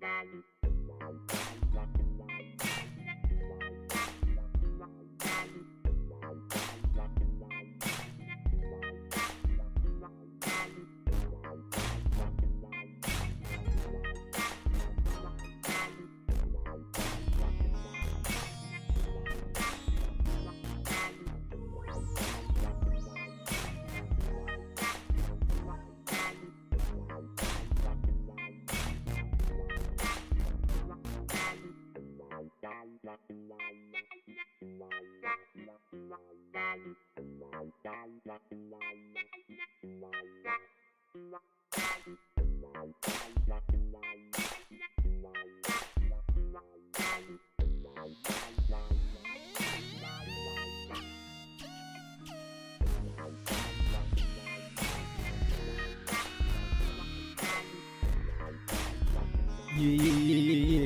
Yeah.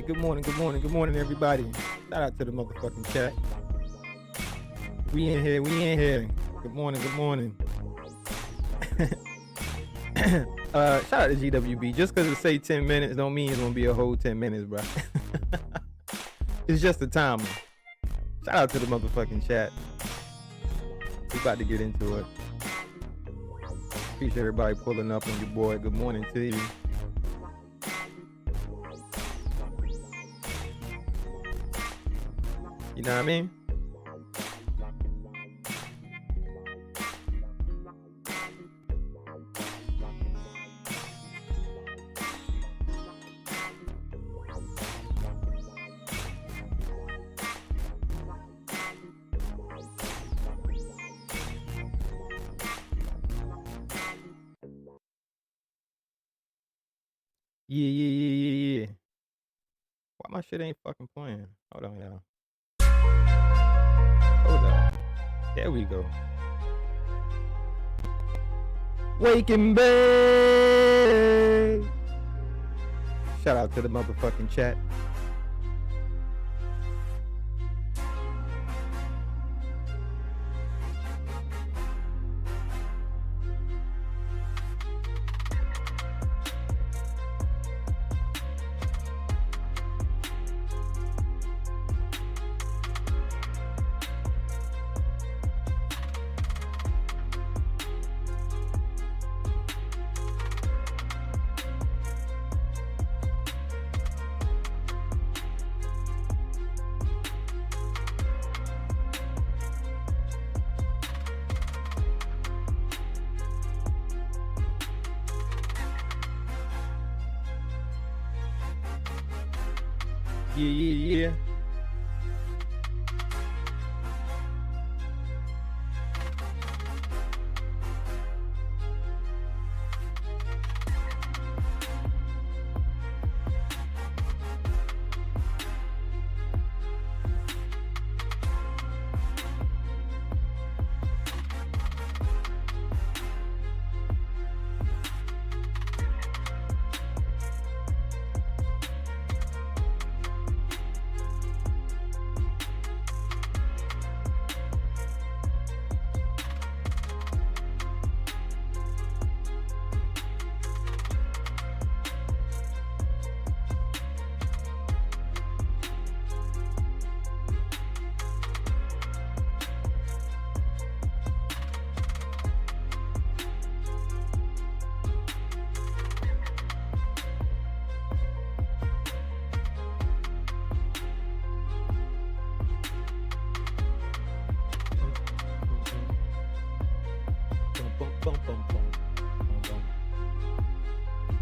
Good morning, everybody. Shout out to the motherfucking chat. We in here. Good morning. Shout out to GWB. Just because it say 10 minutes don't mean it's gonna be a whole 10 minutes, bro. It's just a timer. Shout out to the motherfucking chat. We about to get into it. Appreciate everybody pulling up on your boy. Good morning to you. You know what I mean? Yeah. Why my shit ain't fucking playing? Hold on, y'all. Hold on. There we go. Waking Bay. Shout out to the motherfucking chat. Yeah.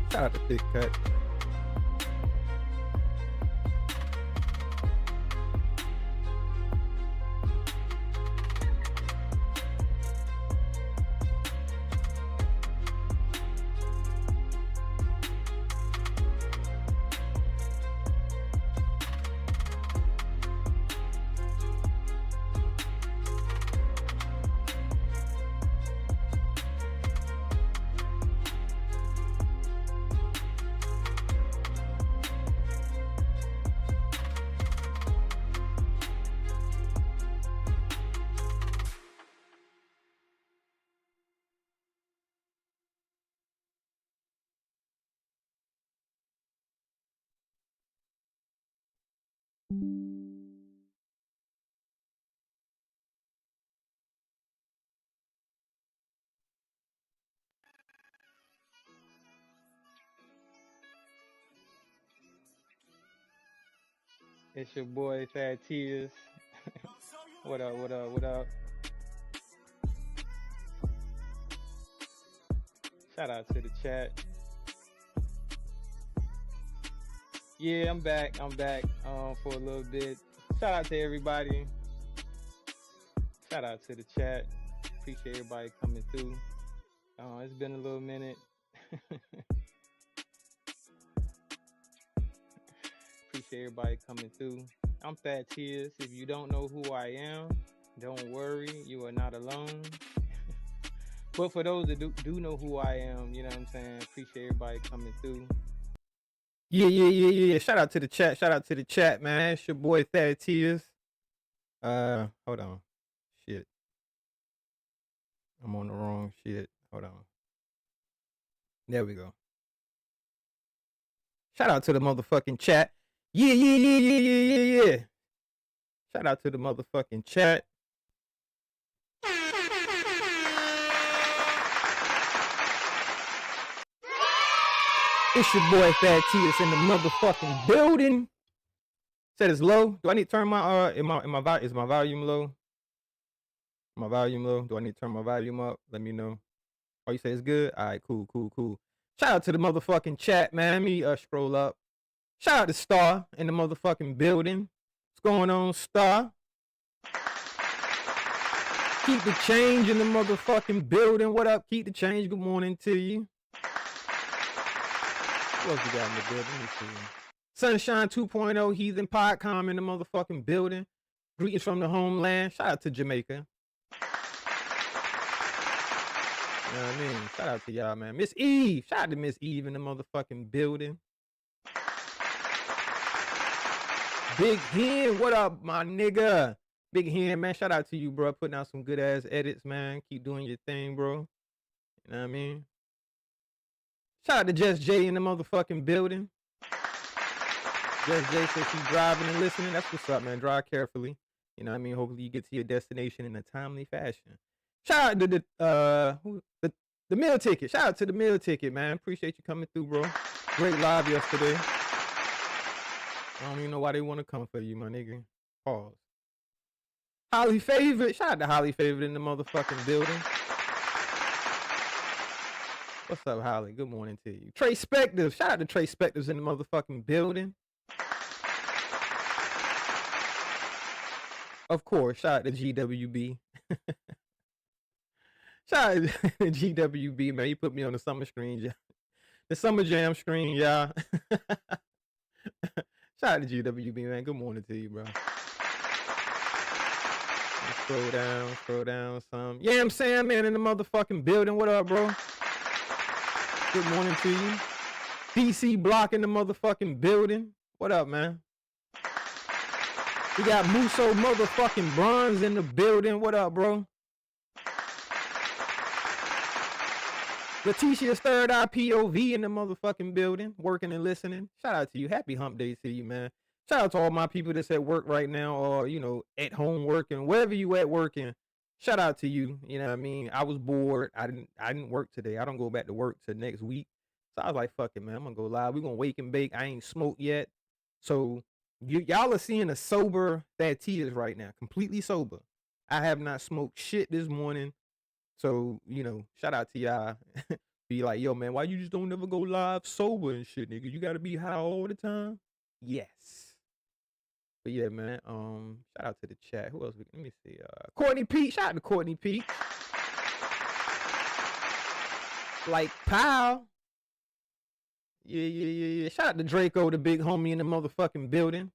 Shout out to Big Cut. It's your boy Thadtius. What up, what up, what up? Shout out to the chat. Yeah, I'm back. I'm back for a little bit. Shout out to everybody. Shout out to the chat. Appreciate everybody coming through. It's been a little minute. Appreciate everybody coming through. I'm Thadtius. If you don't know who I am, don't worry. You are not alone. But for those that do know who I am, you know what I'm saying? Appreciate everybody coming through. Yeah. Shout out to the chat. Shout out to the chat, man. It's your boy Thadtius. Hold on. Shit. I'm on the wrong shit. Hold on. There we go. Shout out to the motherfucking chat. Yeah. Shout out to the motherfucking chat. It's your boy Thadtius in the motherfucking building. Said it's low. Do I need to turn my is my volume low? My volume low. Do I need to turn my volume up? Let me know. Oh, you say it's good? All right, cool. Shout out to the motherfucking chat, man. Let me scroll up. Shout out to Star in the motherfucking building. What's going on, Star? Keep the change in the motherfucking building. What up? Keep the change. Good morning to you. What else we got in the building? Let me see. Sunshine 2.0 Heathen Podcom in the motherfucking building. Greetings from the homeland. Shout out to Jamaica. You know what I mean? Shout out to y'all, man. Miss Eve. Shout out to Miss Eve in the motherfucking building. Big Hen, what up, my nigga? Big Hen, man. Shout out to you, bro. Putting out some good ass edits, man. Keep doing your thing, bro. You know what I mean? Shout out to Just J in the motherfucking building. Just J says she's driving and listening. That's what's up, man. Drive carefully. You know what I mean? Hopefully you get to your destination in a timely fashion. Shout out to the meal ticket. Shout out to the meal ticket, man. Appreciate you coming through, bro. Great live yesterday. I don't even know why they want to come for you, my nigga. Pause. Holly Favorite. Shout out to Holly Favorite in the motherfucking building. What's up, Holly? Good morning to you. Trey Spectors. Shout out to Trey Spectors in the motherfucking building. Of course, shout out to GWB. Shout out to GWB, man. You put me on the summer screen, the summer jam screen, y'all. Shout out to GWB, man. Good morning to you, bro. Scroll down some. Yeah, I'm Sam, man, in the motherfucking building. What up, bro? Good morning to you. DC Block in the motherfucking building. What up, man? We got Muso motherfucking Bronze in the building. What up, bro? Letitia's Third Eye POV in the motherfucking building, working and listening. Shout out to you. Happy hump day to you, man. Shout out to all my people that's at work right now or, you know, at home working, wherever you at working. Shout out to you. You know what I mean? I was bored. I didn't work today. I don't go back to work till next week. So I was like, fuck it, man. I'm going to go live. We're going to wake and bake. I ain't smoked yet. So y'all are seeing a sober Thadtius right now. Completely sober. I have not smoked shit this morning. So, you know, shout out to y'all. Be like, yo, man, why you just don't never go live sober and shit, nigga? You gotta be high all the time? Yes. But yeah, man, shout out to the chat. Who else? Let me see. Courtney Pete. Shout out to Courtney Pete. Like, pow. Yeah. Shout out to Draco, the big homie in the motherfucking building.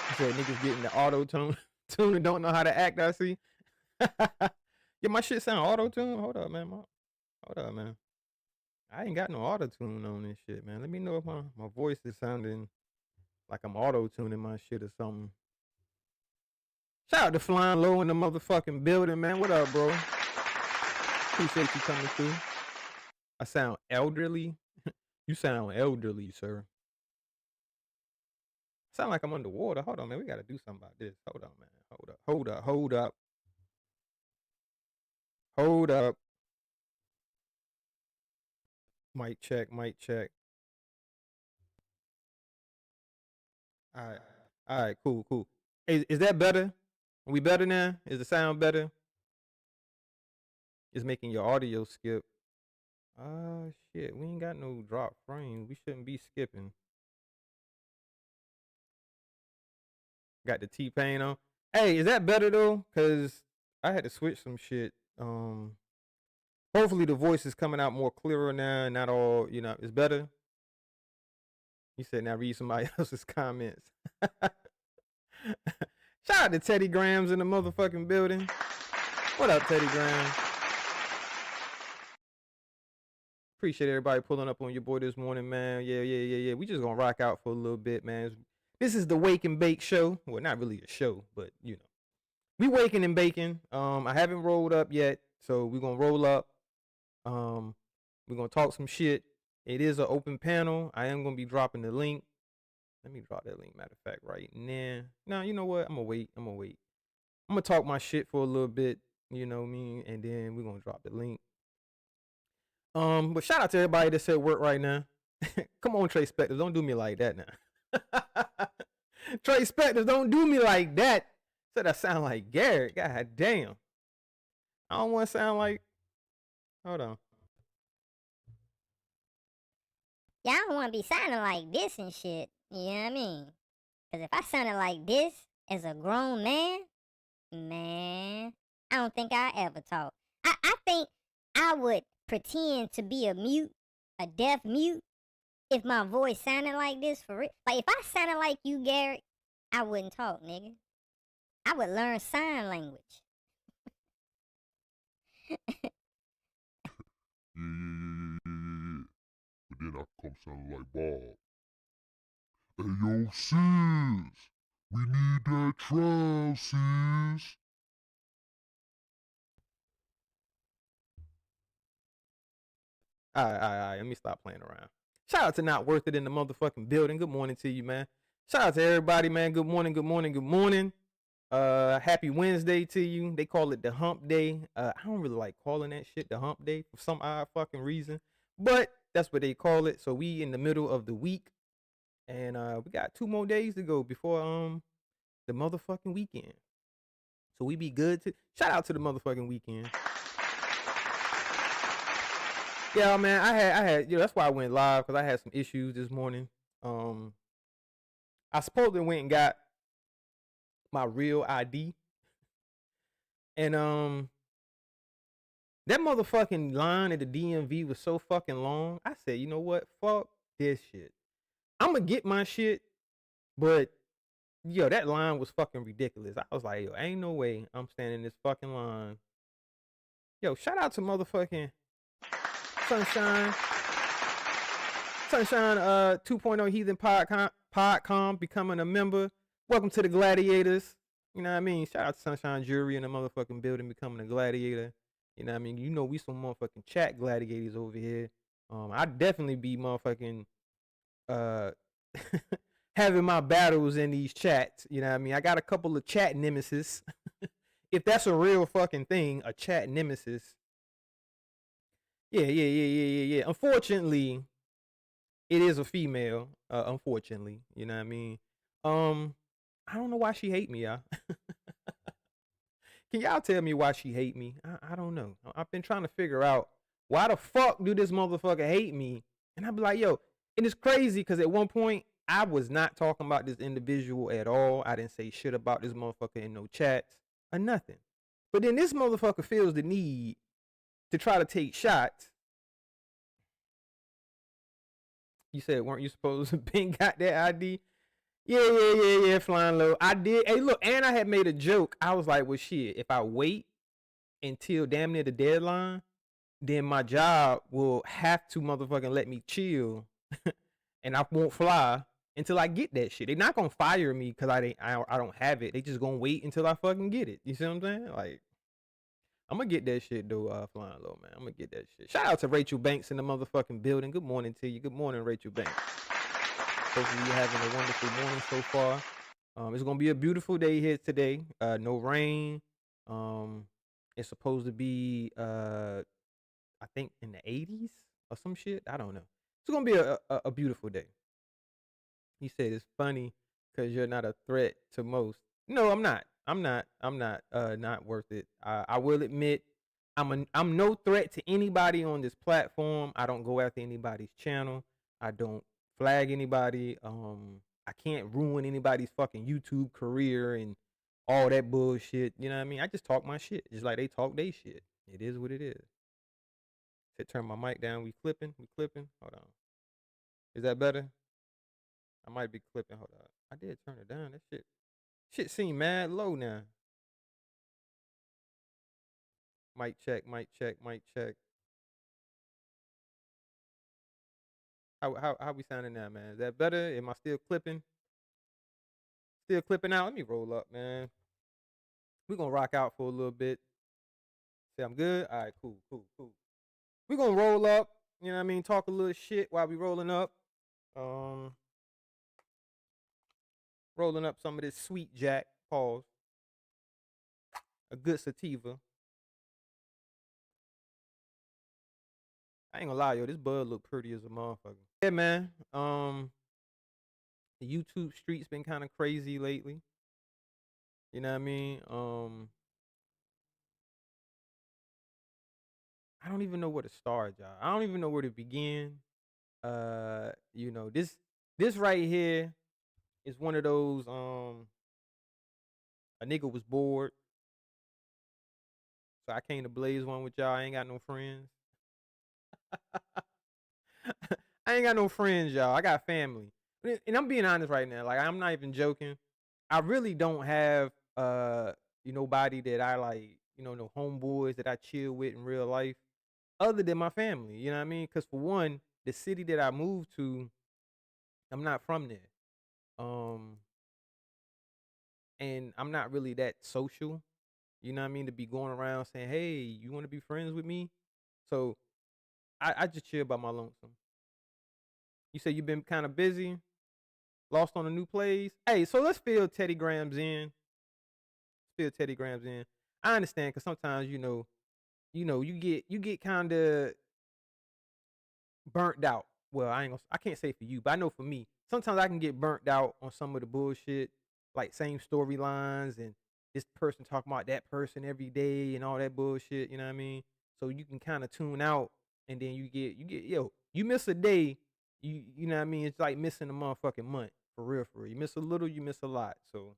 He said niggas getting the auto-tune and don't know how to act, I see. Yeah, my shit sound auto-tune? Hold up, man. I ain't got no auto-tune on this shit, man. Let me know if my voice is sounding like I'm auto-tuning my shit or something. Shout out to Flying Low in the motherfucking building, man. What up, bro? Appreciate you coming through. I sound elderly? You sound elderly, sir. Sound like I'm underwater. Hold on, man. We gotta do something about this. Hold on, man. Hold up. Mic check. All right. All right. Cool. Cool. Is that better? Are we better now? Is the sound better? It's making your audio skip. Shit. We ain't got no drop frame. We shouldn't be skipping. Got the T-Pain on. Hey, is that better though? Cause I had to switch some shit. Hopefully the voice is coming out more clearer now, and not all, it's better. You said now read somebody else's comments. Shout out to Teddy Grams in the motherfucking building. What up, Teddy Grams? Appreciate everybody pulling up on your boy this morning, man. Yeah. We just gonna rock out for a little bit, man. This is the Wake and Bake show. Well, not really a show, but we waking and baking. I haven't rolled up yet, so we're gonna roll up. We're gonna talk some shit. It is an open panel. I am gonna be dropping the link. Let me drop that link, matter of fact, right now. Now, you know what? I'm gonna wait. I'm gonna talk my shit for a little bit, you know what I mean? And then we're gonna drop the link. But shout out to everybody that's at work right now. Come on, Trey Spectors, don't do me like that now. Trey Spectors, don't do me like that. Said I sound like Garrett. God damn. I don't want to sound like. Hold on. Yeah, I don't want to be sounding like this and shit. You know what I mean? Because if I sounded like this as a grown man, I don't think I ever talk. I think I would pretend to be a deaf mute, if my voice sounded like this for real. Like, if I sounded like you, Garrett, I wouldn't talk, nigga. I would learn sign language. Yeah. But then I come sounding like Bob. Hey, yo, sis. We need that trial, sis. All right. Let me stop playing around. Shout out to Not Worth It in the motherfucking building. Good morning to you, man. Shout out to everybody, man. Good morning. Happy Wednesday to you. They call it the hump day. I don't really like calling that shit the hump day for some odd fucking reason. But that's what they call it. So we in the middle of the week. And we got 2 more days to go before the motherfucking weekend. So we be good to shout out to the motherfucking weekend. Yeah, man, I had that's why I went live, because I had some issues this morning. I supposedly went and got my real ID. And that motherfucking line at the DMV was so fucking long. I said, you know what? Fuck this shit. I'm gonna get my shit, but yo, that line was fucking ridiculous. I was like, yo, ain't no way I'm standing in this fucking line. Yo, shout out to motherfucking Sunshine 2.0 Heathen Podcom becoming a member. Welcome to the Gladiators. You know what I mean? Shout out to Sunshine Jury in the motherfucking building becoming a gladiator. You know what I mean? You know we some motherfucking chat gladiators over here. I'd definitely be motherfucking having my battles in these chats. You know what I mean? I got a couple of chat nemesis. If that's a real fucking thing, a chat nemesis. Yeah. Unfortunately, it is a female. Unfortunately, you know what I mean. I don't know why she hate me, y'all. Can y'all tell me why she hate me? I don't know. I've been trying to figure out why the fuck do this motherfucker hate me? And I'd be like, yo, and it's crazy because at one point I was not talking about this individual at all. I didn't say shit about this motherfucker in no chats or nothing. But then this motherfucker feels the need to try to take shots. You said, weren't you supposed to been got that ID? Yeah, flying low. I did. Hey, look, and I had made a joke. I was like, well, shit, if I wait until damn near the deadline, then my job will have to motherfucking let me chill and I won't fly until I get that shit. They're not gonna fire me because I don't have it. They just gonna wait until I fucking get it. You see what I'm saying? Like, I'm gonna get that shit though, flying low, man. I'm gonna get that shit. Shout out to Rachel Banks in the motherfucking building. Good morning to you. Good morning, Rachel Banks. Hopefully you're having a wonderful morning so far. It's gonna be a beautiful day here today. No rain. It's supposed to be I think in the 80s or some shit. I don't know. It's gonna be a beautiful day. He said it's funny because you're not a threat to most. No, I'm not. Not worth it. I will admit, I'm no threat to anybody on this platform. I don't go after anybody's channel. I don't flag anybody. I can't ruin anybody's fucking YouTube career and all that bullshit. You know what I mean? I just talk my shit, just like they talk they shit. It is what it is. Said turn my mic down. We clipping. Hold on. Is that better? I might be clipping. Hold on. I did turn it down. That shit seem mad low now. Mic check. How we sounding now, man? Is that better? Am I still clipping? Still clipping out? Let me roll up, man. We're gonna rock out for a little bit. Say I'm good? All right, cool. We're gonna roll up, you know what I mean? Talk a little shit while we rolling up. Rolling up some of this sweet jack, pause. A good sativa. I ain't gonna lie, yo, this bud look pretty as a motherfucker. Yeah, man. The YouTube street's been kind of crazy lately. You know what I mean? I don't even know where to start, y'all. I don't even know where to begin. You know, this right here is one of those a nigga was bored. So I came to blaze one with y'all. I ain't got no friends. I ain't got no friends, y'all. I got family. And I'm being honest right now. Like, I'm not even joking. I really don't have nobody that I like, no homeboys that I chill with in real life other than my family. You know what I mean? Because for one, the city that I moved to, I'm not from there. And I'm not really that social. You know what I mean? To be going around saying, hey, you want to be friends with me? So I just chill by my lonesome. You say you've been kind of busy, lost on a new plays. Hey, so let's fill Teddy Grams in. I understand because sometimes you get kind of burnt out. Well, I can't say for you, but I know for me, sometimes I can get burnt out on some of the bullshit, like same storylines and this person talking about that person every day and all that bullshit. You know what I mean? So you can kind of tune out, and then you get you miss a day, you know what I mean? It's like missing a motherfucking month for real. You miss a little, you miss a lot. So,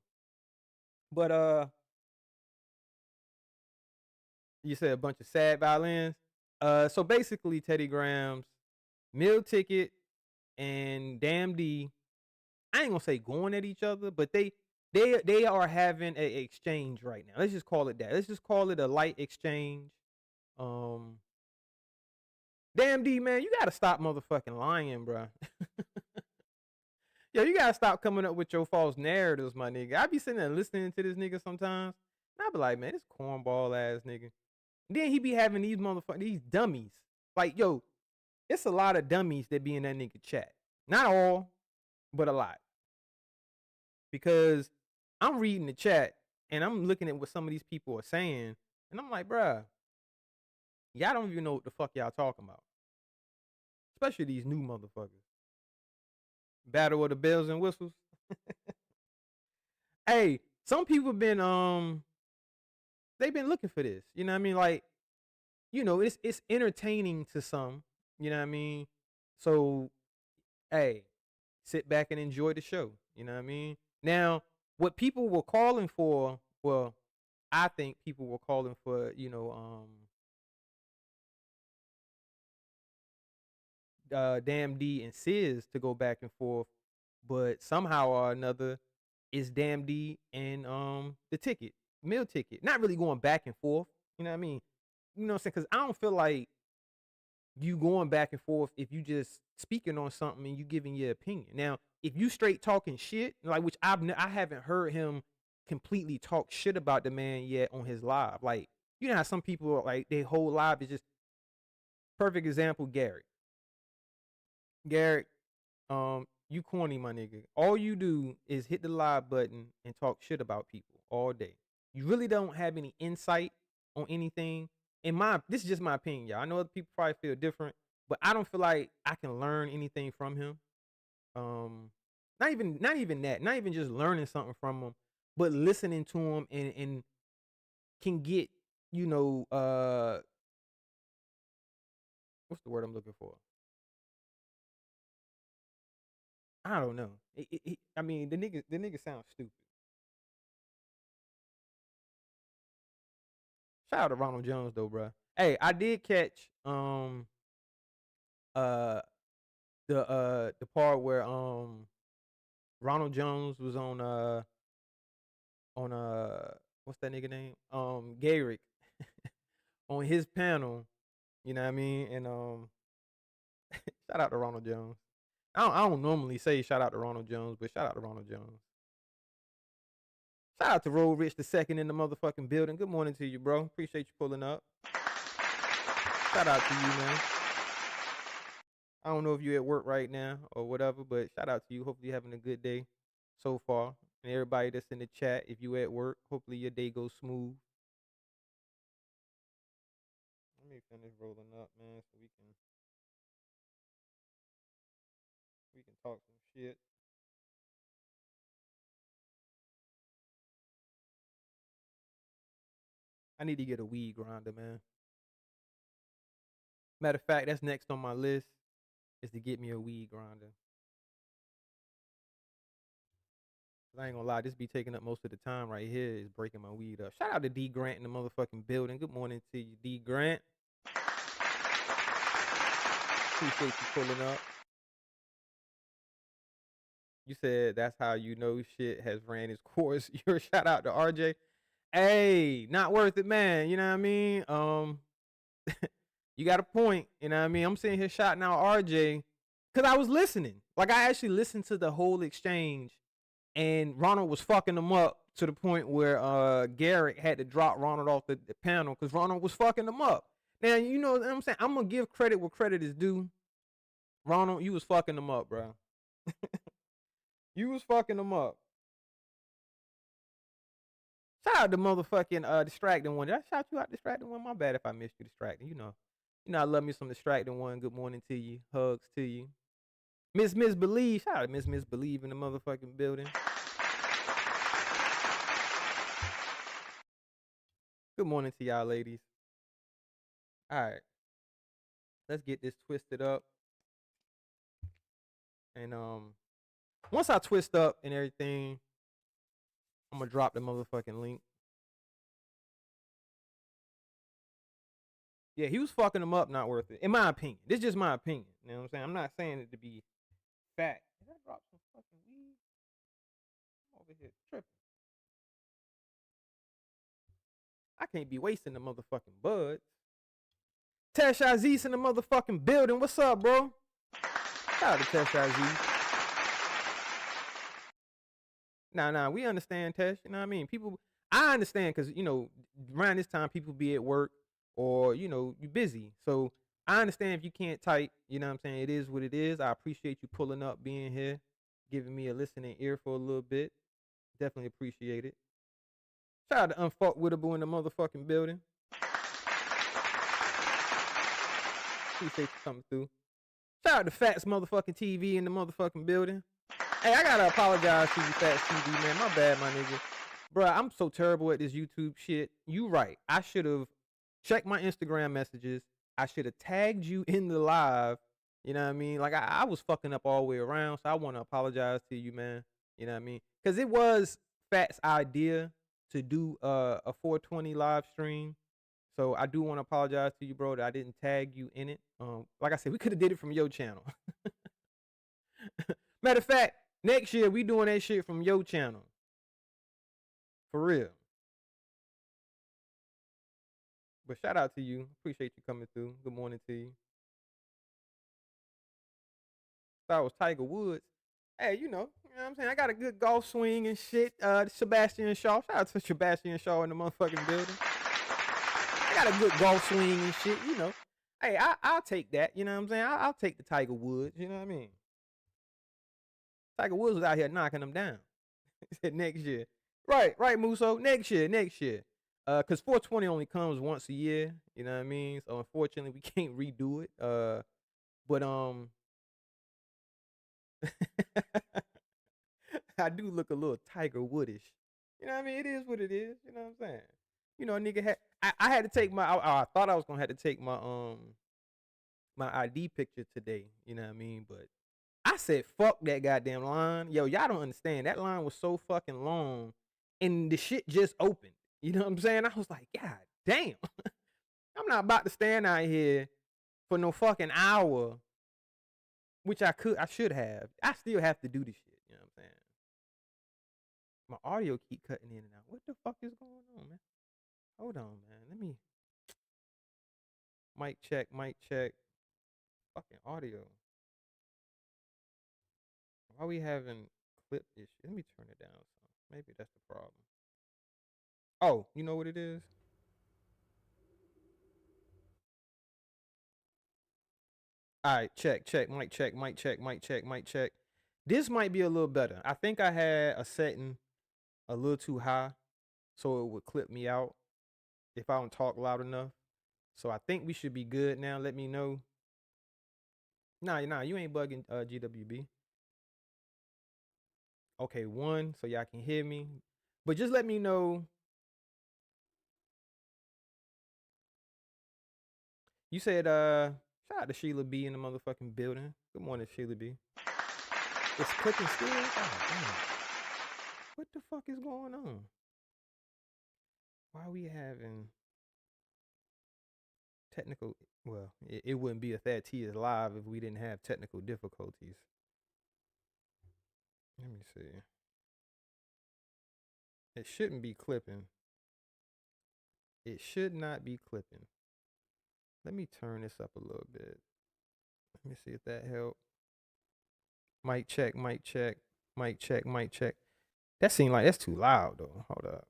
but you said a bunch of sad violins. So basically, Teddy Grams, Meal Ticket, and Damn D, I ain't gonna say going at each other, but they are having an exchange right now. Let's just call it that. Let's just call it a light exchange. Damn D, man, you gotta stop motherfucking lying, bro. Yo, you gotta stop coming up with your false narratives, my nigga. I be sitting there listening to this nigga sometimes, and I be like, man, this cornball ass nigga. And then he be having these dummies. Like, yo, it's a lot of dummies that be in that nigga chat. Not all, but a lot. Because I'm reading the chat and I'm looking at what some of these people are saying, and I'm like, bruh, y'all don't even know what the fuck y'all talking about. Especially these new motherfuckers. Battle of the bells and whistles. Hey, some people been they've been looking for this. You know what I mean? Like, it's entertaining to some. You know what I mean? So, hey, sit back and enjoy the show. You know what I mean? Now, what people were calling for, well, I think people were calling for, Damn D and Sis to go back and forth, but somehow or another, it's Damn D and the Meal Ticket. Not really going back and forth. You know what I mean? You know what I'm saying? Because I don't feel like you going back and forth if you just speaking on something and you giving your opinion. Now, if you straight talking shit, like, which I haven't heard him completely talk shit about the man yet on his live. Like, you know how some people like their whole live is just perfect example. Garrett, you corny, my nigga. All you do is hit the live button and talk shit about people all day. You really don't have any insight on anything. This is just my opinion, y'all. I know other people probably feel different, but I don't feel like I can learn anything from him. Not Not even that. Not even just learning something from them, but listening to them and can get, you know, what's the word I'm looking for? I don't know. I mean, the nigga sounds stupid. Shout out to Ronald Jones though, bro. Hey, I did catch uh the part where Ronald Jones was on what's that nigga name? Garrick on his panel, you know what I mean? And shout out to Ronald Jones. I don't normally say shout out to Ronald Jones, but shout out to Ronald Jones. Shout out to Road Rich the second in the motherfucking building. Good morning to you, bro. Appreciate you pulling up. Shout out to you, man. I don't know if you're at work right now or whatever, but shout out to you. Hopefully you're having a good day so far. And everybody that's in the chat, if you at work, hopefully your day goes smooth. Let me finish rolling up, man, so we can talk some shit. I need to get a weed grinder, man. Matter of fact, that's next on my list, is to get me a weed grinder. I ain't gonna lie, this be taking up most of the time right here, is breaking my weed up. Shout out to D Grant in the motherfucking building. Good morning to you, D Grant. Appreciate you pulling up. You said that's how you know shit has ran its course. Your shout out to RJ. Hey, not worth it, man. You know what I mean? You got a point. You know what I mean? I'm sitting here shouting out RJ because I was listening. Like, I actually listened to the whole exchange, and Ronald was fucking them up to the point where Garrett had to drop Ronald off the panel because Ronald was fucking them up. Now, you know what I'm saying? I'm going to give credit where credit is due. Ronald, you was fucking them up, bro. You was fucking them up. Shout out to motherfucking distracting one. Did I shout you out distracting one? My bad if I missed you distracting. You know I love me some distracting one. Good morning to you. Hugs to you. Miss Believe. Shout out to Miss Believe in the motherfucking building. Good morning to y'all ladies. Alright. Let's get this twisted up. And once I twist up and everything, I'm gonna drop the motherfucking link. Yeah, he was fucking them up, not worth it. In my opinion. This is just my opinion. You know what I'm saying? I'm not saying it to be fact. Did I drop some fucking weed? I'm over here tripping. I can't be wasting the motherfucking buds. Tesh Aziz in the motherfucking building. What's up, bro? Shout out to Tesh Aziz. Nah, we understand, Tesh. You know what I mean? I understand because, you know, around this time, people be at work or, you know, you busy. So I understand if you can't type, you know what I'm saying? It is what it is. I appreciate you pulling up, being here, giving me a listening ear for a little bit. Definitely appreciate it. Shout out to Unfuck Wittable in the motherfucking building. Appreciate you coming through. Shout out to Fats motherfucking TV in the motherfucking building. Hey, I gotta apologize to you, Fats TV, man. My bad, my nigga. Bruh, I'm so terrible at this YouTube shit. You right. I should have checked my Instagram messages. I should have tagged you in the live. You know what I mean? Like, I was fucking up all the way around, so I want to apologize to you, man. You know what I mean? Because it was Fat's idea to do a 420 live stream. So I do want to apologize to you, bro, that I didn't tag you in it. Like I said, we could have did it from your channel. Matter of fact, next year we doing that shit from your channel. For real. But shout out to you. Appreciate you coming through. Good morning to you. Thought it was Tiger Woods. Hey, you know what I'm saying? I got a good golf swing and shit. Sebastian Shaw. Shout out to Sebastian Shaw in the motherfucking building. I got a good golf swing and shit, you know. Hey, I'll take that, you know what I'm saying? I'll take the Tiger Woods, you know what I mean? Tiger Woods was out here knocking them down. He said next year. Right, Muso. Next year. Cause 420 only comes once a year, you know what I mean? So unfortunately we can't redo it. But I do look a little Tiger Woodish. You know what I mean? It is what it is. You know what I'm saying? You know, a nigga had I had to take my I thought I was gonna have to take my ID picture today. You know what I mean? But I said fuck that goddamn line. Yo, y'all don't understand. That line was so fucking long, and the shit just opened. You know what I'm saying? I was like, God damn. I'm not about to stand out here for no fucking hour, which I should have. I still have to do this shit. You know what I'm saying? My audio keep cutting in and out. What the fuck is going on, man? Hold on, man. Let me mic check. Fucking audio. Why we having clip issue? Let me turn it down some. Maybe that's the problem. Oh, you know what it is? All right, check, mic check. This might be a little better. I think I had a setting a little too high, so it would clip me out if I don't talk loud enough. So I think we should be good now. Let me know. Nah, you ain't bugging GWB. Okay, 1, so y'all can hear me. But just let me know. You said, shout out to Sheila B in the motherfucking building. Good morning, Sheila B. It's clicking still? Oh, damn. What the fuck is going on? Why are we having technical? Well, it wouldn't be a Thadtius live if we didn't have technical difficulties. Let me see. It shouldn't be clipping. It should not be clipping. Let me turn this up a little bit. Let me see if that helped. Mic check. That seems like that's too loud though. Hold up.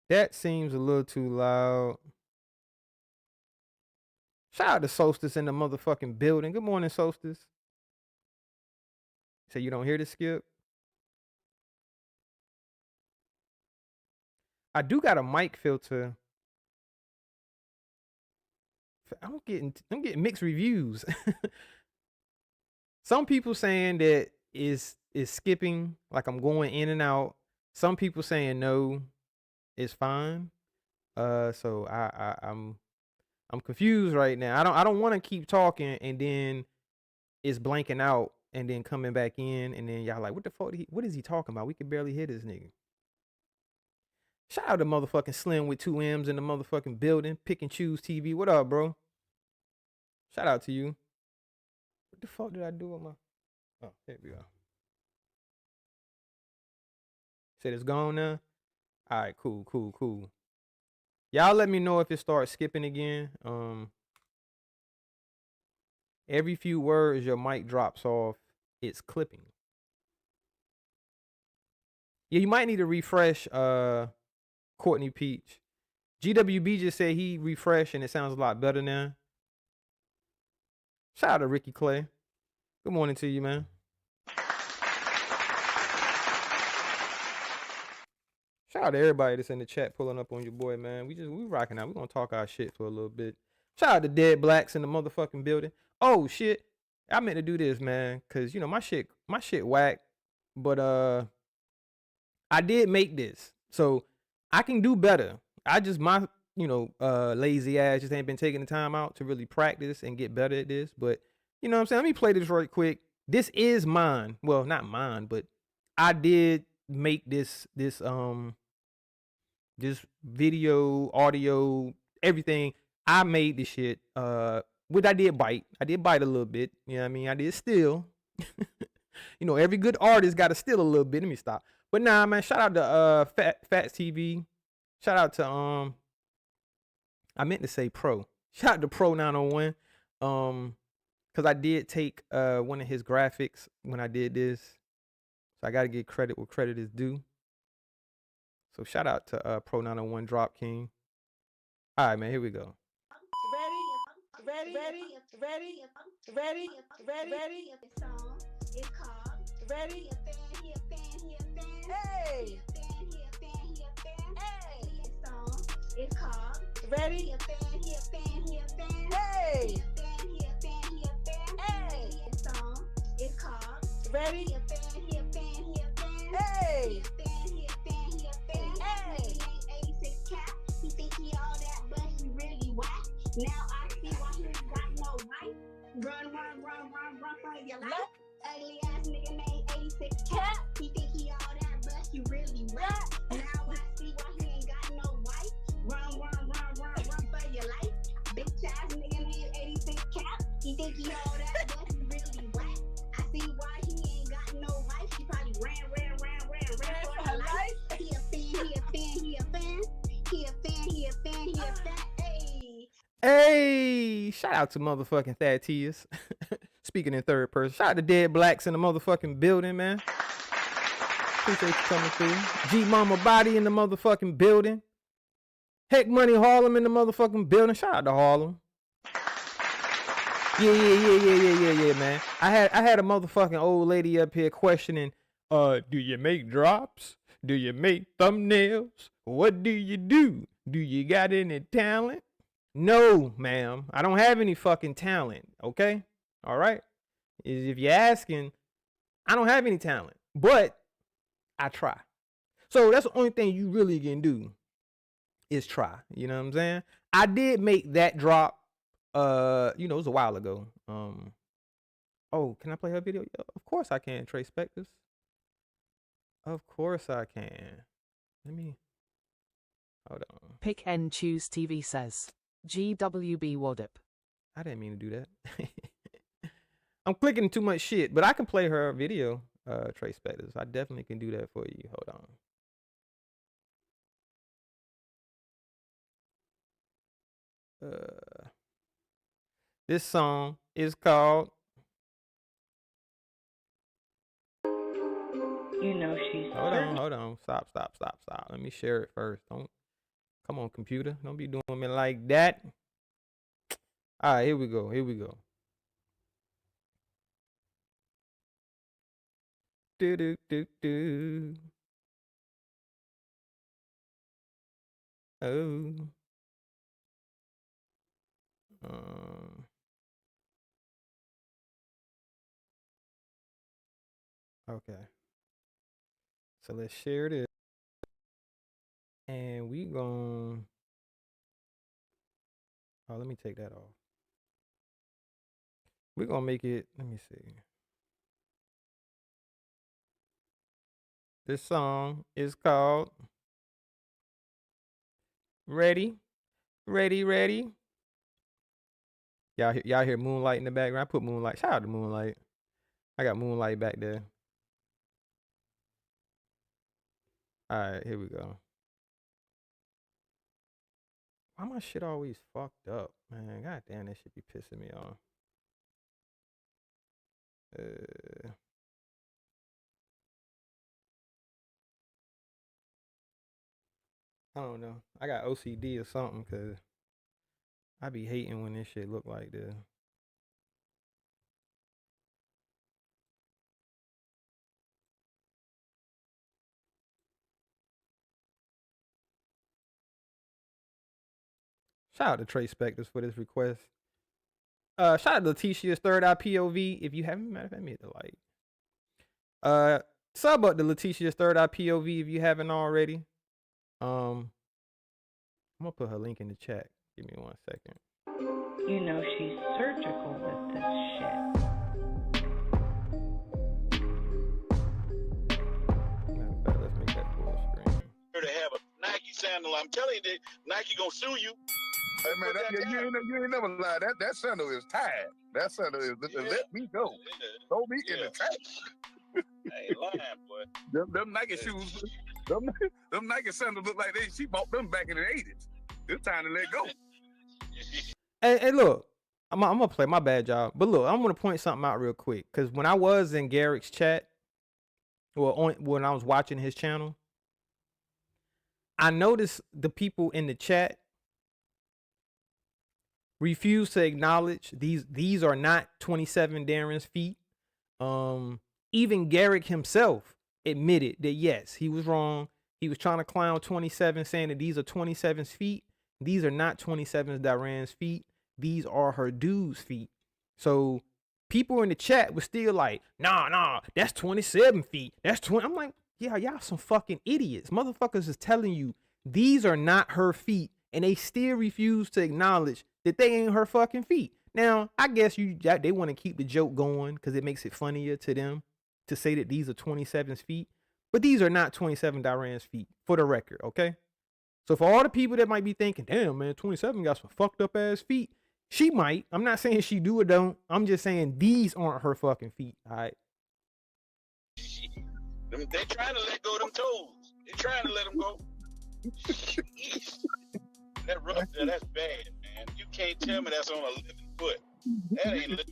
That seems a little too loud. Shout out to Solstice in the motherfucking building. Good morning, Solstice. So you don't hear the skip? I do got a mic filter. I'm getting mixed reviews. Some people saying that is skipping, like I'm going in and out. Some people saying no, it's fine. So I'm confused right now. I don't want to keep talking and then it's blanking out and then coming back in and then y'all like, what the fuck? What is he talking about? We can barely hear this nigga. Shout out to motherfucking Slim with 2 M's in the motherfucking building. Pick and Choose TV. What up, bro? Shout out to you. What the fuck did I do with my... Oh, here we go. Said it's gone now? All right, cool. Y'all let me know if it starts skipping again. Every few words your mic drops off, it's clipping. Yeah, you might need to refresh Courtney Peach. GWB just said he refreshed and it sounds a lot better now. Shout out to Ricky Clay. Good morning to you, man. Shout out to everybody that's in the chat pulling up on your boy, man. We rocking out. We're gonna talk our shit for a little bit. Shout out to Dead Blacks in the motherfucking building. Oh shit. I meant to do this, man, cause you know my shit whack. But I did make this. So I can do better. My lazy ass just ain't been taking the time out to really practice and get better at this. But you know what I'm saying? Let me play this right quick. This is mine. Well, not mine, but I did make this video, audio, everything. I made this shit. Which I did bite. I did bite a little bit. You know what I mean? I did steal. You know, every good artist got to steal a little bit. Let me stop. But nah, man, shout out to Fats TV. Shout out to I meant to say Pro. Shout out to Pro 901. Cause I did take one of his graphics when I did this. So I gotta give credit where credit is due. So shout out to Pro 901 Drop King. Alright, man, here we go. Ready. It's called Ready. Hey. It's called Ready. Hey. It's called Ready. Hey. He think he all that, but he really whack. Now I see why he ain't got no wife. Run for your life. Ugly ass nigga named 86 Cap. He think he all that, but he really whack. Now I see why he ain't got no wife. Run for your life. Bitch ass nigga named 86 Cap. He think he all that, but he really whack. I see why he ain't got no wife. She probably ran for her life. He a fan. Hey, shout out to motherfucking Thadtius. Speaking in third person. Shout out to Dead Blacks in the motherfucking building, man. Appreciate you coming through. G Mama Body in the motherfucking building. Heck Money Harlem in the motherfucking building. Shout out to Harlem. Yeah, man. I had a motherfucking old lady up here questioning, do you make drops? Do you make thumbnails? What do you do? Do you got any talent? No, ma'am. I don't have any fucking talent, okay? All right? If you're asking, I don't have any talent, but I try. So that's the only thing you really can do is try. You know what I'm saying? I did make that drop, it was a while ago. Oh, can I play her video? Yeah, of course I can, Trey Spectors. Of course I can. Let me, hold on. Pick and Choose TV says, GWB Wadip. I didn't mean to do that. I'm clicking too much shit, but I can play her video, Trey Spectors. I definitely can do that for you. Hold on. This song is called You know she's Hold on. Stop. Let me share it first. Come on, computer. Don't be doing me like that. All right, here we go. Do. Oh. Okay. So let's share this. And we gon' let me take that off. We're gonna make it, let me see. This song is called Ready. Y'all hear Moonlight in the background? I put Moonlight. Shout out to Moonlight. I got Moonlight back there. All right, here we go. Why my shit always fucked up, man? God damn, that shit be pissing me off. I don't know. I got OCD or something, cause I be hating when this shit look like this. Shout out to Trey Spectors for this request. Shout out to Letitia's Third Eye POV. If you haven't, matter of fact, hit the like. Sub up to Letitia's Third Eye POV if you haven't already. I'm gonna put her link in the chat. Give me 1 second. You know she's surgical with this shit. Matter of fact, let's make that full screen. To have a Nike sandal, I'm telling you, that Nike gonna sue you. Hey man, you ain't never lied. That sandal is tied. That sandal is let me go. Throw me in the trash. I ain't lying, boy. Them Nike shoes, them Nike sandals look like she bought them back in the 80s. It's time to let go. Hey, look, I'm gonna play my bad job, but look, I'm gonna point something out real quick, cause when I was in Garrick's chat, when I was watching his channel, I noticed the people in the chat refuse to acknowledge these are not 27 Darren's feet. Even Garrick himself admitted that yes, he was wrong. He was trying to clown 27, saying that these are 27's feet. These are not 27's Darren's feet. These are her dude's feet. So people in the chat were still like, nah, that's 27 feet. That's 20. I'm like, Yeah, y'all some fucking idiots. Motherfuckers is telling you these are not her feet, and they still refuse to acknowledge that they ain't her fucking feet. Now, I guess they want to keep the joke going because it makes it funnier to them to say that these are 27's feet, but these are not 27 Diane's feet, for the record, okay? So for all the people that might be thinking, damn, man, 27 got some fucked up ass feet, she might. I'm not saying she do or don't. I'm just saying these aren't her fucking feet, all right? They trying to let go of them toes. They trying to let them go. Jeez. That rough there, that's bad, man. You can't tell me that's on a living foot. That ain't living.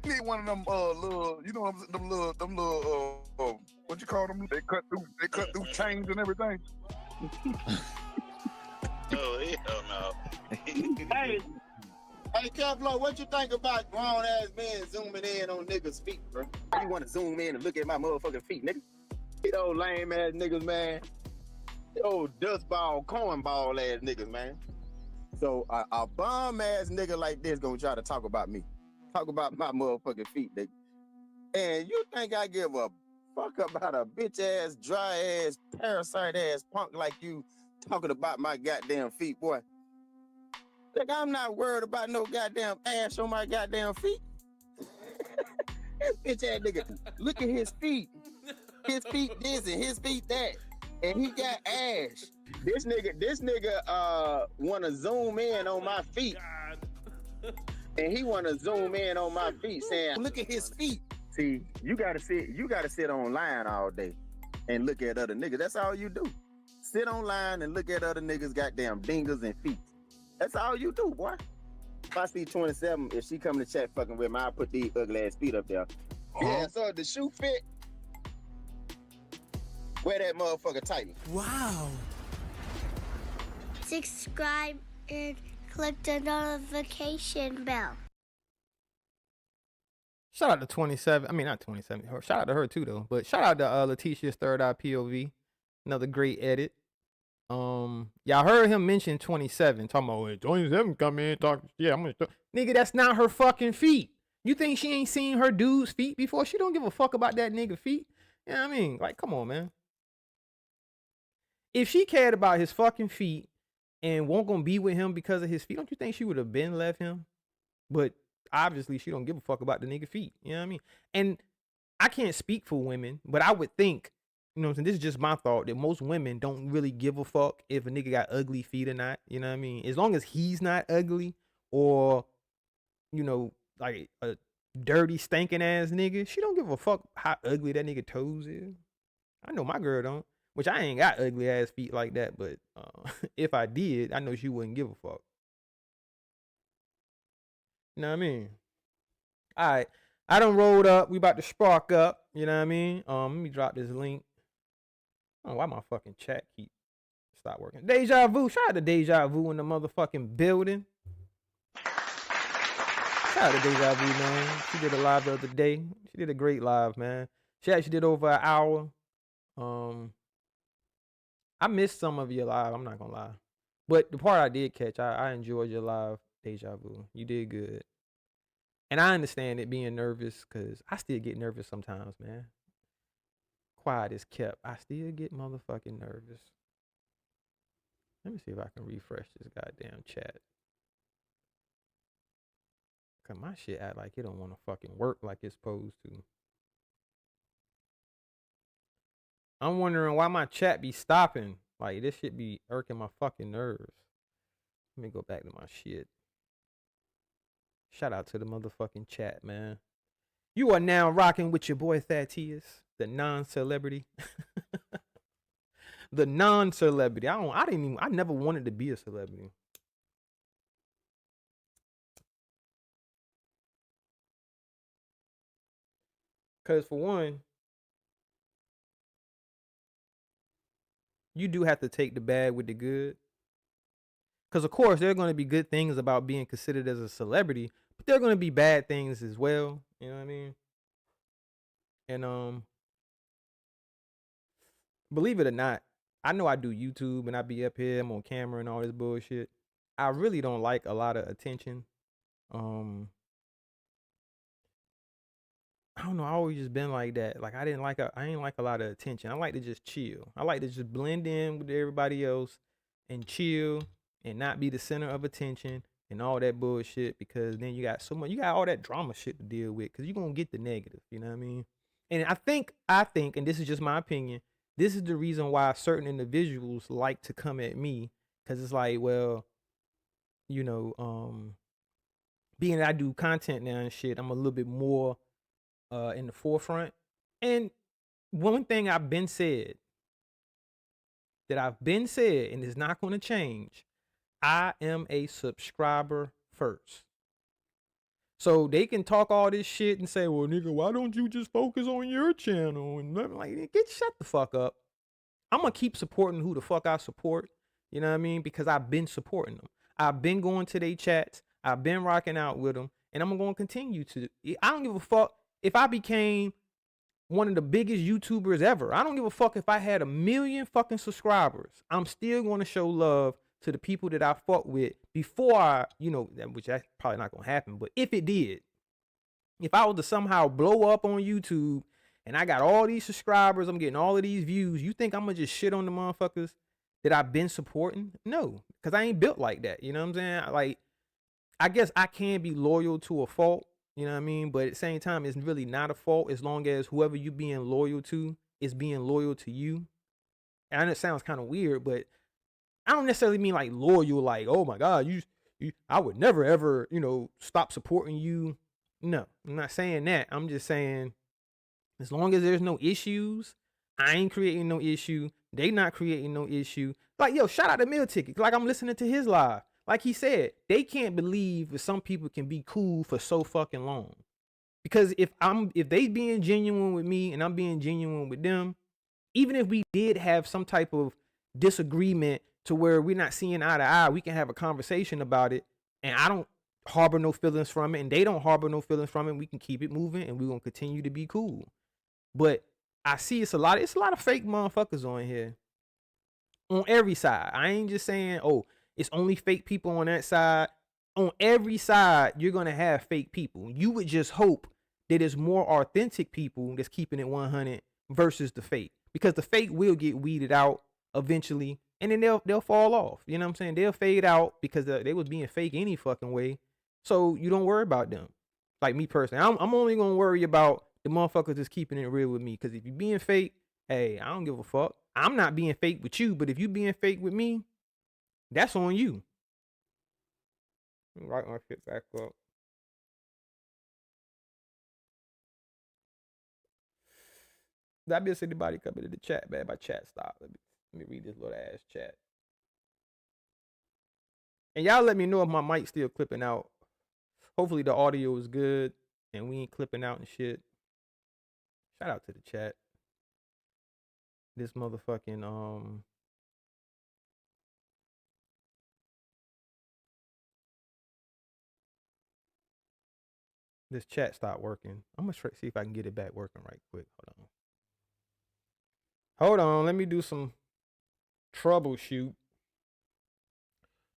You need one of them little, you know, them little what you call them? They cut through chains and everything. Oh, hell no. Hey, Kevlar, what you think about grown ass men zooming in on niggas' feet, bro? You want to zoom in and look at my motherfucking feet, nigga? These old lame ass niggas, man. These old dustball, cornball ass niggas, man. So a bum ass nigga like this gonna try to talk about me. Talk about my motherfucking feet, nigga. And you think I give a fuck about a bitch ass, dry ass, parasite ass punk like you talking about my goddamn feet, boy? Like, I'm not worried about no goddamn ass on my goddamn feet. This bitch ass nigga, look at his feet. His feet this and his feet that. And he got ash. This nigga wanna zoom in on my feet. And he wanna zoom in on my feet saying, look at his feet. See, you gotta sit online all day and look at other niggas. That's all you do. Sit online and look at other niggas' goddamn dingers and feet. That's all you do, boy. If I see 27, if she come to chat fucking with me, I'll put these ugly ass feet up there. Yeah, so the shoe fit, wear that motherfucker tightly. Wow. Subscribe and click the notification bell. Shout out to 27. I mean, not 27. Shout out to her too, though. But shout out to Letitia's Third Eye POV. Another great edit. Y'all heard him mention 27. Talking about when 27 come in talk. Yeah, I'm gonna. Nigga, that's not her fucking feet. You think she ain't seen her dude's feet before? She don't give a fuck about that nigga feet. You know what I mean? Like, come on, man. If she cared about his fucking feet and won't gonna be with him because of his feet, don't you think she would have been left him? But obviously, she don't give a fuck about the nigga feet. You know what I mean? And I can't speak for women, but I would think, you know what I'm saying, this is just my thought, that most women don't really give a fuck if a nigga got ugly feet or not. You know what I mean? As long as he's not ugly or, you know, like a dirty, stinking ass nigga, she don't give a fuck how ugly that nigga toes is. I know my girl don't, which I ain't got ugly ass feet like that, but if I did, I know she wouldn't give a fuck. You know what I mean? All right. I done rolled up. We about to spark up. You know what I mean? Let me drop this link. I don't know why my fucking chat keep stop working. Deja Vu. Shout out to Deja Vu in the motherfucking building. Shout out to Deja Vu, man. She did a live the other day. She did a great live, man. She actually did over an hour. I missed some of your live. I'm not gonna lie. But the part I did catch, I enjoyed your live, Deja Vu. You did good. And I understand it being nervous, because I still get nervous sometimes, man. Quiet is kept. I still get motherfucking nervous. Let me see if I can refresh this goddamn chat. Cause my shit act like it don't want to fucking work like it's supposed to. I'm wondering why my chat be stopping. Like, this shit be irking my fucking nerves. Let me go back to my shit. Shout out to the motherfucking chat, man. You are now rocking with your boy Thadtius, the non-celebrity. The non-celebrity. I never wanted to be a celebrity. Cause for one, you do have to take the bad with the good. Because, of course, there are going to be good things about being considered as a celebrity, but there are going to be bad things as well. You know what I mean? And, believe it or not, I know I do YouTube and I be up here, I'm on camera and all this bullshit. I really don't like a lot of attention. I don't know. I always just been like that. Like I ain't like a lot of attention. I like to just chill. I like to just blend in with everybody else and chill and not be the center of attention and all that bullshit, because then you got all that drama shit to deal with, because you're gonna get the negative, you know what I mean? And I think, and this is just my opinion, this is the reason why certain individuals like to come at me, because it's like, well, you know, being that I do content now and shit, I'm a little bit more in the forefront. And one thing I've been said, and it's not going to change, I am a subscriber first. So they can talk all this shit and say, well, nigga, why don't you just focus on your channel? And I'm like, shut the fuck up. I'm going to keep supporting who the fuck I support. You know what I mean? Because I've been supporting them. I've been going to their chats. I've been rocking out with them. And I'm going to continue to. I don't give a fuck if I became one of the biggest YouTubers ever. I don't give a fuck if I had 1 million fucking subscribers. I'm still going to show love to the people that I fuck with before I, which that's probably not going to happen. But if it did, if I was to somehow blow up on YouTube and I got all these subscribers, I'm getting all of these views, you think I'm going to just shit on the motherfuckers that I've been supporting? No, because I ain't built like that. You know what I'm saying? Like, I guess I can be loyal to a fault. You know what I mean? But at the same time, it's really not a fault as long as whoever you being loyal to is being loyal to you. And I know it sounds kind of weird, but I don't necessarily mean like loyal, like, oh my God, I would never ever, stop supporting you. No, I'm not saying that. I'm just saying, as long as there's no issues, I ain't creating no issue. They not creating no issue. Like, yo, shout out to Meal Ticket. Like, I'm listening to his live. Like he said, they can't believe that some people can be cool for so fucking long. Because if they being genuine with me and I'm being genuine with them, even if we did have some type of disagreement to where we're not seeing eye to eye, we can have a conversation about it, and I don't harbor no feelings from it, and they don't harbor no feelings from it. We can keep it moving, and we're gonna continue to be cool. But I see it's a lot of fake motherfuckers on here, on every side. I ain't just saying, oh, it's only fake people on that side. On every side, you're gonna have fake people. You would just hope that it's more authentic people that's keeping it 100 versus the fake, because the fake will get weeded out eventually, and then they'll fall off. You know what I'm saying? They'll fade out because they was being fake any fucking way. So you don't worry about them. Like me personally, I'm only gonna worry about the motherfuckers that's keeping it real with me. Because if you're being fake, hey, I don't give a fuck. I'm not being fake with you, but if you being fake with me, that's on you. Write my shit back up. That bitch anybody come into the chat, man. My chat stopped. Let me read this little ass chat. And y'all let me know if my mic's still clipping out. Hopefully the audio is good and we ain't clipping out and shit. Shout out to the chat. This motherfucking this chat stopped working. I'm gonna see if I can get it back working right quick. Hold on, let me do some troubleshoot.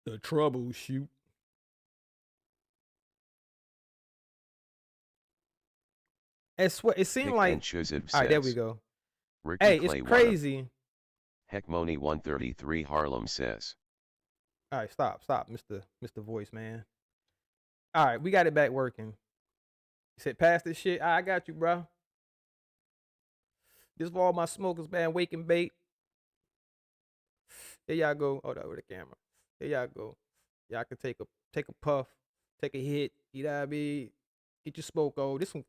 The troubleshoot. It seemed like. All right, there we go. Ricky hey, Clay it's crazy. Heckmoney 133 Harlem says. All right, stop, Mr. Voice Man. All right, we got it back working. He said, pass this shit. I got you, bro. This for all my smokers, man. Wake and bake. There y'all go. Hold up with the camera. There y'all go. Y'all can take a puff, take a hit. You know what I mean? Get your smoke on. This one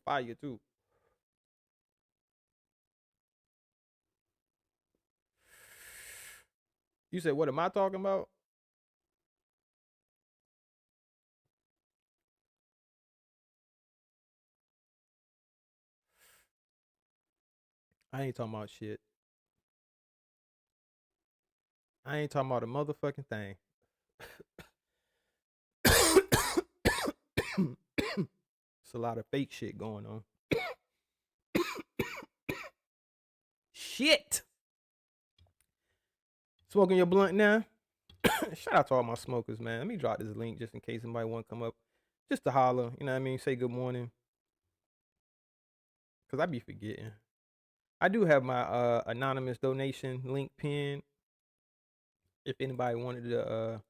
fire too. You said, what am I talking about? I ain't talking about shit. I ain't talking about a motherfucking thing. It's a lot of fake shit going on. Shit. Smoking your blunt now? Shout out to all my smokers, man. Let me drop this link just in case somebody want to come up. Just to holler, you know what I mean? Say good morning. Cause I be forgetting. I do have my anonymous donation link pinned. If anybody wanted to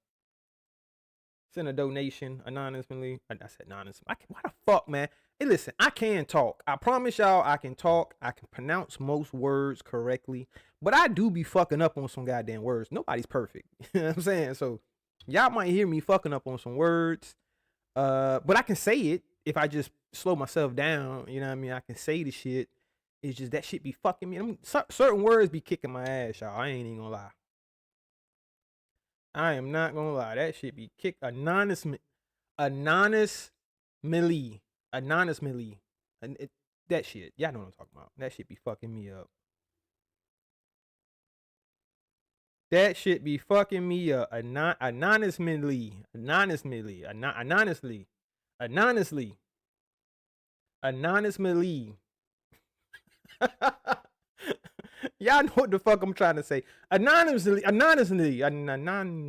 send a donation anonymously. I said anonymous. Why the fuck, man? Hey, listen, I can talk. I promise y'all I can talk. I can pronounce most words correctly. But I do be fucking up on some goddamn words. Nobody's perfect. You know what I'm saying? So y'all might hear me fucking up on some words. But I can say it if I just slow myself down. You know what I mean? I can say the shit. It's just that shit be fucking me. Certain words be kicking my ass, y'all. I ain't even gonna lie. I am not gonna lie. That shit be kicked anonymously. That shit. Y'all know what I'm talking about. That shit be fucking me up. That shit be fucking me up. Anonymously. Y'all know what the fuck I'm trying to say. Anonymously. That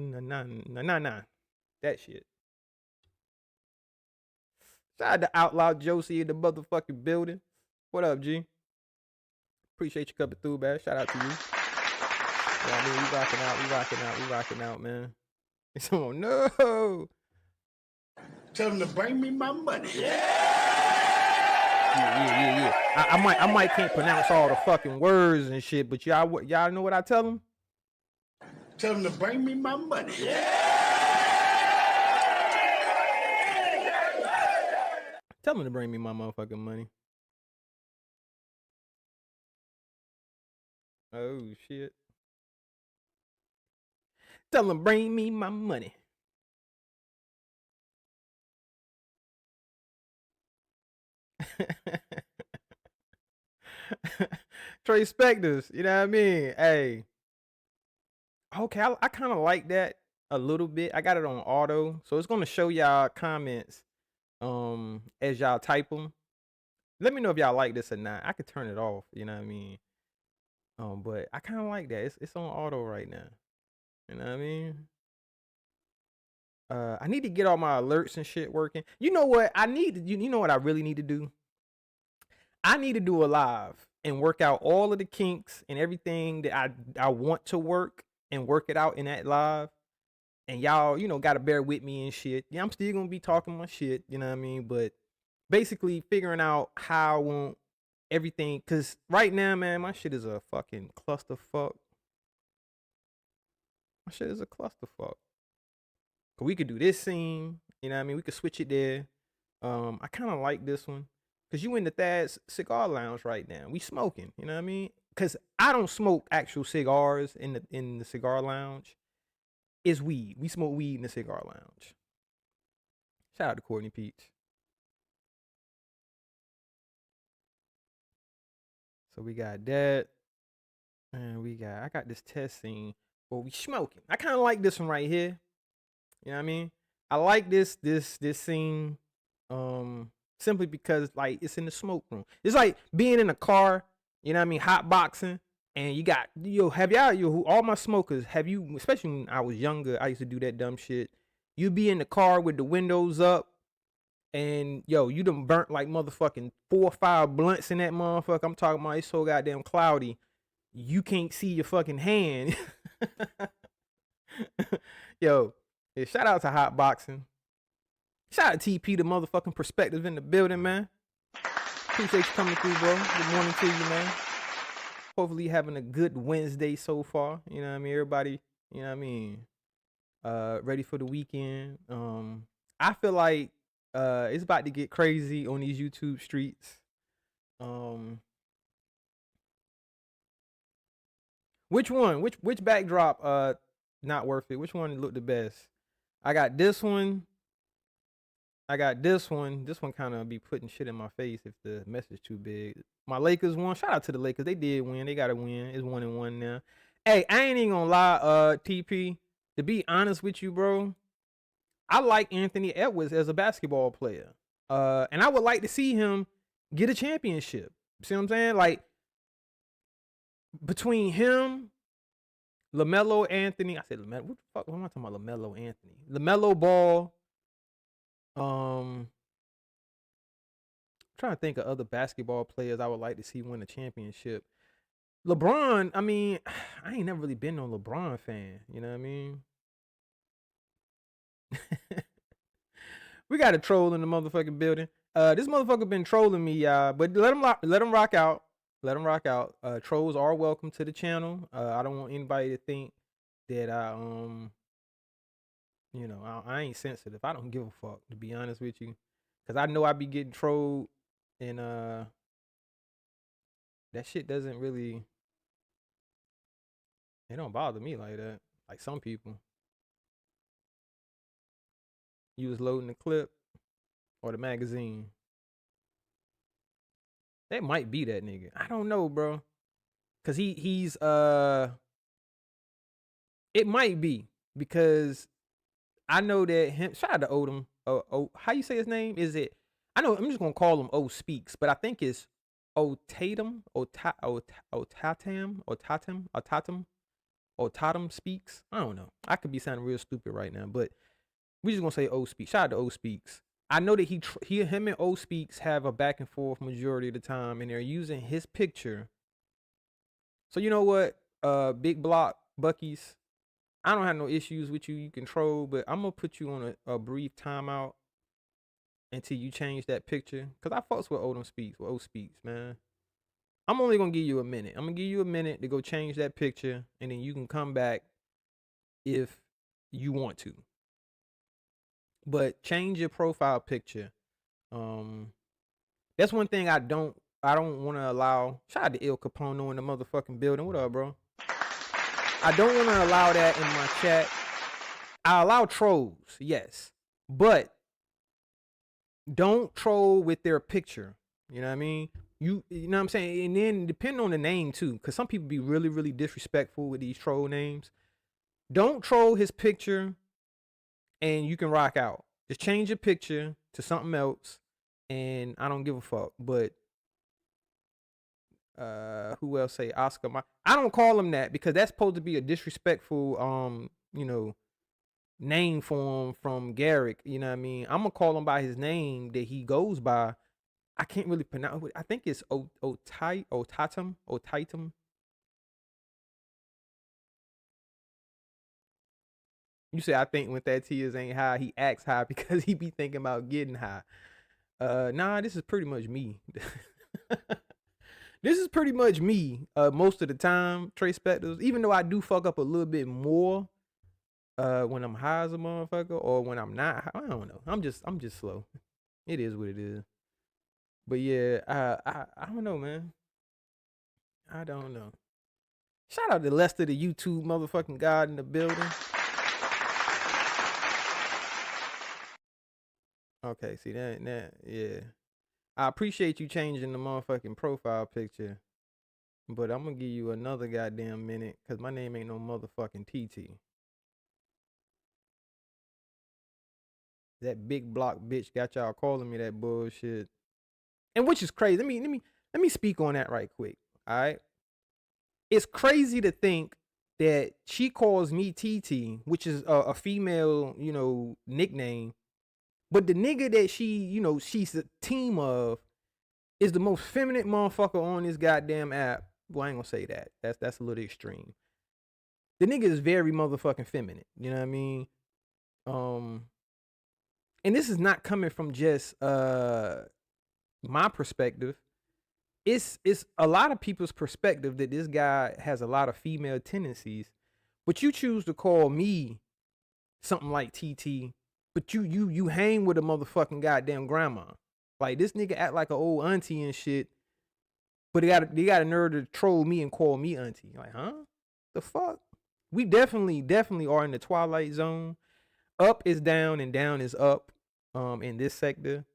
shit. Shout out to Outlaw Josie in the motherfucking building. What up, G? Appreciate you coming through, man. Shout out to you. Yeah, I mean, we rocking out, man. It's on, no. Tell them to bring me my money. Yeah. I might can't pronounce all the fucking words and shit, but y'all know what I tell them? Tell them to bring me my money. Tell them to bring me my motherfucking money. Oh, shit. Tell them bring me my money. Trey Spectors, you know what I mean? Hey. Okay, I kind of like that a little bit. I got it on auto, so it's gonna show y'all comments as y'all type them. Let me know if y'all like this or not. I could turn it off, you know what I mean? But I kind of like that. It's on auto right now. You know what I mean? I need to get all my alerts and shit working. You know what? You know what I really need to do? I need to do a live and work out all of the kinks and everything that I want to work and work it out in that live. And y'all, gotta bear with me and shit. Yeah, I'm still gonna be talking my shit, you know what I mean? But basically figuring out how I want everything. Cause right now, man, my shit is a fucking clusterfuck. My shit is a clusterfuck. We could do this scene, you know what I mean? We could switch it there. I kind of like this one. Cause you in the Thad's cigar lounge right now. We smoking, you know what I mean? Cause I don't smoke actual cigars in the cigar lounge. It's weed. We smoke weed in the cigar lounge. Shout out to Courtney Peach. So we got that. And I got this test scene where we smoking. I kind of like this one right here. You know what I mean? I like this scene simply because like it's in the smoke room. It's like being in a car, you know what I mean, hot boxing, and you got all my smokers, especially when I was younger, I used to do that dumb shit. You be in the car with the windows up and you done burnt like motherfucking 4 or 5 blunts in that motherfucker. I'm talking about it's so goddamn cloudy. You can't see your fucking hand. Yeah, shout out to Hot Boxing. Shout out to TP, the motherfucking perspective in the building, man. Appreciate you coming through, bro. Good morning to you, man. Hopefully you're having a good Wednesday so far. You know what I mean? Everybody, you know what I mean? Ready for the weekend. I feel like it's about to get crazy on these YouTube streets. Which one? Which backdrop not worth it? Which one looked the best? I got this one. This one kind of be putting shit in my face if the message too big. My Lakers won. Shout out to the Lakers. They did win. They got to win. It's 1-1 now. Hey, I ain't even gonna lie, TP. To be honest with you, bro, I like Anthony Edwards as a basketball player. And I would like to see him get a championship. See what I'm saying? Like, between him, LaMelo Anthony. I said LaMelo. What the fuck? What am I talking about? LaMelo Anthony. LaMelo Ball. Trying trying to think of other basketball players I would like to see win a championship. LeBron, I mean, I ain't never really been no LeBron fan. You know what I mean? We got a troll in the motherfucking building. This motherfucker been trolling me, y'all. But let him rock out. Let him rock out. Trolls are welcome to the channel. I don't want anybody to think that I ain't sensitive. I don't give a fuck, to be honest with you. Cause I know I be getting trolled, and that shit doesn't really, it don't bother me like that. Like some people. You was loading the clip or the magazine. That might be that nigga. I don't know, bro. Cause he's it might be, because I know that him. Shout out to Odom. How you say his name? Is it? I know. I'm just gonna call him O Speaks, but I think it's Otatum, Otatum Speaks. I don't know. I could be sounding real stupid right now, but we just gonna say O Speaks. Shout out to O Speaks. I know that him and O Speaks have a back and forth majority of the time, and they're using his picture. So you know what, Big Block Buckies, I don't have no issues with you. You control, but I'm gonna put you on a brief timeout until you change that picture. Cause I fucks with Odom Speaks, with O Speaks, man. I'm only gonna give you a minute. I'm gonna give you a minute to go change that picture, and then you can come back if you want to. But change your profile picture. That's one thing I don't want to allow. Shout out to Il Capono in the motherfucking building. What up, bro? I don't want to allow that in my chat. I allow trolls, yes, but don't troll with their picture. You know what I mean? You know what I'm saying? And then depending on the name too, because some people be really, really disrespectful with these troll names. Don't troll his picture, and you can rock out. Just change your picture to something else, and I don't give a fuck. But who else say Oscar? I don't call him that, because that's supposed to be a disrespectful name for him from Garrick. You know what I mean? I'm gonna call him by his name that he goes by. I can't really pronounce it. I think it's Otatum. You say, I think when Thadtius ain't high, he acts high because he be thinking about getting high. Nah, this is pretty much me. This is pretty much me most of the time, Trey Spectors. Even though I do fuck up a little bit more when I'm high as a motherfucker, or when I'm not high. I don't know. I'm just slow. It is what it is. But yeah, I don't know, man. I don't know. Shout out to Lester, the YouTube motherfucking god in the building. Okay, see that, yeah. I appreciate you changing the motherfucking profile picture, but I'm gonna give you another goddamn minute, cause my name ain't no motherfucking TT. That big block bitch got y'all calling me that bullshit, and which is crazy. Let me speak on that right quick. All right, it's crazy to think that she calls me TT, which is a female, nickname. But the nigga that she's a team of is the most feminine motherfucker on this goddamn app. Well, I ain't gonna say that. That's a little extreme. The nigga is very motherfucking feminine. You know what I mean? And this is not coming from just my perspective. It's a lot of people's perspective that this guy has a lot of female tendencies. But you choose to call me something like TT. But you hang with a motherfucking goddamn grandma. Like, this nigga act like an old auntie and shit. But they got a nerve to troll me and call me auntie. Like, huh? The fuck? We definitely are in the twilight zone. Up is down and down is up. In this sector.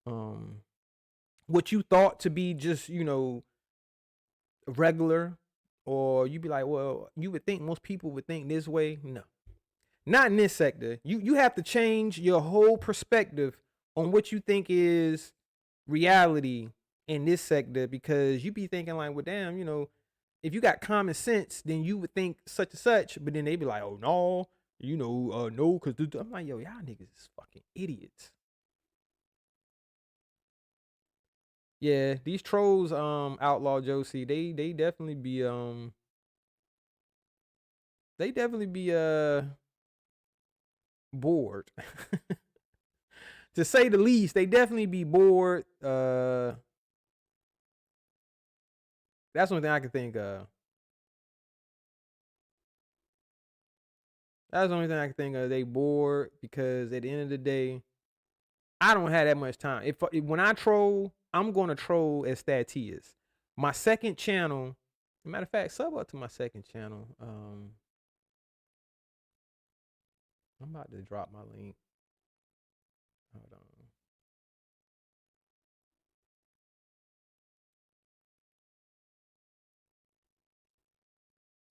What you thought to be just, regular, or you be like, well, you would think most people would think this way. No. Not in this sector. You have to change your whole perspective on what you think is reality in this sector, because you be thinking like, well, damn, if you got common sense, then you would think such and such. But then they be like, oh no, no, because I'm like, yo, y'all niggas is fucking idiots. Yeah, these trolls, Outlaw Josie, they definitely be bored. To say the least, they definitely be bored. That's one thing I can think of. That's the only thing I can think of. They bored because at the end of the day, I don't have that much time. If when I troll, I'm gonna troll as Thadtius. My second channel, matter of fact, sub up to my second channel. I'm about to drop my link. Hold on.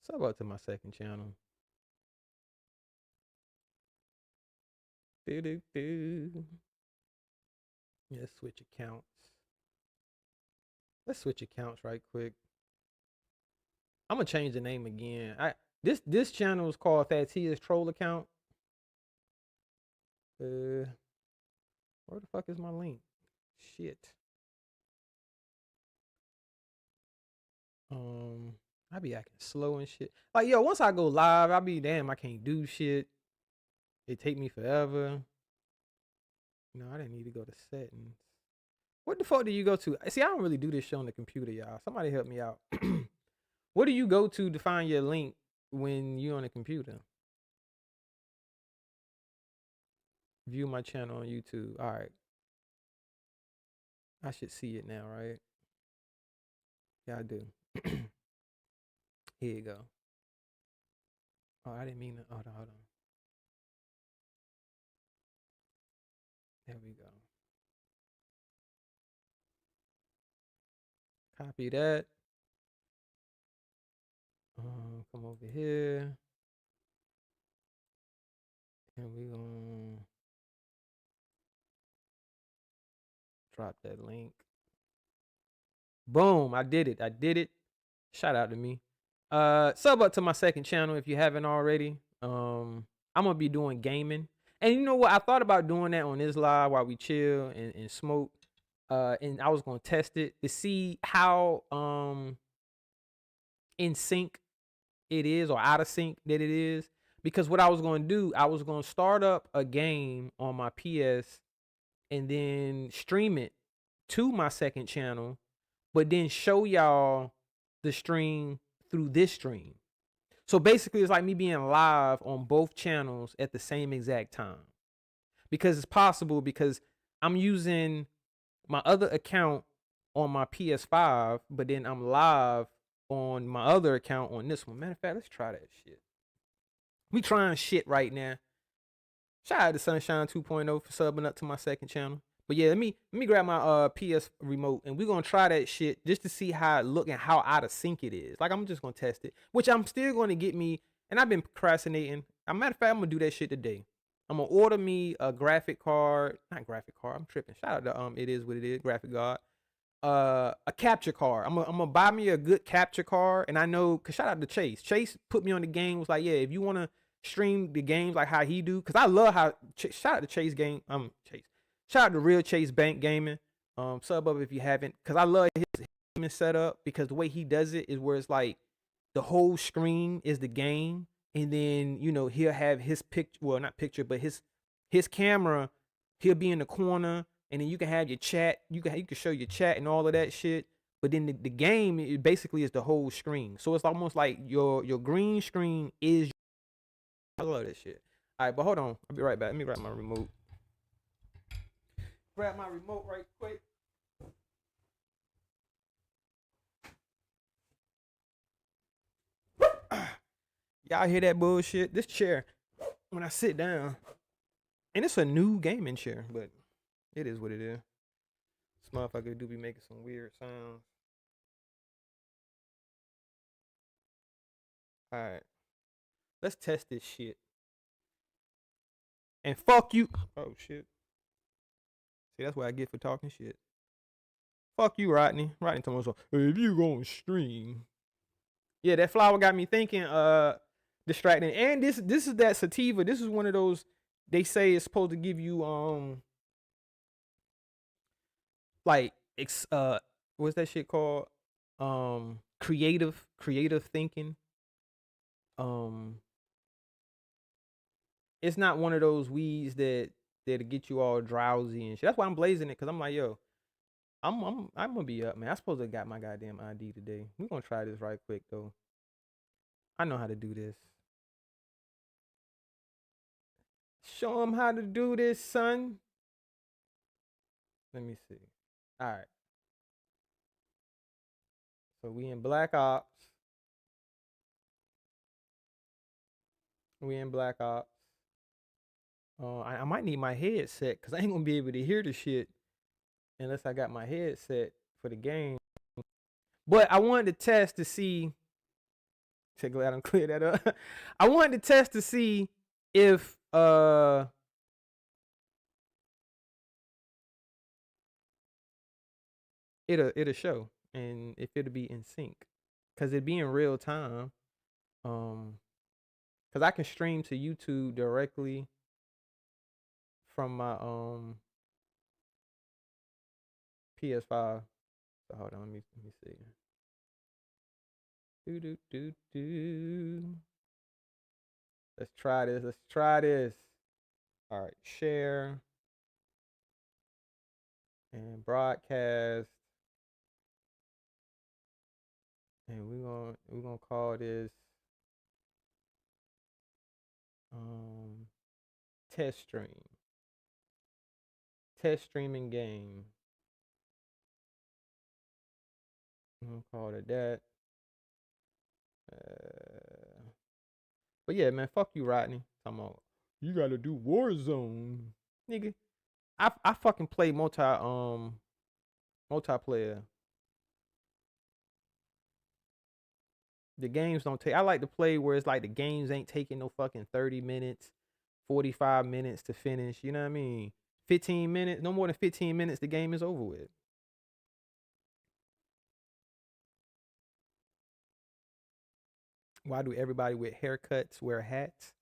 Sub up to my second channel. Let's switch accounts. Let's switch accounts right quick. I'm gonna change the name again. This channel is called Thadtius Troll Account. Where the fuck is my link? Shit. I be acting slow and shit. Like, yo, once I go live, I be damn, I can't do shit. It take me forever. No, I didn't need to go to settings. What the fuck do you go to? See, I don't really do this shit on the computer, y'all. Somebody help me out. What do you go to find your link when you on the computer? View my channel on YouTube. All right. I should see it now, right? Yeah, I do. Here you go. Oh, I didn't mean to. Hold on. There we go. Copy that. Come over here. And we gonna drop that link. Boom, I did it. Shout out to me. Sub up to my second channel if you haven't already. I'm gonna be doing gaming. And you know what? I thought about doing that on this live while we chill and smoke. And I was gonna test it to see how in sync it is or out of sync that it is. Because what I was gonna do, I was gonna start up a game on my PS and then stream it to my second channel, but then show y'all the stream through this stream. So basically it's like me being live on both channels at the same exact time. Because it's possible, because I'm using my other account on my PS5, but then I'm live on my other account on this one. Matter of fact, let's try that shit. We trying shit right now. Shout out to Sunshine 2.0 for subbing up to my second channel. But yeah, let me grab my PS remote and we're gonna try that shit just to see how it look and how out of sync it is. Like, I'm just gonna test it, which I'm still gonna get me, and I've been procrastinating. As a matter of fact, I'm gonna do that shit today. I'm gonna order me a graphic card, not graphic card. I'm tripping. Shout out to It Is What It Is, graphic card. A capture card. I'm gonna buy me a good capture card, and I know, cause shout out to Chase. Chase put me on the game. Was like, yeah, if you wanna stream the games like how he do, cause I love how. Shout out to Chase game. Chase. Shout out to Real Chase Bank Gaming. Sub up if you haven't, cause I love his gaming setup, because the way he does it is where it's like the whole screen is the game, and then he'll have his picture, well, not picture, but his camera. He'll be in the corner, and then you can have your chat. You can show your chat and all of that shit. But then the game, it basically is the whole screen. So it's almost like your green screen is. I love that shit. All right, but hold on. I'll be right back. Let me grab my remote. Grab my remote right quick. Y'all hear that bullshit? This chair, when I sit down, and it's a new gaming chair, but it is what it is. This motherfucker do be making some weird sounds. All right, let's test this shit. And fuck you. Oh shit. See, that's what I get for talking shit. Fuck you, Rodney. Rodney told me so. Hey, if you gonna stream. Yeah, that flower got me thinking, distracting. And this is that sativa. This is one of those, they say it's supposed to give you like what's that shit called? Creative thinking. It's not one of those weeds that'll get you all drowsy and shit. That's why I'm blazing it, cause I'm like, yo, I'm gonna be up, man. I supposed to got my goddamn ID today. We gonna try this right quick though. I know how to do this. Show them how to do this, son. Let me see. All right. So we in Black Ops. We in Black Ops. I might need my headset because I ain't gonna be able to hear the shit unless I got my headset for the game. But I wanted to test to see. So glad I'm clear that up. I wanted to test to see if it'll show and if it'll be in sync, cause it'd be in real time. Cause I can stream to YouTube directly from my PS5. So hold on, let me see. Do. Let's try this. All right, share and broadcast. And we're gonna call this test stream. Test streaming game. I'm gonna call it that. But yeah, man, fuck you, Rodney. Talking about you gotta do Warzone, nigga. I fucking play multiplayer. The games don't take. I like to play where it's like the games ain't taking no fucking 30 minutes, 45 minutes to finish. You know what I mean? 15 minutes, no more than 15 minutes, the game is over with. Why do everybody with haircuts wear hats?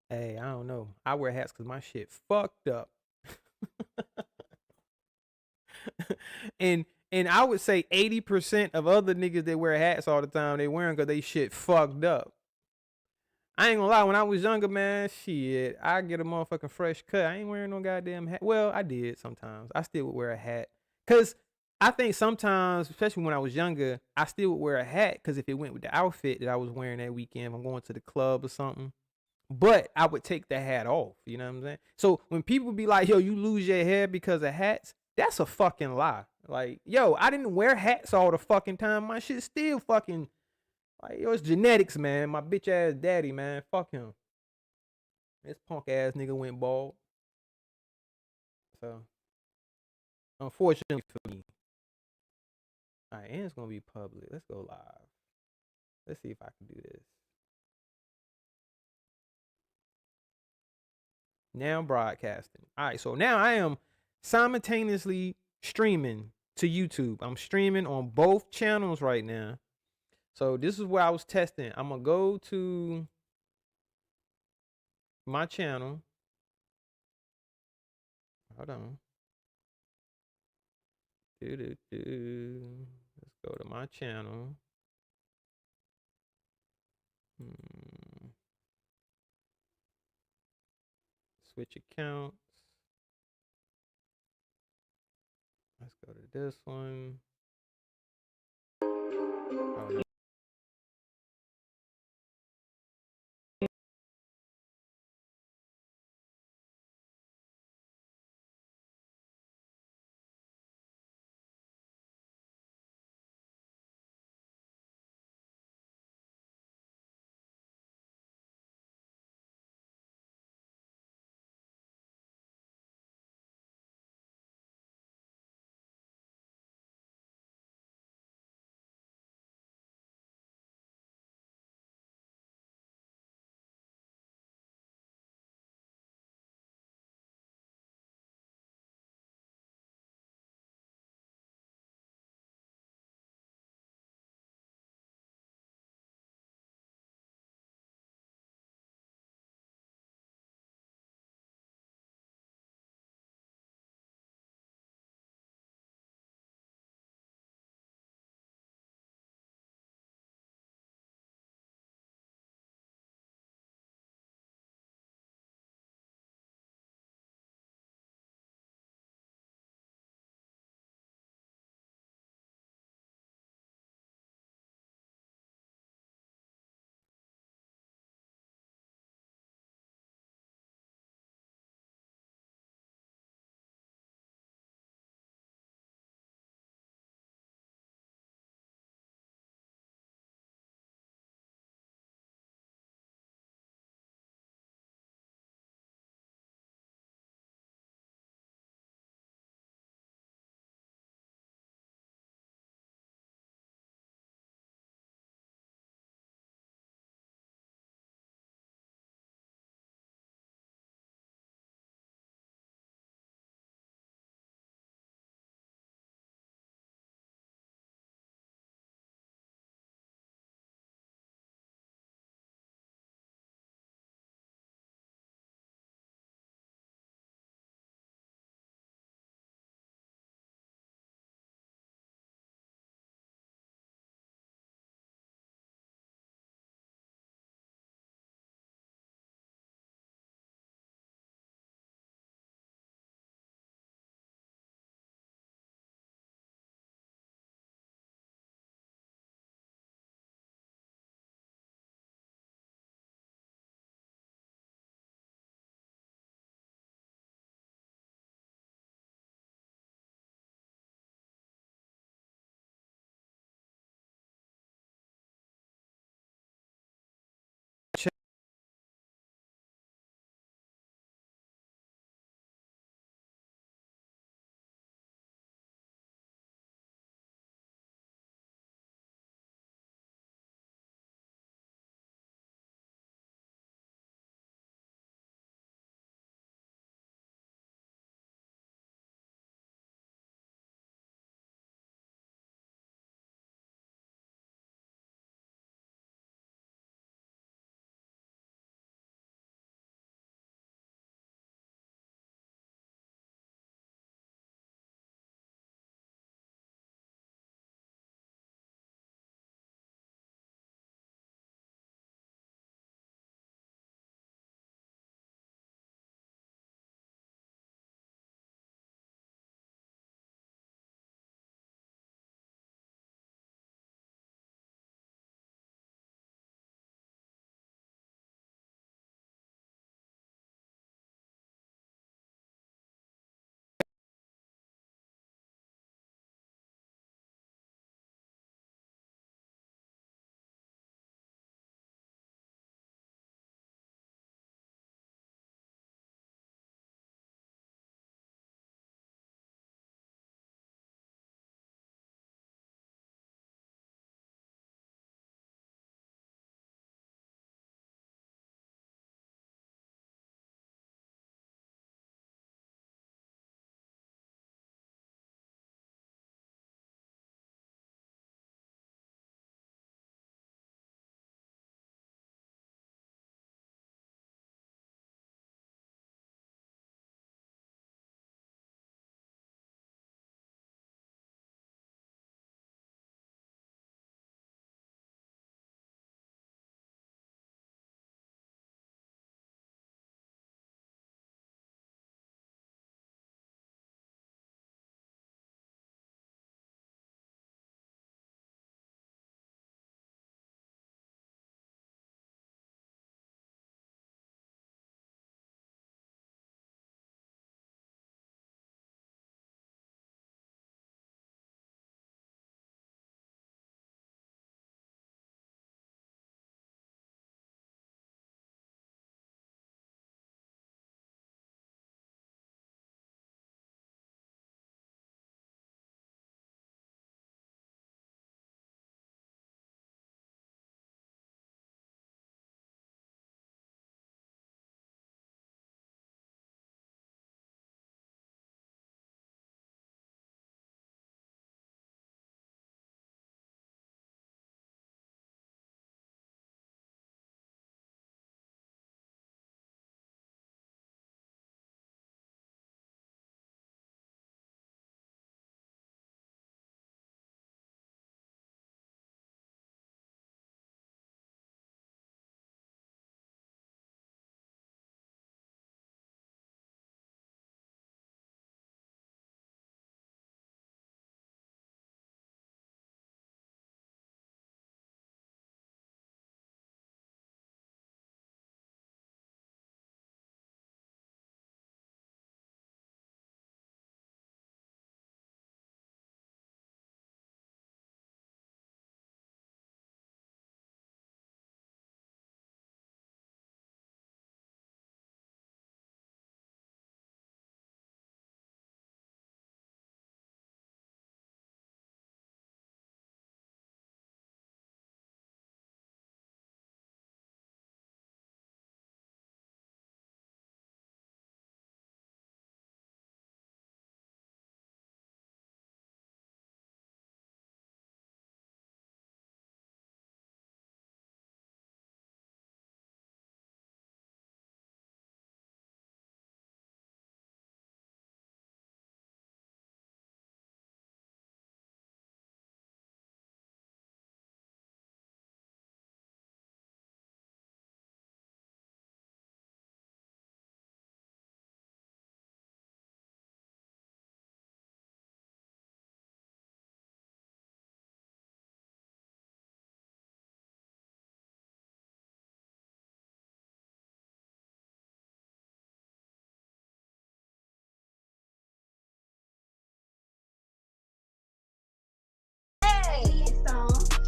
Hey, I don't know. I wear hats because my shit fucked up. and I would say 80% of other niggas that wear hats all the time, they wear them because they shit fucked up. I ain't gonna lie, when I was younger, man, shit, I get a motherfucking fresh cut. I ain't wearing no goddamn hat. Well, I did sometimes. I still would wear a hat. Cause I think sometimes, especially when I was younger, I still would wear a hat because if it went with the outfit that I was wearing that weekend, if I'm going to the club or something. But I would take the hat off. You know what I'm saying? So when people be like, yo, you lose your hair because of hats, that's a fucking lie. Like, yo, I didn't wear hats all the fucking time. My shit still fucking, like, yo, it's genetics, man. My bitch ass daddy, man. Fuck him. This punk ass nigga went bald. So, unfortunately for me. Alright, and it's gonna be public. Let's go live. Let's see if I can do this. Now broadcasting. Alright, so now I am simultaneously streaming to YouTube. I'm streaming on both channels right now. So this is where I was testing. I'm gonna go to my channel. Hold on. Let's go to my channel. Switch accounts. Let's go to this one. Oh, no.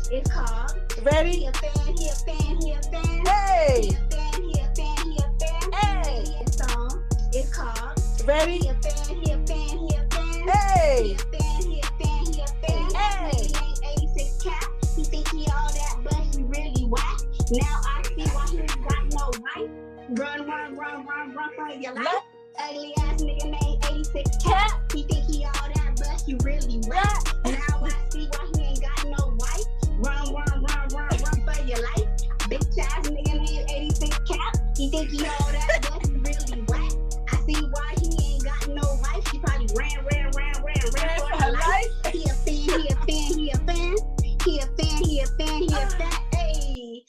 It's called Ready? He a fan, he a fan, he a fan. Hey. He a fan, he a fan, he a fan. Hey. This song is called Ready? He a fan, he a fan, he a fan. Hey. He a fan, he a fan, he a fan. Hey. He ain't 86 cap. He think he all that, but he really whack. Now I see why he ain't got no wife. Run for your life. Ugly ass nigga named 86 cap. He think he all that, but he really whack. Now I see why he ain't got no wife. Run for your life. Bitch ass nigga named 86 cap. He think he all that, but he really whack. I see why he ain't got no wife. She probably ran for her life. He a fan, he a fan, he a fan. He a fan, he a fan, he a fan. Hey.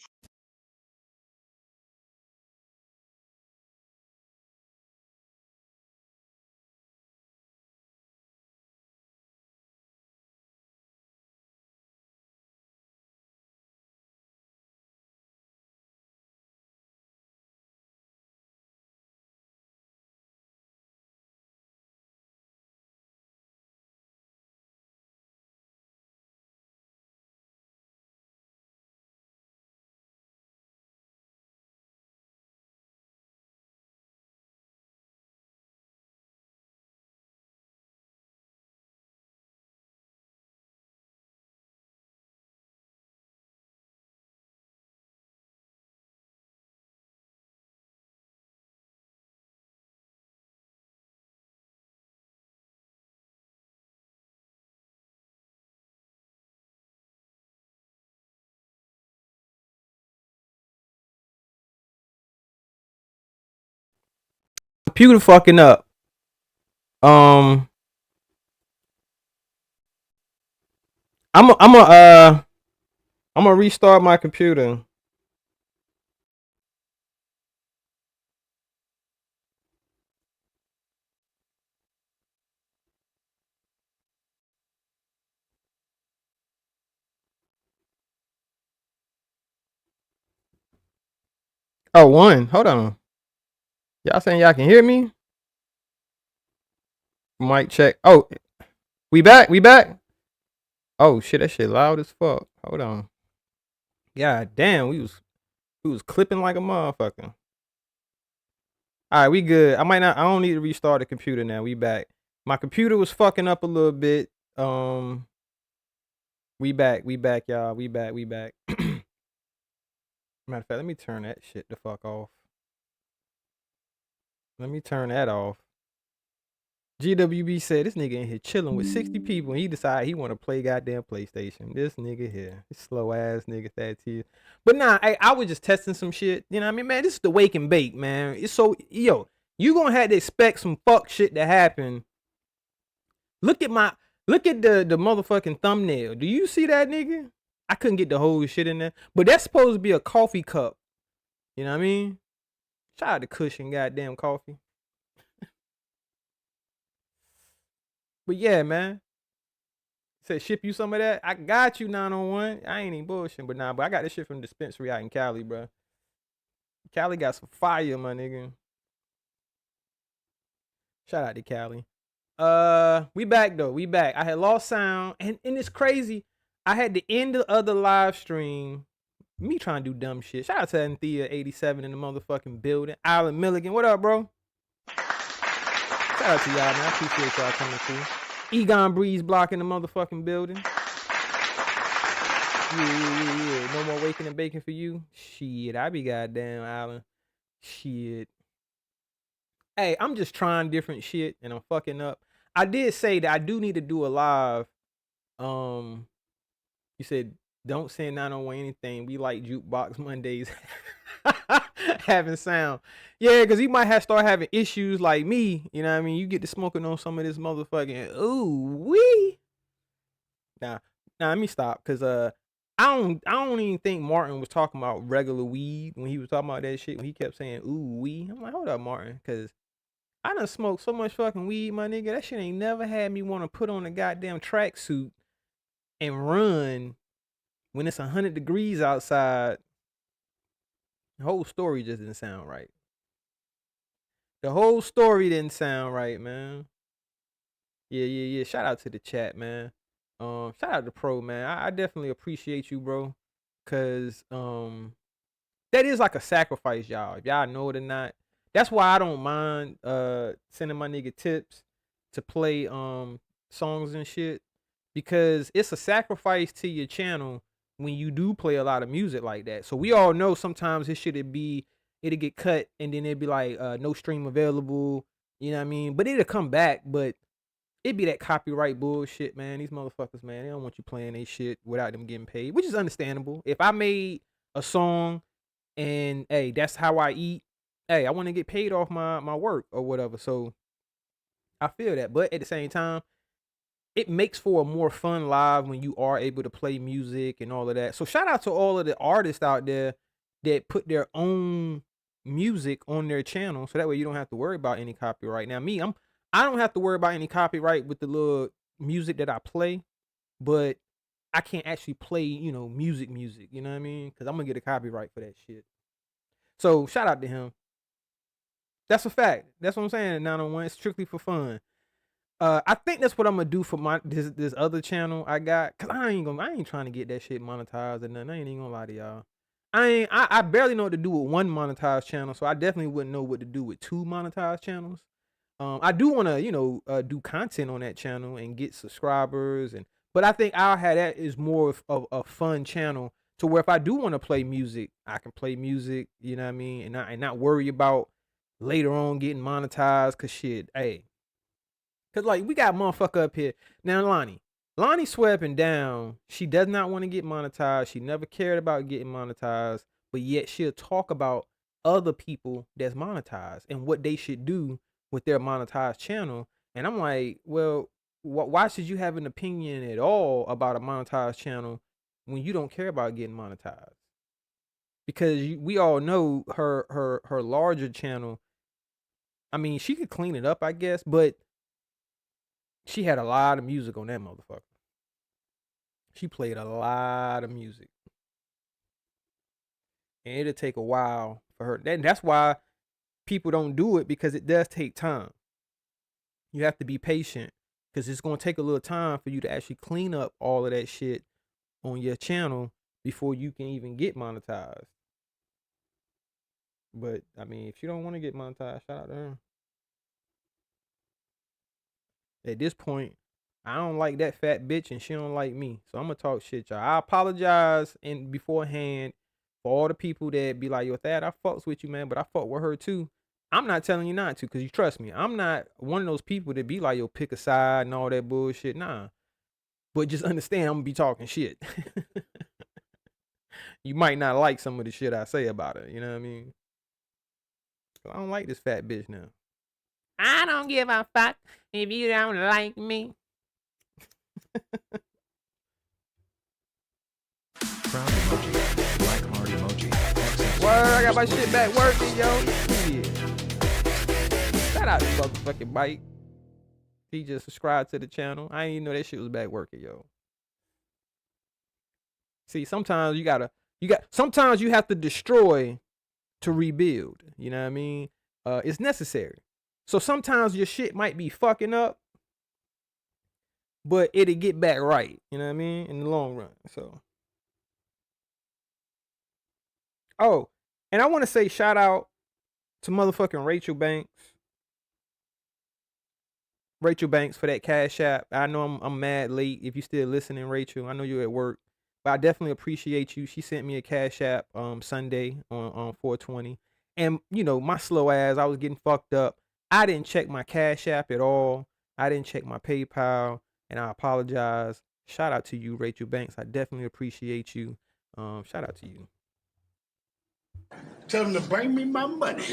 Computer fucking up. I'm gonna restart my computer. Oh, one. Hold on. Y'all saying y'all can hear me? Mic check. Oh, we back? We back? Oh shit, that shit loud as fuck. Hold on. God damn, we was clipping like a motherfucker. Alright, we good. I don't need to restart the computer now. We back. My computer was fucking up a little bit. We back, y'all. We back. Matter of fact, let me turn that shit the fuck off. Let me turn that off. GWB said this nigga in here chilling with 60 people and he decided he want to play goddamn PlayStation. This nigga here. This slow ass nigga Thadtius. But nah, I was just testing some shit. You know what I mean, man? This is the wake and bake, man. It's so, yo, you gonna have to expect some fuck shit to happen. Look at the motherfucking thumbnail. Do you see that, nigga? I couldn't get the whole shit in there. But that's supposed to be a coffee cup. You know what I mean? Shout out to Cushion goddamn coffee. But yeah, man. Said ship you some of that. I got you 901. I ain't even bullshitting, but I got this shit from dispensary out in Cali, bro. Cali got some fire, my nigga. Shout out to Cali. We back though. We back. I had lost sound, and it's crazy. I had to end the other live stream. Me trying to do dumb shit. Shout out to Anthea87 in the motherfucking building. Island Milligan, what up, bro? Shout out to y'all, man. I appreciate y'all coming through. Egon Breeze blocking the motherfucking building. Yeah. No more waking and baking for you. Shit, I be goddamn Island. Shit. Hey, I'm just trying different shit and I'm fucking up. I did say that I do need to do a live. You said don't send 901 anything. We like jukebox Mondays. Having sound. Yeah, because he might start having issues like me. You know what I mean? You get to smoking on some of this motherfucking ooh wee. Nah, let me stop. Cause I don't even think Martin was talking about regular weed when he was talking about that shit. When he kept saying ooh wee. I'm like, hold up, Martin, cause I done smoked so much fucking weed, my nigga. That shit ain't never had me want to put on a goddamn tracksuit and run when it's 100 degrees outside. The whole story just didn't sound right. The whole story didn't sound right, man. Yeah. Shout out to the chat, man. Shout out to Pro, man. I definitely appreciate you, bro. Cause that is like a sacrifice, y'all. If y'all know it or not. That's why I don't mind sending my nigga tips to play songs and shit. Because it's a sacrifice to your channel when you do play a lot of music like that. So we all know sometimes this shit it'll get cut and then it'd be like no stream available. You know what I mean? But it'll come back, but it'd be that copyright bullshit, man. These motherfuckers, man, they don't want you playing they shit without them getting paid, which is understandable. If I made a song and hey, that's how I eat, hey, I want to get paid off my work or whatever. So I feel that. But at the same time, it makes for a more fun live when you are able to play music and all of that. So shout out to all of the artists out there that put their own music on their channel, so that way you don't have to worry about any copyright. Now I don't have to worry about any copyright with the little music that I play, but I can't actually play, music, you know what I mean? Because I'm gonna get a copyright for that shit. So shout out to him. That's a fact. That's what I'm saying. 901. It's strictly for fun. I think that's what I'm gonna do for this other channel I got, cause I ain't trying to get that shit monetized or nothing. I ain't even gonna lie to y'all. I barely know what to do with one monetized channel, so I definitely wouldn't know what to do with two monetized channels. I do want to do content on that channel and get subscribers, but I think I'll have that is more of a fun channel to where if I do want to play music, I can play music. You know what I mean, and not worry about later on getting monetized. Cause shit, hey. Cause like we got motherfucker up here now, Lonnie swear up and down. She does not want to get monetized. She never cared about getting monetized, but yet she'll talk about other people that's monetized and what they should do with their monetized channel. And I'm like, well, why should you have an opinion at all about a monetized channel when you don't care about getting monetized? Because we all know her larger channel. I mean, she could clean it up, I guess, but she had a lot of music on that motherfucker. She played a lot of music. And it'll take a while for her. And that's why people don't do it, because it does take time. You have to be patient, because it's going to take a little time for you to actually clean up all of that shit on your channel before you can even get monetized. But, I mean, if she don't want to get monetized, shout out to her. At this point, I don't like that fat bitch and she don't like me. So I'm going to talk shit, y'all. I apologize beforehand for all the people that be like, yo, Thad, I fucks with you, man, but I fuck with her too. I'm not telling you not to, because you trust me. I'm not one of those people that be like, yo, pick a side and all that bullshit. Nah. But just understand, I'm going to be talking shit. You might not like some of the shit I say about her. You know what I mean? I don't like this fat bitch now. I don't give a fuck if you don't like me. Crown emoji, black heart emoji. Word, I got my shit back working, yo. Yeah. Shout out to motherfucking Mike. He just subscribed to the channel. I didn't even know that shit was back working, yo. See, sometimes sometimes you have to destroy to rebuild. You know what I mean? It's necessary. So sometimes your shit might be fucking up, but it'll get back right. You know what I mean? In the long run. So. Oh, and I want to say shout out to motherfucking Rachel Banks. Rachel Banks for that Cash App. I know I'm mad late. If you still listening, Rachel, I know you're at work, but I definitely appreciate you. She sent me a Cash App Sunday on 420. And my slow ass, I was getting fucked up. I didn't check my Cash App at all. I didn't check my PayPal, and I apologize. Shout out to you, Rachel Banks. I definitely appreciate you. Shout out to you. Tell them to bring me my money.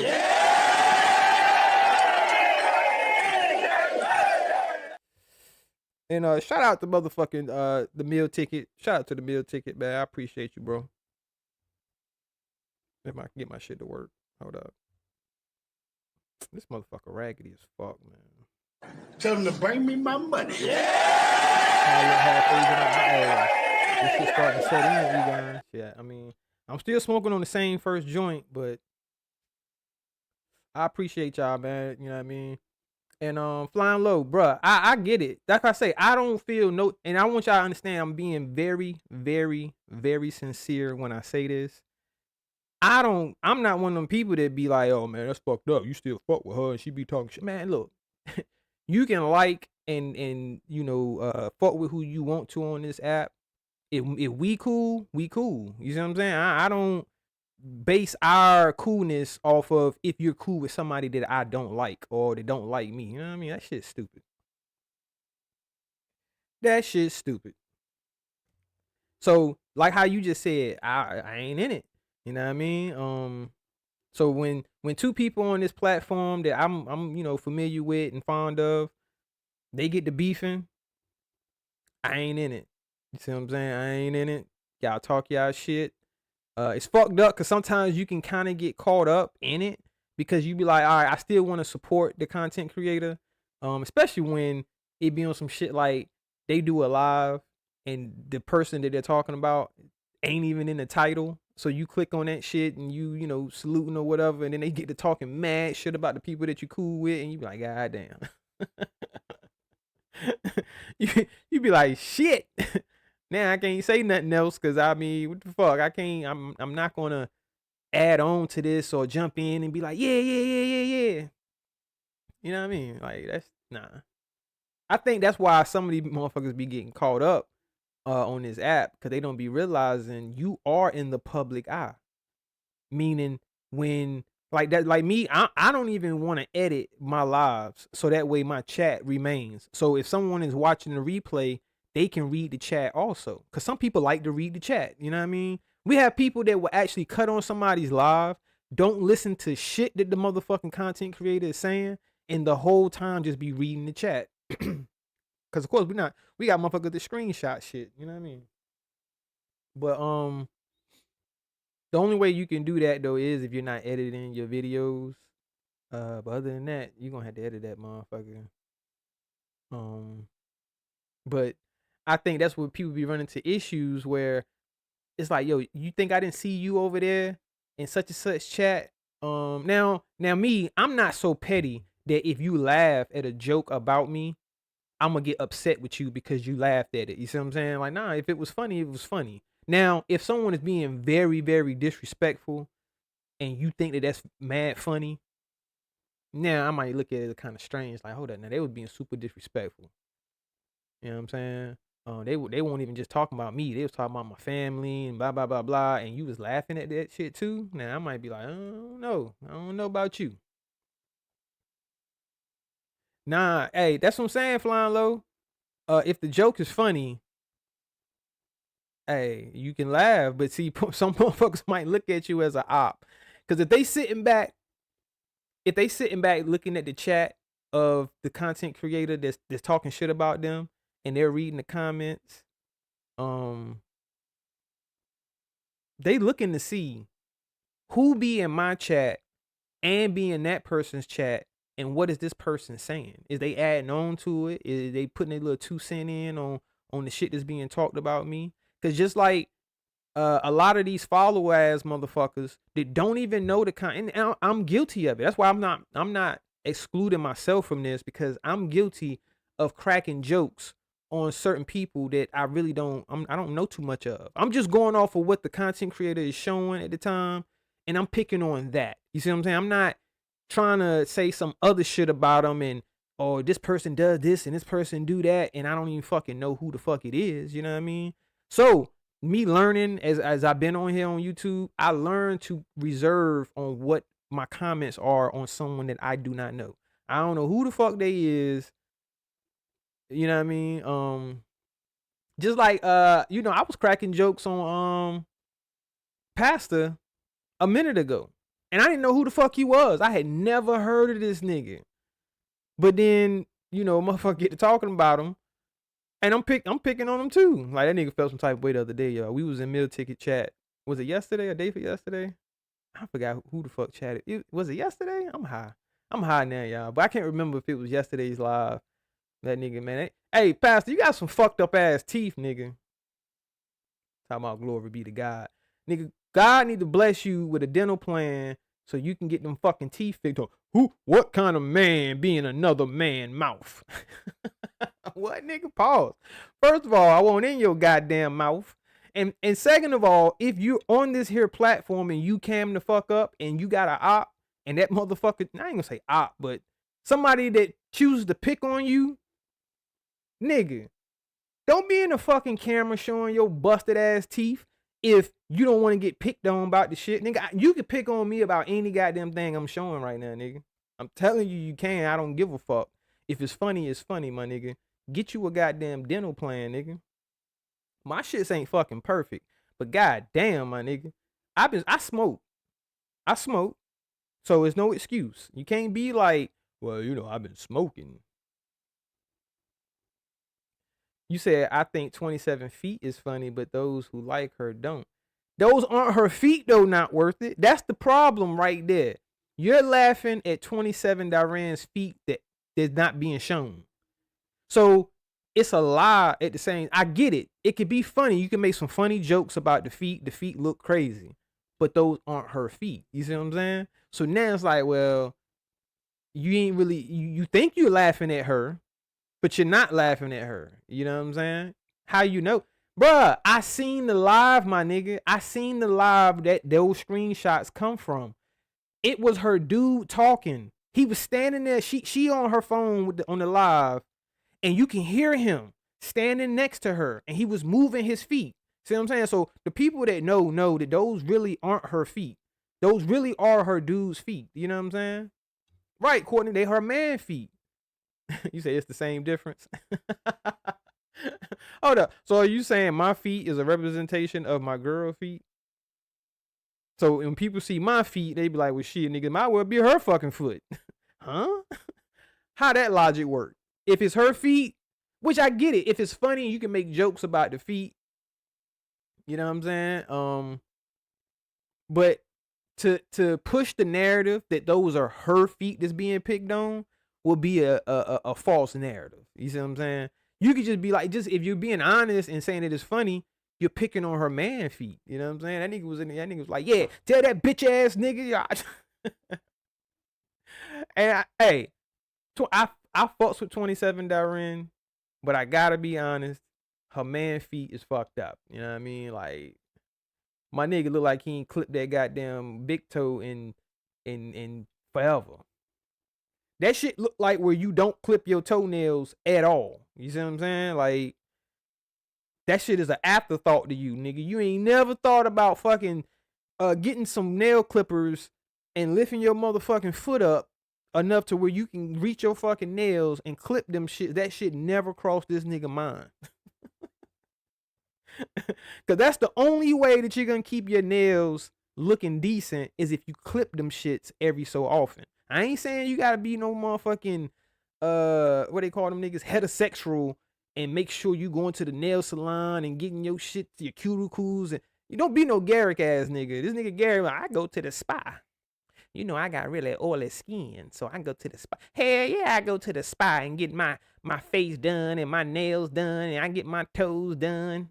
And shout out to motherfucking the meal ticket. Shout out to the meal ticket, man. I appreciate you, bro. If I can get my shit to work. Hold up. This motherfucker raggedy as fuck, man. Tell them to bring me my money. This shit starting to set in, you guys. Yeah, I mean, I'm still smoking on the same first joint, but I appreciate y'all, man. You know what I mean? And flying low, bruh. I get it. Like I say, I don't feel no, and I want y'all to understand I'm being very, very, very sincere when I say this. I'm not one of them people that be like, oh man, that's fucked up. You still fuck with her and she be talking shit. Man, look, you can like and fuck with who you want to on this app. If we cool, we cool. You see what I'm saying? I don't base our coolness off of if you're cool with somebody that I don't like or that don't like me. You know what I mean? That shit's stupid. That shit's stupid. So, like how you just said, I ain't in it. You know what I mean? So when two people on this platform that I'm familiar with and fond of, they get to beefing, I ain't in it. You see what I'm saying? I ain't in it. Y'all talk y'all shit. It's fucked up because sometimes you can kind of get caught up in it because you be like, all right, I still want to support the content creator, especially when it be on some shit like they do a live and the person that they're talking about ain't even in the title. So you click on that shit and you saluting or whatever, and then they get to talking mad shit about the people that you cool with, and you be like, God damn. you be like, shit. Now I can't say nothing else because I mean, what the fuck? I can't. I'm not gonna add on to this or jump in and be like, yeah. You know what I mean? Like that's nah. I think that's why some of these motherfuckers be getting caught up on this app because they don't be realizing you are in the public eye. Meaning when like that, like me, I don't even want to edit my lives so that way my chat remains. So if someone is watching the replay, they can read the chat also. Cause some people like to read the chat. You know what I mean? We have people that will actually cut on somebody's live, don't listen to shit that the motherfucking content creator is saying, and the whole time just be reading the chat. Cause of course we got motherfuckers that screenshot shit. You know what I mean? But the only way you can do that though is if you're not editing your videos. But other than that, you're gonna have to edit that motherfucker. But I think that's where people be running into issues where it's like, yo, you think I didn't see you over there in such and such chat? Now me, I'm not so petty that if you laugh at a joke about me, I'm gonna get upset with you because you laughed at it. You see what I'm saying? Like, nah, if it was funny, it was funny. Now, if someone is being very, very disrespectful and you think that that's mad funny, now I might look at it kind of strange. Like, hold up, now they was being super disrespectful. You know what I'm saying? They won't even just talking about me. They was talking about my family and blah blah blah blah. And you was laughing at that shit too. Now I might be like, I don't know about you. Nah, hey, that's what I'm saying, Flying Low. If the joke is funny, hey, you can laugh, but see, some motherfuckers might look at you as an op. Because if they sitting back looking at the chat of the content creator that's talking shit about them and they're reading the comments, they looking to see who be in my chat and be in that person's chat and what is this person saying? Is they adding on to it? Is they putting a little 2 cents in on the shit that's being talked about me? Because just like a lot of these follow ass motherfuckers that don't even know the content, and I'm guilty of it. That's why I'm not excluding myself from this, because I'm guilty of cracking jokes on certain people that I really don't know too much of. I'm just going off of what the content creator is showing at the time, and I'm picking on that. You see what I'm saying? I'm not trying to say some other shit about them and or this person does this and this person do that, and I don't even fucking know who the fuck it is. You know what I mean? So me learning as I've been on here on YouTube, I learned to reserve on what my comments are on someone that I do not know. I don't know who the fuck they is. You know what I mean? Just like I was cracking jokes on Pastor a minute ago, and I didn't know who the fuck he was. I had never heard of this nigga. But then, motherfucker get to talking about him, and I'm picking on him too. Like, that nigga felt some type of way the other day, y'all. We was in meal ticket chat. Was it yesterday or day for yesterday? I forgot who the fuck chatted. Was it yesterday? I'm high now, y'all. But I can't remember if it was yesterday's live. That nigga, man. Hey, Pastor, you got some fucked up ass teeth, nigga. Talking about glory be to God. Nigga, God need to bless you with a dental plan so you can get them fucking teeth fixed. What kind of man be in another man's mouth? What, nigga? Pause. First of all, I won't in your goddamn mouth. And second of all, if you're on this here platform and you cam the fuck up and you got a op and that motherfucker, I ain't gonna say op, but somebody that chooses to pick on you, nigga, don't be in the fucking camera showing your busted ass teeth if you don't want to get picked on about the shit. Nigga, you can pick on me about any goddamn thing I'm showing right now, nigga. I'm telling you, you can. I don't give a fuck. If it's funny, it's funny, my nigga. Get you a goddamn dental plan, nigga. My shits ain't fucking perfect, but goddamn, my nigga, I smoke. So it's no excuse. You can't be like, well, you know, I've been smoking. You said, I think 27 feet is funny, but those who like her don't. Those aren't her feet, though, not worth it. That's the problem right there. You're laughing at 27 Diane's feet that is not being shown. So it's a lie at the same. I get it. It could be funny. You can make some funny jokes about the feet. The feet look crazy, but those aren't her feet. You see what I'm saying? So now it's like, well, you ain't really, you think you're laughing at her, but you're not laughing at her. You know what I'm saying? How you know? Bruh, I seen the live, my nigga. I seen the live that those screenshots come from. It was her dude talking. He was standing there. She on her phone with on the live, and you can hear him standing next to her, and he was moving his feet. See what I'm saying? So the people that know that those really aren't her feet. Those really are her dude's feet. You know what I'm saying? Right, Courtney, they her man feet. You say it's the same difference? Hold up. So are you saying my feet is a representation of my girl feet? So when people see my feet, they be like, well, shit, nigga, might well be her fucking foot. Huh? How that logic work? If it's her feet, which I get it. If it's funny, you can make jokes about the feet. You know what I'm saying? But to push the narrative that those are her feet that's being picked on will be a false narrative. You see what I'm saying? You could just be like, just if you're being honest and saying that it's funny, you're picking on her man feet. You know what I'm saying? That nigga was like, yeah, tell that bitch ass nigga. And I fucks with 27 Darren, but I gotta be honest, her man feet is fucked up. You know what I mean? Like, my nigga look like he ain't clipped that goddamn big toe in forever. That shit look like where you don't clip your toenails at all. You see what I'm saying? Like, that shit is an afterthought to you, nigga. You ain't never thought about fucking getting some nail clippers and lifting your motherfucking foot up enough to where you can reach your fucking nails and clip them shit. That shit never crossed this nigga mind. Cause that's the only way that you're gonna keep your nails looking decent is if you clip them shits every so often. I ain't saying you gotta be no motherfucking what they call them niggas, heterosexual, and make sure you going to the nail salon and getting your shit, your cuticles, and you don't be no Garrick ass nigga. This nigga Gary, like, I go to the spa. You know, I got really oily skin, so I go to the spa. Hell yeah, I go to the spa and get my face done and my nails done and I get my toes done.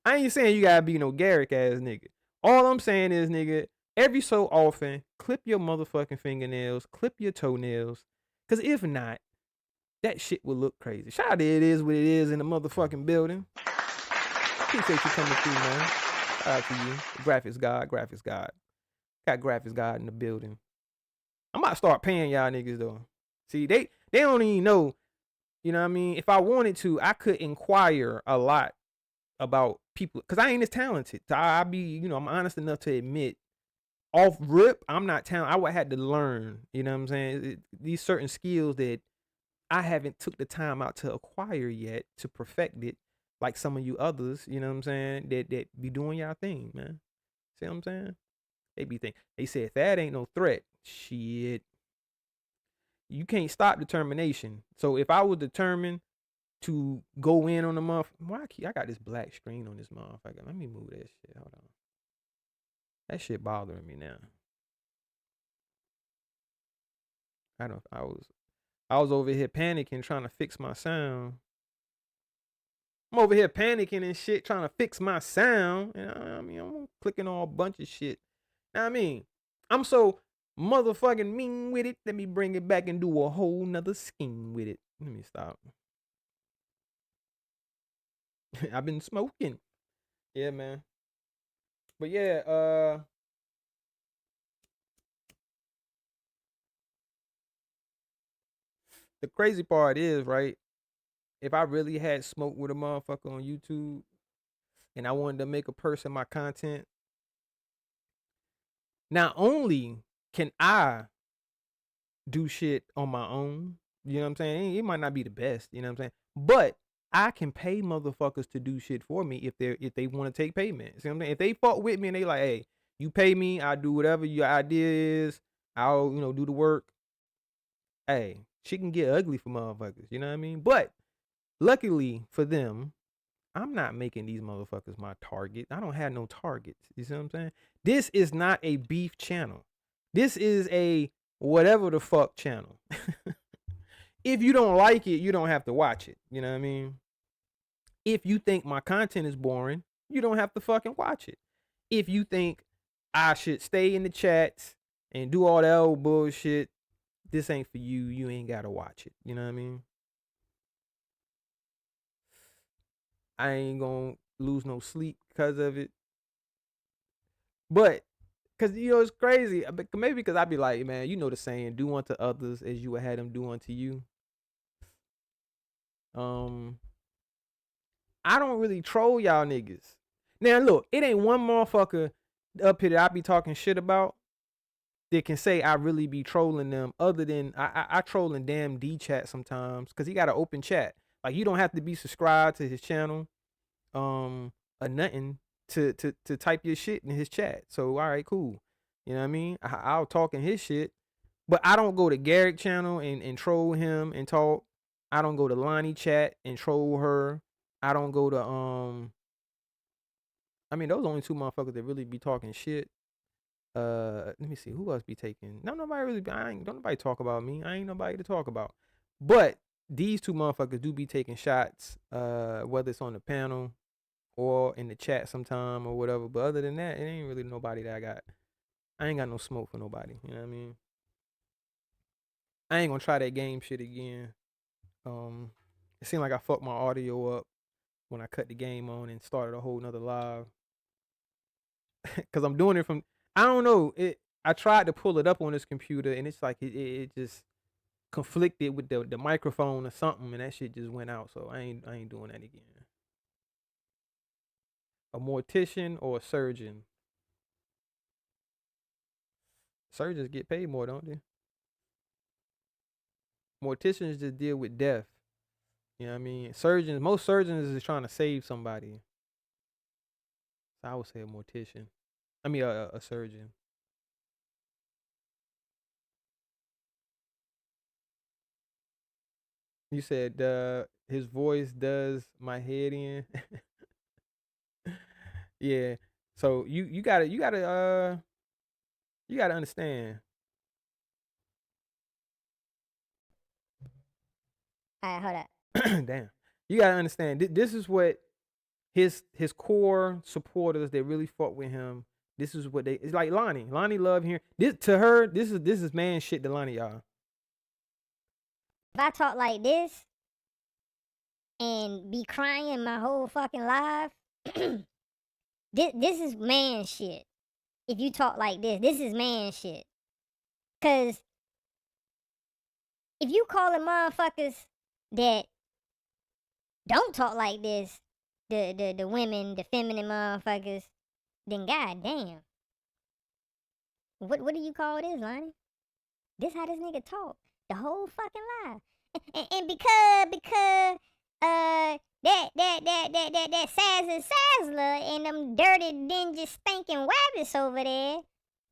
I ain't saying you gotta be no Garrick ass nigga. All I'm saying is, nigga, every so often, clip your motherfucking fingernails, clip your toenails. Cause if not, that shit will look crazy. Shout out to It Is What It Is in the motherfucking building. Appreciate you coming through, man. Shout out to you. Graphics God. Got Graphics God in the building. I'm about to start paying y'all niggas though. See, they don't even know. You know what I mean? If I wanted to, I could inquire a lot about people, because I ain't as talented. I be, you know, I'm honest enough to admit, off rip, I'm not talented. I would have to learn, you know what I'm saying? These certain skills that I haven't took the time out to acquire yet, to perfect it, like some of you others, you know what I'm saying, that be doing y'all thing, man. See what I'm saying? They said that ain't no threat. Shit. You can't stop determination. So if I was determined to go in on the month, I got this black screen on this motherfucker. Let me move that shit. Hold on. That shit bothering me now. I was over here panicking trying to fix my sound. I'm over here panicking and shit trying to fix my sound. And I mean, I'm clicking on a bunch of shit. Know what I mean? I'm so motherfucking mean with it. Let me bring it back and do a whole nother scheme with it. Let me stop. I've been smoking. Yeah, man. But yeah, the crazy part is, right? If I really had smoke with a motherfucker on YouTube and I wanted to make a person my content, not only can I do shit on my own, you know what I'm saying? It might not be the best, you know what I'm saying? But I can pay motherfuckers to do shit for me if they want to take payment. See what I'm saying? If they fuck with me and they like, hey, you pay me, I do whatever your idea is, I'll, do the work. Hey, shit can get ugly for motherfuckers, you know what I mean? But luckily for them, I'm not making these motherfuckers my target. I don't have no targets. You see what I'm saying? This is not a beef channel. This is a whatever the fuck channel. If you don't like it, you don't have to watch it. You know what I mean? If you think my content is boring, you don't have to fucking watch it. If you think I should stay in the chats and do all that old bullshit, this ain't for you. You ain't gotta watch it. You know what I mean? I ain't gonna lose no sleep because of it. But, because, it's crazy. Maybe because I be like, man, you know the saying, do unto others as you would have them do unto you. I don't really troll y'all niggas. Now, look, it ain't one motherfucker up here that I be talking shit about that can say I really be trolling them, other than I troll in damn D chat sometimes because he got an open chat. Like, you don't have to be subscribed to his channel or nothing to type your shit in his chat. So, all right, cool. You know what I mean? I'll talk in his shit, but I don't go to Garrick channel and troll him and talk. I don't go to Lonnie chat and troll her. I don't go to I mean, those are only two motherfuckers that really be talking shit. Let me see, who else be taking? No, nobody really. Don't nobody talk about me. I ain't nobody to talk about. But these two motherfuckers do be taking shots, whether it's on the panel or in the chat sometime or whatever. But other than that, it ain't really nobody that I ain't got no smoke for nobody. You know what I mean? I ain't gonna try that game shit again. It seemed like I fucked my audio up when I cut the game on and started a whole nother live. Cause I'm doing it from, I don't know. I tried to pull it up on this computer and it's like it just conflicted with the microphone or something, and that shit just went out. So I ain't doing that again. A mortician or a surgeon? Surgeons get paid more, don't they? Morticians just deal with death. You know what I mean? Most surgeons is trying to save somebody. So I would say a mortician. I mean a surgeon. You said his voice does my head in. Yeah. So you gotta understand. All right, hold up. Damn. You gotta understand. This is what his core supporters that really fuck with him. This is what it's like. Lonnie love hearing this. To her, this is man shit to Lonnie, y'all. If I talk like this and be crying my whole fucking life, this is man shit. If you talk like this is man shit. Cause if you calling motherfuckers that don't talk like this, the women, the feminine motherfuckers, then goddamn. What do you call this, Lonnie? This how this nigga talk the whole fucking life. And because that Sazzler and them dirty, dingy, stinking wabbits over there,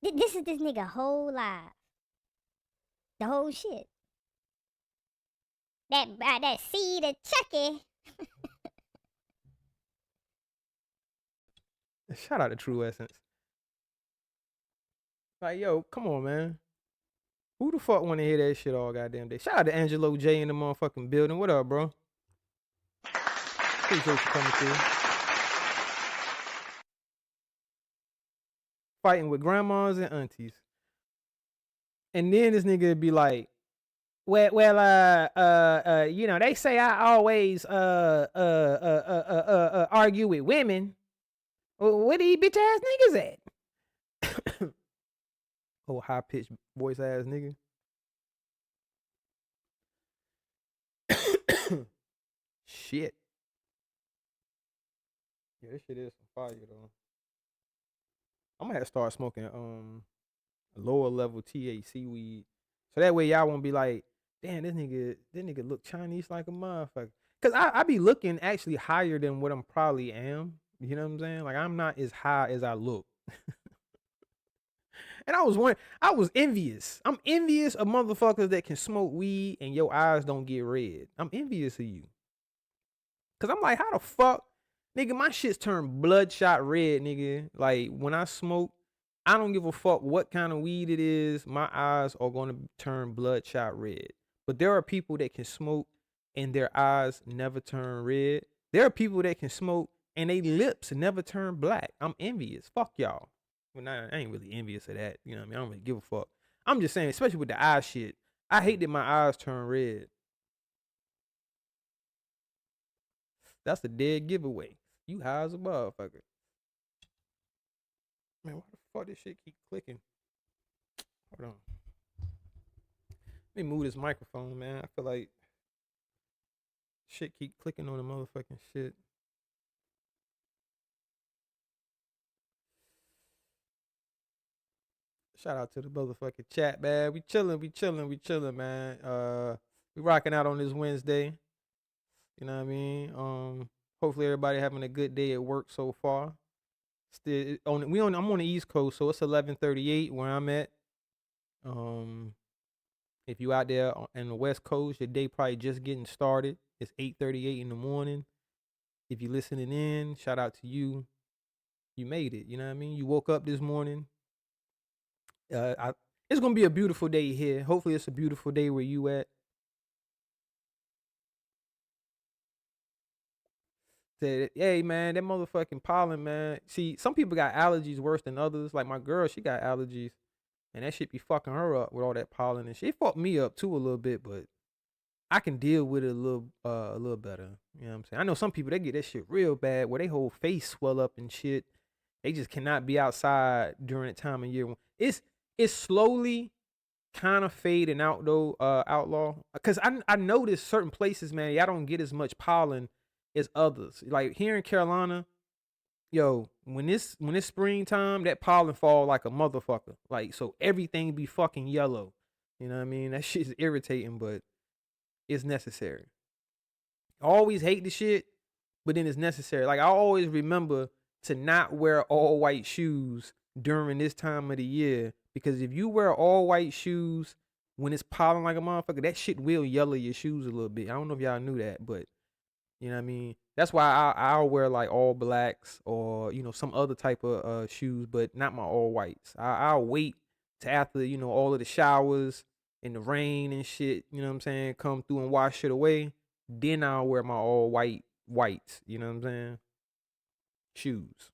this is this nigga whole life. The whole shit. That seed of Chucky. Shout out to True Essence. Like, yo, come on, man. Who the fuck want to hear that shit all goddamn day? Shout out to Angelo J in the motherfucking building. What up, bro? Appreciate you coming through. fighting with grandmas and aunties. And then this nigga would be like, well, you know, they say I always argue with women. Well, where these bitch ass niggas at? Oh, high pitched voice ass nigga. Shit. Yeah, this shit is some fire though. I'm gonna have to start smoking lower level THC weed, so that way y'all won't be like, damn, this nigga look Chinese like a motherfucker. Cause I be looking actually higher than what I'm probably am. You know what I'm saying? Like I'm not as high as I look. And I was envious. I'm envious of motherfuckers that can smoke weed and your eyes don't get red. I'm envious of you. Cause I'm like, how the fuck, nigga, my shit's turned bloodshot red, nigga. Like when I smoke, I don't give a fuck what kind of weed it is. My eyes are gonna turn bloodshot red. But there are people that can smoke and their eyes never turn red. There are people that can smoke and their lips never turn black. I'm envious. Fuck y'all. Well, nah, I ain't really envious of that. You know what I mean? I don't really give a fuck. I'm just saying, especially with the eye shit. I hate that my eyes turn red. That's a dead giveaway. You high as a motherfucker. Man, why the fuck this shit keep clicking? Hold on. Let me move this microphone, man. I feel like shit keep clicking on the motherfucking shit. Shout out to the motherfucking chat, man. We chilling, man. We rocking out on this Wednesday. You know what I mean? Hopefully everybody having a good day at work so far. I'm on the East Coast, so it's 11:38 where I'm at. If you out there on the West Coast, your day probably just getting started. It's 8:38 in the morning. If you listening in, shout out to you. You made it. You know what I mean? You woke up this morning. It's gonna be a beautiful day here. Hopefully, it's a beautiful day where you at. Said, hey man, that motherfucking pollen, man. See, some people got allergies worse than others. Like my girl, she got allergies, and that shit be fucking her up with all that pollen and shit. It fucked me up too a little bit, but I can deal with it a little better. You know what I'm saying? I know some people they get that shit real bad where they whole face swell up and shit. They just cannot be outside during that time of year. It's slowly kind of fading out though, Outlaw. Cause I noticed certain places, man, y'all don't get as much pollen as others. Like here in Carolina, yo, when it's springtime, that pollen fall like a motherfucker. Like so everything be fucking yellow. You know what I mean? That shit's irritating, but it's necessary. I always hate the shit, but then it's necessary. Like I always remember to not wear all white shoes during this time of the year, because if you wear all white shoes when it's pollen like a motherfucker, that shit will yellow your shoes a little bit. I don't know if y'all knew that, but you know what I mean? That's why I'll wear like all blacks or, you know, some other type of shoes, but not my all whites. I'll wait to after, you know, all of the showers and the rain and shit, you know what I'm saying, come through and wash it away. Then I'll wear my all whites, you know what I'm saying? Shoes.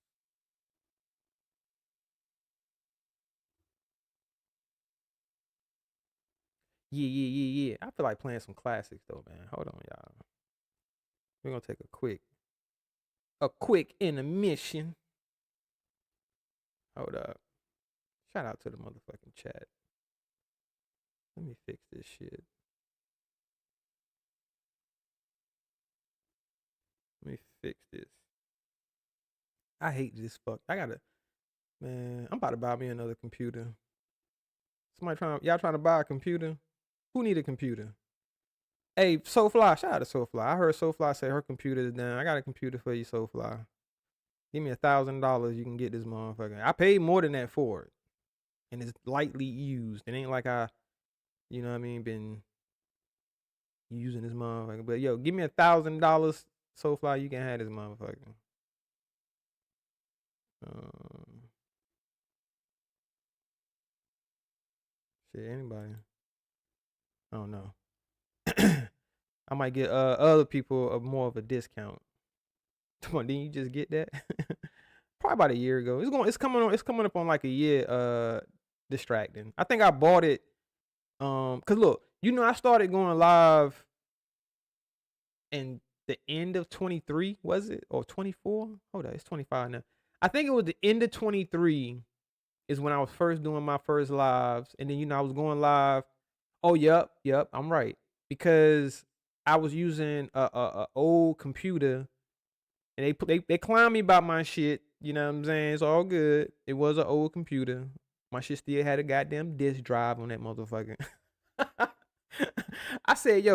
Yeah. I feel like playing some classics though, man. Hold on, y'all. We're gonna take a quick intermission. Hold up. Shout out to the motherfucking chat. Let me fix this shit. Let me fix this. I hate this fuck. Man, I'm about to buy me another computer. Y'all trying to buy a computer? Who need a computer? Hey, Soulfly, shout out to Soulfly. I heard Soulfly say her computer is down. I got a computer for you, Soulfly. Give me $1,000, you can get this motherfucker. I paid more than that for it. And it's lightly used. It ain't like you know what I mean, been using this motherfucker. But yo, give me $1,000, Soulfly, you can have this motherfucker. Shit, anybody. I don't know. I might get other people more of a discount. Come on, didn't you just get that? probably about a year ago. It's coming up on like a year. Distracting. I think I bought it. Cause look, I started going live in the end of 23, was it? Or 24? Hold on, it's 25 now. I think it was the end of 23 is when I was first doing my first lives. And then, I was going live. Oh, yep, I'm right. Because I was using a old computer and they clown me about my shit. You know what I'm saying? It's all good. It was an old computer. My shit still had a goddamn disk drive on that motherfucker. I said,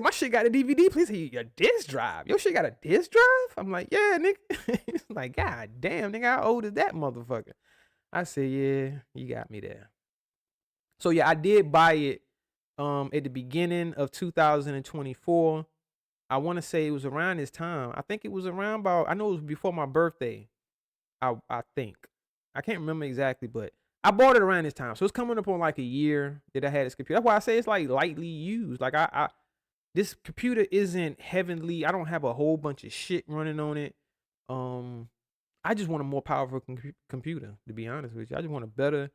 my shit got a DVD. Please, a disk drive. Your shit got a disk drive? I'm like, yeah, nigga. It's like, god damn, nigga, how old is that motherfucker? I said, yeah, you got me there. So yeah, I did buy it at the beginning of 2024. I want to say it was around this time. I think it was around I know it was before my birthday. I think. I can't remember exactly, but I bought it around this time. So it's coming up on like a year that I had this computer. That's why I say it's like lightly used. Like this computer isn't heavenly. I don't have a whole bunch of shit running on it. I just want a more powerful computer, to be honest with you. I just want a better,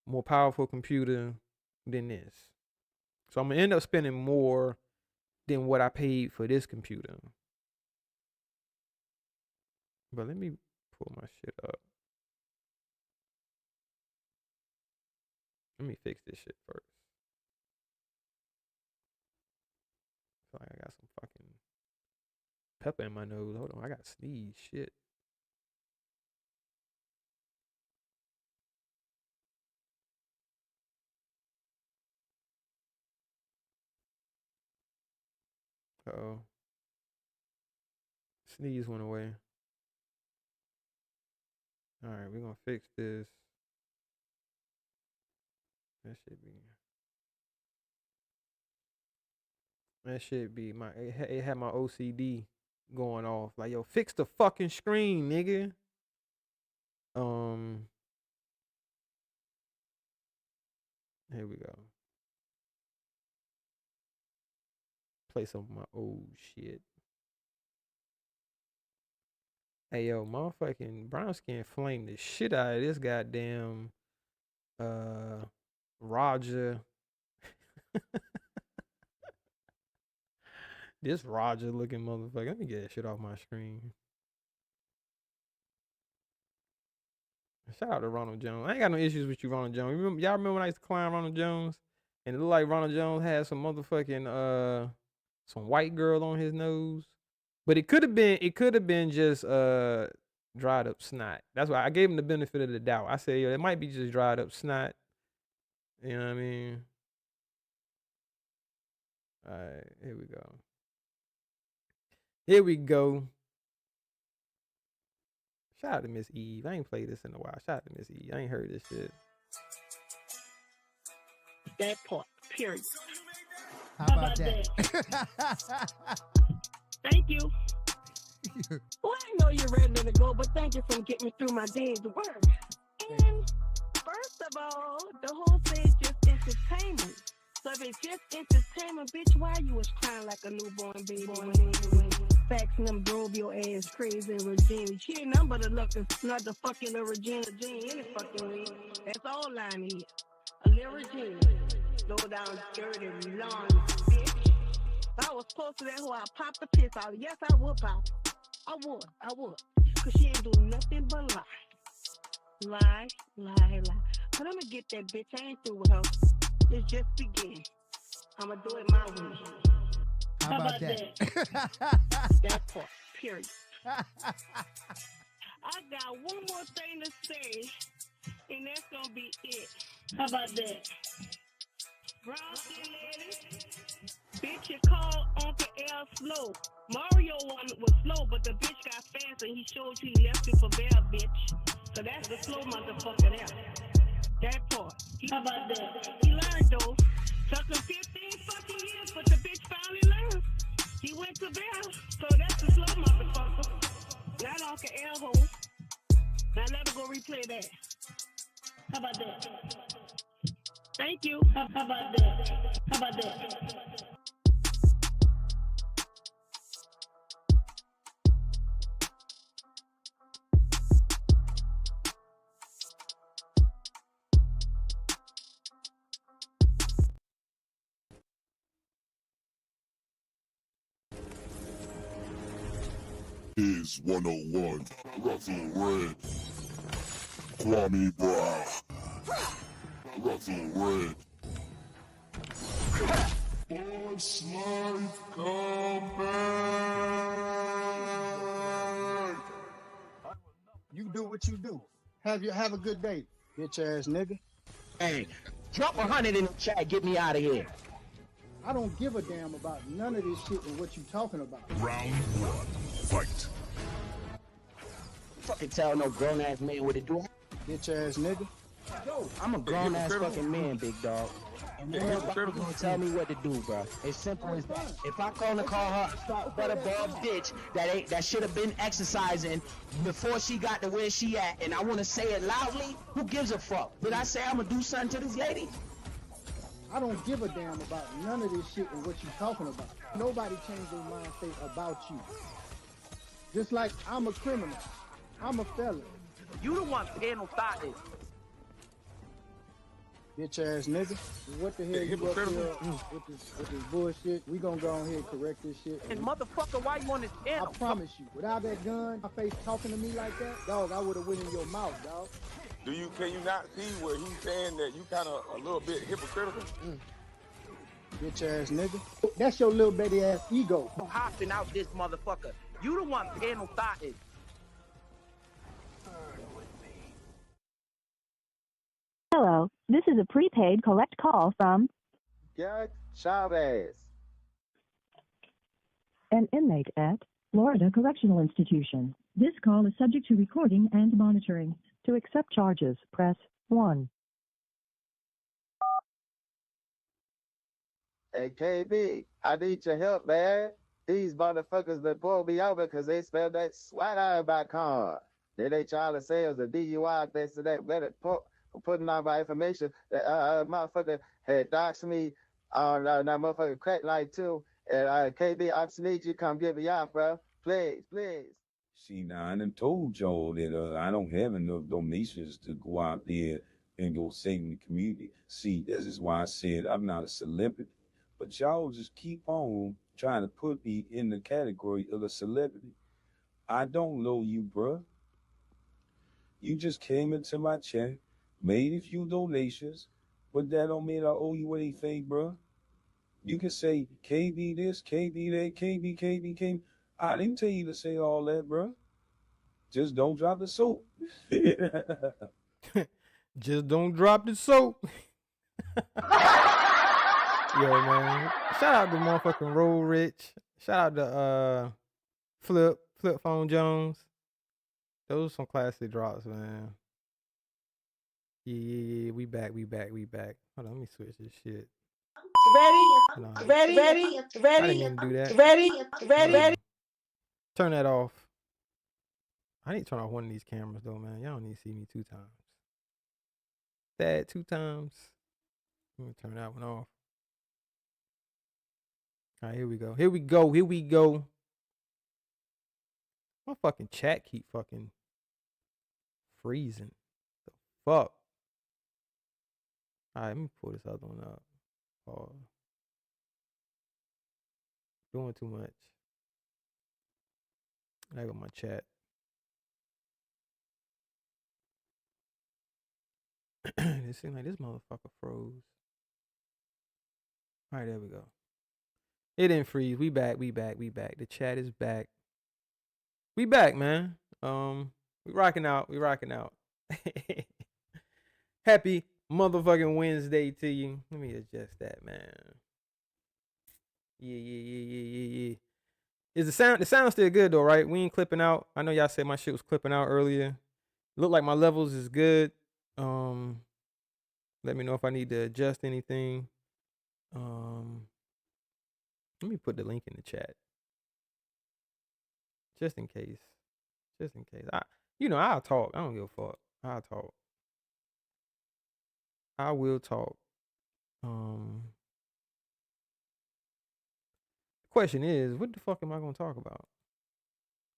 more powerful computer than this. So I'm going to end up spending more than what I paid for this computer. But let me pull my shit up. Let me fix this shit first. I feel like I got some fucking pepper in my nose. Hold on, I got sneeze. Shit. Uh-oh. Sneeze went away. Alright, we're gonna fix this. That should be it had my OCD going off. Like, yo, fix the fucking screen, nigga. Here we go. Play some of my old shit. Hey, yo, motherfucking brown skin flame the shit out of this goddamn Roger. This Roger looking motherfucker. Let me get that shit off my screen. Shout out to Ronald Jones. I ain't got no issues with you, Ronald Jones. Y'all remember when I used to climb Ronald Jones? And it looked like Ronald Jones had some motherfucking some white girl on his nose. But it could have been just dried up snot. That's why I gave him the benefit of the doubt. I said, yo, it might be just dried up snot. You know what I mean? Alright, here we go. Here we go. Shout out to Miss Eve. I ain't played this in a while. Shout out to Miss Eve. I ain't heard this shit. That part, period. How about that? Thank you. Well, I know you're ready to go, but thank you for getting me through my day's work. And first of all, the whole thing is just entertainment. So if it's just entertainment, bitch, why you was crying like a newborn baby? Faxing them drove your ass crazy, Regina. She ain't nothing but not the fucking little Regina Jean any fucking way. That's all I need. A little Regina. Slow down, dirty, long bitch. If I was close to that hoe, I'd pop the piss out. Yes, I would pop. I would. Cause she ain't doing nothing but lie. But I'm gonna get that bitch. I ain't through with her. It's just beginning. I'ma do it my way. How about that? That part, period. I got one more thing to say, and that's gonna be it. How about that? Brown skin lady, bitch, you called Uncle L slow. Mario one was slow, but the bitch got fast and he showed you he left you for there, bitch. So that's the slow motherfucker there. That part. How about that? He learned though. Took him 15 fucking years, but the bitch finally learned. He went to Bear, so that's the slow motherfucker. Not Uncle L hole. Now let her go replay that. How about that? Thank you. How about that? How about that? is 101, rough and red. Kwame Brown, rough and red. Boys life come back. You do what you do. Have a good day, bitch ass nigga. Hey, drop 100 in the chat. Get me out of here. I don't give a damn about none of this shit and what you talking about. Round 1, fight. Fucking tell no grown ass man what to do. Bitch ass nigga. Yo, I'm a grown ass fucking man, big dog. And nobody gonna tell me what to do, bro. As simple as that. If I call her butterball bitch that should have been exercising before she got to where she at, and I want to say it loudly, who gives a fuck? Did I say I'm gonna do something to this lady? I don't give a damn about none of this shit and what you talking about. Nobody changed their mind state about you. Just like I'm a criminal. I'm a felon. You the one paying no Thadtius. Bitch ass nigga. What the hell you up here with this bullshit? We gonna go on here and correct this shit. And motherfucker, why you on this channel? I promise you, without that gun, my face talking to me like that, dog, I would have went in your mouth, dog. Can you not see where he's saying that you kind of a little bit hypocritical? Bitch ass nigga. That's your little bitty ass ego. I'm hopping out this motherfucker. You the one paying no Thadtius. Hello, this is a prepaid collect call from God, Chavez. an inmate at Florida Correctional Institution. This call is subject to recording and monitoring. To accept charges, press 1. Hey, KB, I need your help, man. These motherfuckers that pulled me over because they spelled that swat out of my car. Then they trying to say it was a DUI, this and that. Let it putting on my information that motherfucker had doxed me on that motherfucking crack light too. And KB, I just need you to come get me out, bro. Please, please. See, now, I done told y'all that I don't have enough donations to go out there and go save the community. See, this is why I said I'm not a celebrity. But y'all just keep on trying to put me in the category of a celebrity. I don't know you, bruh. You just came into my chat, made a few donations, but that don't mean I owe you anything, bruh. You can say KB this, KB that, KB. I didn't tell you to say all that, bruh. Just don't drop the soap. Just don't drop the soap. Yo, man. Shout out to motherfucking Roll Rich. Shout out to Flip Phone Jones. Those some classic drops, man. Yeah. We back. Hold on, let me switch this shit. Ready? I didn't even do that. Ready? Turn that off. I need to turn off one of these cameras though, man. Y'all don't need to see me 2 times. That 2 times. Let me turn that one off. All right, here we go. My fucking chat keep fucking freezing. The fuck? All right, let me pull this other one up. Oh, doing too much. I got my chat. It seems like this motherfucker froze. All right, there we go. It didn't freeze. We back. The chat is back. We back, man. We rocking out. Happy motherfucking Wednesday to you. Let me adjust that, man. Yeah. Is the sound still good though, right? We ain't clipping out. I know y'all said my shit was clipping out earlier. Look like my levels is good. Let me know if I need to adjust anything. Let me put the link in the chat. Just in case. I'll talk. I don't give a fuck. I'll talk. I will talk. Question is, what the fuck am I gonna talk about?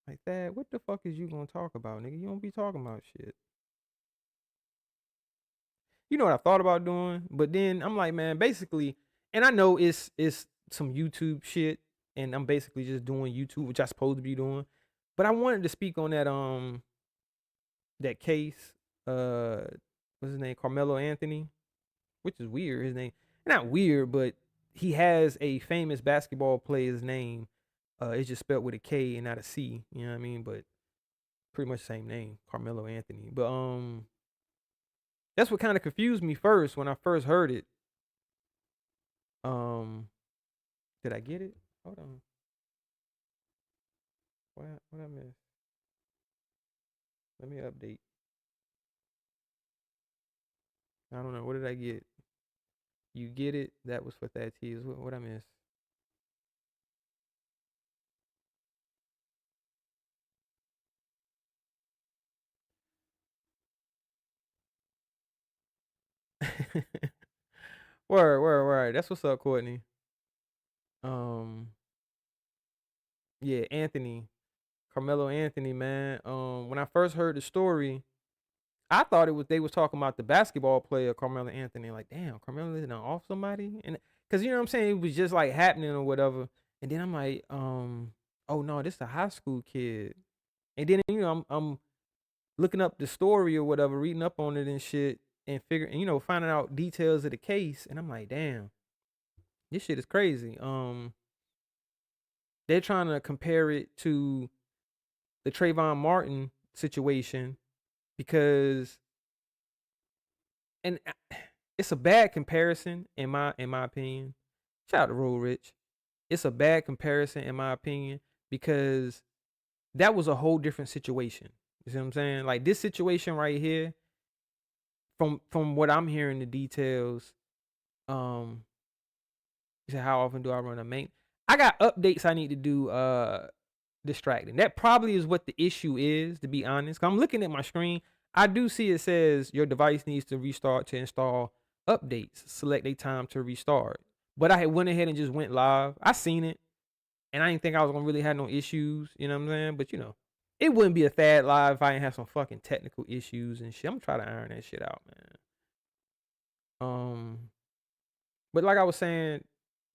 Like that, what the fuck is you gonna talk about, nigga? You don't be talking about shit. You know what I thought about doing, but then I'm like, man, basically, and I know it's some YouTube shit, and I'm basically just doing YouTube, which I'm supposed to be doing. But I wanted to speak on that case. What's his name? Carmelo Anthony, which is weird. His name, not weird, but he has a famous basketball player's name. It's just spelled with a K and not a C. You know what I mean? But pretty much the same name, Carmelo Anthony. But that's what kind of confused me first when I first heard it. Did I get it? Hold on. What I miss? Let me update. I don't know. What did I get? You get it? That was for Thadtius. What I miss? Word. That's what's up, Courtney. Yeah, Anthony, Carmelo Anthony, man. When I first heard the story, I thought they was talking about the basketball player Carmelo Anthony. Like, damn, Carmelo is off somebody, and because you know what I'm saying, it was just like happening or whatever. And then I'm like, oh no, this is a high school kid. And then I'm looking up the story or whatever, reading up on it and shit, and figuring, finding out details of the case. And I'm like, damn, this shit is crazy. They're trying to compare it to the Trayvon Martin situation because, and it's a bad comparison in my opinion. Shout out to Roll Rich. It's a bad comparison in my opinion because that was a whole different situation. You see what I'm saying? Like this situation right here, from what I'm hearing the details, you said how often do I run a main? I got updates I need to do distracting. That probably is what the issue is, to be honest. 'Cause I'm looking at my screen. I do see it says your device needs to restart to install updates. Select a time to restart. But I had went ahead and just went live. I seen it. And I didn't think I was gonna really have no issues. You know what I'm saying? But it wouldn't be a Thad live if I didn't have some fucking technical issues and shit. I'm gonna try to iron that shit out, man. But like I was saying,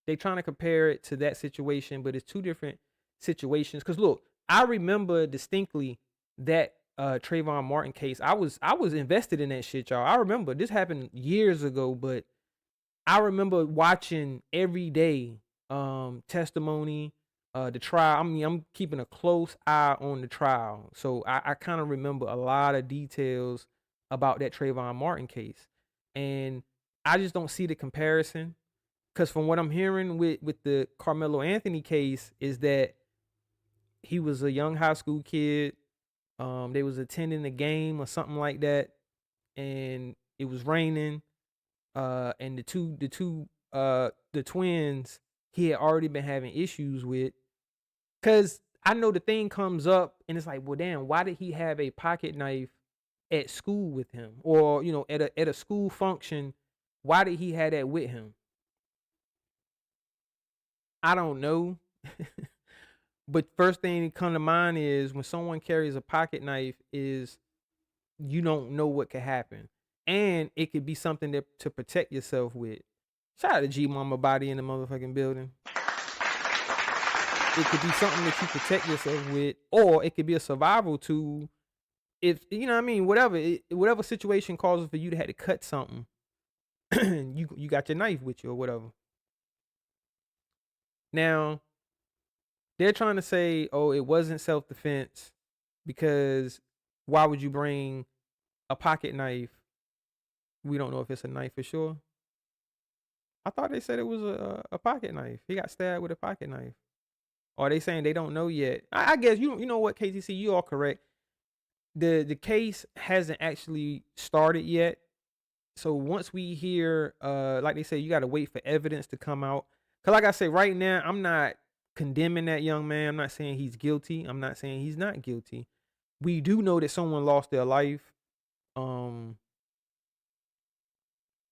they trying to compare it to that situation, but it's two different situations. Cause look, I remember distinctly that Trayvon Martin case. I was invested in that shit, y'all. I remember this happened years ago, but I remember watching every day testimony, the trial. I mean, I'm keeping a close eye on the trial. So I kind of remember a lot of details about that Trayvon Martin case. And I just don't see the comparison. Because from what I'm hearing with the Carmelo Anthony case is that he was a young high school kid. They was attending a game or something like that, and it was raining. And the twins he had already been having issues with. Cause I know the thing comes up and it's like, well, damn, why did he have a pocket knife at school with him, or at a school function? Why did he have that with him? I don't know. But first thing that come to mind is when someone carries a pocket knife is you don't know what could happen. And it could be something to protect yourself with. Shout out to G Mama Body in the motherfucking building. It could be something that you protect yourself with, or it could be a survival tool. If you know what I mean, whatever situation causes for you to have to cut something, you got your knife with you or whatever. Now, they're trying to say, oh, it wasn't self-defense because why would you bring a pocket knife? We don't know if it's a knife for sure. I thought they said it was a pocket knife. He got stabbed with a pocket knife. Or are they saying they don't know yet? I guess you know what, KTC, you are correct. The case hasn't actually started yet. So once we hear, like they say, you got to wait for evidence to come out. Because like I say, right now, I'm not condemning that young man. I'm not saying he's guilty. I'm not saying he's not guilty. We do know that someone lost their life. And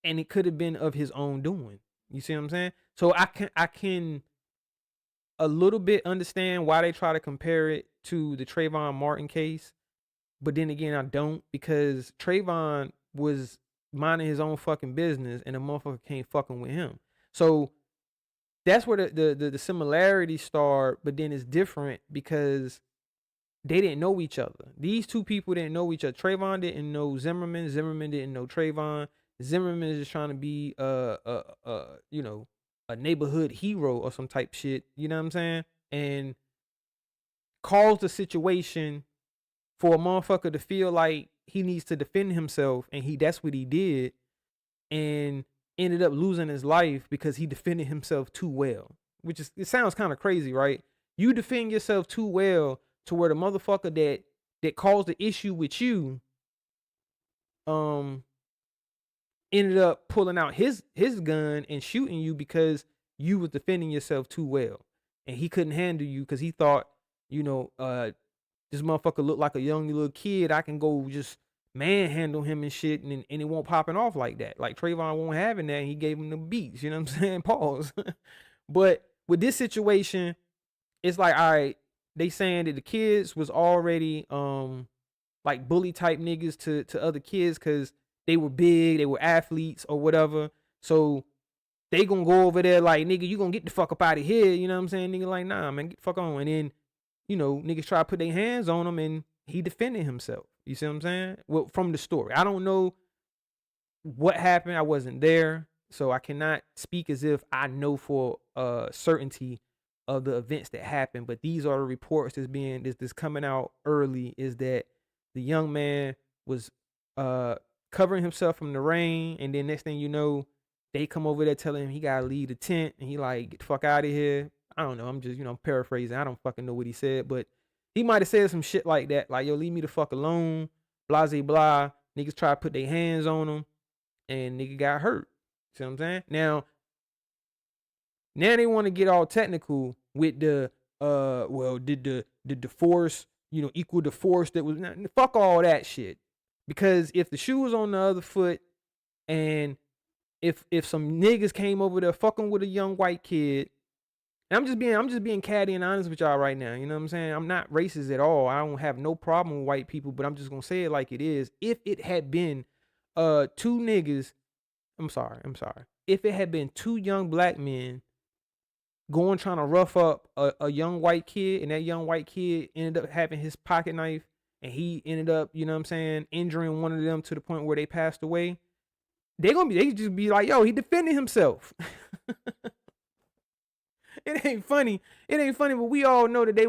it could have been of his own doing. You see what I'm saying? So I can a little bit understand why they try to compare it to the Trayvon Martin case. But then again, I don't, because Trayvon was minding his own fucking business and the motherfucker can't fucking with him. So that's where the similarities start, but then it's different because they didn't know each other. These two people didn't know each other. Trayvon didn't know Zimmerman. Zimmerman didn't know Trayvon. Zimmerman is just trying to be you know, a neighborhood hero or some type shit. You know what I'm saying? And caused a situation for a motherfucker to feel like he needs to defend himself, and that's what he did, and ended up losing his life because he defended himself too well. It sounds kind of crazy, right? You defend yourself too well to where the motherfucker that caused the issue with you ended up pulling out his gun and shooting you because you was defending yourself too well, and he couldn't handle you because he thought, you know, this motherfucker looked like a young little kid. I can go just manhandle him and shit, and it won't popping off like that. Like Trayvon won't having that. And he gave him the beats. You know what I'm saying? Pause. But with this situation, it's like, all right, they saying that the kids was already like bully type niggas to other kids because they were big, they were athletes or whatever. So they gonna go over there like, nigga, you gonna get the fuck up out of here. You know what I'm saying? Nigga like, nah, man, get the fuck on. And then, you know, niggas try to put their hands on him and he defended himself. You see what I'm saying? Well, from the story. I don't know what happened. I wasn't there. So I cannot speak as if I know for certainty of the events that happened. But these are the reports that's coming out early, is that the young man was covering himself from the rain, and then next thing you know, they come over there telling him he gotta leave the tent, and he like, get the fuck out of here. I don't know. I'm just, you know, paraphrasing. I don't fucking know what he said, but he might have said some shit like that, like, yo, leave me the fuck alone, blah, blah, blah. Niggas try to put their hands on him, and nigga got hurt. See what I'm saying? Now they want to get all technical with the well, did the force, you know, equal the force that was, fuck all that shit. Because if the shoe was on the other foot, and if some niggas came over there fucking with a young white kid, and I'm just being catty and honest with y'all right now. You know what I'm saying? I'm not racist at all. I don't have no problem with white people, but I'm just gonna say it like it is. If it had been two niggas, I'm sorry. If it had been two young black men going trying to rough up a young white kid, and that young white kid ended up having his pocket knife, and he ended up, you know what I'm saying, injuring one of them to the point where they passed away, they just be like, yo, he defended himself. It ain't funny, but we all know that they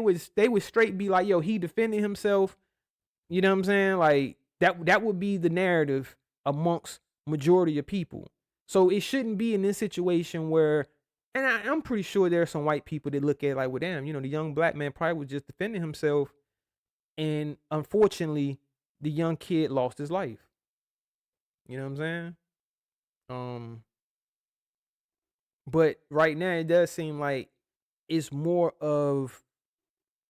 would straight be like, yo, he defended himself. You know what I'm saying? Like that would be the narrative amongst majority of people. So it shouldn't be in this situation where, and I'm pretty sure there are some white people that look at it like, well, damn, you know, the young black man probably was just defending himself, and unfortunately, the young kid lost his life. You know what I'm saying? But right now it does seem like it's more of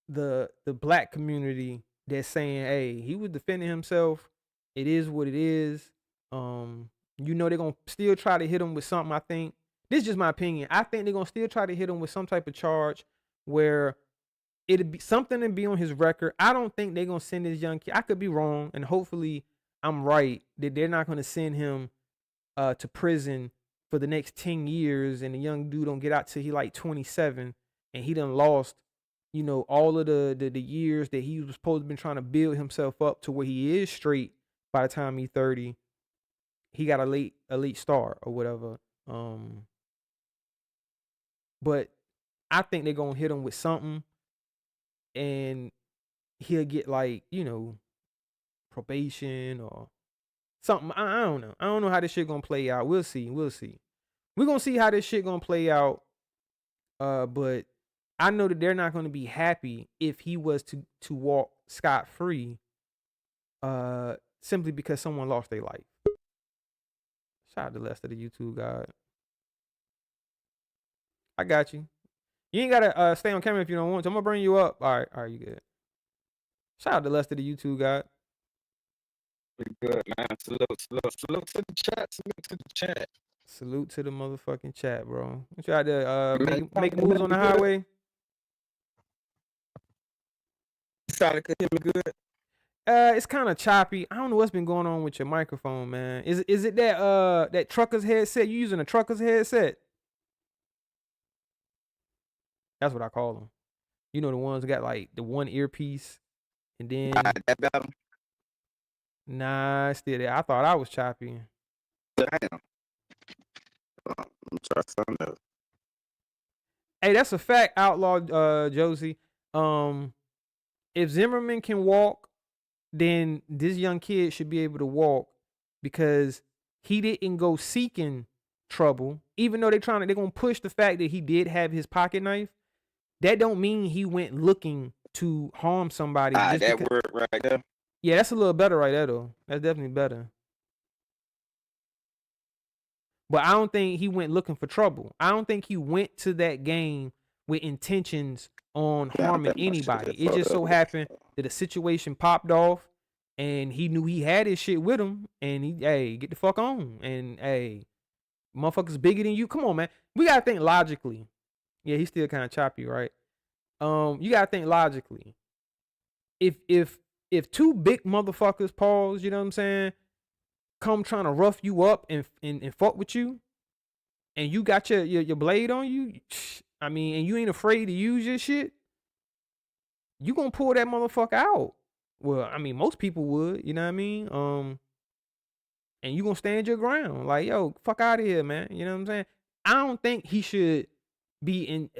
the black community that's saying, hey, he was defending himself. It is what it is. You know, they're gonna still try to hit him with something. I think this is just my opinion. I think they're gonna still try to hit him with some type of charge where it'd be something to be on his record. I don't think they're gonna send this young kid. I could be wrong, and hopefully I'm right, that they're not gonna send him to prison for the next 10 years, and the young dude don't get out till he like 27, and he done lost, you know, all of the years that he was supposed to been trying to build himself up to where he is straight by the time he's 30. He got a late start or whatever. But I think they're gonna hit him with something, and he'll get, like, you know, probation or something. I don't know. I don't know how this shit gonna play out. We'll see. We're gonna see how this shit gonna play out. But I know that they're not gonna be happy if he was to walk scot free, simply because someone lost their life. Shout out to Lester, the YouTube God. I got you. You ain't gotta stay on camera if you don't want to. I'm gonna bring you up. All right, you good. Shout out to Lester, the YouTube God. Pretty good, man. Salute to the chat. Salute to the chat. Salute to the motherfucking chat, bro. You try to make moves on the highway. Sounded good. Hear me good. It's kind of choppy. I don't know what's been going on with your microphone, man. Is it that trucker's headset? You using a trucker's headset? That's what I call them. You know, the ones that got like the one earpiece And then that better. nah, it's still there. I thought I was choppy. Damn. Try something else. Hey, that's a fact, Outlaw Josie. If Zimmerman can walk, then this young kid should be able to walk because he didn't go seeking trouble. Even though they're gonna push the fact that he did have his pocket knife, that don't mean he went looking to harm somebody. Just That because, word right there. yeah, that's a little better right there though. That's definitely better. But I don't think he went looking for trouble. I don't think he went to that game with intentions on harming anybody. It just so happened that a situation popped off and he knew he had his shit with him and he, hey, get the fuck on. And hey, motherfuckers bigger than you. Come on, man. We gotta think logically. Yeah, he's still kind of choppy, right? You gotta think logically. If two big motherfuckers, pause, you know what I'm saying, come trying to rough you up and fuck with you, and you got your blade on you, I mean, and you ain't afraid to use your shit, you gonna pull that motherfucker out. Well, I mean, most people would, you know what I mean? And you gonna stand your ground. Like, yo, fuck out of here, man. You know what I'm saying? I don't think he should be in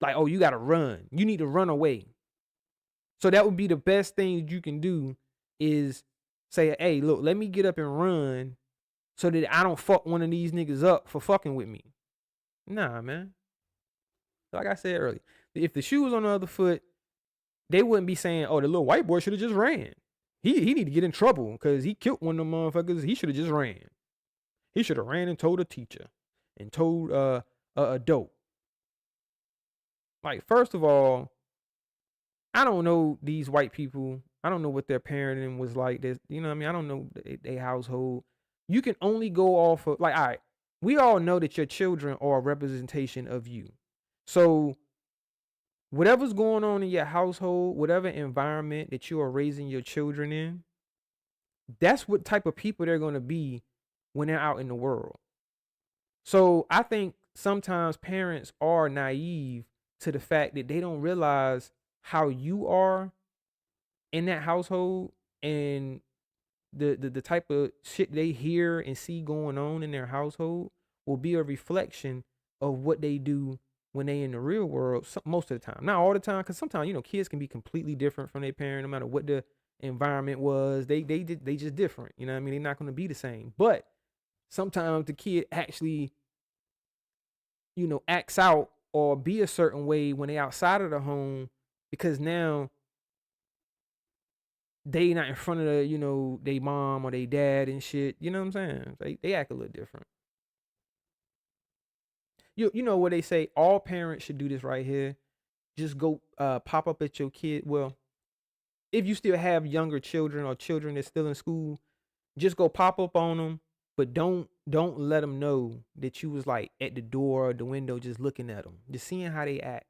like, oh, you gotta run. You need to run away. So that would be the best thing you can do is say, hey, look, let me get up and run so that I don't fuck one of these niggas up for fucking with me. Nah, man. Like I said earlier, if the shoe was on the other foot, they wouldn't be saying, oh, the little white boy should have just ran. He need to get in trouble because he killed one of them motherfuckers. He should have just ran. He should have ran and told a teacher and told a dope. Like, first of all, I don't know these white people. I don't know what their parenting was like. This, you know what I mean? I don't know their household. You can only go off of, like, all right, we all know that your children are a representation of you. So whatever's going on in your household, whatever environment that you are raising your children in, that's what type of people they're going to be when they're out in the world. So I think sometimes parents are naive to the fact that they don't realize how you are in that household and the type of shit they hear and see going on in their household will be a reflection of what they do when they in the real world most of the time. Not all the time, because sometimes, you know, kids can be completely different from their parent no matter what the environment was. They just different. You know what I mean? They're not going to be the same. But sometimes the kid actually, you know, acts out or be a certain way when they outside of the home because now they not in front of the, you know, they mom or they dad and shit. You know what I'm saying? They act a little different. You know what they say? All parents should do this right here. Just go pop up at your kid. Well, if you still have younger children or children that's still in school, just go pop up on them. But don't let them know that you was like at the door or the window just looking at them, just seeing how they act.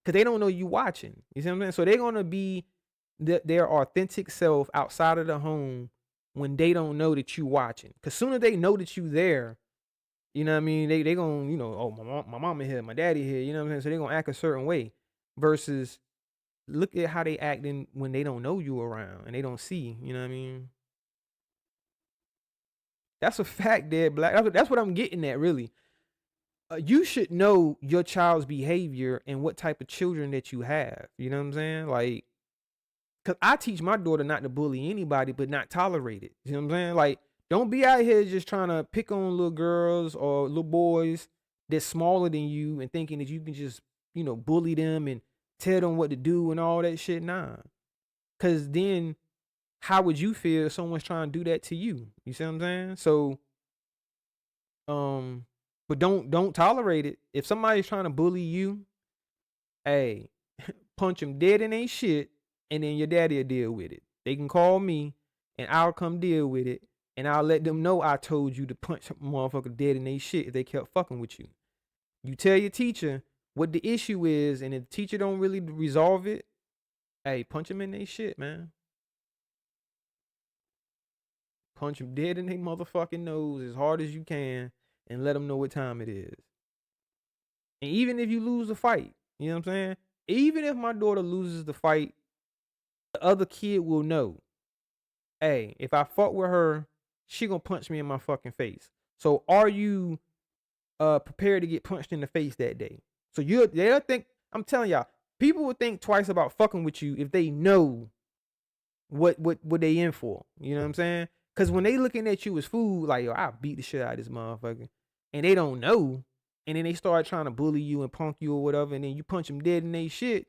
Because they don't know you watching. You see what I'm saying? So they're going to be their authentic self outside of the home when they don't know that you watching. Because soon as they know that you there, you know what I mean? They going to, you know, oh, my mama here, my daddy here. You know what I'm saying? So they're going to act a certain way versus look at how they acting when they don't know you around and they don't see. You know what I mean? That's a fact, Dead Black. That's what I'm getting at, really. You should know your child's behavior and what type of children that you have. You know what I'm saying? Like, because I teach my daughter not to bully anybody, but not tolerate it. You know what I'm saying? Like, don't be out here just trying to pick on little girls or little boys that's smaller than you and thinking that you can just, you know, bully them and tell them what to do and all that shit. Nah. Because then how would you feel if someone's trying to do that to you? You see what I'm saying? So, but don't tolerate it. If somebody's trying to bully you, hey, punch them dead in they shit, and then your daddy will deal with it. They can call me, and I'll come deal with it, and I'll let them know I told you to punch a motherfucker dead in they shit if they kept fucking with you. You tell your teacher what the issue is, and if the teacher don't really resolve it, hey, punch them in they shit, man. Punch them dead in their motherfucking nose as hard as you can and let them know what time it is. And even if you lose the fight, you know what I'm saying? Even if my daughter loses the fight the other kid will know, hey, if I fuck with her, she gonna punch me in my fucking face. So are you prepared to get punched in the face that day? So they'll think, I'm telling y'all, people will think twice about fucking with you if they know what they in for. You know what I'm saying? Cause when they looking at you as food, like, yo, I beat the shit out of this motherfucker, and they don't know, and then they start trying to bully you and punk you or whatever, and then you punch them dead in they shit.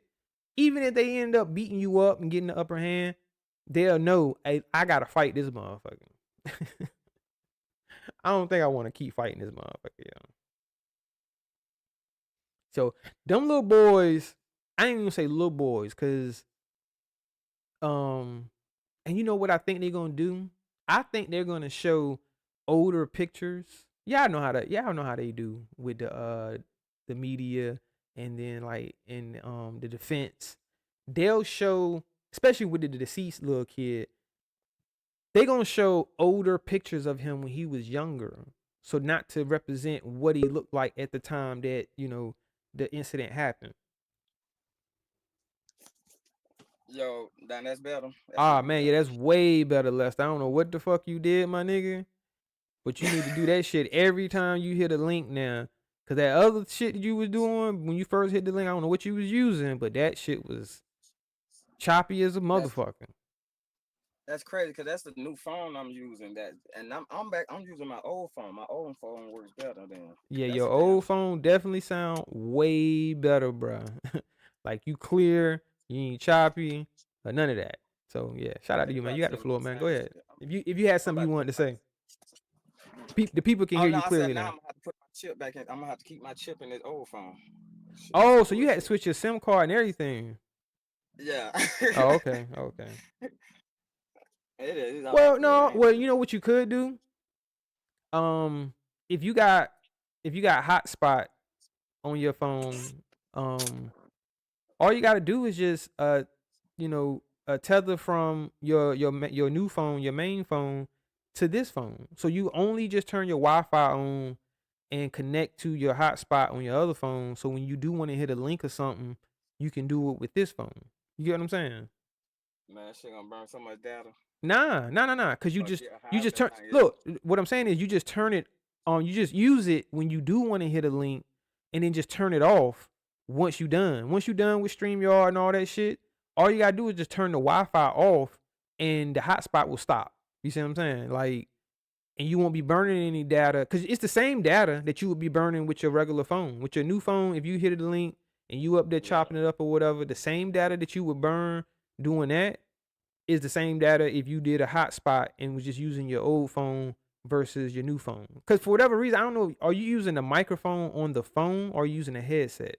Even if they end up beating you up and getting the upper hand, they'll know, hey, I gotta fight this motherfucker. I don't think I want to keep fighting this motherfucker, yo. So them little boys, I ain't even say little boys, cause and you know what I think they're gonna do? I think they're gonna show older pictures. Y'all know how they do with the media, and then like in the defense. They'll show, especially with the deceased little kid, they gonna show older pictures of him when he was younger. So not to represent what he looked like at the time that, the incident happened. Yo, that's better. Ah man, yeah, that's way better, Lester. I don't know what the fuck you did, my nigga, but you need to do that shit every time you hit a link now. Cause that other shit that you was doing when you first hit the link, I don't know what you was using, but that shit was choppy as a motherfucker. That's crazy, cause that's the new phone I'm using. And I'm back. I'm using my old phone. My old phone works better than. Yeah, your old phone definitely sound way better, bruh. Like you clear, you ain't choppy, or none of that. So yeah, shout out to you, man. You got the floor, man. Go ahead. If you had something you wanted to say, the people can hear you clearly now. now. I'm gonna have to put my chip back in. I'm gonna have to keep my chip in this old phone. Oh, so you had to switch your SIM card and everything. Yeah. Oh, okay, okay. It is. Well, no. Well, you know what you could do. If you got hotspot on your phone, all you gotta do is just tether from your new phone, your main phone, to this phone. So you only just turn your Wi-Fi on and connect to your hotspot on your other phone. So when you do want to hit a link or something, you can do it with this phone. You get what I'm saying? Man, that shit gonna burn so much data. Nah. Cause you just turn. Look, what I'm saying is you just turn it on. You just use it when you do want to hit a link, and then just turn it off once you done. Once you done with StreamYard and all that shit, all you gotta do is just turn the Wi-Fi off, and the hotspot will stop. You see what I'm saying? Like, and you won't be burning any data, cause it's the same data that you would be burning with your regular phone. With your new phone, if you hit a link and you up there chopping it up or whatever, the same data that you would burn doing that is the same data if you did a hotspot and was just using your old phone versus your new phone. Because for whatever reason, I don't know, are you using a microphone on the phone or are you using a headset?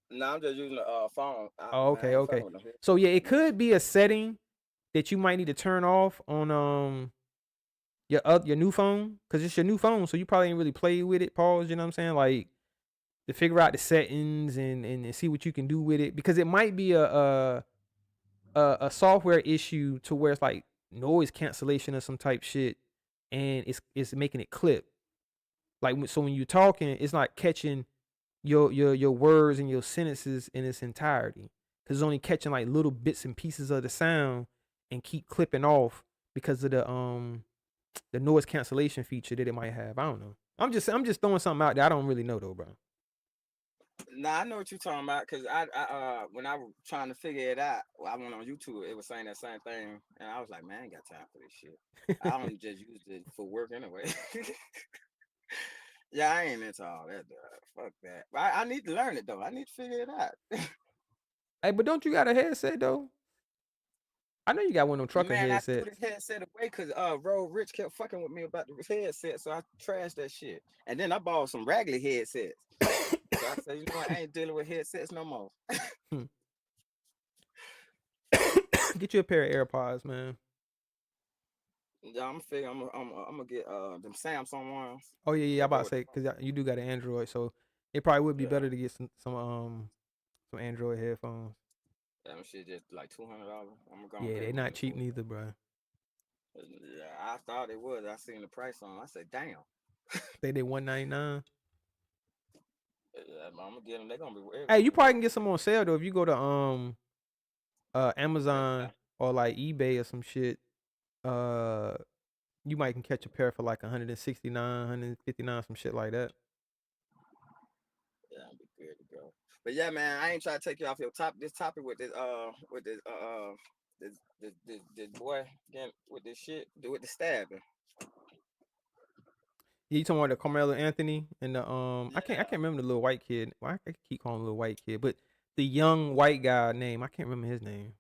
No, I'm just using the phone. Oh, okay. So yeah, it could be a setting that you might need to turn off on your new phone, because it's your new phone, so you probably ain't really played with it. Pause. You know what I'm saying? Like, to figure out the settings and see what you can do with it, because it might be a software issue to where it's like noise cancellation or some type shit, and it's making it clip. Like, so when you're talking, it's not catching your words and your sentences in its entirety, because it's only catching like little bits and pieces of the sound and keep clipping off because of the noise cancellation feature that it might have. I don't know. I'm just throwing something out there. I don't really know though, bro. Nah, I know what you're talking about, because I when I was trying to figure it out, I went on YouTube, it was saying that same thing, and I was like, man, I ain't got time for this shit. I only just used it for work anyway. Yeah, I ain't into all that, fuck that. But I need to learn it though. I need to figure it out. Hey, but don't you got a headset though? I know you got one of them trucker headsets. I threw this headset away because Road Rich kept fucking with me about the headset, so I trashed that shit. And then I bought some raggedy headsets. So I said, you know what, I ain't dealing with headsets no more. Get you a pair of AirPods, man. Yeah, I'm gonna get them Samsung ones. Oh yeah, I'm about to say, because you do got an Android, so it probably would be better to get some Android headphones. That shit just like $200. Yeah, they're not cheap neither, bro. Yeah, I thought it was. I seen the price on. I said, damn. They $199. Yeah, I'm gonna get them. They're gonna be. Hey, you probably can get some on sale though if you go to Amazon or like eBay or some shit, you might can catch a pair for like 169, 159, some shit like that. Yeah, I'll be good to go. But yeah, man, I ain't trying to take you off your this topic with this this boy again with this shit, with the stabbing. Yeah, you talking about the Carmelo Anthony and the I can't remember the little white kid. Well, I keep calling him little white kid, but the young white guy name, I can't remember his name.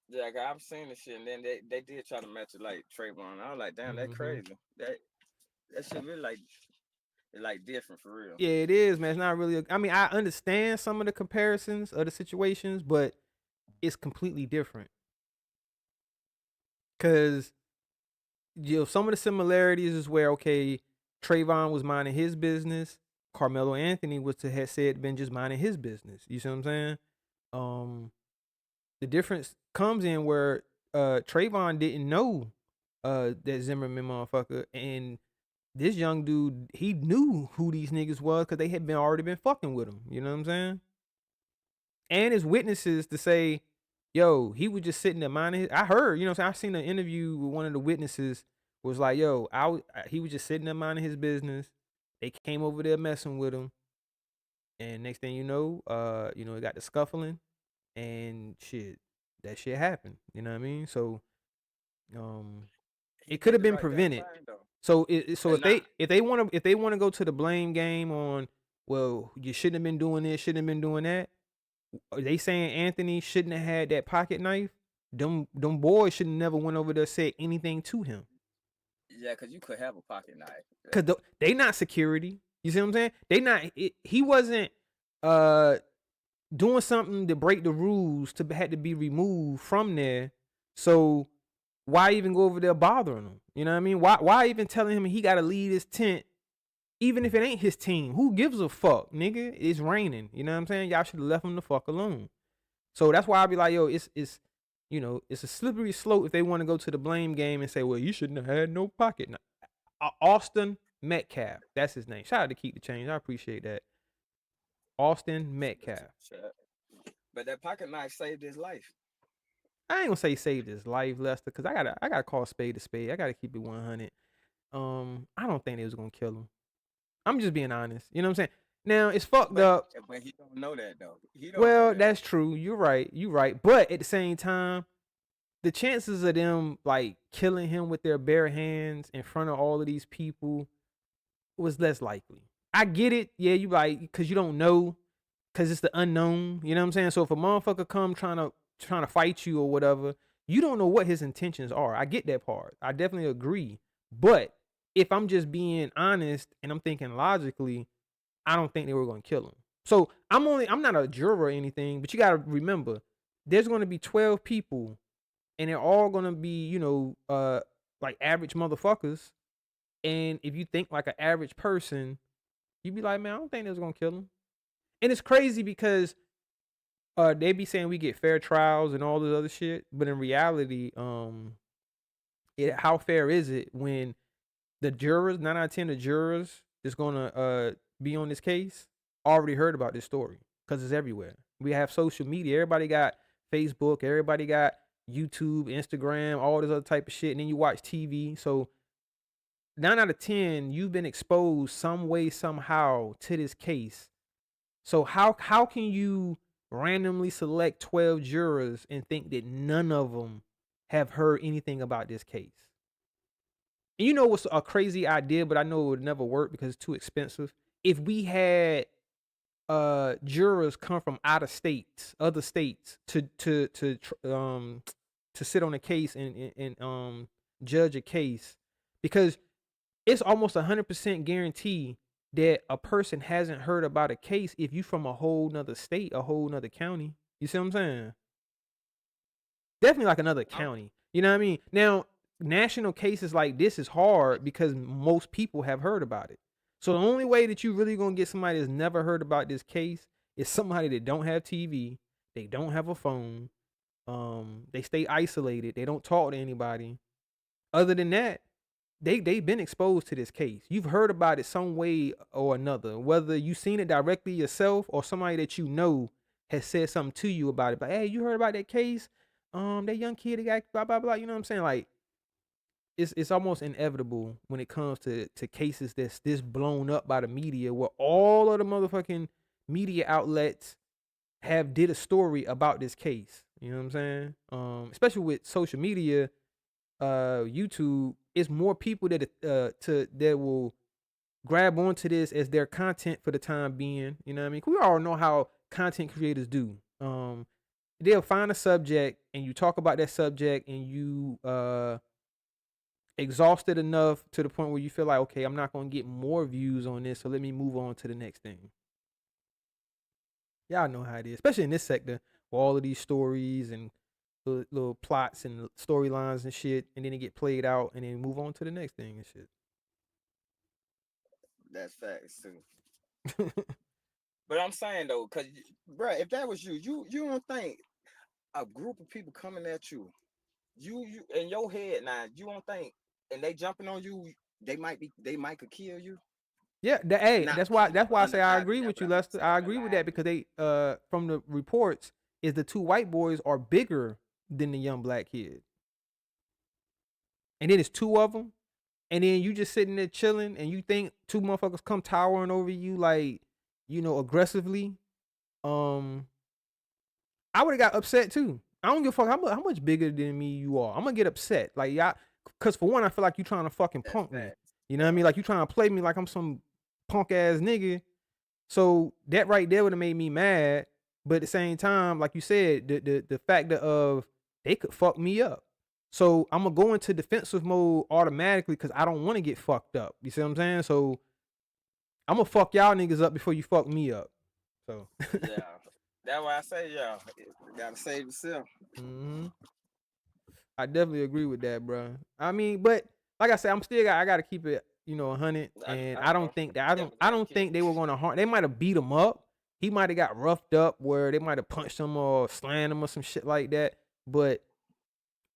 Yeah, like, I've seen the shit, and then they did try to match it like Trayvon. I was like, damn, that Mhm. crazy. That shit really like different for real. Yeah, it is, man. It's not really. I mean, I understand some of the comparisons of the situations, but it's completely different. Cause some of the similarities is where Trayvon was minding his business, Carmelo Anthony was to have said been just minding his business. You see what I'm saying? The difference comes in where Trayvon didn't know that Zimmerman motherfucker, and this young dude, he knew who these niggas was because they had already been fucking with him. You know what I'm saying? And his witnesses to say, yo, he was just sitting there minding his. I heard, you know what I'm saying? I seen an interview with one of the witnesses was like, yo, he was just sitting there minding his business. They came over there messing with him. And next thing you know, it got the scuffling and shit. That shit happened. You know what I mean? So it could have been prevented. So if they want to go to the blame game on, well, you shouldn't have been doing this, shouldn't have been doing that. Are they saying Anthony shouldn't have had that pocket knife? Them boys should have never went over there said anything to him. Yeah, because you could have a pocket knife. Cause they not security. You see what I'm saying? They not. He wasn't doing something to break the rules had to be removed from there. So why even go over there bothering him? You know what I mean? Why even telling him he got to leave his tent? Even if it ain't his team, who gives a fuck, nigga? It's raining. You know what I'm saying? Y'all should have left him the fuck alone. So that's why I be like, yo, it's a slippery slope if they want to go to the blame game and say, well, you shouldn't have had no pocket. Austin Metcalf, that's his name. Shout out to Keep the Change. I appreciate that. Austin Metcalf. But that pocket knife saved his life. I ain't gonna say saved his life, Lester, because I gotta call spade a spade. I gotta keep it 100. I don't think they was gonna kill him. I'm just being honest. You know what I'm saying? Now it's fucked up. But he don't know that though. That's true. You're right. But at the same time, the chances of them like killing him with their bare hands in front of all of these people was less likely. I get it. Yeah, you like because you don't know, because it's the unknown. You know what I'm saying? So if a motherfucker come trying to fight you or whatever, you don't know what his intentions are. I get that part. I definitely agree. But if I'm just being honest and I'm thinking logically, I don't think they were going to kill him. So I'm not a juror or anything, but you got to remember, there's going to be 12 people and they're all going to be, like average motherfuckers. And if you think like an average person, you'd be like, man, I don't think they was going to kill him. And it's crazy because they be saying we get fair trials and all this other shit. But in reality, how fair is it when the jurors, 9 out of 10 of jurors that's gonna be on this case already heard about this story because it's everywhere. We have social media. Everybody got Facebook. Everybody got YouTube, Instagram, all this other type of shit. And then you watch TV. So 9 out of 10, you've been exposed some way, somehow to this case. So how can you randomly select 12 jurors and think that none of them have heard anything about this case? And you know what's a crazy idea, but I know it would never work because it's too expensive. If we had jurors come from other states to sit on a case and judge a case, because it's almost 100% guarantee that a person hasn't heard about a case if you from a whole nother state, a whole nother county. You see what I'm saying? Definitely like another county. You know what I mean? Now, national cases like this is hard because most people have heard about it. So the only way that you really gonna get somebody that's never heard about this case is somebody that don't have TV, they don't have a phone, they stay isolated, they don't talk to anybody. Other than that, they've been exposed to this case. You've heard about it some way or another, whether you've seen it directly yourself or somebody that you know has said something to you about it. But hey, you heard about that case? That young kid that got blah blah blah. You know what I'm saying? Like it's almost inevitable when it comes to cases that's this blown up by the media, where all of the motherfucking media outlets have did a story about this case. You know what I'm saying? Especially with social media, YouTube, it's more people that that will grab onto this as their content for the time being. You know what I mean? We all know how content creators do. They'll find a subject and you talk about that subject and you exhausted enough to the point where you feel like, okay, I'm not gonna get more views on this, so let me move on to the next thing. Y'all know how it is, especially in this sector, where all of these stories and little plots and storylines and shit, and then they get played out, and then move on to the next thing and shit. That's facts too. But I'm saying though, cause bruh, if that was you don't think a group of people coming at you in your head now, you don't think, and they jumping on you, they might could kill you. Yeah, that's why I say I agree with you, Lester. I agree with that because they from the reports is the two white boys are bigger than the young black kid, and then it's two of them, and then you just sitting there chilling, and you think two motherfuckers come towering over you like, you know, aggressively. I would have got upset too. I don't give a fuck how much bigger than me you are. I'm gonna get upset, like y'all, cause for one, I feel like you trying to fucking punk me. You know what I mean? Like you trying to play me like I'm some punk ass nigga. So that right there would have made me mad. But at the same time, like you said, the factor of they could fuck me up. So I'm gonna go into defensive mode automatically because I don't want to get fucked up. You see what I'm saying? So I'm gonna fuck y'all niggas up before you fuck me up. So yeah, that's why I say y'all gotta save yourself. I definitely agree with that, bro. I mean, but like I said, I gotta keep it, you know, 100. And I don't think they were gonna harm. They might have beat him up. He might have got roughed up where they might have punched him or slammed him or some shit like that. But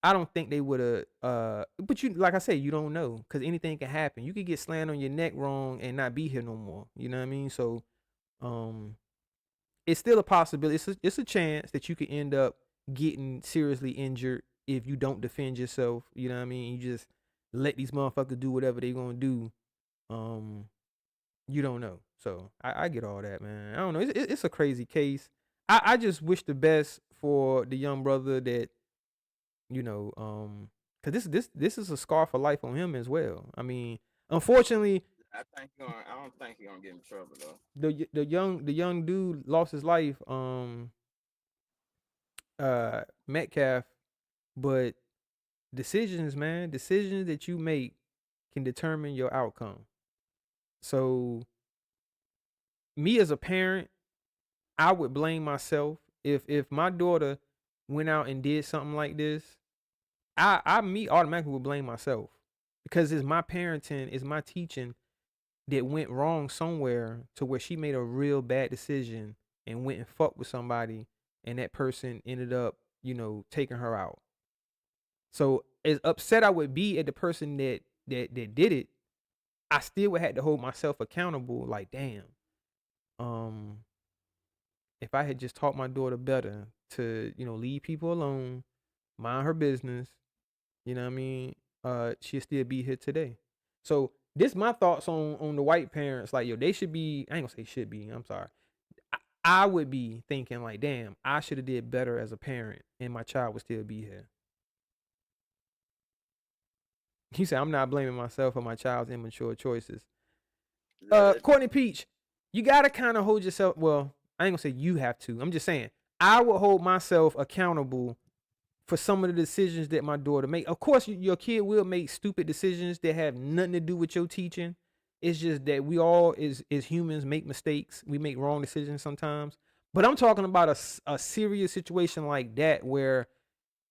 I don't think they would have. But you, like I said, you don't know because anything can happen. You could get slammed on your neck wrong and not be here no more. You know what I mean? So, it's still a possibility. It's a chance that you could end up getting seriously injured if you don't defend yourself. You know what I mean? You just let these motherfuckers do whatever they gonna do. You don't know. So I get all that, man. I don't know. It's a crazy case. I just wish the best for the young brother that, you know, cause this is a scar for life on him as well. I mean, unfortunately, I don't think he's gonna get in trouble though. the young dude lost his life, Metcalf, but decisions that you make can determine your outcome. So me as a parent, I would blame myself if my daughter went out and did something like this. Me automatically would blame myself because it's my parenting, it's my teaching that went wrong somewhere to where she made a real bad decision and went and fucked with somebody, and that person ended up, you know, taking her out. So as upset I would be at the person that did it, I still would have to hold myself accountable. Like, damn, if I had just taught my daughter better to, you know, leave people alone, mind her business, you know what I mean, she'd still be here today. So this my thoughts on the white parents. Like, yo, they should be, I ain't gonna say should be, I'm sorry. I would be thinking like, damn, I should have did better as a parent and my child would still be here. He said, I'm not blaming myself for my child's immature choices. Courtney Peach, you gotta kind of hold yourself, well, I ain't gonna say you have to. I'm just saying, I would hold myself accountable for some of the decisions that my daughter make. Of course, your kid will make stupid decisions that have nothing to do with your teaching. It's just that we all, as humans, make mistakes. We make wrong decisions sometimes. But I'm talking about a serious situation like that where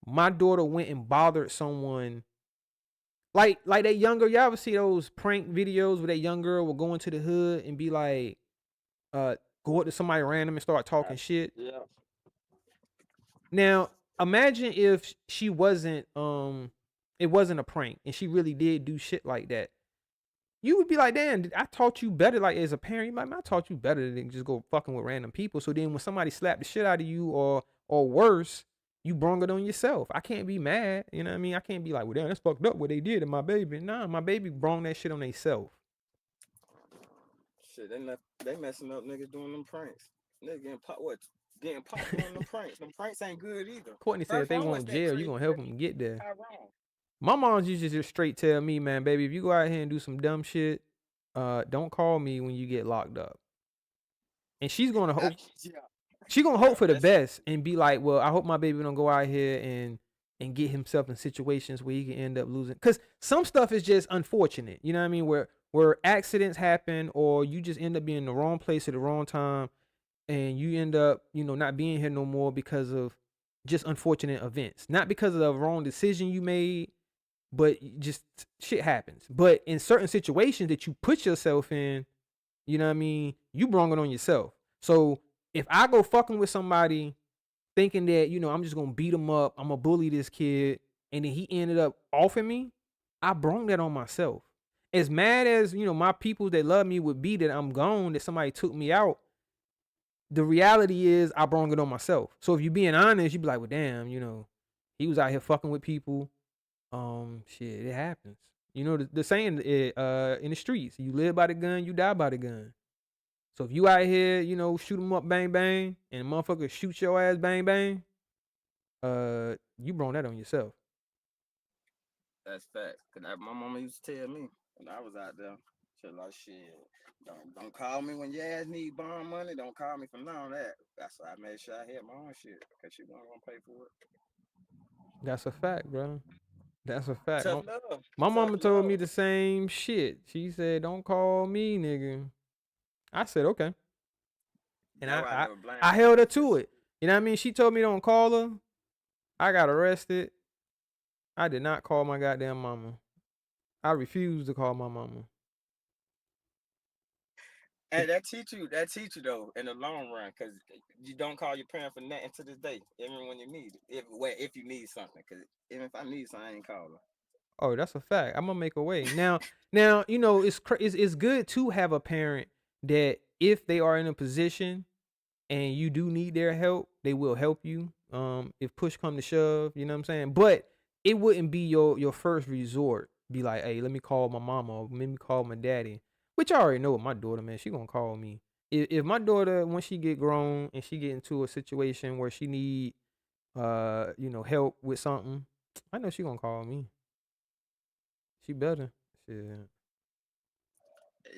my daughter went and bothered someone. Like that young girl, y'all ever see those prank videos where that young girl will go into the hood and be like, go up to somebody random and start talking shit? Yeah. Now, imagine if she wasn't, it wasn't a prank and she really did do shit like that. you would be like, damn, I taught you better. Like as a parent, you might, I taught you better than just go fucking with random people. So then when somebody slapped the shit out of you or worse, you brung it on yourself. I can't be mad. You know what I mean? I can't be like, well, damn, that's fucked up what they did to my baby. Nah, my baby brung that shit on themselves. Shit, they messing up niggas doing them pranks. Niggas getting popped getting popped doing them pranks. Them pranks ain't good either. Courtney said if First they one was want that jail, you crazy. gonna help them get there. How wrong? My mom's used to just straight tell me, man, baby, if you go out here and do some dumb shit, don't call me when you get locked up. And she's gonna hope she gonna hope for the best and be like, well, I hope my baby don't go out here and get himself in situations where he can end up losing. Cause some stuff is just unfortunate, you know what I mean? Where accidents happen or you just end up being in the wrong place at the wrong time and you end up, not being here no more because of just unfortunate events. Not because of the wrong decision you made, but just shit happens. But in certain situations that you put yourself in, you know what I mean, you brung it on yourself. So if I go fucking with somebody thinking that, I'm just gonna beat him up, I'm gonna bully this kid, and then he ended up offing me, I brung that on myself. As mad as, my people that love me would be that I'm gone, that somebody took me out, the reality is I brung it on myself. So if you're being honest, you'd be like, well, damn, he was out here fucking with people. Shit, it happens. The saying in the streets, you live by the gun, you die by the gun. So if you out here, shoot them up, bang, bang, and motherfucker shoot your ass, bang, bang, you brought that on yourself. That's facts. Cause my mama used to tell me when I was out there, she like, shit, don't call me when your ass need bond money. Don't call me for none of that. That's why I made sure I had my own shit, cause she wasn't gonna pay for it. That's a fact, bro. That's a fact. Tough love. My mama told me the same shit. She said, don't call me, nigga. I said, okay. And I held her to it. You know what I mean? She told me don't call her. I got arrested. I did not call my goddamn mama. I refused to call my mama. And that teach you though in the long run, cause you don't call your parent for nothing to this day, even when you need it. If you need something, cause even if I need something, I ain't call her. Oh, that's a fact. I'm gonna make a way. Now, it's good to have a parent that if they are in a position and you do need their help, they will help you. If push come to shove, you know what I'm saying? But it wouldn't be your first resort. Be like, hey, let me call my mama or let me call my daddy. Which I already know with my daughter, man. She gonna call me. If my daughter, once she get grown and she get into a situation where she need help with something, I know she gonna call me. She better. Shit.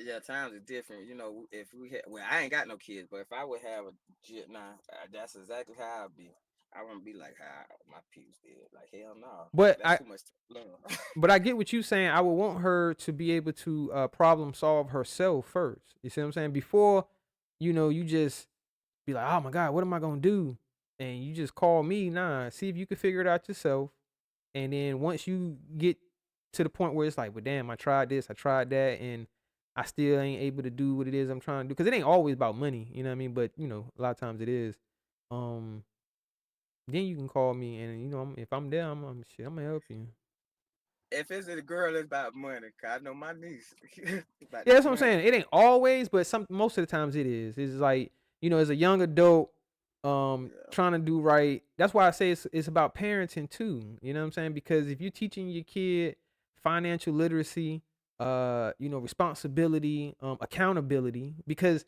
Yeah, times are different. If we had, well, I ain't got no kids, but if I would have a jit now, that's exactly how I'd be. I wouldn't be like how my peeps did. Like hell no. But that's too much love. But I get what you saying. I would want her to be able to problem solve herself first. You see what I'm saying? Before, you just be like, oh my God, what am I gonna do? And you just call me. Nah, see if you can figure it out yourself. And then once you get to the point where it's like, well, damn, I tried this, I tried that, and I still ain't able to do what it is I'm trying to do. Because it ain't always about money, you know what I mean? But, a lot of times it is. Then you can call me, and, if I'm there, I'm gonna help you. If it's a girl, it's about money. Cause I know my niece. Yeah, that's what I'm saying. It ain't always, but most of the times it is. It's like, as a young adult, trying to do right. That's why I say it's about parenting too. You know what I'm saying? Because if you're teaching your kid financial literacy, responsibility, accountability, because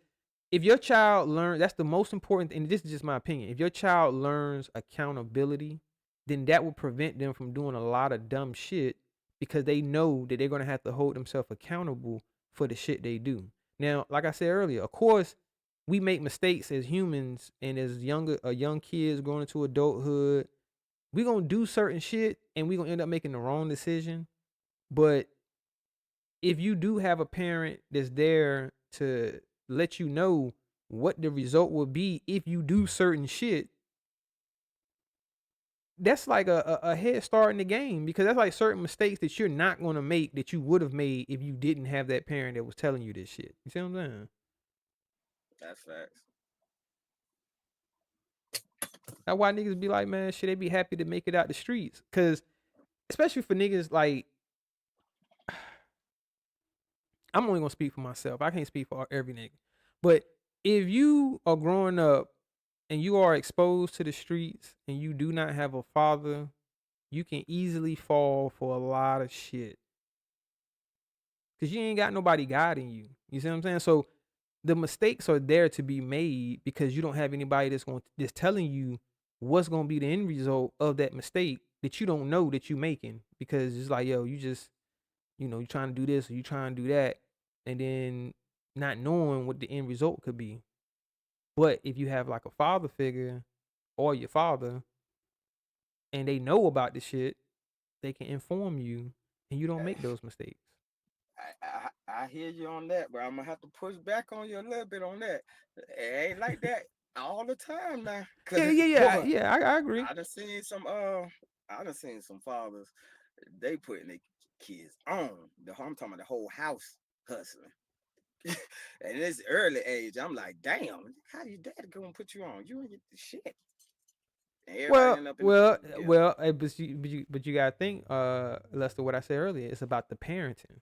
if your child learns, that's the most important, and this is just my opinion. If your child learns accountability, then that will prevent them from doing a lot of dumb shit because they know that they're going to have to hold themselves accountable for the shit they do. Now, like I said earlier, of course, we make mistakes as humans and as young kids growing into adulthood. We're going to do certain shit and we're going to end up making the wrong decision. But if you do have a parent that's there to let you know what the result will be if you do certain shit, that's like a head start in the game, because that's like certain mistakes that you're not going to make that you would have made if you didn't have that parent that was telling you this shit. You see what I'm saying? That's facts. That's why niggas be like, man, shit, they be happy to make it out the streets. Because especially for niggas like, I'm only gonna speak for myself. I can't speak for every nigga. But if you are growing up and you are exposed to the streets and you do not have a father, you can easily fall for a lot of shit. Cause you ain't got nobody guiding you. You see what I'm saying? So the mistakes are there to be made because you don't have anybody that's telling you what's gonna be the end result of that mistake that you don't know that you making. Because it's like, yo, you just, you trying to do this or you trying to do that, and then not knowing what the end result could be. But if you have like a father figure or your father and they know about the shit, they can inform you and you don't make those mistakes. I hear you on that, but I'm gonna have to push back on you a little bit on that. It ain't like that all the time now. Yeah, I agree. I done seen some fathers, they putting their kids on. I'm talking about the whole house hustling. And this early age, I'm like, damn, how your dad gonna put you on? You ain't get the shit. And everybody end up in the prison together. But you gotta think, Lester, what I said earlier, it's about the parenting.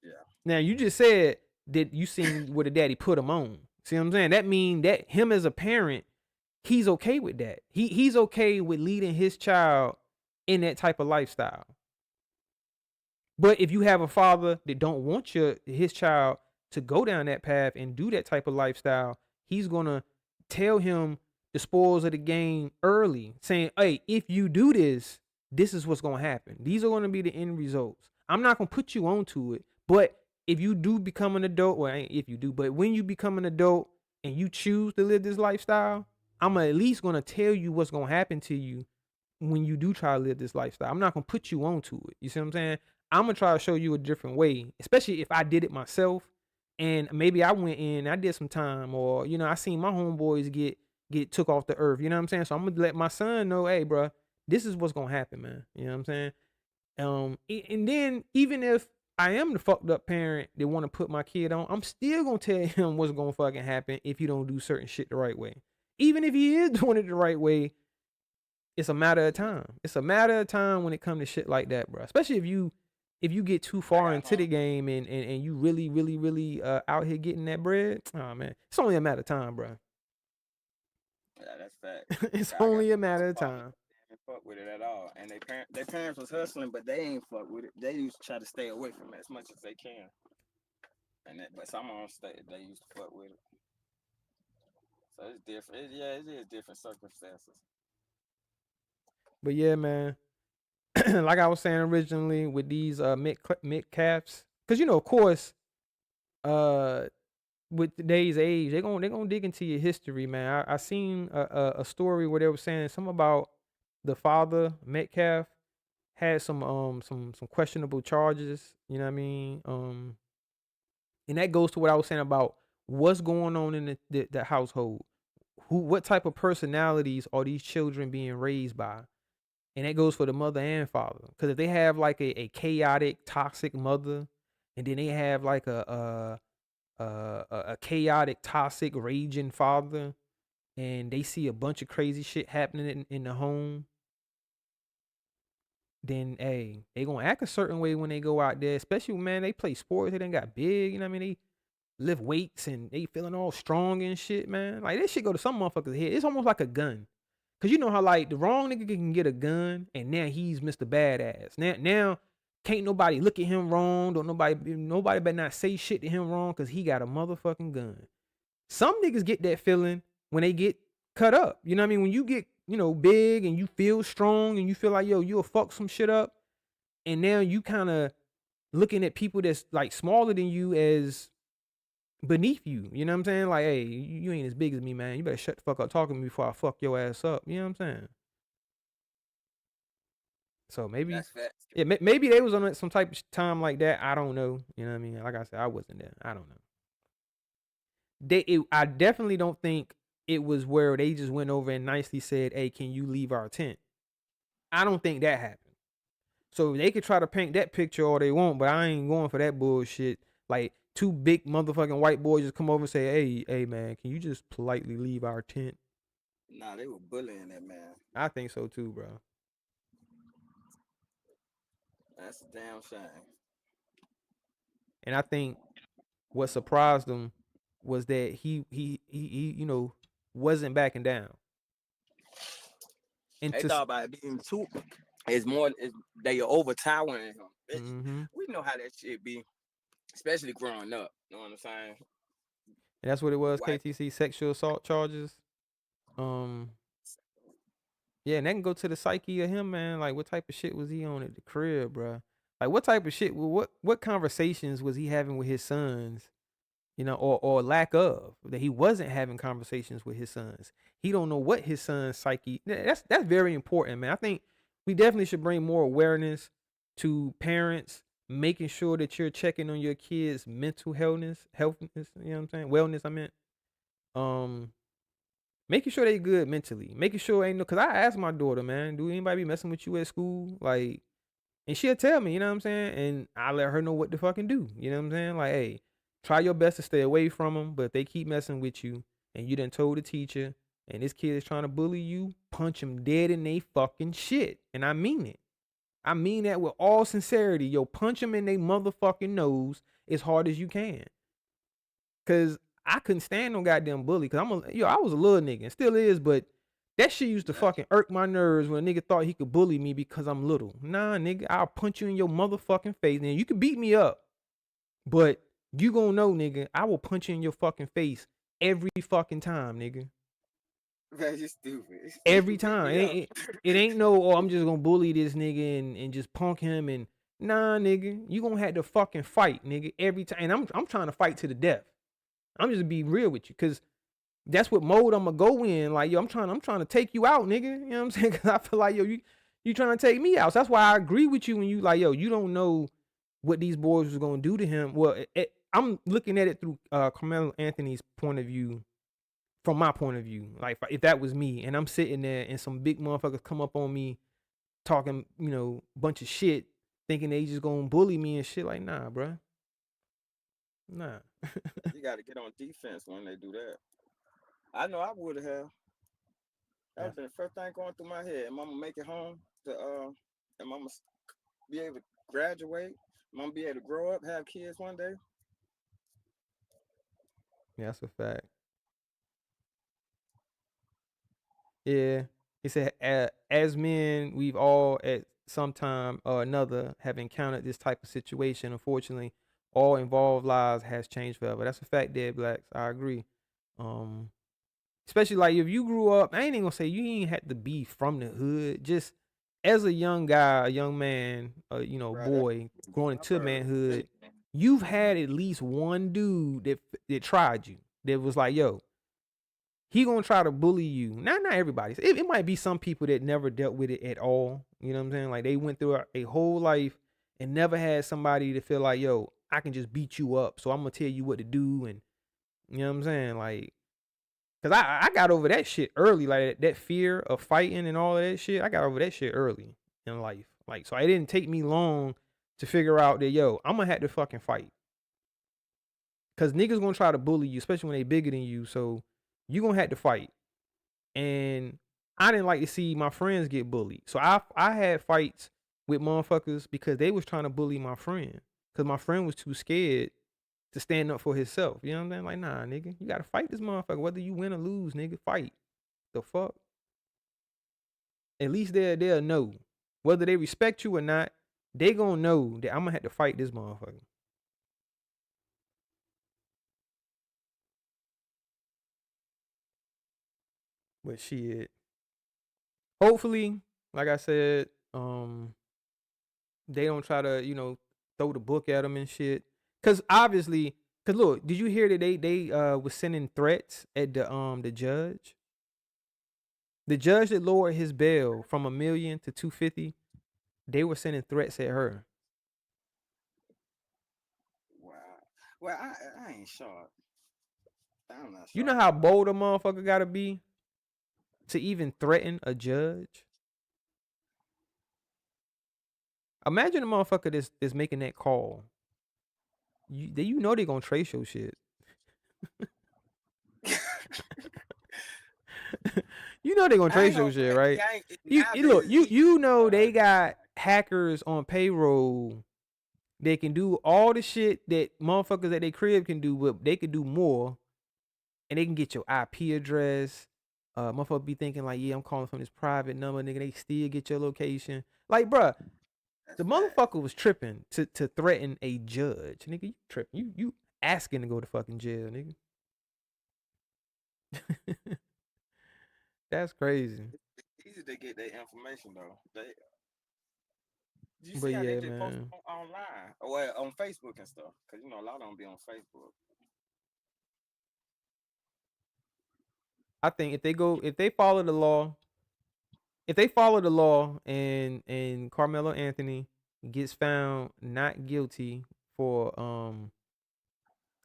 Yeah. Now you just said that you seen where the daddy put him on. See what I'm saying? That mean that him as a parent, he's okay with that. He's okay with leading his child in that type of lifestyle. But if you have a father that don't want his child to go down that path and do that type of lifestyle, he's gonna tell him the spoils of the game early, saying, "Hey, if you do this, this is what's gonna happen. These are gonna be the end results. I'm not gonna put you onto it, but if you do become an adult, well, ain't if you do, but when you become an adult and you choose to live this lifestyle, I'm at least gonna tell you what's gonna happen to you when you do try to live this lifestyle. I'm not gonna put you onto it. You see what I'm saying? I'm gonna try to show you a different way, especially if I did it myself and maybe I went in, I did some time, or I seen my homeboys get took off the earth. You know what I'm saying? So I'm gonna let my son know, hey, bro, this is what's gonna happen, man. You know what I'm saying? And then even if I am the fucked up parent that want to put my kid on, I'm still gonna tell him what's gonna fucking happen if you don't do certain shit the right way. Even if he is doing it the right way, it's a matter of time. It's a matter of time when it comes to shit like that, bro. Especially if you get too far into the game and you really out here getting that bread. Oh man, it's only a matter of time, bro. Yeah, that's fact. It's only a matter of time. They didn't fuck with it at all, and their parents was hustling, but they ain't fuck with it. They used to try to stay away from it as much as they can. But some of them they used to fuck with it. So it's different. It is different circumstances. But yeah, man. Like I was saying originally with these Metcalfs, because of course, with today's age, they're gonna dig into your history, man. I seen a story where they were saying something about the father Metcalf had some questionable charges. You know what I mean? And that goes to what I was saying about what's going on in the household. What type of personalities are these children being raised by? And that goes for the mother and father. Because if they have like a chaotic, toxic mother, and then they have like a chaotic, toxic, raging father, and they see a bunch of crazy shit happening in the home, then hey, they gonna act a certain way when they go out there. Especially man, they play sports, they done got big, you know what I mean? They lift weights and they feeling all strong and shit, man. Like that shit go to some motherfuckers' head. It's almost like a gun. Cause you know how like the wrong nigga can get a gun and now he's Mr. Badass. Now can't nobody look at him wrong. Don't nobody better not say shit to him wrong cause he got a motherfucking gun. Some niggas get that feeling when they get cut up. You know what I mean? When you get, big and you feel strong and you feel like, yo, you'll fuck some shit up. And now you kind of looking at people that's like smaller than you as beneath you. You know what I'm saying? Like, hey, you ain't as big as me, man. You better shut the fuck up talking to me before I fuck your ass up. You know what I'm saying? So maybe, yeah, maybe they was on some type of time like that. I don't know. You know what I mean? Like I said, I wasn't there. I don't know. I definitely don't think it was where they just went over and nicely said, hey, can you leave our tent? I don't think that happened. So they could try to paint that picture all they want, but I ain't going for that bullshit. Like, two big motherfucking white boys just come over and say, hey, man, can you just politely leave our tent? Nah, they were bullying that man. I think so too, bro. That's a damn shame. And I think what surprised him was that he wasn't backing down. And They thought about it being too. It's more. They overtowering him. We know how that shit be, especially growing up. You know what I'm saying? And that's what it was, White. KTC, sexual assault charges. Yeah, and that can go to the psyche of him, man. Like, what type of shit was he on at the crib, bruh? Like, what type of shit, what conversations was he having with his sons, or lack of, that he wasn't having conversations with his sons? He don't know what his son's psyche, that's very important, man. I think we definitely should bring more awareness to parents, making sure that you're checking on your kids' mental healthness, you know what I'm saying? Wellness, I meant. Making sure they good mentally. Making sure ain't no, cause I asked my daughter, man, do anybody be messing with you at school? Like, and she'll tell me, you know what I'm saying? And I let her know what to fucking do. You know what I'm saying? Like, hey, try your best to stay away from them. But if they keep messing with you and you done told the teacher and this kid is trying to bully you, punch him dead in they fucking shit. And I mean it. I mean that with all sincerity. Yo, punch him in they motherfucking nose as hard as you can. Cause I couldn't stand no goddamn bully. Cause I was a little nigga and still is, but that shit used to fucking irk my nerves when a nigga thought he could bully me because I'm little. Nah, nigga, I'll punch you in your motherfucking face. And you can beat me up, but you gonna know, nigga, I will punch you in your fucking face every fucking time, nigga. Man, you stupid. Every time. It ain't no, oh, I'm just gonna bully this nigga and just punk him and nah, nigga, you gonna have to fucking fight, nigga, every time. And I'm trying to fight to the death. I'm just be real with you, cause that's what mode I'm gonna go in. Like, yo, I'm trying to take you out, nigga. You know what I'm saying? Cause I feel like, yo, you trying to take me out. So that's why I agree with you when you like, yo, you don't know what these boys was gonna do to him. Well, I'm looking at it through Carmelo Anthony's point of view, from my point of view. Like, if that was me and I'm sitting there and some big motherfuckers come up on me talking, bunch of shit, thinking they just gonna bully me and shit. Like, nah, bruh. Nah. You got to get on defense when they do that. I know I would have. That was the first thing going through my head. Am I gonna make it home? Am I gonna be able to graduate? Am I gonna be able to grow up, have kids one day? Yeah, that's a fact. Yeah. He said, as men, we've all at some time or another have encountered this type of situation. Unfortunately, all involved lives has changed forever. That's a fact, Dead Blacks. I agree. Especially like if you grew up, I ain't even gonna say you ain't had to be from the hood. Just as a young guy, a young man, boy growing into manhood, you've had at least one dude that tried you. That was like, yo, he gonna try to bully you. Not everybody. It might be some people that never dealt with it at all. You know what I'm saying? Like they went through a whole life and never had somebody to feel like, yo, I can just beat you up. So I'm gonna tell you what to do. And you know what I'm saying? Like, cause I got over that shit early. Like that fear of fighting and all of that shit. I got over that shit early in life. Like, so it didn't take me long to figure out that, yo, I'm gonna have to fucking fight. Cause niggas gonna try to bully you, especially when they bigger than you. So you gonna have to fight. And I didn't like to see my friends get bullied. So I had fights with motherfuckers because they was trying to bully my friend. Cause my friend was too scared to stand up for himself. You know what I'm saying? Like, nah, nigga, you gotta fight this motherfucker. Whether you win or lose, nigga, fight. The fuck? At least they'll know. Whether they respect you or not, they gonna know that I'm gonna have to fight this motherfucker. But shit. Hopefully, like I said, they don't try to, throw the book at them and shit. Cause obviously, look, did you hear that they was sending threats at the judge? The judge that lowered his bail from $1 million to $250, they were sending threats at her. Wow. Well, I ain't sure. I'm not sure. You know how bold a motherfucker gotta be to even threaten a judge? Imagine a motherfucker that's making that call. You know they gonna trace your shit. You know they gonna trace your shit, right? You know they got hackers on payroll. They can do all the shit that motherfuckers at their crib can do, but they could do more. And they can get your IP address. Motherfucker be thinking like, yeah, I'm calling from this private number, nigga. They still get your location. Like, bruh, the motherfucker was tripping to threaten a judge. Nigga, you tripping. You asking to go to fucking jail, nigga. That's crazy. It's easy to get their information though. You But see how they yeah, just post man. online or well, on Facebook and stuff? Cause you know a lot of them be on Facebook. I think if they follow the law, and Carmelo Anthony gets found not guilty for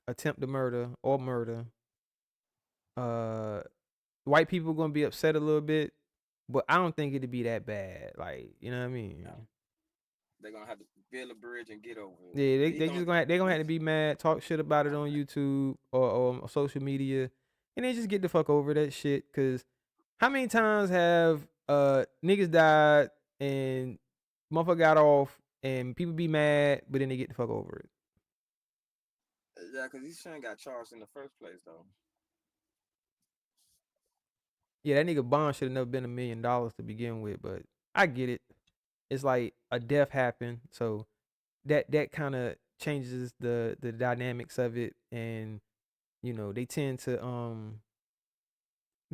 attempt to murder or murder, white people gonna be upset a little bit, but I don't think it'd be that bad. Like, you know what I mean? They're gonna have to build a bridge and get over it. Yeah, they gonna have to be mad, talk shit about it on YouTube or on social media, and then just get the fuck over that shit. Cause how many times have niggas died and motherfucker got off and people be mad, but then they get the fuck over it. Yeah, cause he shouldn't got charged in the first place though. Yeah, that nigga bond should have never been $1 million to begin with, but I get it. It's like a death happened, so that kind of changes the dynamics of it, and you know they tend to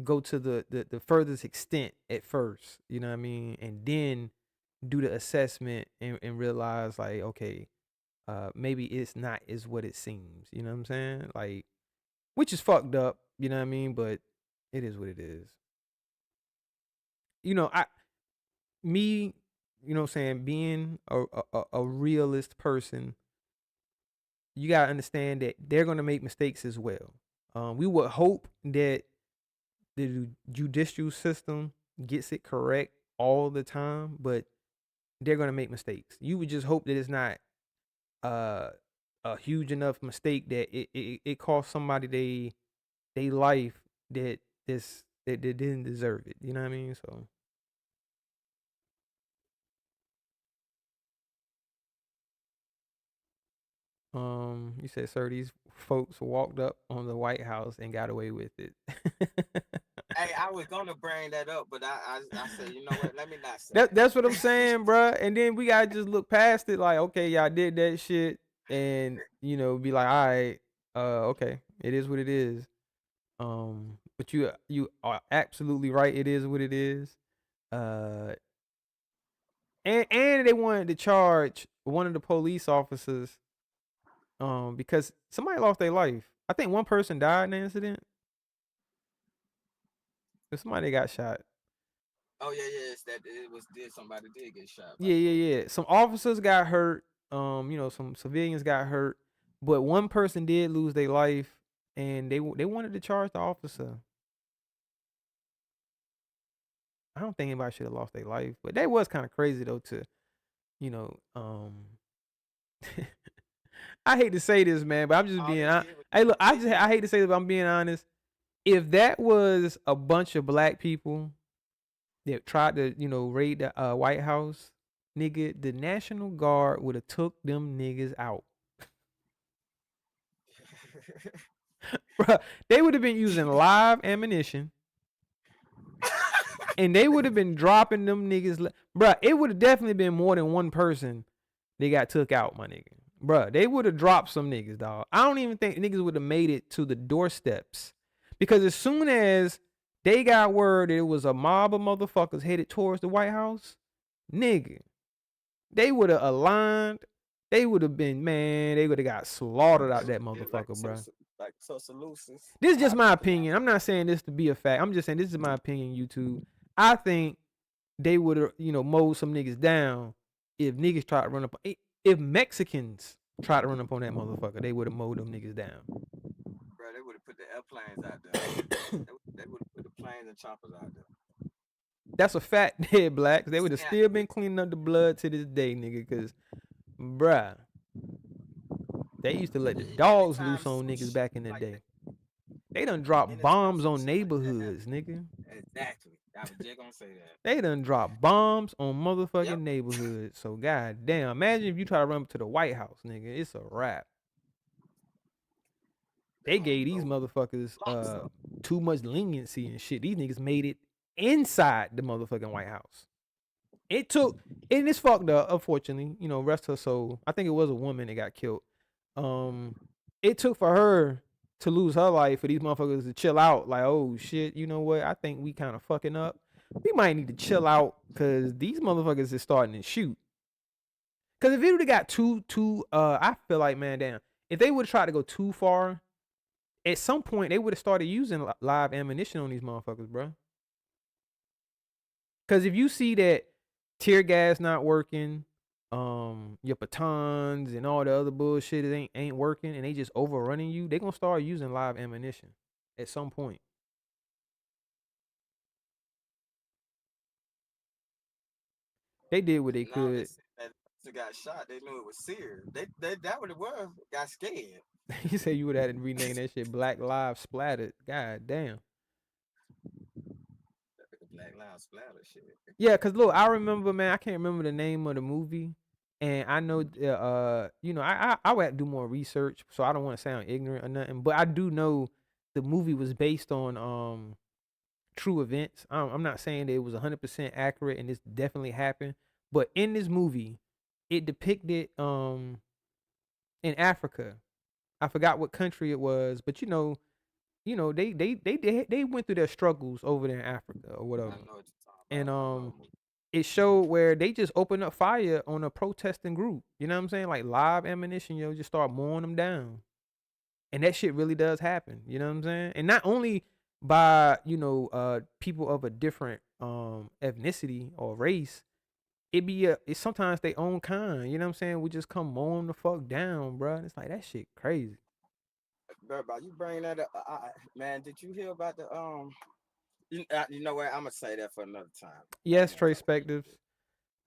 go to the furthest extent at first, you know what I mean, and then do the assessment and realize like, okay, maybe it's not as what it seems, you know what I'm saying, like, which is fucked up, you know what I mean, but it is what it is. You know, you know what I'm saying, being a realist person, you gotta understand that they're gonna make mistakes as well. We would hope that the judicial system gets it correct all the time, but they're gonna make mistakes. You would just hope that it's not a huge enough mistake that it costs somebody they life that they didn't deserve it. You know what I mean? So you said, sir, these folks walked up on the White House and got away with it. Hey, I was gonna bring that up, but I said, you know what? Let me not say That's what I'm saying, bruh. And then we gotta just look past it, like, okay, y'all did that shit, and you know, be like, all right, okay, it is what it is. But you are absolutely right. It is what it is. And they wanted to charge one of the police officers, because somebody lost their life. I think one person died in the incident. But somebody got shot. Oh yeah, it's that somebody did get shot. Yeah. Some officers got hurt. You know, some civilians got hurt, but one person did lose their life, and they wanted to charge the officer. I don't think anybody should have lost their life, but that was kind of crazy though. To, you know, I hate to say this, man, but I'm just being. Hey, look, I hate to say this, but I'm being honest. If that was a bunch of black people that tried to, you know, raid the White House, nigga, the National Guard would have took them niggas out. Bruh, they would have been using live ammunition. And they would have been dropping them niggas. Bruh, it would have definitely been more than one person they got took out, my nigga. Bruh, they would have dropped some niggas, dog. I don't even think niggas would have made it to the doorsteps. Because as soon as they got word it was a mob of motherfuckers headed towards the White House, nigga, they would have aligned. They would have been, man, they would have got slaughtered out that motherfucker, bro. Like solutions. This is just my opinion. I'm not saying this to be a fact. I'm just saying this is my opinion, YouTube. I think they would have, you know, mowed some niggas down if niggas tried to run up. If Mexicans tried to run up on that motherfucker, they would have mowed them niggas down. Bro, they would have put the airplanes out there. they would have put the planes and choppers out there. That's a fact, dead blacks. They would have still been cleaning up the blood to this day, nigga. Cause, bruh, they used to let the dogs loose on niggas back in the day. They done dropped bombs on neighborhoods, nigga. Exactly. I was just gonna say that. They done dropped bombs on motherfucking neighborhoods. So goddamn, imagine if you try to run up to the White House, nigga. It's a wrap. They gave these motherfuckers too much leniency and shit. These niggas made it inside the motherfucking White House. It took, and it's fucked up, unfortunately. You know, rest her soul. I think it was a woman that got killed. It took for her to lose her life for these motherfuckers to chill out. Like, oh shit, you know what? I think we kind of fucking up. We might need to chill out because these motherfuckers is starting to shoot. Because if it would have got too, I feel like, man, damn, if they would have tried to go too far, at some point they would have started using live ammunition on these motherfuckers, bro. Because if you see that tear gas not working, your batons and all the other bullshit ain't working, and they just overrunning you, they gonna start using live ammunition at some point. They did what they could. They got shot. They knew it was Sears. They that what it was. Got scared. You say you would have had to rename that shit Black Lives Splattered. God damn. Black Lives Splatter shit. Yeah, cause look, I remember, man. I can't remember the name of the movie, and I know, you know, I would have to do more research, so I don't want to sound ignorant or nothing. But I do know the movie was based on true events. I'm not saying that it was 100% accurate and this definitely happened, but in this movie, it depicted in Africa. I forgot what country it was, but you know, they went through their struggles over there in Africa or whatever. And it showed where they just opened up fire on a protesting group. You know what I'm saying? Like live ammunition, just start mowing them down. And that shit really does happen. You know what I'm saying? And not only by, people of a different ethnicity or race, it's sometimes their own kind. You know what I'm saying? We just come mowing the fuck down, bro. And it's like that shit crazy. Bro, you bring that up, man. Did you hear about the You know what? I'm gonna say that for another time. Yes, Tracepectives.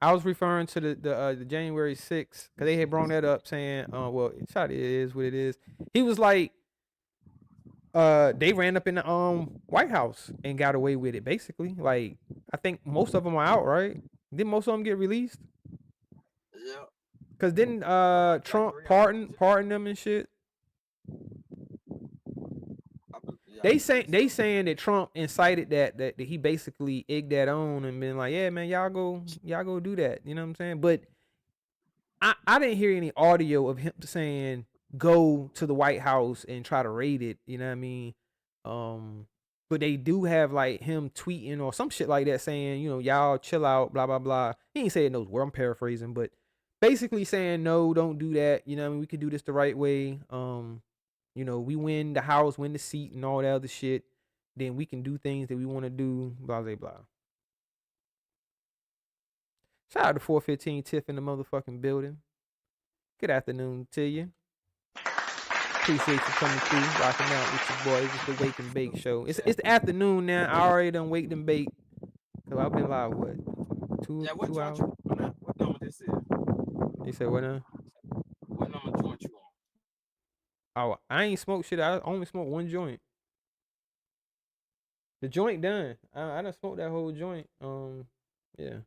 I was referring to the January 6th because they had brought that up, saying, well, it is what it is. He was like, they ran up in the White House and got away with it. Basically, like I think most of them are out, right? Didn't most of them get released? Yeah. Cause didn't Trump pardon them and shit? They saying that Trump incited that he basically egged that on and been like, yeah, man, y'all go do that. You know what I'm saying? But I didn't hear any audio of him saying go to the White House and try to raid it. You know what I mean? But they do have like him tweeting or some shit like that saying, y'all chill out, blah blah blah. He ain't saying those words. I'm paraphrasing, but basically saying no, don't do that. You know what I mean? We could do this the right way. We win the House, win the seat, and all that other shit. Then we can do things that we want to do, blah, blah, blah. Shout out to 415 Tiff in the motherfucking building. Good afternoon to you. Appreciate you coming through, rocking out with your boys. It's the Wake and Bake show. It's the afternoon now. I already done waked and baked. So I've been live, what? Two hours? What number this is? You said what now? What number joint you on? Oh, I ain't smoked shit. I only smoked one joint. The joint done. I done smoked that whole joint. Yeah.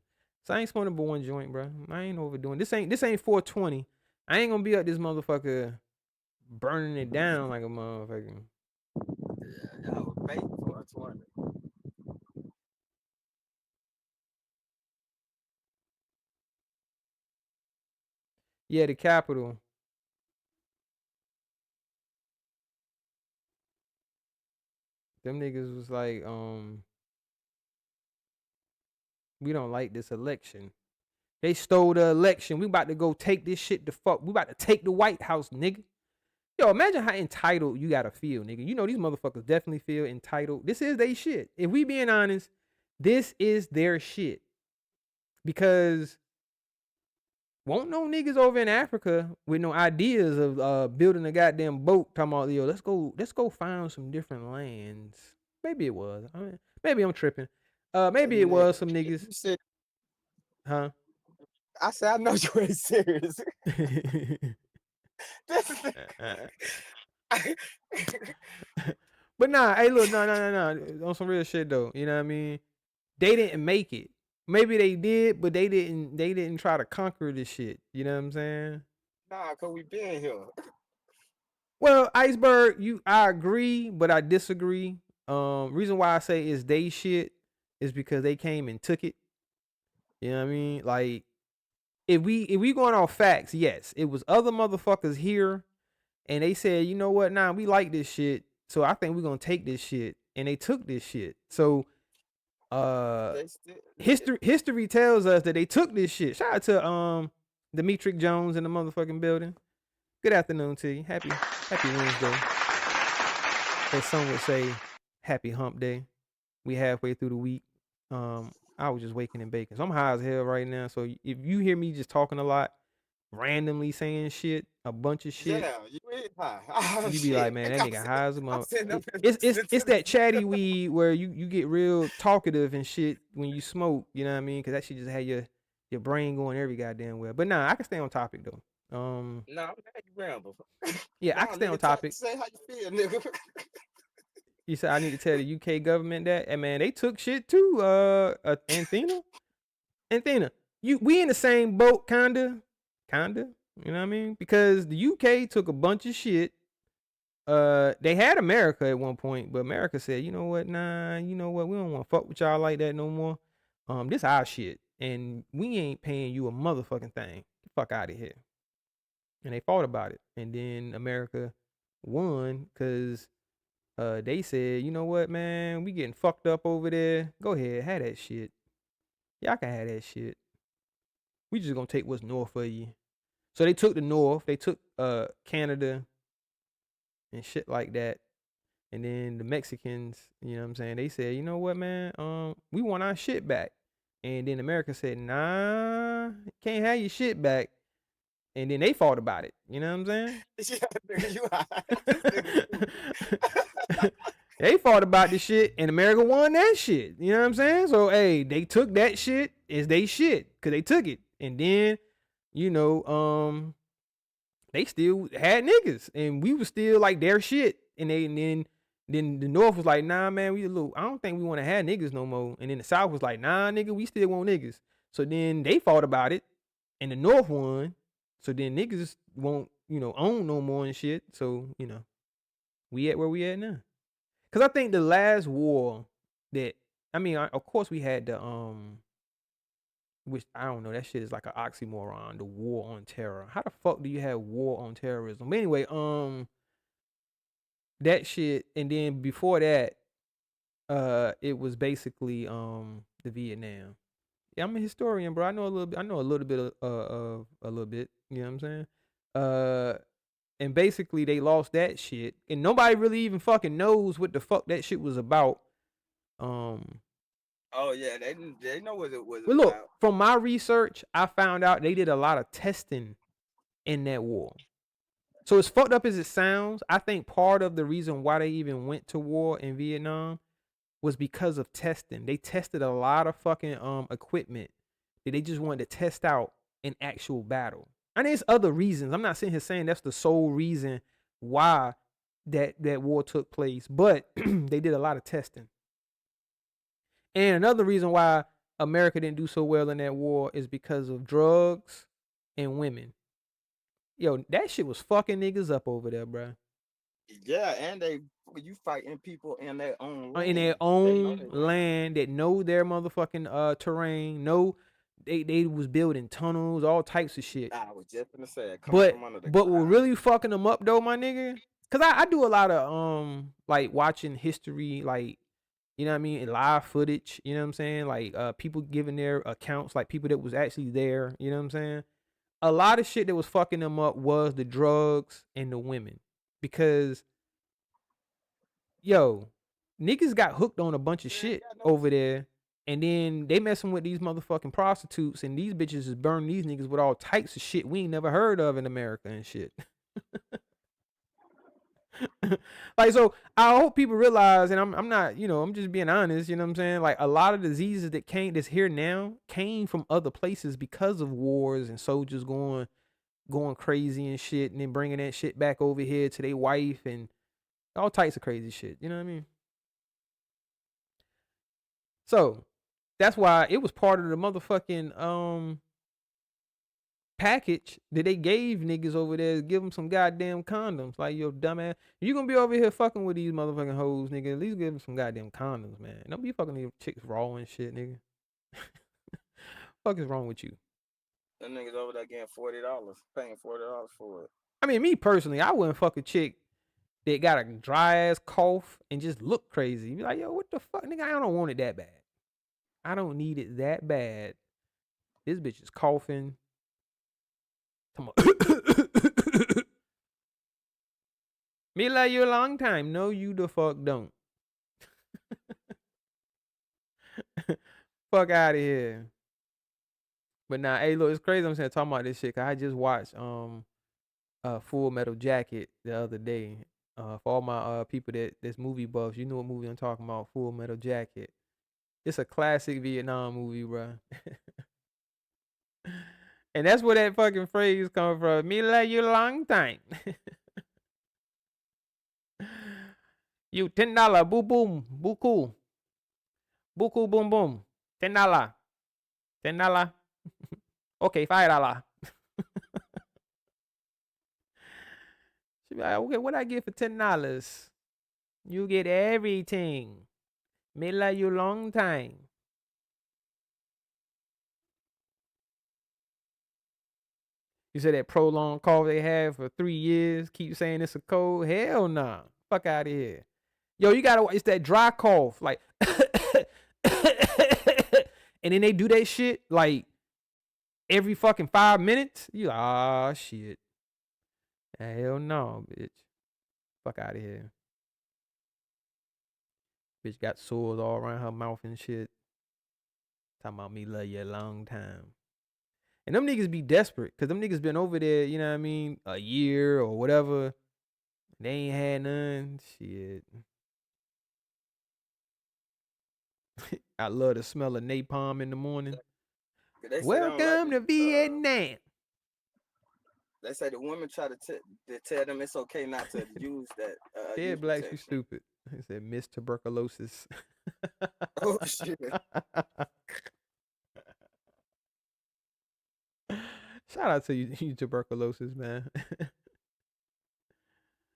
So I ain't smoking but one joint, bro. I ain't overdoing. This ain't 420. I ain't gonna be up this motherfucker burning it down like a motherfucker. Yeah, y'all was bait 420. Yeah, the Capitol. Them niggas was like, we don't like this election. They stole the election. We about to go take this shit to fuck. We about to take the White House, nigga. Yo, imagine how entitled you gotta feel, nigga. These motherfuckers definitely feel entitled. This is their shit. If we being honest, this is their shit. Because won't no niggas over in Africa with no ideas of building a goddamn boat talking about, yo, let's go find some different lands. Maybe it was. Maybe I'm tripping. Maybe it was some niggas. Huh? I said, I know you ain't serious. But nah, hey, look, no. On some real shit though. You know what I mean? they didn't make it. Maybe they did, but they didn't try to conquer this shit. You know what I'm saying? Nah, cause we been here. Well, Iceberg, I agree, but I disagree. Reason why I say it's they shit is because they came and took it. You know what I mean? Like, if we going off facts, yes, it was other motherfuckers here, and they said, you know what, nah, we like this shit, so I think we're gonna take this shit, and they took this shit. So, history tells us that they took this shit. Shout out to Demetric Jones in the motherfucking building. Good afternoon to you. Happy Wednesday. As some would say, happy hump day. We halfway through the week. I was just waking and baking. So I'm high as hell right now. So if you hear me just talking a lot, randomly saying shit, a bunch of shit, Yeah, you is high. Oh, you be like, shit. man, that nigga high as a mother. sitting up here It's listening to that chatty weed where you get real talkative and shit when you smoke. You know what I mean? Because that shit just had your brain going every goddamn well. But nah, I can stay on topic though. No, I'm glad you ramble. Yeah, I Nah, can stay on nigga, topic. say how you feel, nigga. You said I need to tell the UK government that, and man, they took shit too. Anthena, we in the same boat, kinda. You know what I mean? Because the UK took a bunch of shit. They had America at one point, but America said, you know what, nah, you know what, we don't want to fuck with y'all like that no more. This our shit, and we ain't paying you a motherfucking thing. Get the fuck out of here. And they fought about it, and then America won because they said, you know what, man, we getting fucked up over there. Go ahead, have that shit. Y'all can have that shit. We just gonna take what's north of you. So they took the north. They took Canada and shit like that. And then the Mexicans, you know what I'm saying? They said, you know what, man, we want our shit back. And then America said, nah, can't have your shit back. And then they fought about it. You know what I'm saying? Yeah, nigga, you high. This nigga stupid. They fought about this shit, and America won that shit. You know what I'm saying? So, hey, they took that shit as they shit, because they took it. And then, you know, they still had niggas, and we was still like their shit. And then the North was like, nah, man, I don't think we want to have niggas no more. And then the South was like, nah, nigga, we still want niggas. So then they fought about it, and the North won. So then niggas won't, you know, own no more and shit. So, you know, we at where we at now. Cause I think the last war that, I mean, of course we had the which I don't know, that shit is like an oxymoron, the war on terror. How the fuck do you have war on terrorism? But anyway, that shit, and then before that, it was basically the Vietnam. Yeah, I'm a historian, bro. I know a little bit. I know a little bit of a little bit. You know what I'm saying? And basically they lost that shit, and nobody really even fucking knows what the fuck that shit was about. Oh yeah, they know what it was But look, about. from my research, I found out they did a lot of testing in that war. So as fucked up as it sounds, I think part of the reason why they even went to war in Vietnam was because of testing. They tested a lot of fucking equipment that they just wanted to test out in actual battle. And there's other reasons. I'm not sitting here saying that's the sole reason why that war took place, but they did a lot of testing. And another reason why America didn't do so well in that war is because of drugs and women. Yo, that shit was fucking niggas up over there, bro. Yeah, and you fighting people in their own land. In their own land that know their motherfucking terrain, they was building tunnels, all types of shit. I was just gonna say, But what really fucking them up though, my nigga? Cause I do a lot of like watching history, like, you know what I mean, and live footage, you know what I'm saying? Like people giving their accounts, like people that was actually there, you know what I'm saying? A lot of shit that was fucking them up was the drugs and the women. Because yo, niggas got hooked on a bunch of shit over there, and then they messing with these motherfucking prostitutes, and these bitches is burning these niggas with all types of shit we ain't never heard of in America and shit. Like, so I hope people realize, and I'm not, you know, I'm just being honest, you know what I'm saying? Like, a lot of diseases that's here now came from other places because of wars and soldiers going crazy and shit, and then bringing that shit back over here to their wife and all types of crazy shit. You know what I mean? So That's why it was part of the motherfucking package that they gave niggas over there to give them some goddamn condoms. Like, yo, dumbass, you gonna be over here fucking with these motherfucking hoes, nigga. At least give them some goddamn condoms, man. Don't be fucking these chicks raw and shit, nigga. Fuck is wrong with you? Them niggas over there getting $40, paying $40 for it. I mean, me personally, I wouldn't fuck a chick that got a dry ass cough and just look crazy. Be like, yo, what the fuck, nigga? I don't want it that bad. I don't need it that bad. This bitch is coughing. Come on. Me like you a long time. No, you the fuck don't. Fuck out of here. But nah, hey, look, it's crazy. I'm saying talking about this shit. 'Cause I just watched Full Metal Jacket the other day. For all my people that's movie buffs, you know what movie I'm talking about. Full Metal Jacket. It's a classic Vietnam movie, bro. And that's where that fucking phrase come from. Me like you a long time. You $10 boom boom buku. Buku boom boom. $10. $10. Okay, $5. She be like, okay, what I get for $10? You get everything. Me like you long time. You said that prolonged cough they had for 3 years. Keep saying it's a cold. Hell nah. Fuck out of here. Yo, you gotta. It's that dry cough, like, and then they do that shit like every fucking 5 minutes. You like, ah, shit. Hell no, bitch. Fuck out of here. Bitch got sores all around her mouth and shit. Talking about me love you a long time. And them niggas be desperate, cause them niggas been over there, you know what I mean, a year or whatever. They ain't had none. Shit. I love the smell of napalm in the morning. They say Welcome to Vietnam. They say the women try to tell them it's okay not to use that. Yeah, use blacks, you protection. stupid. He said Miss Tuberculosis. Oh shit. Shout out to you tuberculosis, man.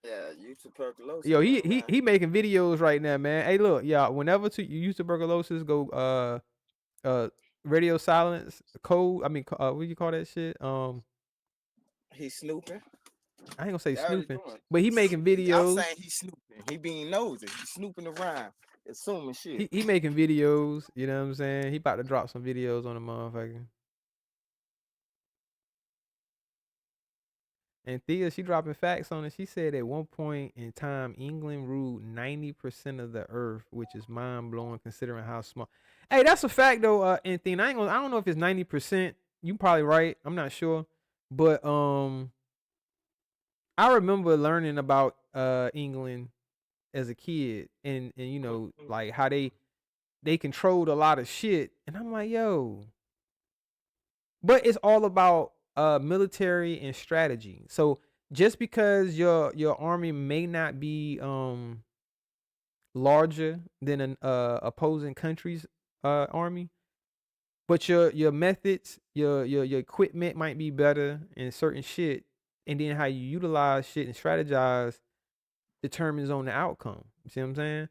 Yeah, you tuberculosis. Yo, he making videos right now, man. Hey, look, y'all. Whenever you use tuberculosis, go radio silence code. I mean, what do you call that shit? He's snooping. I ain't gonna say They already snooping, doing it. but he making I'm videos. saying he's snooping. He being nosy. He's snooping around, assuming shit. He making videos. You know what I'm saying? He about to drop some videos on the motherfucker. And Thea, she dropping facts on it. She said at one point in time, England ruled 90% of the earth, which is mind blowing considering how small. Hey, that's a fact though. And Thea, I don't know if it's 90%. You probably right. I'm not sure, but I remember learning about England as a kid, and you know, like how they controlled a lot of shit, and I'm like, yo. But it's all about military and strategy. So just because your army may not be larger than an opposing country's army, but your methods, your equipment might be better and certain shit, and then how you utilize shit and strategize determines on the outcome. You see what I'm saying?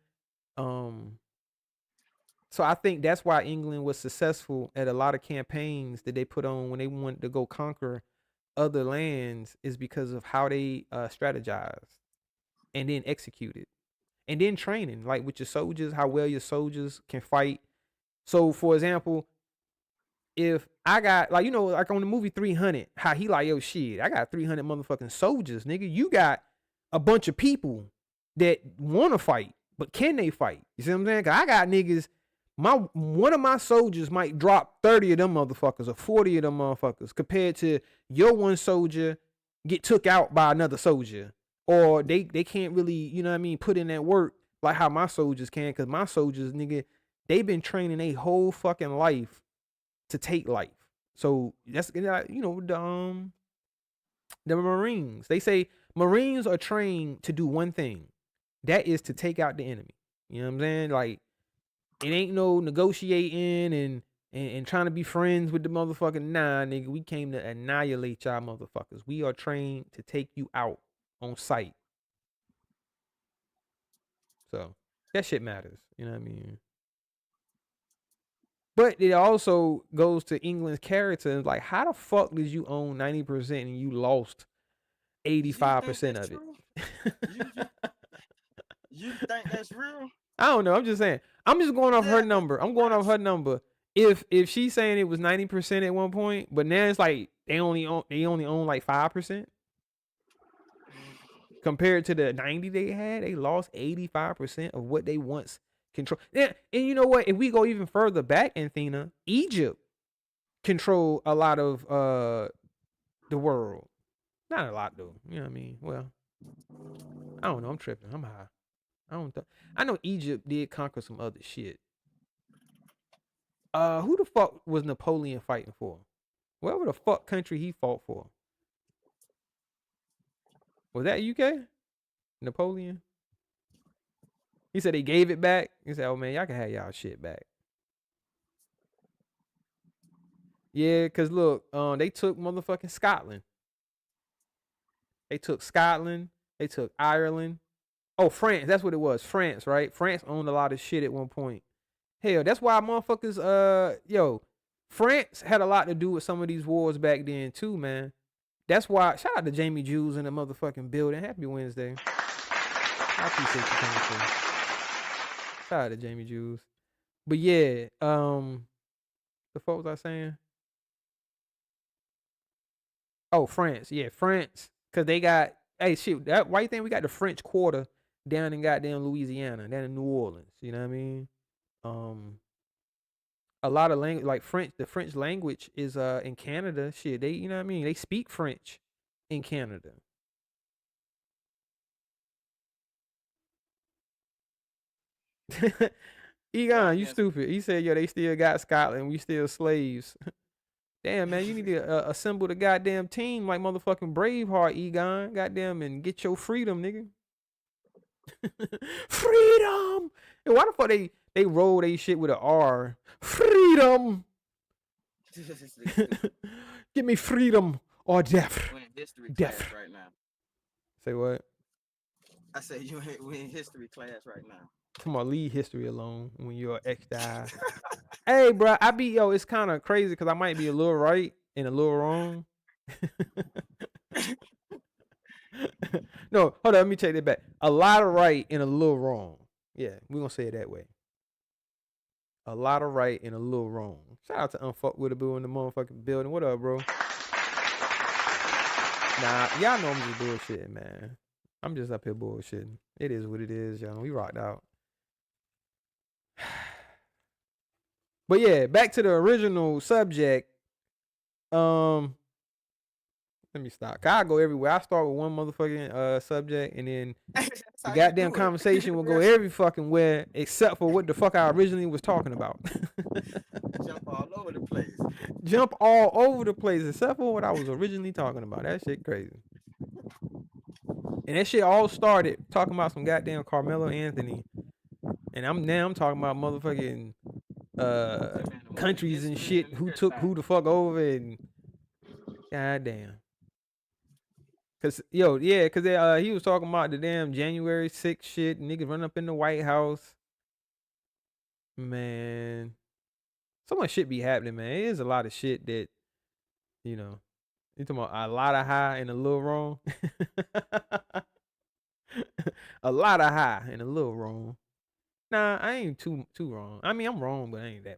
So I think that's why England was successful at a lot of campaigns that they put on when they wanted to go conquer other lands, is because of how they strategized and then executed. And then training, like with your soldiers, how well your soldiers can fight. So for example, if I got, like, you know, like on the movie 300, how he like, yo, shit, I got 300 motherfucking soldiers, nigga. You got a bunch of people that want to fight, but can they fight? You see what I'm saying? 'Cause I got niggas, one of my soldiers might drop 30 of them motherfuckers or 40 of them motherfuckers, compared to your one soldier get took out by another soldier. Or they can't really, you know what I mean, put in that work like how my soldiers can, because my soldiers, nigga, they've been training a whole fucking life to take life. So that's, you know, the Marines. They say Marines are trained to do one thing. That is to take out the enemy. You know what I'm saying? Like, It ain't no negotiating and trying to be friends with the motherfucker. Nah, nigga, we came to annihilate y'all motherfuckers. We are trained to take you out on sight. So that shit matters. You know what I mean? But it also goes to England's character. It's like, how the fuck did you own 90% and you lost 85% of it? You think that's real? I don't know. I'm just saying. I'm just going off her number. I'm going off her number. If she's saying it was 90% at one point, but now it's like they only own like 5%. Compared to the 90 they had, they lost 85% of what they once controlled. Yeah, and you know what? If we go even further back, Athena, Egypt controlled a lot of the world. Not a lot though. You know what I mean? Well, I don't know. I'm tripping. I'm high. I know Egypt did conquer some other shit. Who the fuck was Napoleon fighting for? Whatever the fuck country he fought for. Was that UK? Napoleon? He said they gave it back. He said, "Oh man, y'all can have y'all shit back." Yeah, cause look, they took motherfucking Scotland. They took Scotland. They took Ireland. Oh, France. That's what it was. France, right? France owned a lot of shit at one point. Hell, that's why motherfuckers, France had a lot to do with some of these wars back then too, man. That's why, shout out to Jamie Jews in the motherfucking building. Happy Wednesday. I appreciate you coming through. Shout out to Jamie Jews. But yeah, the fuck was I saying? Oh, France. Yeah, France. Cause they got, hey shit, why you think we got the French Quarter down in goddamn Louisiana, down in New Orleans? You know what I mean? A lot of language, like French, the French language is in Canada. Shit, they, you know what I mean? They speak French in Canada. Egon, you stupid. He said, yo, they still got Scotland. We still slaves. Damn, man, you need to assemble the goddamn team like motherfucking Braveheart, Egon. Goddamn, and get your freedom, nigga. Freedom! And why the fuck they roll they shit with an R? Freedom! Give me freedom or death. We're in history Death. class right now. Say what? I said we're in history class right now. Come on, leave history alone when you're extra. Hey, bro, it's kind of crazy because I might be a little right and a little wrong. No, hold on, let me take that back. A lot of right and a little wrong. Yeah, we're gonna say it that way. A lot of right and a little wrong. Shout out to Unfuck with a Boo in the motherfucking building. What up, bro? Nah, y'all know I'm just bullshitting, man. I'm just up here bullshitting. It is what it is, y'all. We rocked out. But yeah, back to the original subject. Let me stop. I go everywhere. I start with one motherfucking subject, and then the goddamn conversation will go every fucking where except for what the fuck I originally was talking about. Jump all over the place. Jump all over the place except for what I was originally talking about. That shit crazy. And that shit all started talking about some goddamn Carmelo Anthony. And I'm talking about motherfucking countries and shit who took who the fuck over and goddamn. Cause he was talking about the damn January 6th shit, niggas run up in the White House. Man, so much shit be happening, man. It is a lot of shit that, you talking about a lot of high and a little wrong. A lot of high and a little wrong. Nah, I ain't too wrong. I mean, I'm wrong, but I ain't that wrong.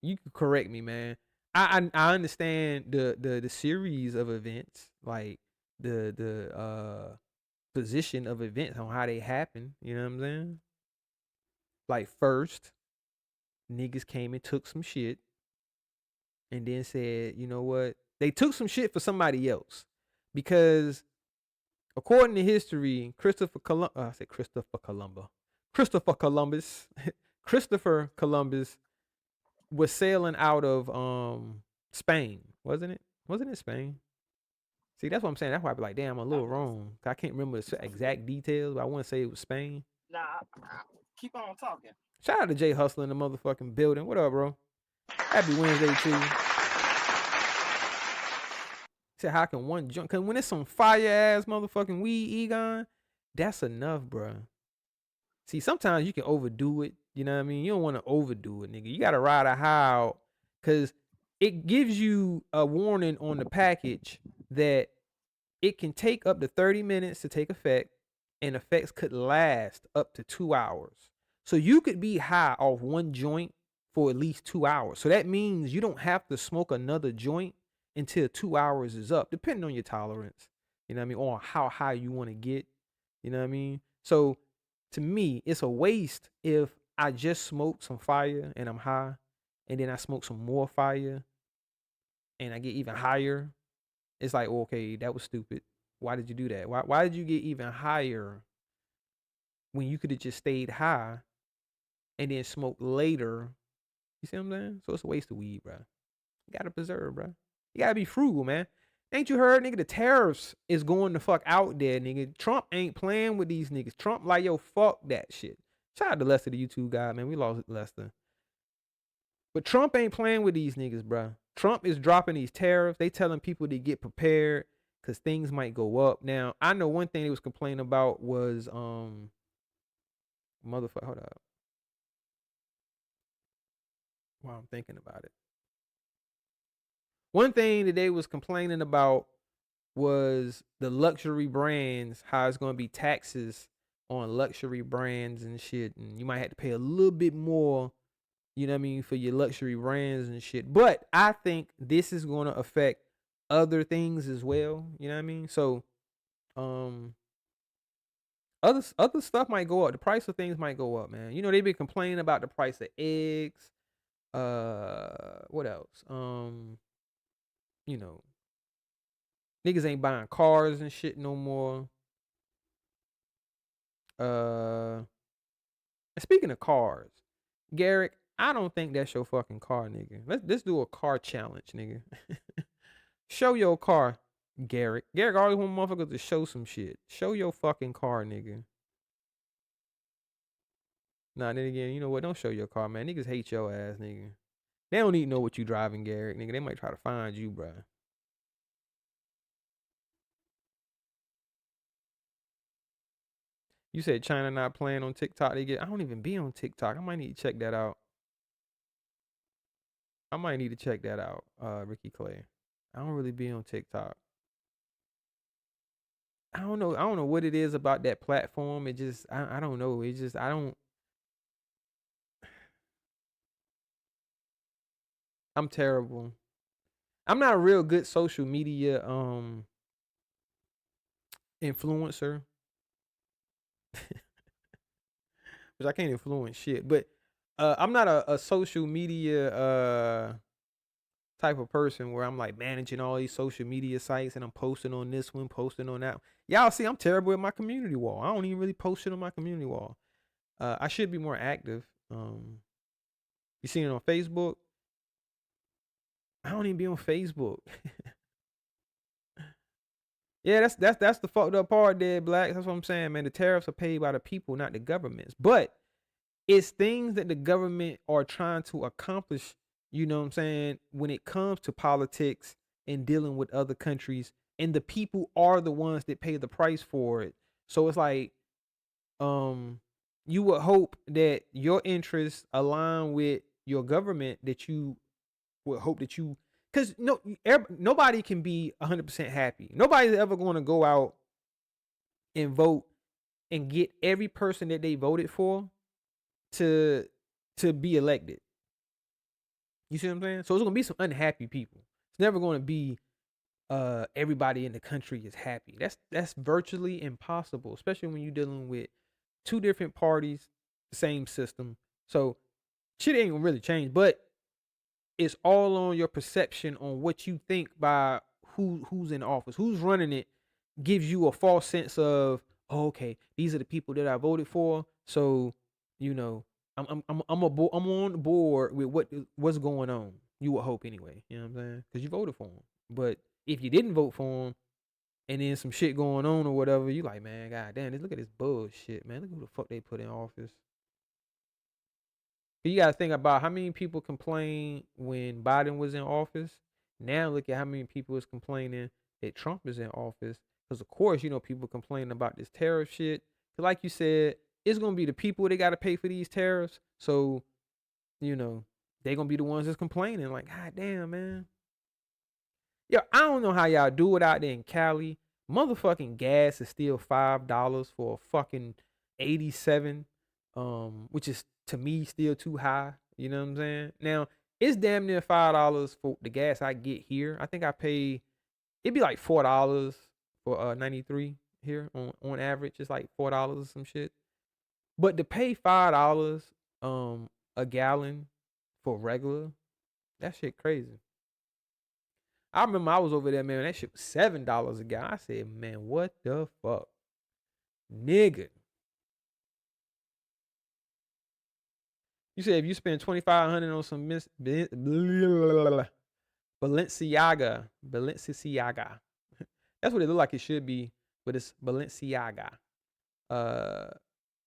You can correct me, man. I understand the series of events, like the position of events on how they happen. You know what I'm saying? Like first, niggas came and took some shit, and then said, you know what? They took some shit for somebody else, because according to history, Christopher Columbus was sailing out of Spain, wasn't it? Wasn't it Spain? See, that's what I'm saying. That's why I be like, damn, I'm a little wrong. I can't remember the exact details, but I want to say it was Spain. Nah, keep on talking. Shout out to Jay Hustler in the motherfucking building. What up, bro? Happy Wednesday to you. Said, how can one joint? Cause when it's some fire ass motherfucking weed, Egon, that's enough, bro. See, sometimes you can overdo it. You know what I mean? You don't want to overdo it, nigga. You gotta ride a high out, cause it gives you a warning on the package that it can take up to 30 minutes to take effect, and effects could last up to 2 hours. So you could be high off one joint for at least 2 hours. So that means you don't have to smoke another joint until 2 hours is up, depending on your tolerance. You know what I mean? Or how high you want to get. You know what I mean? So to me, it's a waste if I just smoke some fire and I'm high, and then I smoke some more fire and I get even higher. It's like, okay, that was stupid. Why did you do that? Why did you get even higher when you could have just stayed high and then smoked later? You see what I'm saying? So it's a waste of weed, bro. You gotta preserve, bro. You gotta be frugal, man. Ain't you heard, nigga? The tariffs is going the fuck out there, nigga. Trump ain't playing with these niggas. Trump like, yo, fuck that shit. Shout out to Lester, the YouTube guy, man. We lost Lester. But Trump ain't playing with these niggas, bro. Trump is dropping these tariffs. They telling people to get prepared because things might go up. Now, I know one thing they was complaining about was motherfucker. Hold up. While I'm thinking about it. One thing that they was complaining about was the luxury brands, how it's gonna be taxes on luxury brands and shit. And you might have to pay a little bit more, you know what I mean, for your luxury brands and shit. But I think this is gonna affect other things as well. You know what I mean? So other stuff might go up. The price of things might go up, man. You know, they've been complaining about the price of eggs. What else? You know, niggas ain't buying cars and shit no more. And speaking of cars, Garrick, I don't think that's your fucking car, nigga. Let's do a car challenge, nigga. Show your car, Garrick. Garrick always want motherfuckers to show some shit. Show your fucking car, nigga. Nah, then again, you know what? Don't show your car, man. Niggas hate your ass, nigga. They don't even know what you driving, Garrick, nigga. They might try to find you, bruh. You said China not playing on TikTok. I don't even be on TikTok. I might need to check that out. Ricky Clay. I don't really be on TikTok. I don't know what it is about that platform. It just, I don't know. It just, I'm terrible. I'm not a real good social media influencer. Which I can't influence shit. But I'm not a social media type of person where I'm like managing all these social media sites and I'm posting on this one, posting on that. Y'all see, I'm terrible at my community wall. I don't even really post shit on my community wall. I should be more active. You seen it on Facebook? I don't even be on Facebook. Yeah, that's the fucked up part there, Black. That's what I'm saying, man. The tariffs are paid by the people, not the governments. But it's things that the government are trying to accomplish, you know what I'm saying, when it comes to politics and dealing with other countries, and the people are the ones that pay the price for it. So it's like, you would hope that your interests align with your government, that you would hope that you, because nobody can be 100% happy. Nobody's ever going to go out and vote and get every person that they voted for to be elected. You see what I'm saying? So it's gonna be some unhappy people. It's never gonna be everybody in the country is happy. That's virtually impossible, especially when you're dealing with two different parties, same system. So shit ain't gonna really change, but it's all on your perception on what you think by who's in office, who's running it, gives you a false sense of, oh, okay, these are the people that I voted for. So, you know, I'm on board with what's going on. You would hope anyway. You know what I'm saying? Because you voted for them. But if you didn't vote for them, and then some shit going on or whatever, you like, man, god damn, look at this bullshit, man. Look who the fuck they put in office. You gotta think about how many people complained when Biden was in office. Now look at how many people is complaining that Trump is in office. Because of course, people complaining about this tariff shit. Cause like you said, it's gonna be the people that gotta pay for these tariffs. So, they gonna be the ones that's complaining. Like, god damn, man. Yo, I don't know how y'all do it out there in Cali. Motherfucking gas is still $5 for a fucking 87, which is to me still too high. You know what I'm saying? Now it's damn near $5 for the gas I get here. I think I pay it'd be like $4 for 93 here on average. It's like $4 or some shit. But to pay $5 a gallon for regular, that shit crazy. I remember I was over there, man. That shit was $7 a gallon. I said, man, what the fuck, nigga? You said if you spend $2,500 on some Balenciaga, that's what it look like it should be, but it's Balenciaga.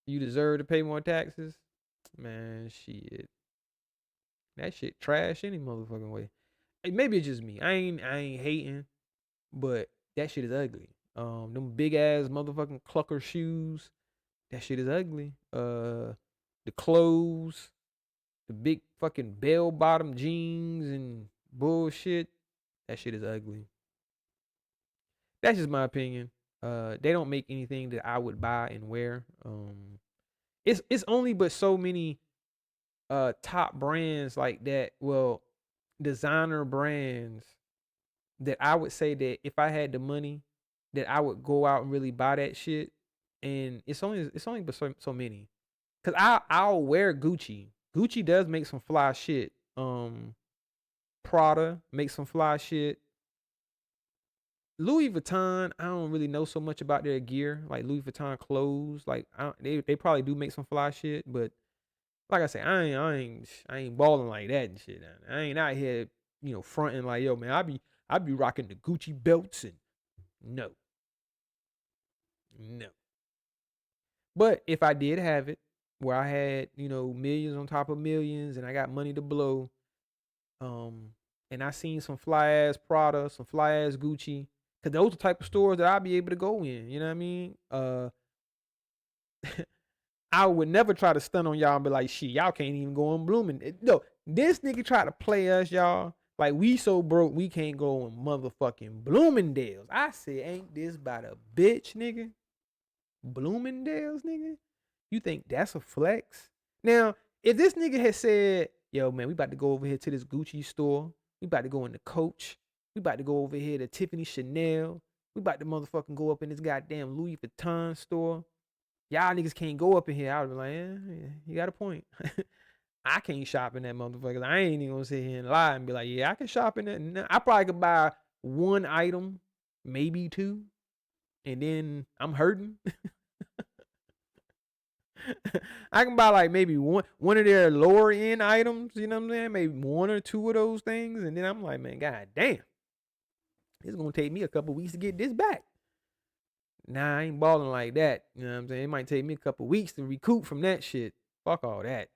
You deserve to pay more taxes, man. Shit, that shit trash any motherfucking way. Maybe it's just me. I ain't hating, but that shit is ugly. Them big ass motherfucking clucker shoes, that shit is ugly. The clothes, the big fucking bell bottom jeans and bullshit, that shit is ugly. That's just my opinion. They don't make anything that I would buy and wear. It's only but so many top brands like that. Well, designer brands that I would say that if I had the money, that I would go out and really buy that shit. And it's only but so many. Cause I'll wear Gucci. Gucci does make some fly shit. Prada makes some fly shit. Louis Vuitton, I don't really know so much about their gear, like Louis Vuitton clothes. Like they probably do make some fly shit, but like I say, I ain't balling like that and shit. I ain't out here, fronting like, yo, man, I be rocking the Gucci belts and no. But if I did have it, where I had, millions on top of millions and I got money to blow, and I seen some fly ass Prada, some fly ass Gucci, cause those are the type of stores that I'll be able to go in. You know what I mean? I would never try to stun on y'all and be like, shit, y'all can't even go on Blooming. No, this nigga try to play us, y'all. Like, we so broke, we can't go on motherfucking Bloomingdale's. I said, ain't this about a bitch, nigga? Bloomingdale's, nigga? You think that's a flex? Now, if this nigga had said, yo, man, we about to go over here to this Gucci store. We about to go in the Coach. We about to go over here to Tiffany Chanel. We about to motherfucking go up in this goddamn Louis Vuitton store. Y'all niggas can't go up in here. I would be like, yeah, you got a point. I can't shop in that motherfucker. I ain't even gonna sit here and lie and be like, yeah, I can shop in that. I probably could buy one item, maybe two, and then I'm hurting. I can buy like maybe one of their lower end items, you know what I'm saying? Maybe one or two of those things, and then I'm like, man, god damn, it's gonna take me a couple weeks to get this back. Nah, I ain't balling like that. You know what I'm saying? It might take me a couple weeks to recoup from that shit. Fuck all that.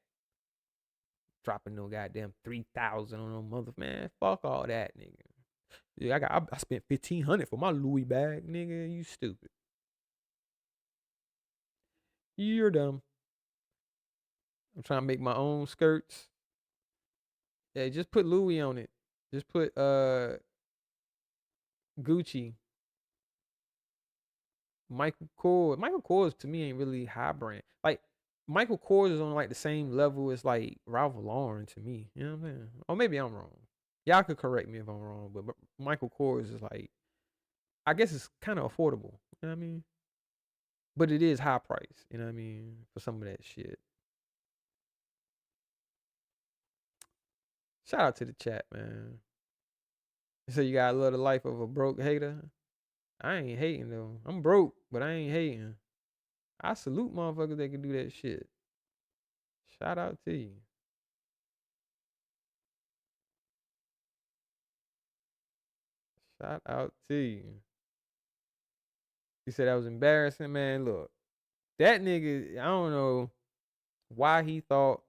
Dropping no goddamn 3,000 on no mother, man. Fuck all that, nigga. Yeah, I spent 1,500 for my Louis bag, nigga. You stupid. You're dumb. I'm trying to make my own skirts. Yeah, just put Louis on it. Just put Gucci. Michael Kors. Michael Kors to me ain't really high brand. Like Michael Kors is on like the same level as like Ralph Lauren to me. You know what I'm saying? Or maybe I'm wrong. Y'all could correct me if I'm wrong, but Michael Kors is like, I guess it's kind of affordable. You know what I mean? But it is high price. You know what I mean? For some of that shit. Shout out to the chat, man. So you gotta love the life of a broke hater. I ain't hating though. I'm broke, but I ain't hating. I salute motherfuckers that can do that shit. Shout out to you. Shout out to you. You said that was embarrassing, man. Look, that nigga, I don't know why he thought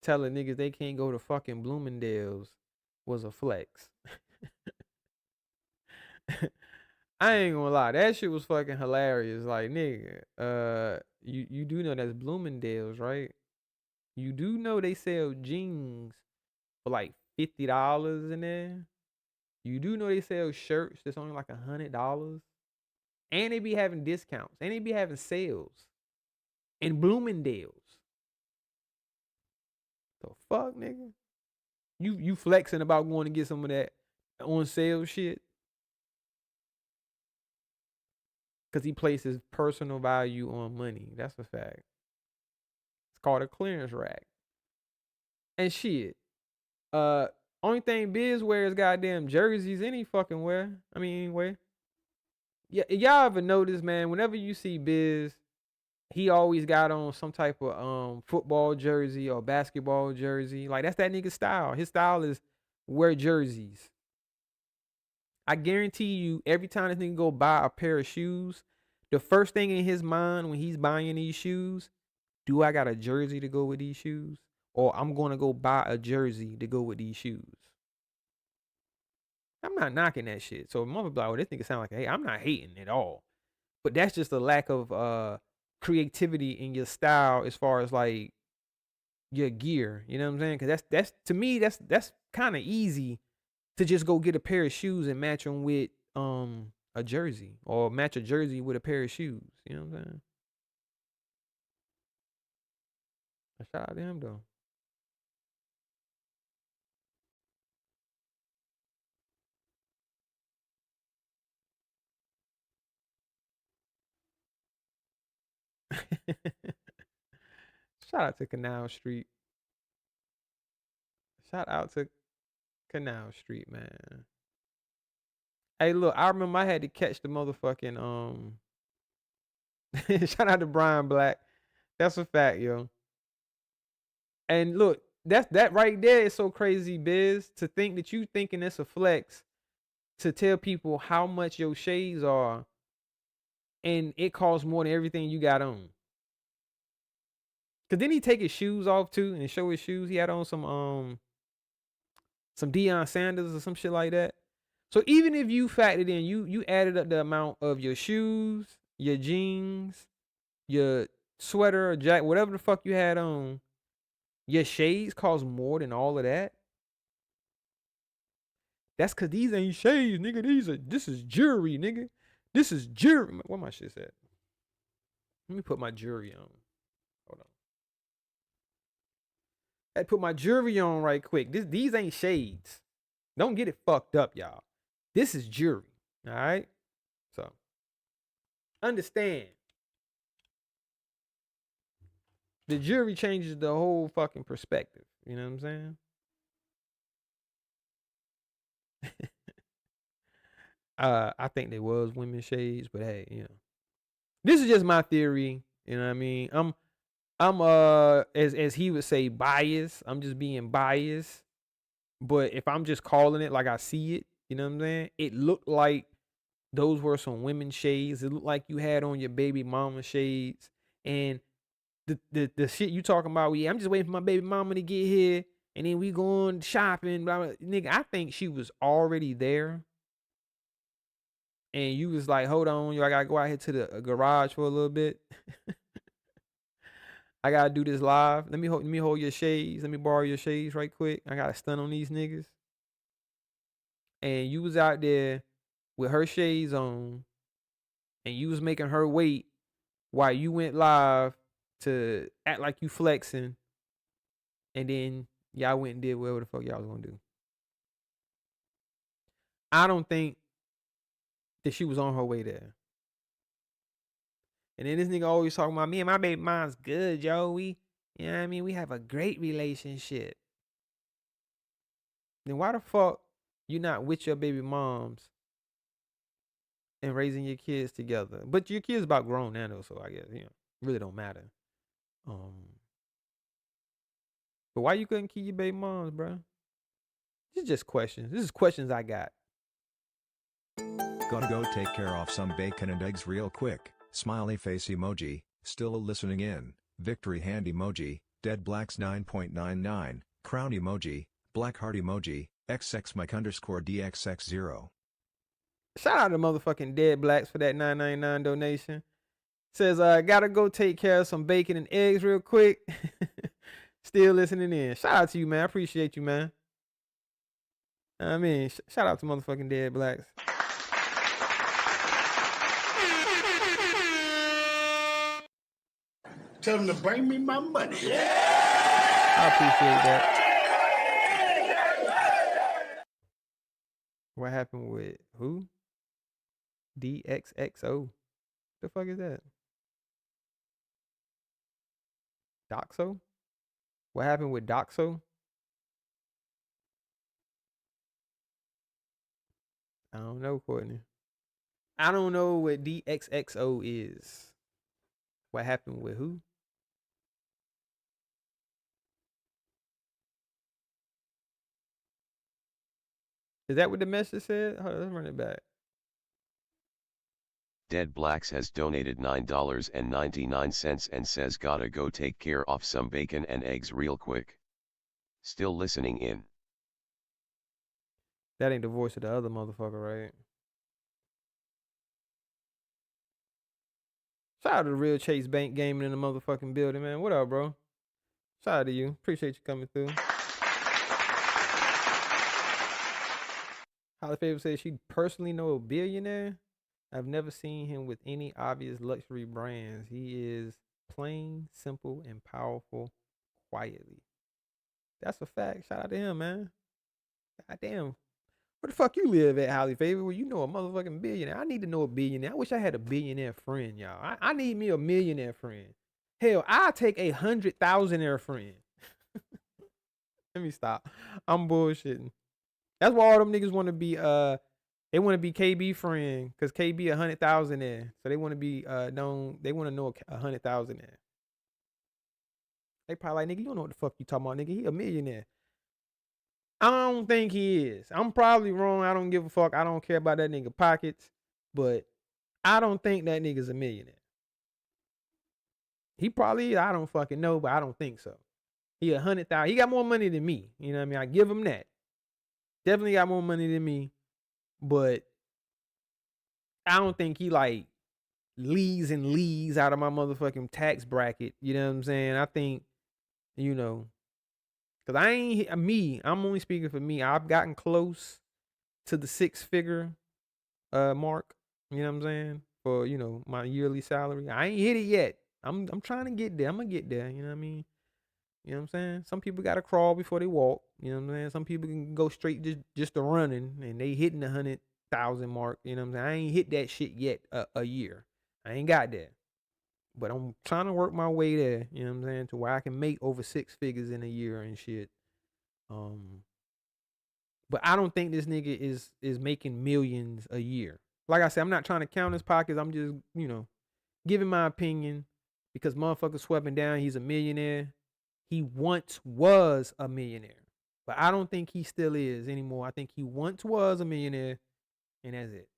telling niggas they can't go to fucking Bloomingdale's was a flex. I ain't gonna lie, that shit was fucking hilarious. Like, nigga, you do know that's Bloomingdale's, right? You do know they sell jeans for like $50 in there. You do know they sell shirts that's only like $100, and they be having discounts, and they be having sales in Bloomingdale's. The fuck, nigga? You flexing about going to get some of that on sale shit? Because he places personal value on money. That's a fact. It's called a clearance rack. And shit. Only thing Biz wears goddamn jerseys any fucking where. I mean, anyway. Yeah, y'all ever notice, man, whenever you see Biz, he always got on some type of football jersey or basketball jersey. Like, that's that nigga's style. His style is wear jerseys. I guarantee you, every time this nigga go buy a pair of shoes, the first thing in his mind when he's buying these shoes, do I got a jersey to go with these shoes? Or I'm going to go buy a jersey to go with these shoes. I'm not knocking that shit. So mother be like, oh, this nigga sound like, hey, I'm not hating at all. But that's just a lack of creativity in your style as far as like your gear. You know what I'm saying? Because that's to me, that's kind of easy to just go get a pair of shoes and match them with a jersey, or match a jersey with a pair of shoes. You know what I'm saying? Shout out to him though. Shout out to Canal Street. Shout out to Canal Street, man. Hey, look, I remember I had to catch the motherfucking shout out to Brian Black. That's a fact, yo. And look, that right there is so crazy, Biz, to think that you thinking it's a flex to tell people how much your shades are, and it costs more than everything you got on. Cause then he take his shoes off too and show his shoes. He had on some Deion Sanders or some shit like that. So even if you factored in, you added up the amount of your shoes, your jeans, your sweater or jacket, whatever the fuck you had on, your shades cost more than all of that. That's cause these ain't shades, nigga. This is jewelry, nigga. This is jewelry. Where my shit at? Let me put my jewelry on. Hold on. I had to put my jewelry on right quick. These ain't shades. Don't get it fucked up, y'all. This is jewelry. All right? So, understand. The jewelry changes the whole fucking perspective. You know what I'm saying? I think there was women's shades, but hey, you know. This is just my theory. You know what I mean? I'm as he would say, biased. I'm just being biased. But if I'm just calling it like I see it, you know what I'm saying? It looked like those were some women's shades. It looked like you had on your baby mama shades. And the shit you talking about, I'm just waiting for my baby mama to get here, and then we going shopping, blah, blah. Nigga, I think she was already there. And you was like, hold on, yo, I gotta go out here to the garage for a little bit. I gotta do this live. Let me hold your shades. Let me borrow your shades right quick. I gotta stun on these niggas. And you was out there with her shades on, and you was making her wait while you went live to act like you flexing, and then y'all went and did whatever the fuck y'all was gonna do. I don't think that she was on her way there. And then this nigga always talking about, me and my baby mom's good, yo. You know what I mean? We have a great relationship. Then why the fuck you not with your baby moms and raising your kids together? But your kids about grown now though, so I guess, you know, really don't matter. But why you couldn't keep your baby moms, bro? This is just questions. This is questions I got. Gotta go take care of some bacon and eggs real quick. Smiley face emoji, still listening in. Victory hand emoji, dead blacks 9.99, crown emoji, black heart emoji, XX Mike _ DXX0. Shout out to motherfucking Dead Blacks for that $9.99 donation. Says, gotta go take care of some bacon and eggs real quick. Still listening in. Shout out to you, man. I appreciate you, man. I mean, shout out to motherfucking Dead Blacks. Tell them to bring me my money. I appreciate that. What happened with who? DXXO. The fuck is that? Doxo? What happened with Doxo? I don't know, Courtney. I don't know what DXXO is. What happened with who? Is that what the message said? Hold on, let's run it back. Dead Blacks has donated $9.99 and says gotta go take care of some bacon and eggs real quick. Still listening in. That ain't the voice of the other motherfucker, right? Shout out to the Real Chase Bank Gaming in the motherfucking building, man. What up, bro? Shout out to you. Appreciate you coming through. Holly Favor says she personally know a billionaire. I've never seen him with any obvious luxury brands. He is plain, simple, and powerful quietly. That's a fact. Shout out to him, man. God damn. Where the fuck you live at, Holly Favor? Well, you know a motherfucking billionaire. I need to know a billionaire. I wish I had a billionaire friend, y'all. I need me a millionaire friend. Hell, I'll take 100,000-aire friend. Let me stop. I'm bullshitting. That's why all them niggas want to be they want to be KB friend, cause KB 100,000 there. So they want to be known. They want to know 100,000 there. They probably like, nigga, you don't know what the fuck you talking about, nigga. He a millionaire. I don't think he is. I'm probably wrong. I don't give a fuck. I don't care about that nigga pockets, but I don't think that nigga's a millionaire. He probably is. I don't fucking know, but I don't think so. He 100,000. He got more money than me. You know what I mean? I give him that. Definitely got more money than me, but I don't think he like leaves and leaves out of my motherfucking tax bracket. You know what I'm saying? I think, you know, because I ain't me. I'm only speaking for me. I've gotten close to the 6-figure mark. You know what I'm saying? For, you know, my yearly salary. I ain't hit it yet. I'm trying to get there. I'm gonna get there. You know what I mean? You know what I'm saying? Some people gotta crawl before they walk. You know what I'm saying? Some people can go straight just to running and they hitting the 100,000 mark. You know what I'm saying? I ain't hit that shit yet a year. I ain't got that. But I'm trying to work my way there, you know what I'm saying, to where I can make over 6 figures in a year and shit. But I don't think this nigga is making millions a year. Like I said, I'm not trying to count his pockets. I'm just, you know, giving my opinion because motherfucker swept down. He's a millionaire. He once was a millionaire, but I don't think he still is anymore. I think he once was a millionaire, and that's it.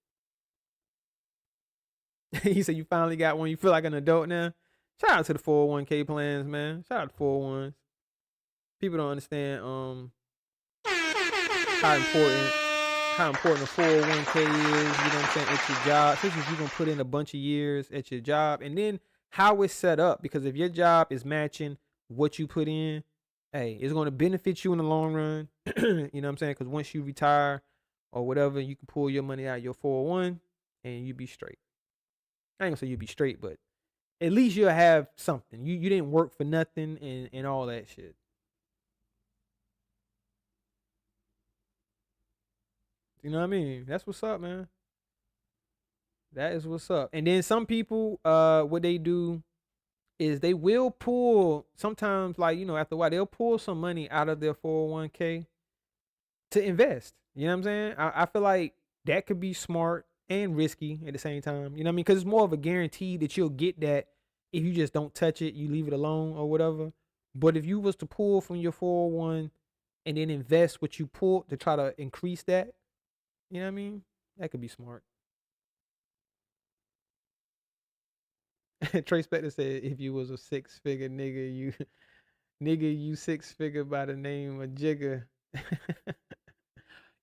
He said, you finally got one. You feel like an adult now? Shout out to the 401k plans, man. Shout out to 401s. People don't understand how important a 401k is, you know what I'm saying, at your job. Especially if you're going to put in a bunch of years at your job. And then how it's set up. Because if your job is matching what you put in, hey, it's going to benefit you in the long run. You know what I'm saying? Because once you retire or whatever, you can pull your money out of your 401 and you be straight. I ain't gonna say you'll be straight, but at least you'll have something. You didn't work for nothing and all that shit. You know what I mean? That's what's up, man. That is what's up. And then some people, what they do is they will pull sometimes, like, you know, after a while, they'll pull some money out of their 401k to invest. You know what I'm saying? I feel like that could be smart and risky at the same time. You know what I mean? Because it's more of a guarantee that you'll get that if you just don't touch it, you leave it alone or whatever. But if you was to pull from your 401 and then invest what you pulled to try to increase that, you know what I mean? That could be smart. Trey Spector said, if you was a 6-figure nigga, you 6-figure by the name of Jigga.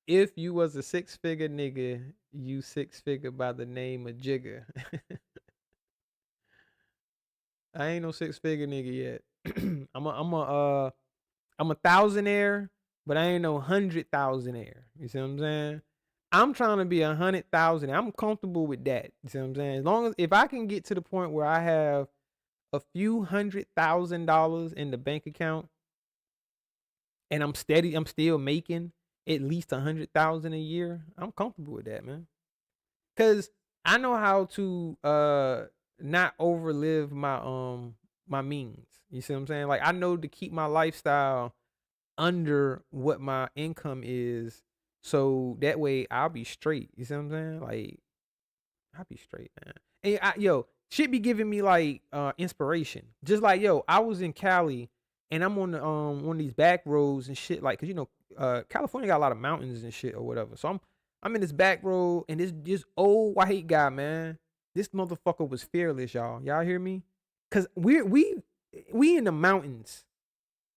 If you was a 6-figure nigga, you 6-figure by the name of Jigga. I ain't no 6-figure nigga yet. I'm a thousandaire, but I ain't no 100,000aire. You see what I'm saying? I'm trying to be 100,000. I'm comfortable with that. You see what I'm saying? As long as if I can get to the point where I have a few $100,000 in the bank account and I'm still making at least 100,000 a year, I'm comfortable with that, man. Cause I know how to not overlive my means. You see what I'm saying? Like I know to keep my lifestyle under what my income is, so that way I'll be straight. You see what I'm saying? Like I'll be straight, man. And shit be giving me like inspiration. Just like I was in Cali and I'm on the one of these back roads and shit, like, cause California got a lot of mountains and shit or whatever. So I'm in this back road and this old white guy, man. This motherfucker was fearless, y'all. Y'all hear me? Cause we in the mountains.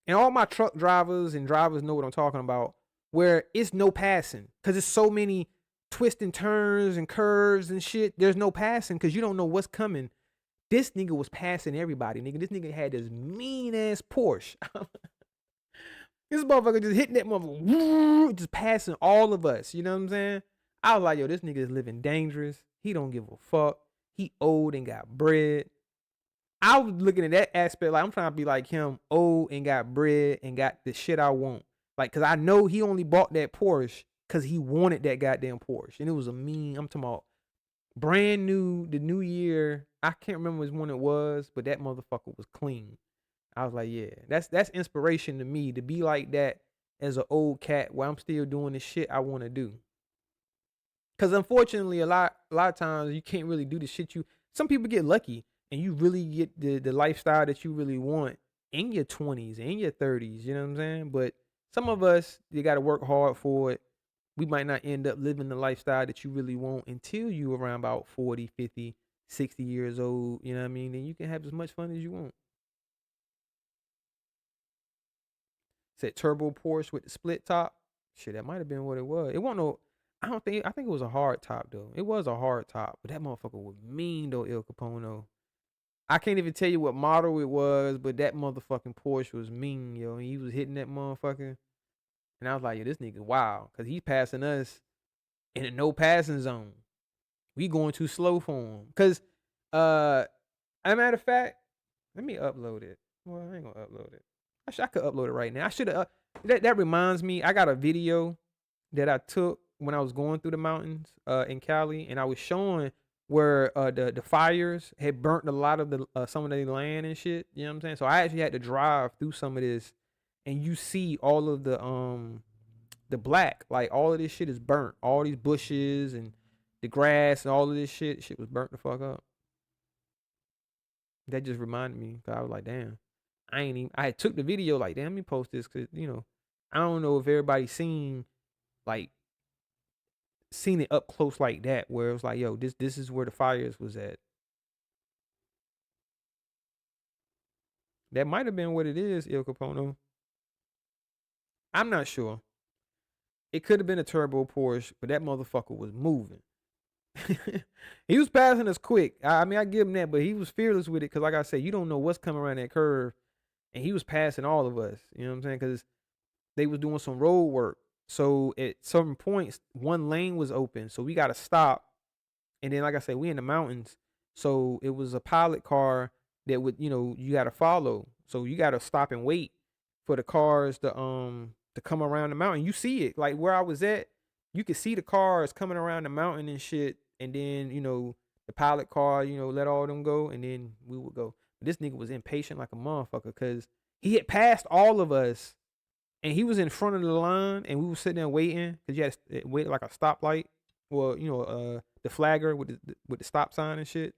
And all my truck drivers and drivers know what I'm talking about, where it's no passing. Cause there's so many twists and turns and curves and shit. There's no passing because you don't know what's coming. This nigga was passing everybody, nigga. This nigga had this mean ass Porsche. This motherfucker just hitting that motherfucker, just passing all of us. You know what I'm saying? I was like, yo, this nigga is living dangerous. He don't give a fuck. He old and got bread. I was looking at that aspect like I'm trying to be like him, old and got bread and got the shit I want. Like, cause I know he only bought that Porsche cause he wanted that goddamn Porsche. And it was I'm talking about brand new, the new year. I can't remember which one it was, but that motherfucker was clean. I was like, yeah, that's inspiration to me to be like that as an old cat while I'm still doing the shit I want to do. Cause unfortunately, a lot of times you can't really do the shit some people get lucky and you really get the lifestyle that you really want in your 20s, in your 30s, you know what I'm saying? But some of us, you got to work hard for it. We might not end up living the lifestyle that you really want until you around about 40, 50, 60 years old, you know what I mean? And you can have as much fun as you want. Said turbo Porsche with the split top. Shit, that might have been what it was. It wasn't no, I think it was a hard top though. It was a hard top, but that motherfucker was mean though, Il Capone. I can't even tell you what model it was, but that motherfucking Porsche was mean, yo. And he was hitting that motherfucker. And I was like, yo, this nigga wild. Cause he's passing us in a no passing zone. We going too slow for him. Cause as a matter of fact, let me upload it. Well, I ain't gonna upload it. I could upload it right now. I should have. That reminds me, I got a video that I took when I was going through the mountains in Cali, and I was showing where the fires had burnt a lot of the some of the land and shit. You know what I'm saying? So I actually had to drive through some of this, and you see all of the black, like all of this shit is burnt. All these bushes and the grass and all of this shit was burnt the fuck up. That just reminded me, cause I was like, damn. I took the video like, damn, let me post this because, I don't know if everybody's seen it up close like that, where it was like, yo, this is where the fires was at. That might have been what it is, Il Capone. I'm not sure. It could have been a turbo Porsche, but that motherfucker was moving. He was passing us quick. I mean, I give him that, but he was fearless with it because, like I said, you don't know what's coming around that curve. And he was passing all of us, you know what I'm saying? Because they was doing some road work. So at certain points, one lane was open. So we got to stop. And then, like I said, we in the mountains. So it was a pilot car that would, you got to follow. So you got to stop and wait for the cars to come around the mountain. You see it. Like where I was at, you could see the cars coming around the mountain and shit. And then, the pilot car, let all them go. And then we would go. This nigga was impatient like a motherfucker because he had passed all of us and he was in front of the line and we were sitting there waiting because you had to wait like a stoplight or, the flagger with the stop sign and shit.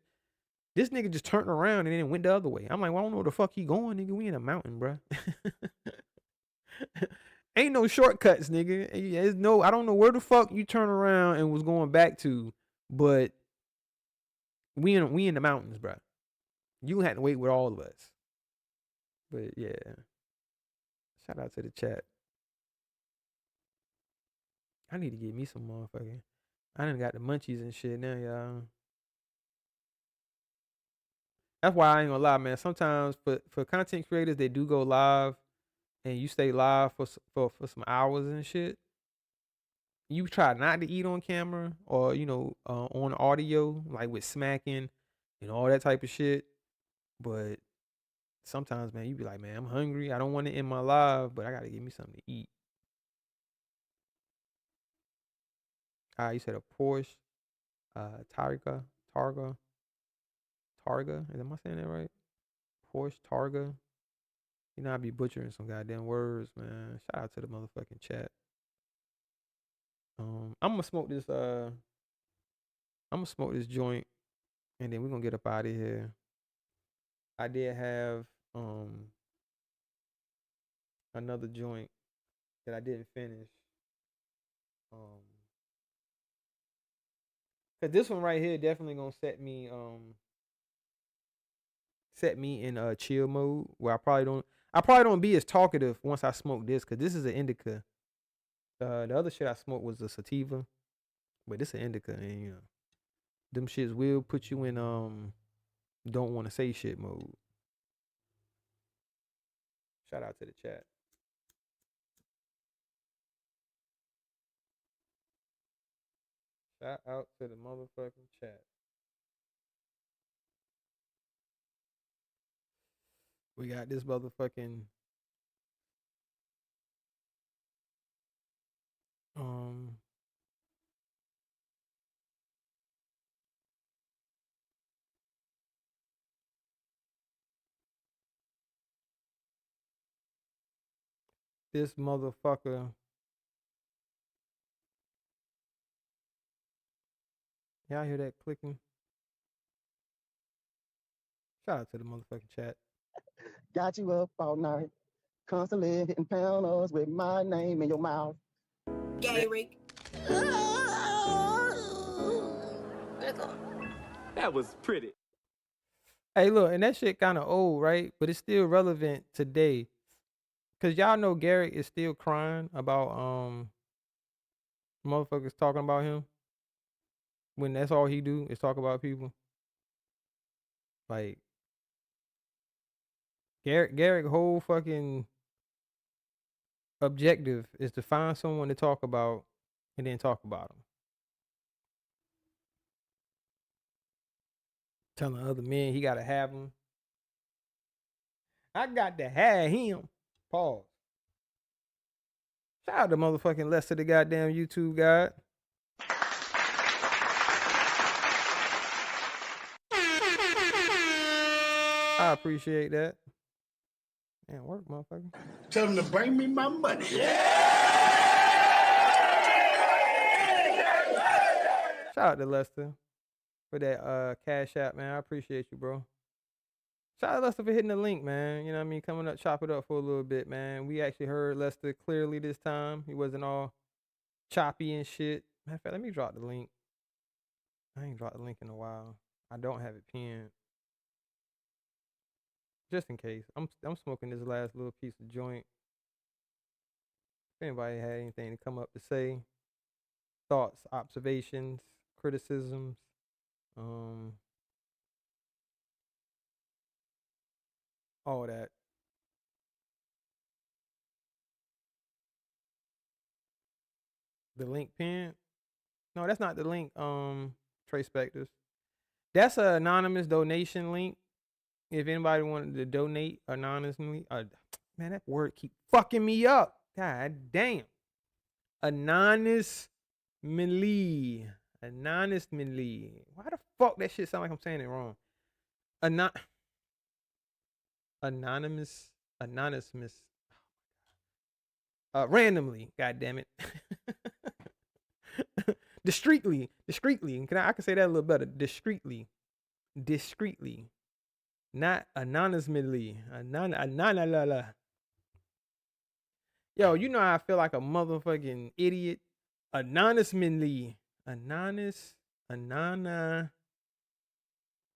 This nigga just turned around and then went the other way. I'm like, well, I don't know where the fuck he going, nigga. We in a mountain, bro. Ain't no shortcuts, nigga. I don't know where the fuck you turn around and was going back to, but we in the mountains, bro. You had to wait with all of us. But yeah. Shout out to the chat. I need to get me some motherfucking. I done got the munchies and shit now, y'all. That's why I ain't gonna lie, man. Sometimes for content creators, they do go live, and you stay live for some hours and shit. You try not to eat on camera or on audio, like with smacking and all that type of shit. But sometimes, man, you be like, man, I'm hungry. I don't want to end my live, but I gotta give me something to eat. You said a Porsche, Targa. Am I saying that right? Porsche Targa. You know I be butchering some goddamn words, man. Shout out to the motherfucking chat. I'm gonna smoke this. I'm gonna smoke this joint, and then we're gonna get up out of here. I did have another joint that I didn't finish. Cause this one right here definitely gonna set me in chill mode where I probably don't be as talkative once I smoke this, cause this is an indica. The other shit I smoked was a sativa, but this an indica, and them shits will put you in don't want to say shit mode. Shout out to the chat. Shout out to the motherfucking chat. We got this motherfucking this motherfucker. Y'all hear that clicking? Shout out to the motherfucking chat. Got you up all night, constantly hitting pounders with my name in your mouth. Gay Rick. That was pretty. Hey, look, and that shit kind of old, right? But it's still relevant today. Cause y'all know Garrett is still crying about motherfuckers talking about him. When that's all he do is talk about people. Like Garrett whole fucking objective is to find someone to talk about and then talk about them. Telling other men he gotta have them. I got to have him. Pause. Shout out to motherfucking Lester, the goddamn YouTube guy. I appreciate that. Man, work, motherfucker. Tell them to bring me my money. Shout out to Lester for that Cash App, man. I appreciate you, bro. Shout out to Lester for hitting the link, man. You know what I mean? Coming up, chop it up for a little bit, man. We actually heard Lester clearly this time. He wasn't all choppy and shit. Matter of fact, let me drop the link. I ain't dropped the link in a while. I don't have it pinned. Just in case. I'm smoking this last little piece of joint. If anybody had anything to come up to say, thoughts, observations, criticisms, all that. The link pinned? No, that's not the link, Trey Spectors. That's an anonymous donation link. If anybody wanted to donate anonymously, man, that word keep fucking me up. God damn. Anonymously. Why the fuck that shit sound like I'm saying it wrong? Anonymous. Randomly. God damn it. Discreetly. I can say that a little better. Discreetly. Not anonymously. Yo, you know how I feel like a motherfucking idiot. Anonymously.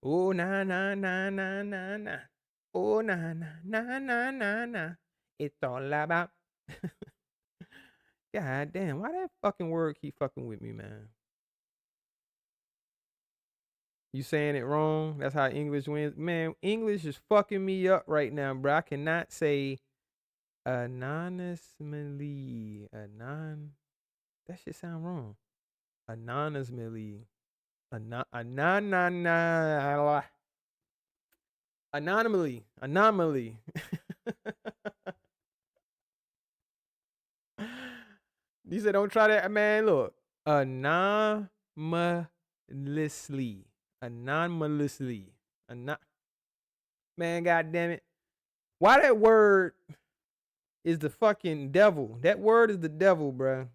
Oh na na na na na na. Oh na na na na na na. It's all about. God damn, why that fucking word keep fucking with me, man? You saying it wrong? That's how English wins. Man, English is fucking me up right now, bro. I cannot say anonymously. That shit sound wrong. Anonymously. Anomaly. You said don't try that, man. Look, anomalously, anomalously, man. God damn it! Why that word is the fucking devil? That word is the devil, bruh.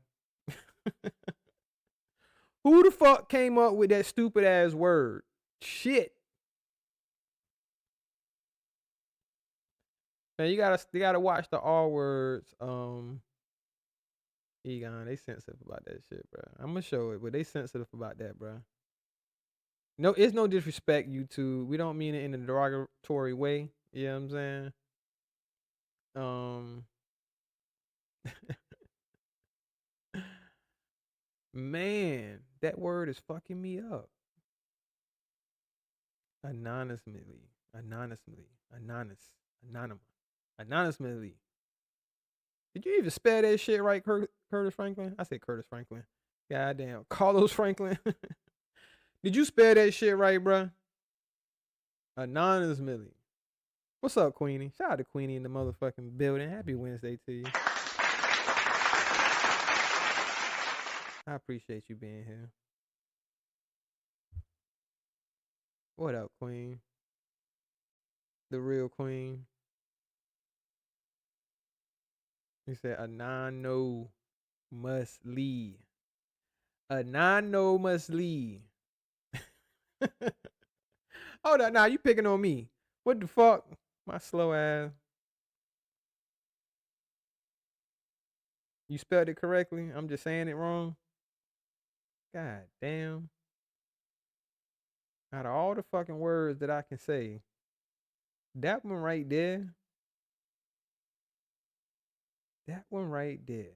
Who the fuck came up with that stupid ass word? Shit. Man, you gotta watch the all words. Egon, they sensitive about that shit, bro. I'm gonna show it, but they sensitive about that, bro. No, it's no disrespect, YouTube. We don't mean it in a derogatory way. You know what I'm saying? Man, that word is fucking me up. Anonymously, anonymously. Did you even spell that shit right, Curtis Franklin? I said Curtis Franklin. Goddamn, Carlos Franklin. Did you spell that shit right, bruh? Anonymously. What's up, Queenie? Shout out to Queenie in the motherfucking building. Happy Wednesday to you. I appreciate you being here. What up, Queen? The real Queen. He said anonymously. Anonymously. Hold up, now you picking on me. What the fuck? My slow ass. You spelled it correctly. I'm just saying it wrong. God damn. Out of all the fucking words that I can say, that one right there. That one right there.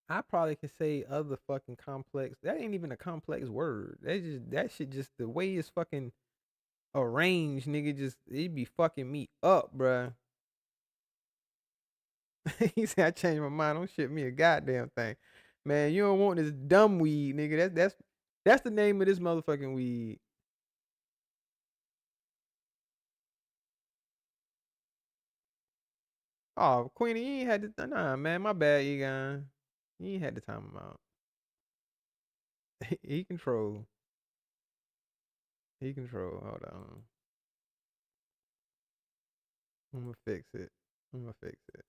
I probably could say other fucking complex. That ain't even a complex word. That shit just the way it's fucking arranged, nigga. Just it be fucking me up, bruh. He said I changed my mind. Don't shit me a goddamn thing, man. You don't want this dumb weed, nigga. That's the name of this motherfucking weed. Oh, Queenie, you ain't had to. Nah, man, my bad, Egon. You ain't had to time him out. He control. He control. Hold on. I'm gonna fix it. I'm gonna fix it.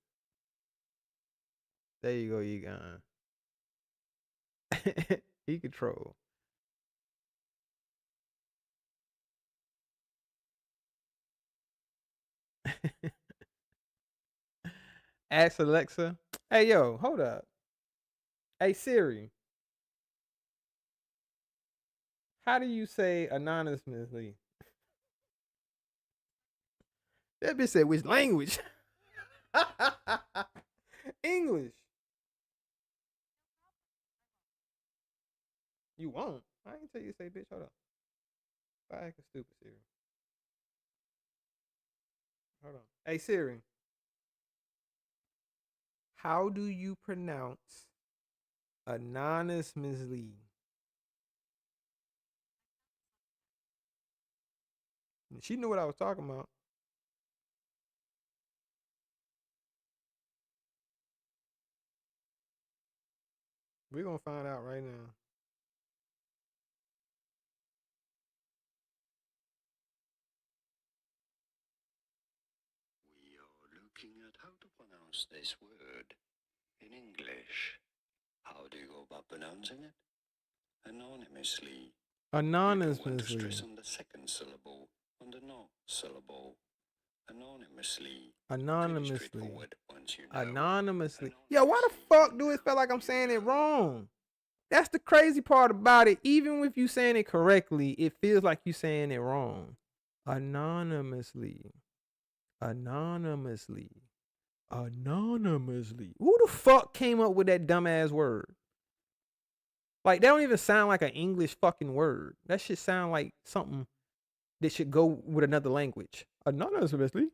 There you go, Egon. He control. Ask Alexa. Hey, yo, hold up. Hey, Siri. How do you say anonymously? That bitch said which language? English. You won't. I ain't tell you to say bitch. Hold up. I act stupid, Siri. Hold on. Hey, Siri. How do you pronounce anonymously? She knew what I was talking about. We're gonna find out right now. We are looking at how to pronounce this word in English. How do you go about pronouncing it? Anonymously. You do want to Anonymously. stress on the second syllable, on the no syllable. Anonymously. Anonymously. Once you know. Anonymously. Yo, why the fuck do it feel like I'm saying it wrong? That's the crazy part about it. Even if you saying it correctly, it feels like you saying it wrong. Anonymously. Anonymously. Anonymously. Who the fuck came up with that dumbass word? Like, that don't even sound like an English fucking word. That shit sound like something that should go with another language. Anonymously.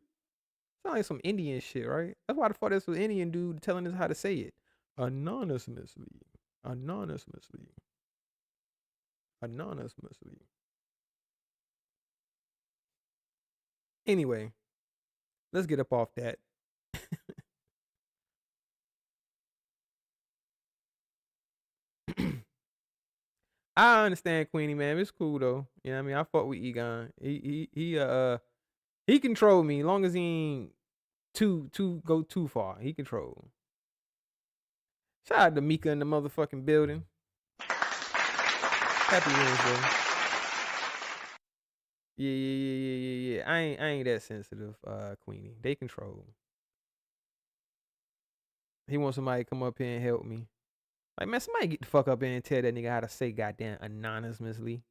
Sound like some Indian shit, right? That's why the fuck this was Indian dude telling us how to say it. Anonymously. Anonymously. Anonymously. Anyway, let's get up off that. I understand Queenie, man. It's cool though. You know what I mean? I fuck with Egon. He control me long as he ain't go too far. He control. Shout out to Mika in the motherfucking building. Happy Wednesday. Yeah. I ain't that sensitive, Queenie. They control. He wants somebody to come up here and help me. Like, man, somebody get the fuck up here and tell that nigga how to say goddamn anonymously.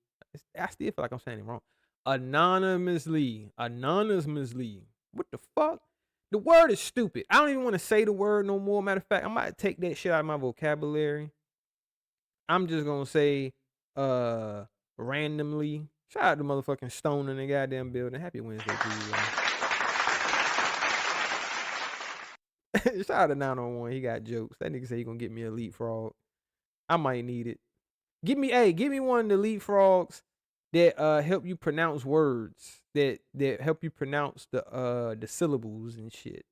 I still feel like I'm saying it wrong. Anonymously. Anonymously. What the fuck? The word is stupid. I don't even want to say the word no more. Matter of fact, I might take that shit out of my vocabulary. I'm just gonna say randomly. Shout out to motherfucking Stone in the goddamn building. Happy Wednesday to you. Shout out to 901. He got jokes. That nigga say he gonna get me a leapfrog. I might need it. Give me one of the leapfrogs that help you pronounce words. That help you pronounce the syllables and shit.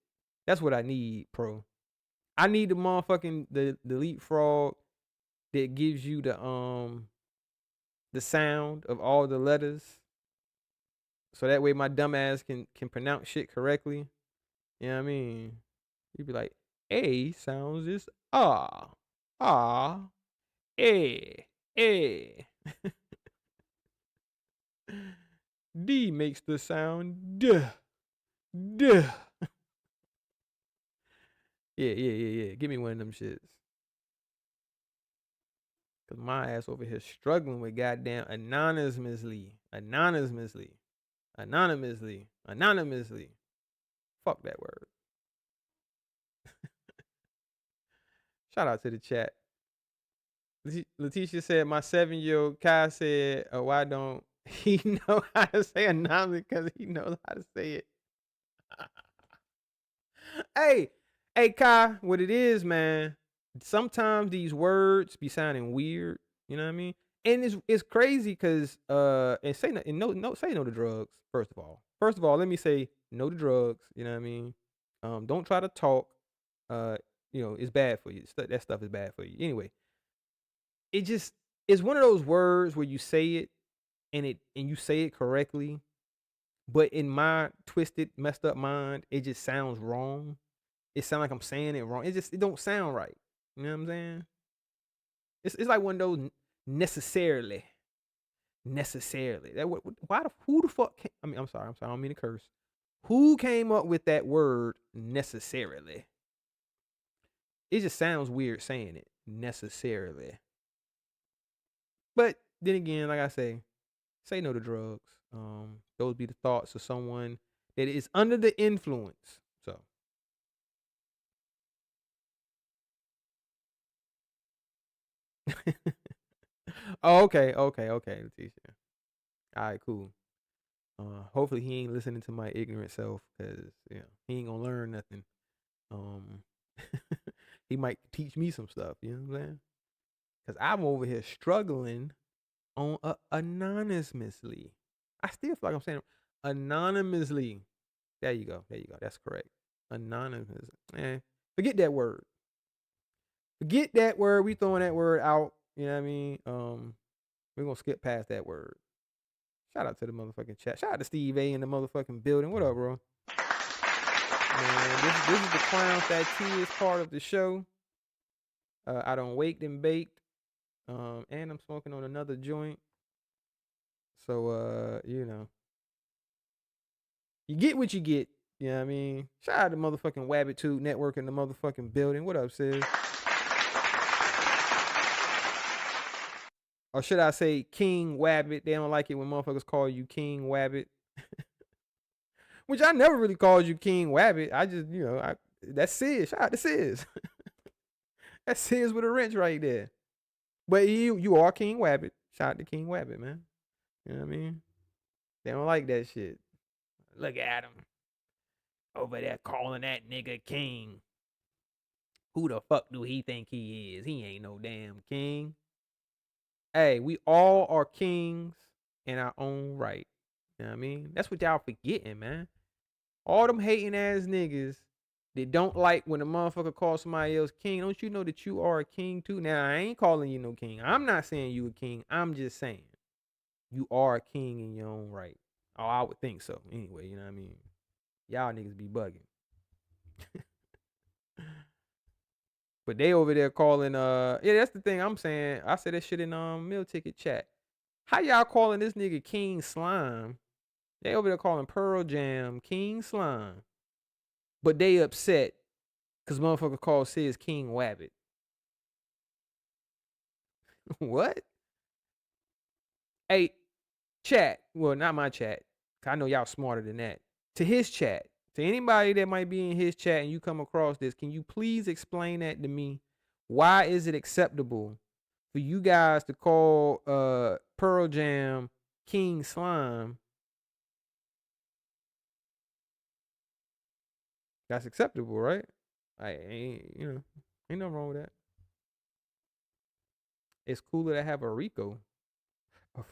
That's what I need, pro. I need the motherfucking the leapfrog that gives you the sound of all the letters. So that way my dumb ass can pronounce shit correctly. You know what I mean? You'd be like, A sounds is ah, A. D makes the sound duh. Yeah. Give me one of them shits. Cause my ass over here struggling with goddamn anonymously. Fuck that word. Shout out to the chat. Letitia said, my 7-year-old Kai said, why don't he know how to say anonymous? Because he knows how to say it. Hey, Kai, what it is, man, sometimes these words be sounding weird. You know what I mean? And it's crazy because and say no to drugs. First of all, let me say no to drugs. You know what I mean? Don't try to talk. It's bad for you. That stuff is bad for you. Anyway, it's one of those words where you say it and you say it correctly, but in my twisted, messed up mind, it just sounds wrong. It sounds like I'm saying it wrong. It don't sound right. You know what I'm saying? It's like one of those necessarily. Who the fuck I'm sorry, I don't mean to curse. Who came up with that word necessarily? It just sounds weird saying it necessarily. But then again, like I say no to drugs. Those be the thoughts of someone that is under the influence. So oh, okay, Leticia. All right, cool. Hopefully he ain't listening to my ignorant self, because he ain't gonna learn nothing. He might teach me some stuff. You know what I'm saying? Because I'm over here struggling on anonymously. I still feel like I'm saying anonymously. There you go. That's correct. Anonymous. Forget that word. We throwing that word out. You know what I mean? We're gonna skip past that word. Shout out to the motherfucking chat. Shout out to Steve A in the motherfucking building. What up, bro? Man, this is the clown Thadtius part of the show. I done waked and baked. And I'm smoking on another joint. So you get what you get. You know what I mean? Shout out to motherfucking Wabbitude Network in the motherfucking building. What up, sis? Or should I say King Wabbit? They don't like it when motherfuckers call you King Wabbit. Which I never really called you King Wabbit. I just, that's Sis. Shout out to Sis. That's Sis with a wrench right there. But you are King Wabbit. Shout out to King Wabbit, man. You know what I mean? They don't like that shit. Look at him. Over there calling that nigga king. Who the fuck do he think he is? He ain't no damn king. Hey, we all are kings in our own right. You know what I mean? That's what y'all forgetting, man. All them hating ass niggas that don't like when a motherfucker calls somebody else king. Don't you know that you are a king too? Now, I ain't calling you no king. I'm not saying you a king. I'm just saying you are a king in your own right. Oh, I would think so. Anyway, you know what I mean? Y'all niggas be bugging. But they over there calling, yeah, that's the thing I'm saying. I said that shit in meal ticket chat. How y'all calling this nigga King Slime? They over there calling Pearl Jam King Slime. But they upset because motherfucker called Sis King Wabbit. What? Hey, chat. Well, not my chat. I know y'all smarter than that. To his chat. To anybody that might be in his chat and you come across this, can you please explain that to me? Why is it acceptable for you guys to call Pearl Jam King Slime? That's acceptable, right? Ain't nothing wrong with that. It's cooler to have a Rico.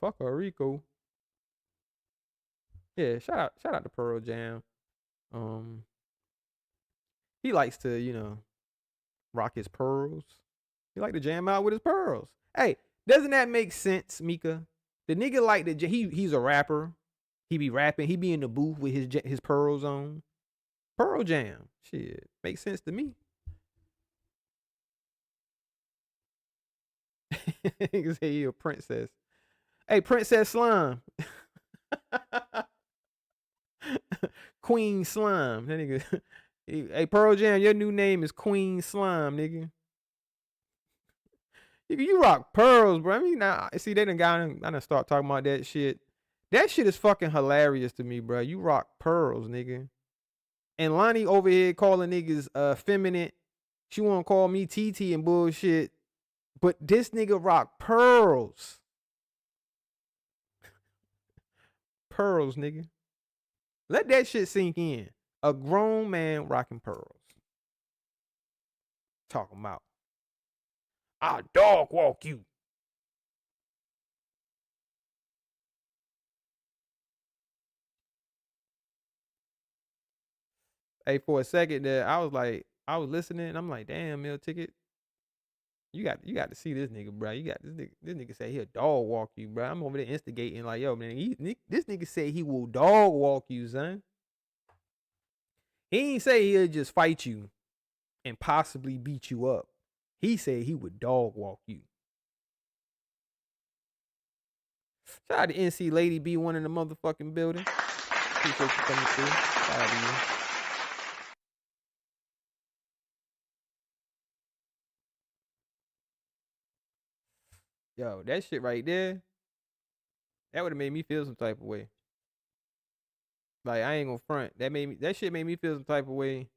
Fuck a Rico. Yeah, shout out to Pearl Jam. He likes to, rock his pearls. He like to jam out with his pearls. Hey, doesn't that make sense, Mika? The nigga like to he's a rapper. He be rapping. He be in the booth with his pearls on. Pearl Jam. Shit, makes sense to me. Nigga say he a princess. Hey, Princess Slime. Queen Slime. That nigga. Hey, Pearl Jam, your new name is Queen Slime, nigga. You rock pearls, bro. I mean, now, see, they done start talking about that shit. That shit is fucking hilarious to me, bro. You rock pearls, nigga. And Lonnie over here calling niggas effeminate. She wanna call me TT and bullshit. But this nigga rock pearls. Pearls, nigga. Let that shit sink in. A grown man rocking pearls. Talking about, I'll dog walk you. Hey, for a second there, I was listening, and I'm like, damn, meal ticket. You got to see this nigga, bro. You got this nigga say he'll dog walk you, bro. I'm over there instigating like, yo, man, this nigga say he will dog walk you, son. He ain't say he'll just fight you and possibly beat you up. He said he would dog walk you. Shout out to NC Lady B1 in the motherfucking building. Appreciate you coming through. Shout out to you. Yo, that shit right there, that would have made me feel some type of way. Like, I ain't gonna front. That shit made me feel some type of way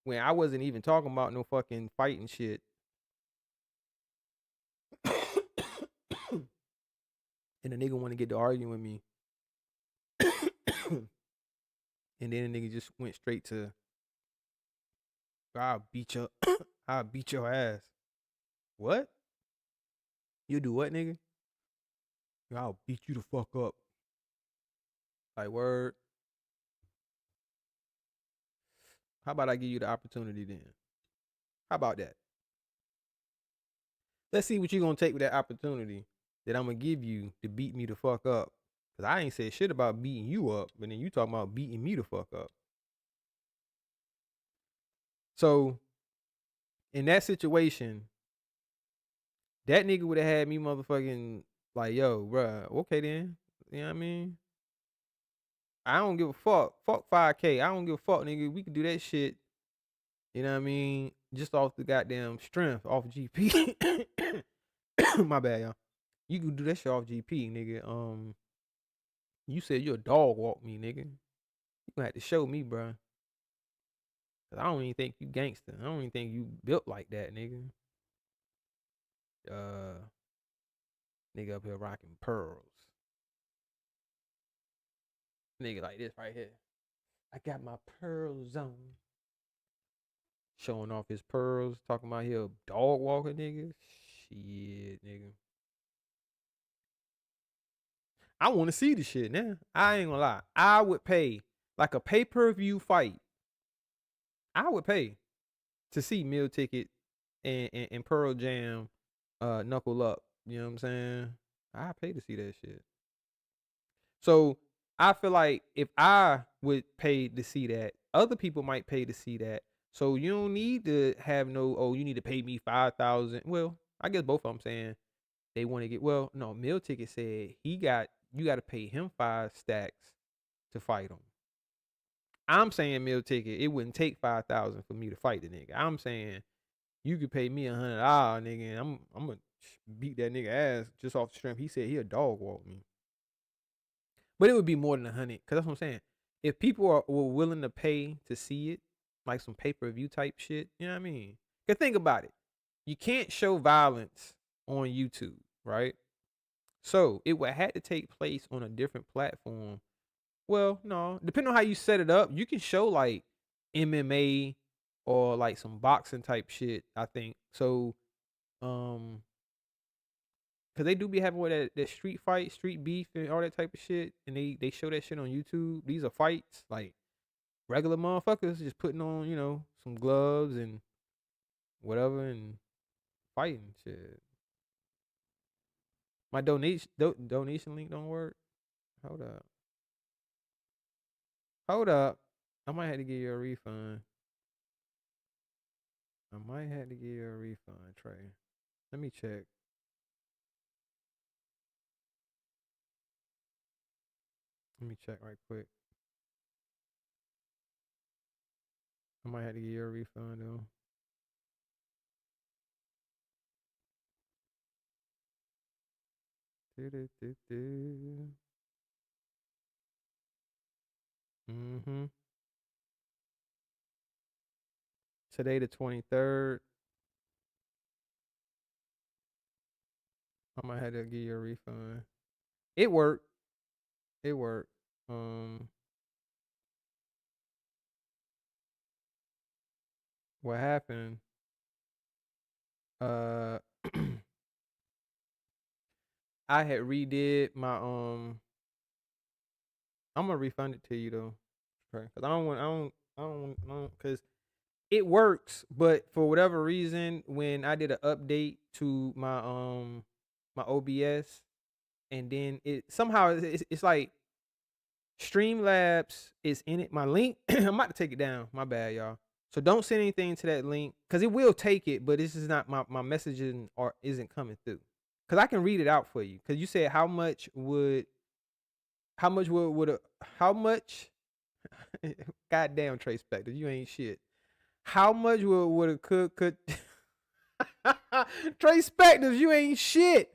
when I wasn't even talking about no fucking fighting shit. And the nigga want to get to arguing with me. And then the nigga just went straight to, I'll beat your ass. What? You do what, nigga? I'll beat you the fuck up. Like, word. How about I give you the opportunity then? How about that? Let's see what you gonna take with that opportunity that I'm gonna give you to beat me the fuck up. Cause I ain't said shit about beating you up, but then you talking about beating me the fuck up. So, in that situation, that nigga would have had me motherfucking like, yo, bruh, okay then. You know what I mean? I don't give a fuck. Fuck 5K. I don't give a fuck, nigga. We could do that shit. You know what I mean? Just off the goddamn strength, off GP. My bad, y'all. You can do that shit off GP, nigga. You said you a dog walk me, nigga. You gonna have to show me, bro. Cause I don't even think you gangster. I don't even think you built like that, nigga. Nigga up here rocking pearls. Nigga like this right here. I got my pearls on. Showing off his pearls, talking about he a dog walker, nigga. Shit, nigga. I want to see the shit now. I ain't gonna lie. I would pay like a pay-per-view fight. I would pay to see Meal Ticket and Pearl Jam knuckle up. You know what I'm saying? I pay to see that shit. So I feel like if I would pay to see that, other people might pay to see that. So you don't need to have no, oh, you need to pay me 5,000. Well, I guess both of them saying they want to get, well, no, Meal Ticket said you got to pay him 5 stacks to fight him. I'm saying Meal Ticket, it wouldn't take 5,000 for me to fight the nigga. I'm saying you could pay me $100, nigga, and I'm gonna beat that nigga ass just off the strength. He said he a dog walk me. But it would be more than 100, cause that's what I'm saying. If people were willing to pay to see it, like some pay-per-view type shit, you know what I mean? Cause think about it, you can't show violence on YouTube, right? So it would have to take place on a different platform. Well, no, depending on how you set it up, you can show like MMA or like some boxing type shit, I think. So, cause they do be having what that street fight, street beef, and all that type of shit, and they show that shit on YouTube. These are fights, like regular motherfuckers just putting on, some gloves and whatever and fighting shit. My donation link don't work. Hold up. I might have to give you a refund. Trey. Let me check. Let me check right quick. I might have to give you a refund though. Mm-hmm. Today the 23rd. I might have to give you a refund. It worked. What happened? I had redid my I'm gonna refund it to you though. Okay. Cause I don't cause it works, but for whatever reason, when I did an update to my OBS, and then it somehow it's like Streamlabs is in it. My link, I'm about to take it down. My bad, y'all. So don't send anything to that link because it will take it, but this is not my messaging or isn't coming through. Cause I can read it out for you. Cause you said how much goddamn Trey Spector, you ain't shit. How much would a could Trey Spectors, you ain't shit.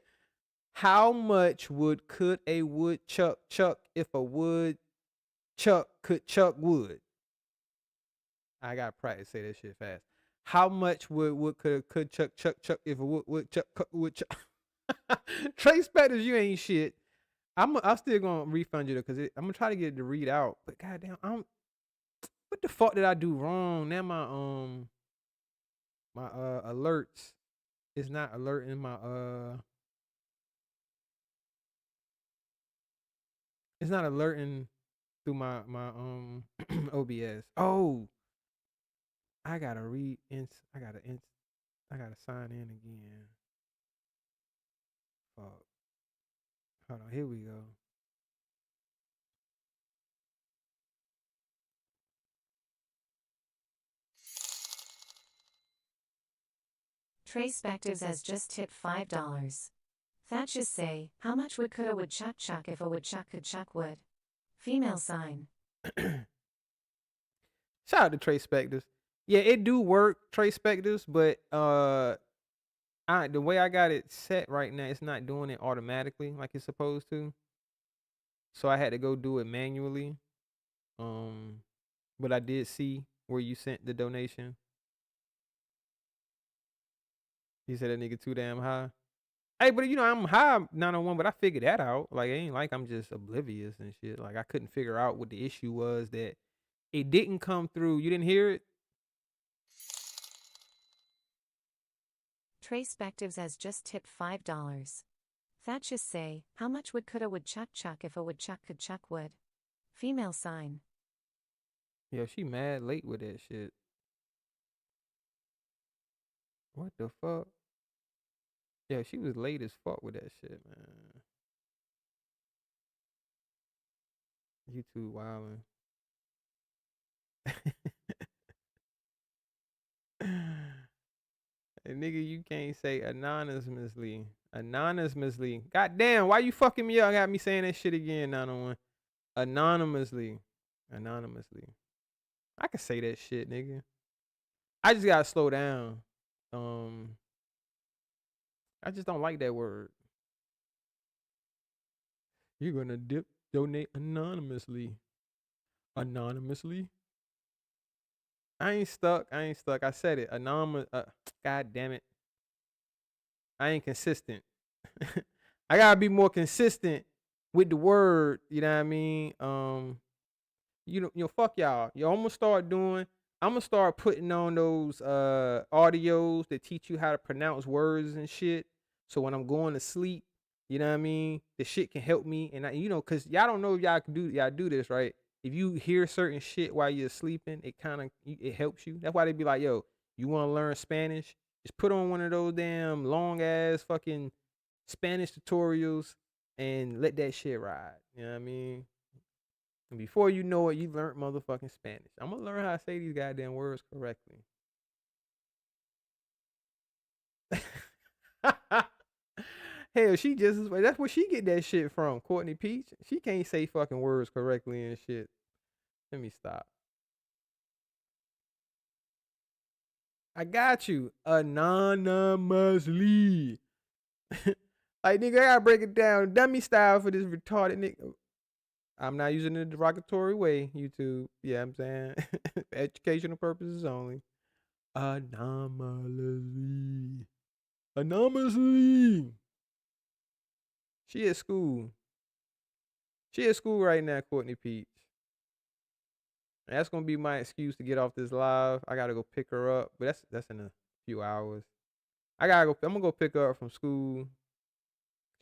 How much could a woodchuck chuck if a woodchuck could chuck wood? I gotta practice say that shit fast. How much could chuck if a woodchuck would chuck? Trey Spectors, you ain't shit. I'm still gonna refund you though, cause I'm gonna try to get it to read out. But goddamn, what the fuck did I do wrong? Now my alerts is not alerting my it's not alerting through my OBS. Oh, I gotta I gotta sign in again. Fuck. Hold on, here we go. Trey Spectives has just tipped $5. Thadtius say, how much could a woodchuck chuck if a woodchuck could chuck wood? Female sign. Shout out to Trey Spectors. Yeah, it do work, Trey Spectors, but The way I got it set right now, it's not doing it automatically like it's supposed to. So I had to go do it manually. But I did see where you sent the donation. He said that nigga too damn high. Hey, but you know, I'm high 901, but I figured that out. Like, it ain't like I'm just oblivious and shit. Like, I couldn't figure out what the issue was that it didn't come through. You didn't hear it? Tracepectives has just tipped $5. Thadtius say, how much would coulda would chuck if a woodchuck could chuck wood? Female sign. Yeah, she mad late with that shit. What the fuck? Yeah, she was late as fuck with that shit, man. YouTube wildin'. Hey, nigga, you can't say anonymously. Anonymously. Goddamn, why you fucking me up? Got me saying that shit again, 901. Anonymously. Anonymously. I can say that shit, nigga. I just gotta slow down. I just don't like that word. You're gonna donate anonymously. Anonymously? I ain't stuck. I said it. Anonymous. God damn it. I ain't consistent. I gotta be more consistent with the word. You know what I mean? You know, fuck y'all. Yo, I'm gonna start putting on those audios that teach you how to pronounce words and shit. So when I'm going to sleep, you know what I mean, the shit can help me. And cause y'all don't know if y'all do this, right? If you hear certain shit while you're sleeping, it helps you. That's why they be like, yo, you want to learn Spanish? Just put on one of those damn long ass fucking Spanish tutorials and let that shit ride. You know what I mean? And before you know it, you learned motherfucking Spanish. I'm gonna learn how to say these goddamn words correctly. Hell, that's where she get that shit from, Courtney Peach. She can't say fucking words correctly and shit. Let me stop. I got you. Anonymously. Like, nigga, I gotta break it down dummy style for this retarded nigga. I'm not using it in a derogatory way, YouTube. Yeah, I'm saying for educational purposes only. Anonymously. Anonymously. She at school. She at school right now, Courtney Peach. That's gonna be my excuse to get off this live. I gotta go pick her up, but that's in a few hours. I'm gonna go pick her up from school.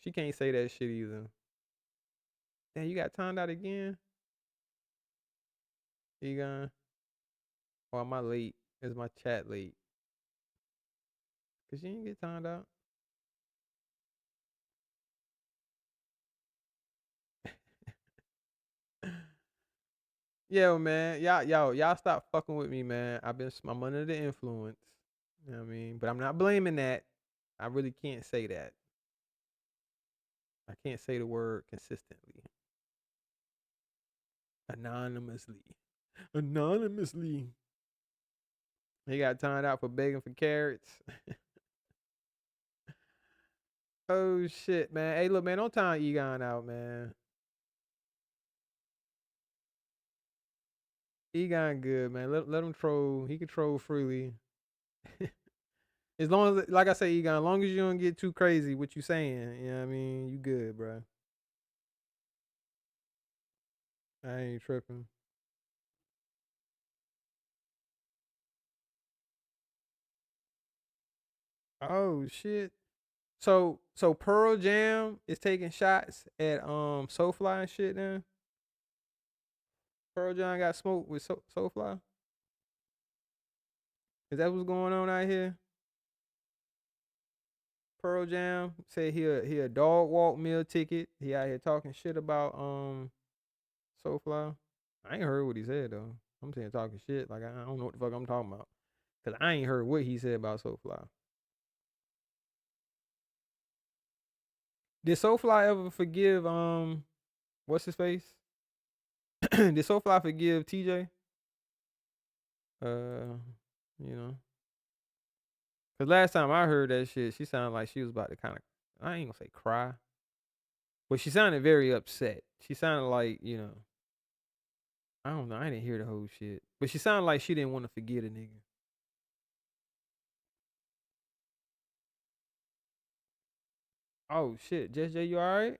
She can't say that shit either. Damn, you got timed out again? You gone? Or am I late? Is my chat late? Cause you didn't get timed out. Yo, man, y'all stop fucking with me, man. I'm under the influence. You know what I mean? But I'm not blaming that. I really can't say that. I can't say the word consistently. Anonymously. Anonymously. He got timed out for begging for carrots. Oh shit, man. Hey, look, man, don't time Egon out, man. Egon good, man. Let him troll. He can troll freely. As long as, like I say, Egon, as long as you don't get too crazy what you saying, you know what I mean? You good, bro. I ain't tripping. Oh shit. So Pearl Jam is taking shots at Soulfly and shit now. Pearl Jam got smoked with Soulfly. Is that what's going on out here? Pearl Jam said he a dog walk meal ticket. He out here talking shit about Soulfly. I ain't heard what he said though. I'm saying talking shit. Like I don't know what the fuck I'm talking about. Cause I ain't heard what he said about Soulfly. Did Soulfly ever forgive what's his face? Did Soulfly forgive TJ? You know. Cause last time I heard that shit, she sounded like she was about to kind of, I ain't gonna say cry, but she sounded very upset. She sounded like, I don't know, I didn't hear the whole shit, but she sounded like she didn't want to forget a nigga. Oh shit, Just J, you alright?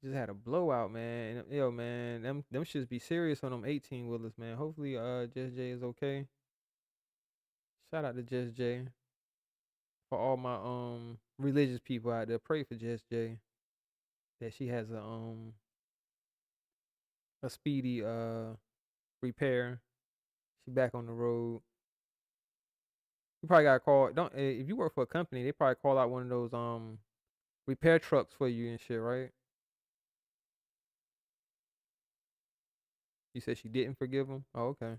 Just had a blowout, man. Yo, man, them shits be serious on them 18 wheelers, man. Hopefully, Just J is okay. Shout out to Just J. For all my religious people out there, pray for Just J that she has a speedy repair. She back on the road. You probably got called. Don't if you work for a company, they probably call out one of those repair trucks for you and shit, right? You said she didn't forgive him. Oh, okay.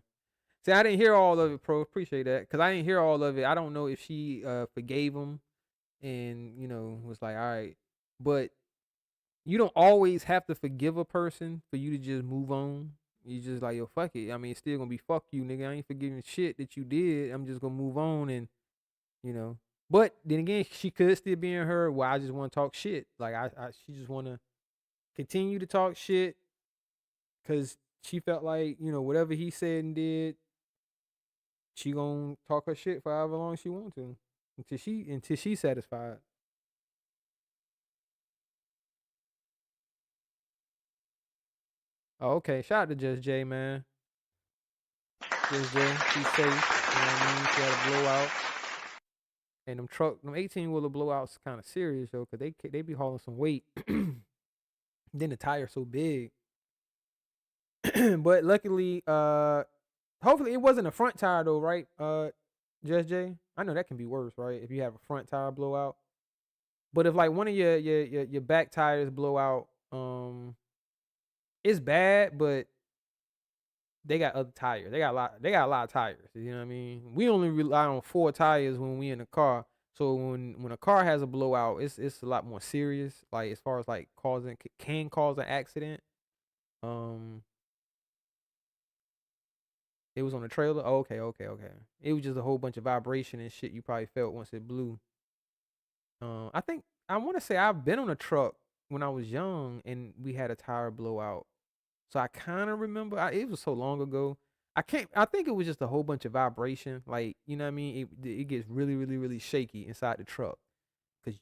See, I didn't hear all of it, pro. Appreciate that, because I didn't hear all of it. I don't know if she forgave him and was like, all right, but you don't always have to forgive a person for you to just move on. You just like, yo, fuck it. I mean, it's still gonna be fuck you, nigga. I ain't forgiving shit that you did. I'm just gonna move on and you know. But then again, she could still be in her. Well, I just want to talk shit. Like she just want to continue to talk shit because she felt like whatever he said and did, she gonna talk her shit for however long she want to until she's satisfied. Oh, okay. Shout out to Just J, man. Just J, she's safe. You know what I mean? She had a blowout. And them 18 wheeler blowouts kind of serious though, cause they be hauling some weight. Then the tire's so big. But luckily, hopefully it wasn't a front tire though, right? Just J. I know that can be worse, right? If you have a front tire blowout. But if like one of your back tires blow out, it's bad, but they got other tires. They got a lot of tires. You know what I mean? We only rely on 4 tires when we in the car. So when a car has a blowout, it's a lot more serious. Like as far as like can cause an accident. It was on the trailer. Oh, okay. It was just a whole bunch of vibration and shit you probably felt once it blew. I want to say I've been on a truck when I was young and we had a tire blowout. So I kind of remember. It was so long ago. I think it was just a whole bunch of vibration. Like you know what I mean. It gets really really really shaky inside the truck.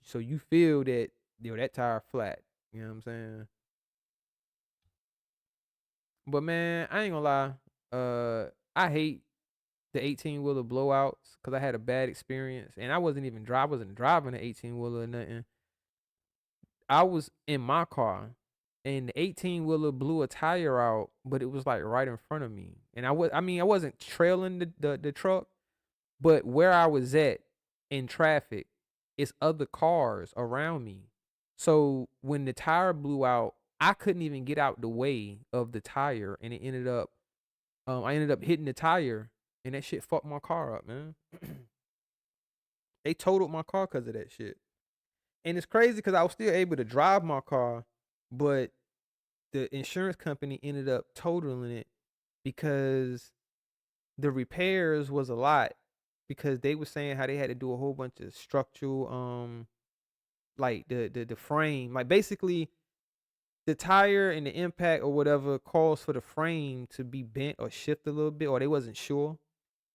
So you feel that that tire flat. You know what I'm saying? But man, I ain't gonna lie. I hate the 18 wheeler blowouts because I had a bad experience and I wasn't driving an 18 wheeler or nothing. I was in my car and the 18 wheeler blew a tire out, but it was like right in front of me. And I wasn't trailing the truck, but where I was at in traffic, it's other cars around me. So when the tire blew out, I couldn't even get out the way of the tire and I ended up hitting the tire and that shit fucked my car up, man. They totaled my car because of that shit. And it's crazy because I was still able to drive my car, but the insurance company ended up totaling it because the repairs was a lot because they were saying how they had to do a whole bunch of structural like the frame, like basically the tire and the impact or whatever caused for the frame to be bent or shift a little bit, or they wasn't sure.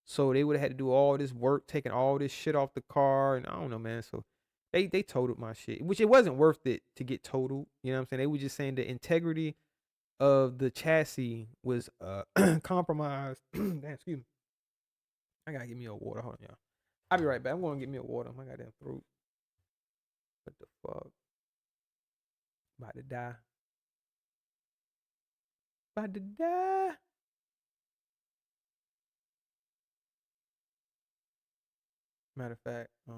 So they would have had to do all this work, taking all this shit off the car, and I don't know, man. So they totaled my shit, which it wasn't worth it to get totaled. You know what I'm saying? They were just saying the integrity of the chassis was compromised. Damn, excuse me. I gotta get me a water. Hold on, y'all. I'll be right back. I'm gonna get me a water. My goddamn throat. What the fuck? About to die. About to die. Matter of fact, yeah,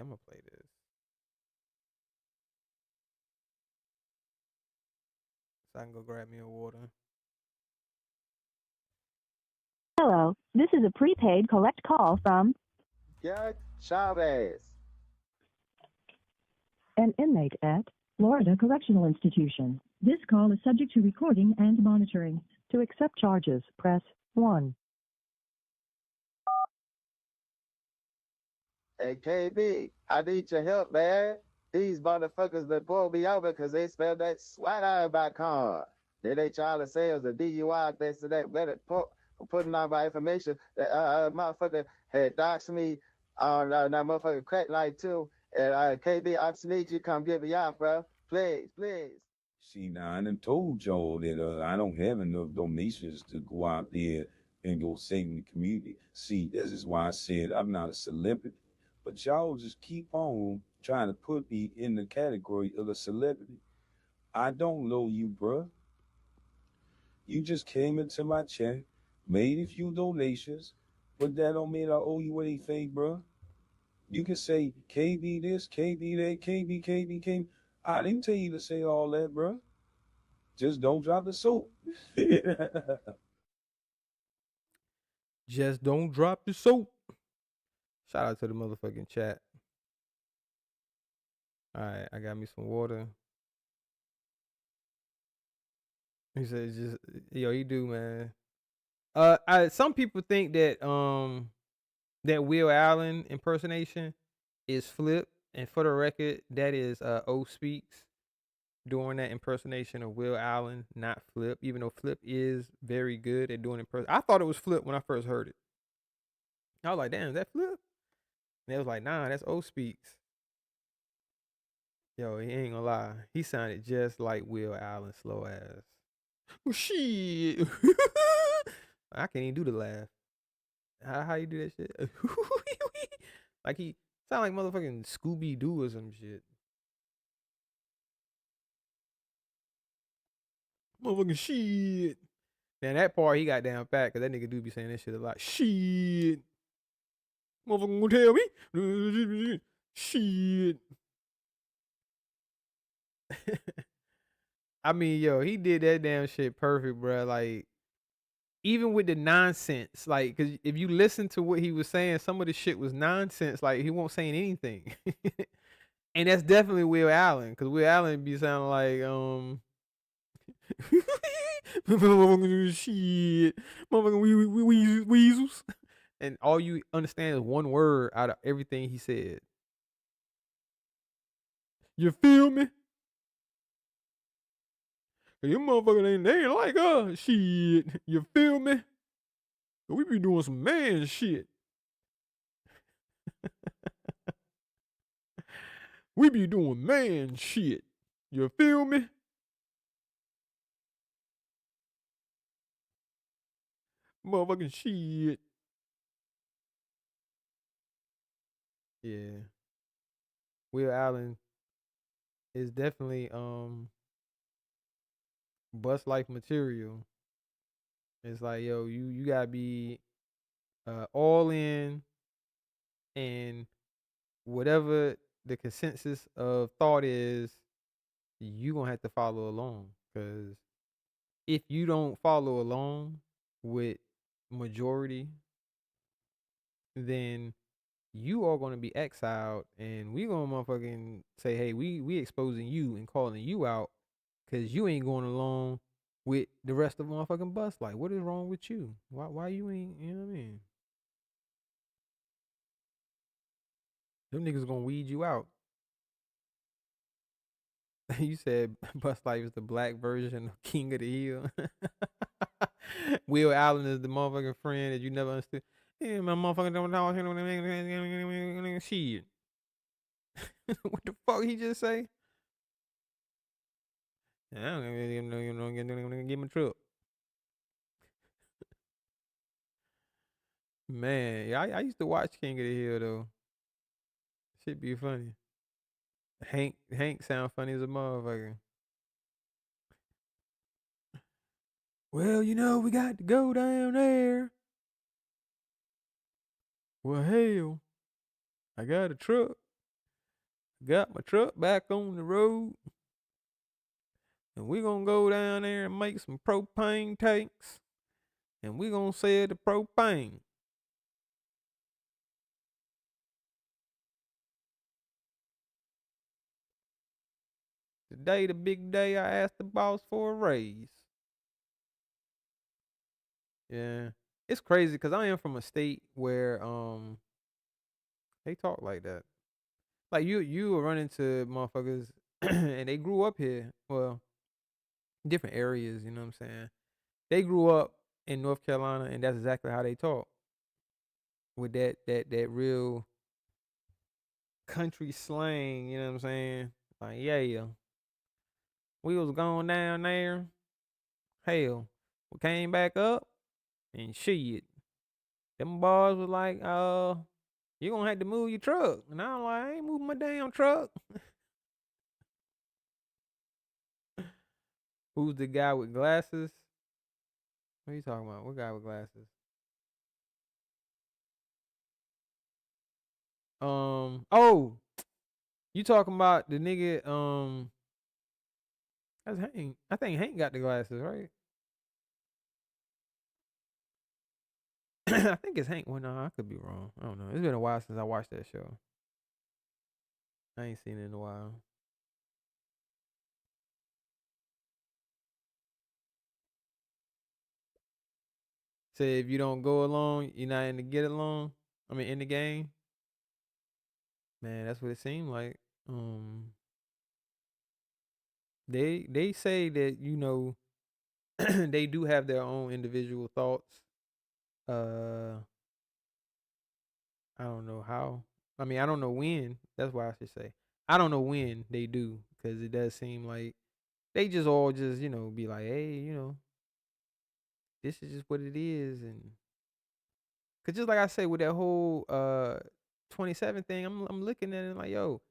I'm gonna play this. So I can go grab me a water. Hello, this is a prepaid collect call from Yeah, Chavez. an inmate at Florida Correctional Institution. This call is subject to recording and monitoring. To accept charges, press 1. Hey, KB, I need your help, man. These motherfuckers that pull me over because they smell that sweat out of my car. Then they try to say it was a DUI, this and that, let it putting on my information. That motherfucker had doxed me on that motherfucking crack light too. And KB, I just need you to come get me out, bro. Please, please. See, now I done told y'all that I don't have enough donations to go out there and go sing in the community. See, this is why I said I'm not a celebrity, but y'all just keep on trying to put me in the category of a celebrity. I don't know you, bruh. You just came into my chat, made a few donations, but that don't mean I owe you anything, bruh. You can say KB this, KB that, KB, KB, KB. I didn't tell you to say all that, bruh. Just don't drop the soap. Just don't drop the soap. Shout out to the motherfucking chat. All right, I got me some water. He said, "Just yo, you do, man." Some people think that that Will Allen impersonation is Flip, and for the record, that is O Speaks doing that impersonation of Will Allen, not Flip. Even though Flip is very good at doing impersonation, I thought it was Flip when I first heard it. I was like, "Damn, is that Flip?" And they was like, "Nah, that's O Speaks." Yo, he ain't gonna lie, he sounded just like Will Allen, slow ass. Well, shit. I can't even do the laugh. How you do that shit? Like he sound like motherfucking Scooby Doo or some shit. Motherfucking shit. Then that part he got down pat because that nigga do be saying that shit a lot. Shit. Motherfucker gonna tell me? Shit. I mean, yo, he did that damn shit perfect, bro. Like, even with the nonsense, like, cause if you listen to what he was saying, some of the shit was nonsense. Like, he won't saying anything. And that's definitely Will Allen, cause Will Allen be sounding like shit, motherfucking weasels, and all you understand is one word out of everything he said. You feel me? You motherfuckers ain't like us. Shit. You feel me? We be doing some man shit. We be doing man shit. You feel me? Motherfucking shit. Yeah. Will Allen is definitely bust life material. It's like, yo, you gotta be all in, and whatever the consensus of thought is, you gonna have to follow along. Cause if you don't follow along with majority, then you are gonna be exiled, and we gonna motherfucking say, hey, we exposing you and calling you out, cause you ain't going along with the rest of motherfucking bus. Like, what is wrong with you? Why you ain't? You know what I mean? Them niggas gonna weed you out. You said Bust Life is the black version of King of the Hill. Will Allen is the motherfucking friend that you never understood. Yeah, my motherfucker don't know shit. What the fuck he just say? I don't even give him a truck. Man, yeah, I used to watch King of the Hill though. Shit be funny. Hank sound funny as a motherfucker. Well, we got to go down there. Well, hell, I got a truck. Got my truck back on the road. And we gonna go down there and make some propane tanks. And we gonna sell the propane. Today, the big day, I asked the boss for a raise. Yeah. It's crazy because I am from a state where They talk like that. Like you will run into motherfuckers and they grew up here. Well, different areas, you know what I'm saying? They grew up in North Carolina and that's exactly how they talk. With that real country slang, you know what I'm saying? Like, yeah, we was going down there. Hell, we came back up and shit. Them boys was like, you gonna have to move your truck. And I'm like, I ain't moving my damn truck. Who's the guy with glasses? What are you talking about? What guy with glasses? Oh, you talking about the nigga, that's Hank. I think Hank got the glasses, right? I think it's Hank. Well, no, I could be wrong. I don't know. It's been a while since I watched that show. I ain't seen it in a while. Say if you don't go along, you're not in the get along. I mean, in the game. Man, that's what it seemed like. They say that they do have their own individual thoughts. I don't know how. I mean, I don't know when. That's why I should say. I don't know when they do, because it does seem like they just all just be like, hey, this is just what it is, and cause just like I say with that whole 27 thing, I'm looking at it like, yo,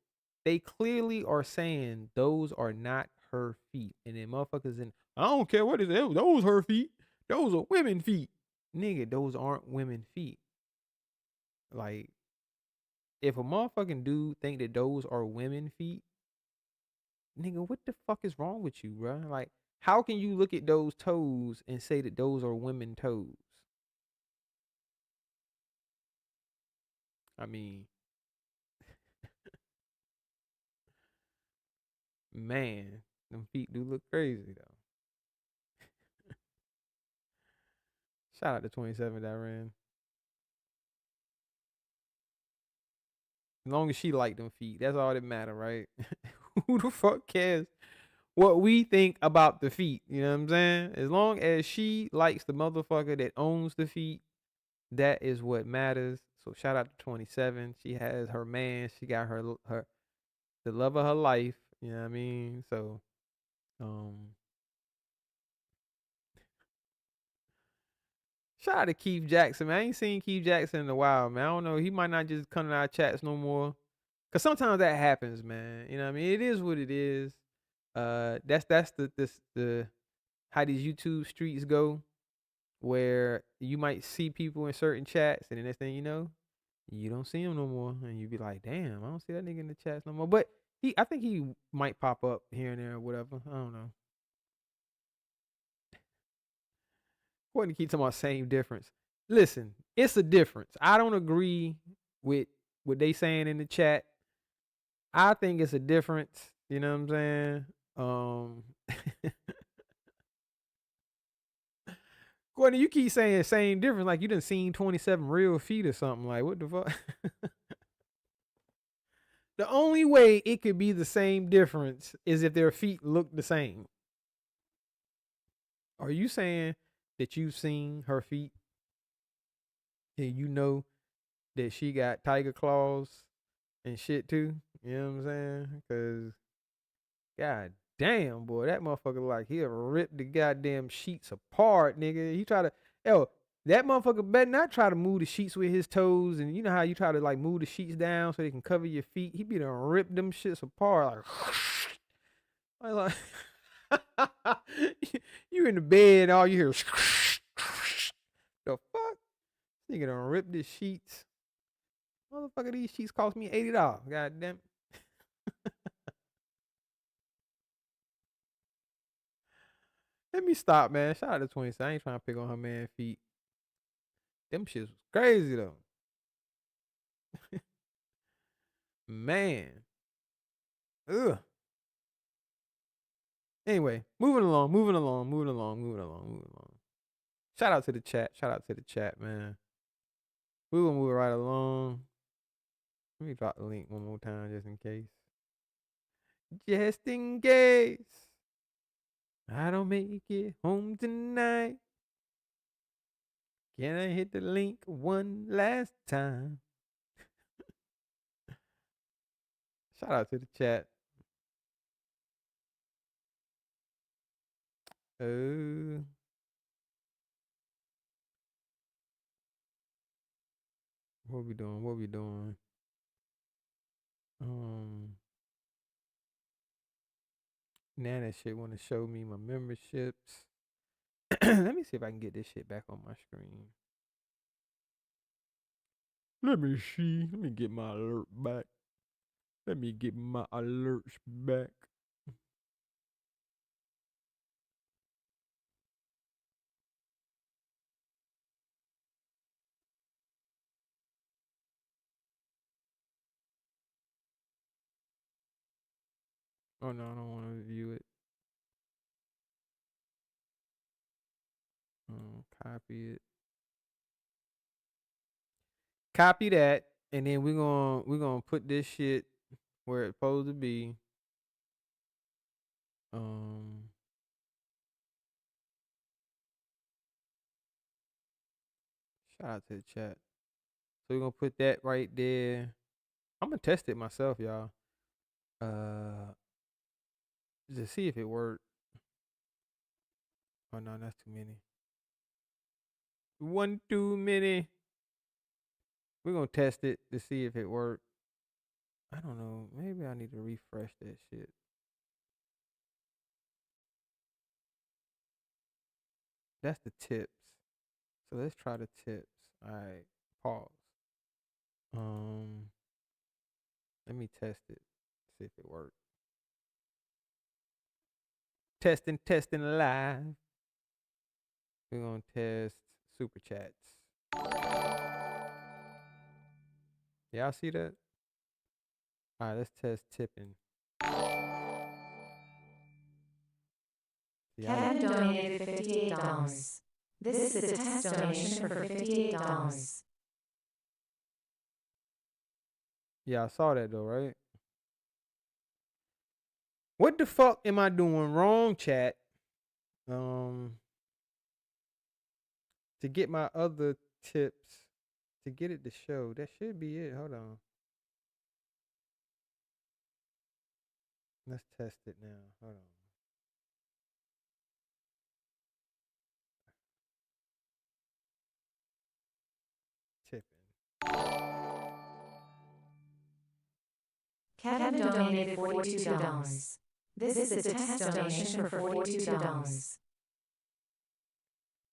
they clearly are saying those are not her feet, and then motherfuckers I don't care what it is, those her feet, those are women feet, nigga, those aren't women feet. Like, if a motherfucking dude think that those are women feet, nigga, what the fuck is wrong with you, bro? Like, how can you look at those toes and say that those are women toes? I mean, man, them feet do look crazy though. Shout out to 27 that ran. As long as she liked them feet, that's all that matter, right? Who the fuck cares what we think about the feet? You know what I'm saying? As long as she likes the motherfucker that owns the feet, that is what matters. So shout out to 27. She has her man. She got her the love of her life. You know what I mean? So, shout out to Keith Jackson, man. I ain't seen Keith Jackson in a while, man. I don't know. He might not just come to our chats no more. Cause sometimes that happens, man. You know what I mean? It is what it is. That's the how these YouTube streets go, where you might see people in certain chats, and the next thing you know, you don't see him no more, and you be like, damn, I don't see that nigga in the chats no more. But I think he might pop up here and there or whatever. I don't know. What to keep talking about same difference? Listen, it's a difference. I don't agree with what they saying in the chat. I think it's a difference. You know what I'm saying? Courtney, you keep saying same difference like you done seen 27 real feet or something. Like, what the fuck? The only way it could be the same difference is if their feet look the same. Are you saying that you've seen her feet and you know that she got tiger claws and shit too? You know what I'm saying? Because, god damn, boy, that motherfucker like he'll rip the goddamn sheets apart, nigga. He try to, that motherfucker better not try to move the sheets with his toes, and you know how you try to like move the sheets down so they can cover your feet. He be done rip them shits apart like you in the bed, all you hear the fuck? Nigga done rip the sheets. Motherfucker, these sheets cost me $80. God damn. Let me stop, man. Shout out to 27. I ain't trying to pick on her man feet. Them shits was crazy though. Man. Ugh. Anyway, moving along. Shout out to the chat. Man. We're gonna move right along. Let me drop the link one more time just in case. Just in case I don't make it home tonight. Can I hit the link one last time? Shout out to the chat. Oh. What we doing? What we doing? Now that shit want to show me my memberships. Let me see if I can get this shit back on my screen. Let me see. Let me get my alert back. Let me get my alerts back. Oh no, I don't want to view it. Copy it. Copy that, and then we're gonna put this shit where it's supposed to be. Shout out to the chat. So we're gonna put that right there. I'm gonna test it myself, y'all. To see if it worked. Oh no, that's too many. One too many. We're gonna test it to see if it worked. I don't know. Maybe I need to refresh that shit. That's the tips. So let's try the tips. Alright. Pause. Let me test it. See if it works. Testing live. We're gonna test super chats. Y'all see that? Alright, let's test tipping. Kevin donated $58. This is a test donation for $58. Yeah, I saw that though, right? What the fuck am I doing wrong, chat? To get my other tips, to get it to show. That should be it. Hold on. Let's test it now. Hold on. Tipping. Kevin donated $42. This is a test donation for $42.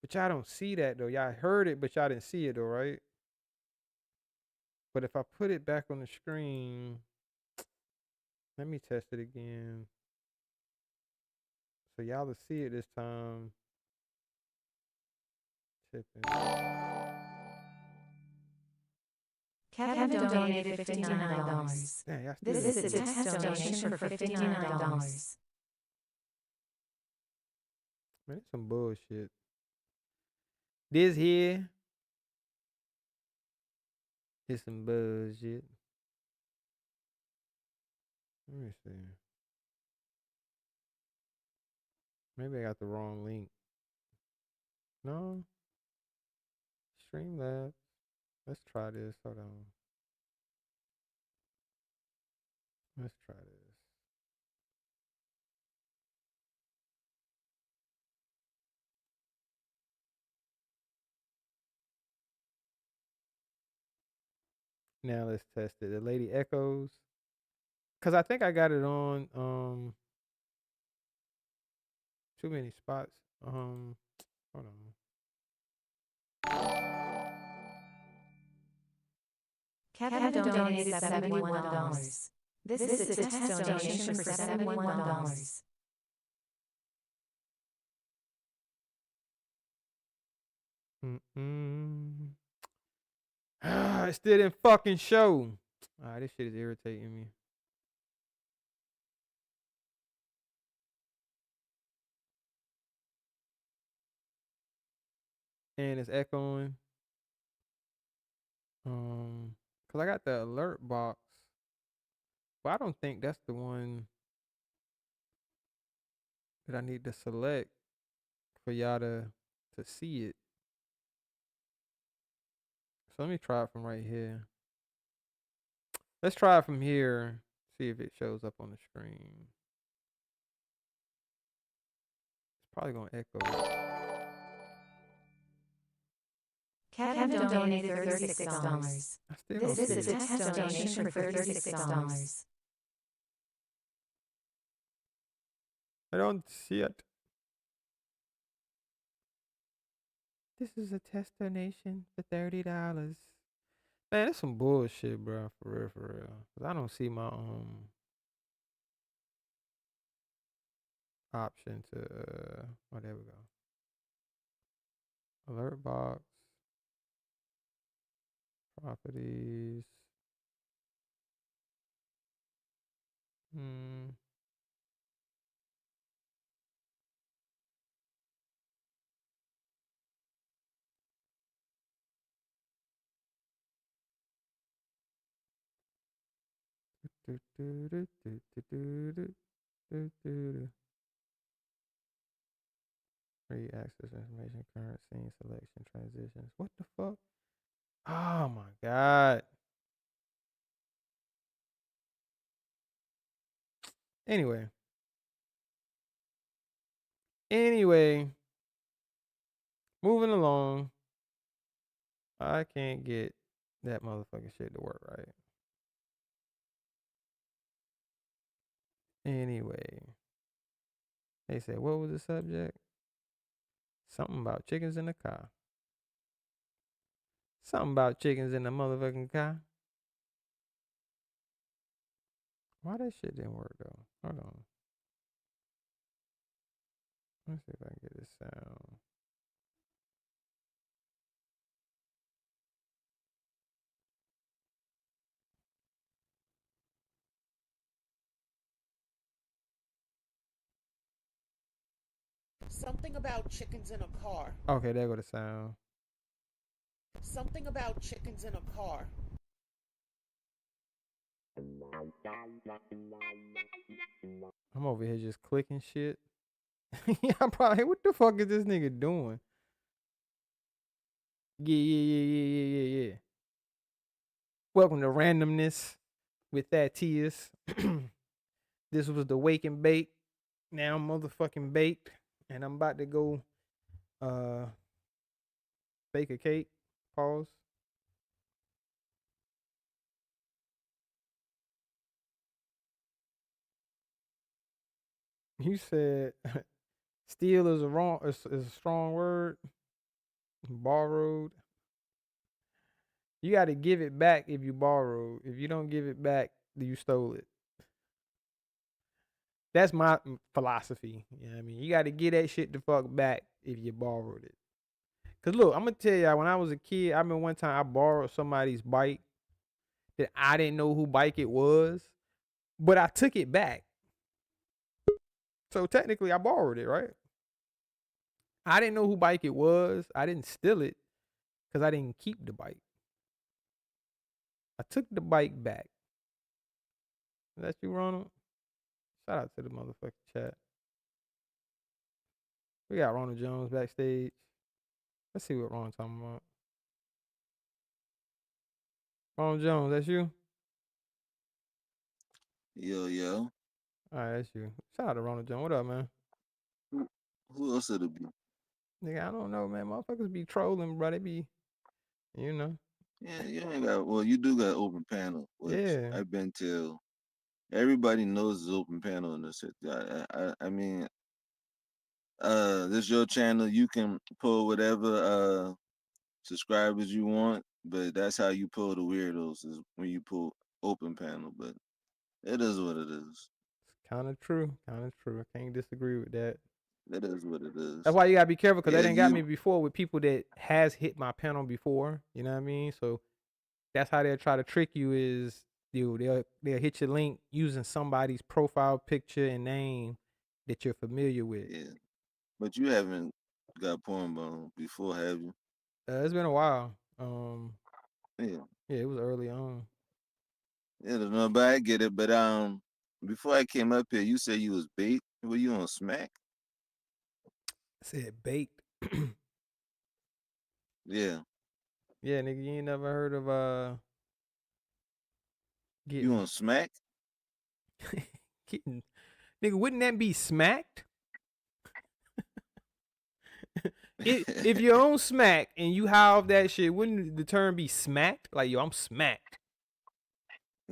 But y'all don't see that though. Y'all heard it, but y'all didn't see it though, right? But if I put it back on the screen, let me test it again. So y'all will see it this time. Tipping. Kevin donated $59. This is a test donation for $59. Man, it's some bullshit. This here is some bullshit. Let me see. Maybe I got the wrong link. No. Streamlabs. Let's try this. Hold on. Let's try this. Now let's test it. The lady echoes. Cause I think I got it on too many spots. Hold on. Kevin donated $71. This is a test donation for $71. It still didn't fucking show. Alright, this shit is irritating me. And it's echoing. Cause I got the alert box, but I don't think that's the one that I need to select for y'all to see it. So let me try it from right here. Let's try it from here. See if it shows up on the screen. It's probably gonna echo. Kevin donated $36. I still don't This see is a it. test donation for $36. I don't see it. This is a test donation for $30. Man, that's some bullshit, bro. For real, for real. 'Cause I don't see my option to oh, there we go. Alert box, properties. Hmm. Do, do, do, do, do, do, do, do, do. Free access information, current scene selection, transitions. What the fuck? Oh my god. Anyway. Moving along. I can't get that motherfucking shit to work right. Anyway. They said, what was the subject? Something about chickens in the car. Something about chickens in the motherfucking car. Why that shit didn't work though? Hold on. Let's see if I can get this sound. Something about chickens in a car. Okay, there go the sound. Something about chickens in a car. I'm over here just clicking shit. Yeah, I'm probably, what the fuck is this nigga doing? Yeah. Welcome to Randomness with Thadtius. This was the wake and bake. Now I'm motherfucking baked. And I'm about to go bake a cake. Pause. You said steal is a strong word. Borrowed. You got to give it back if you borrowed. If you don't give it back, you stole it. That's my philosophy. You know what I mean? You got to get that shit the fuck back if you borrowed it. Cause look, I'm gonna tell y'all, when I was a kid, I remember one time I borrowed somebody's bike that I didn't know who bike it was, but I took it back. So technically I borrowed it, right? I didn't know who bike it was. I didn't steal it because I didn't keep the bike. I took the bike back. Is that you, Ronald? Shout out to the motherfucking chat. We got Ronald Jones backstage. Let's see what Ronald's talking about. Ronald Jones, that's you? Yo. All right, that's you. Shout out to Ronald Jones. What up, man? Who else it'll be? Nigga, I don't know, man. Motherfuckers be trolling, bro. They be, you know. Yeah, you ain't got. Well, you do got open panel, which Yeah. I've been till. Everybody knows there's open panel in this. I mean, this your channel. You can pull whatever subscribers you want, but that's how you pull the weirdos is when you pull open panel. But it is what it is. It's kind of true. Kind of true. I can't disagree with that. It is what it is. That's why you gotta be careful, because Yeah, they didn't got me before with people that has hit my panel before. You know what I mean? So that's how they'll try to trick you is they'll hit your link using somebody's profile picture and name that you're familiar with. Yeah, but you haven't got porn bone before, have you? It's been a while. Yeah, Yeah, it was early on. Yeah, no, but I get it. But before I came up here, you said you was bait. Were you on smack? I said baked. Yeah. Yeah, nigga, you ain't never heard of You getting on smack? getting nigga, wouldn't that be smacked? If you're on smack and you howl that shit, wouldn't the term be smacked? Like, yo, I'm smacked.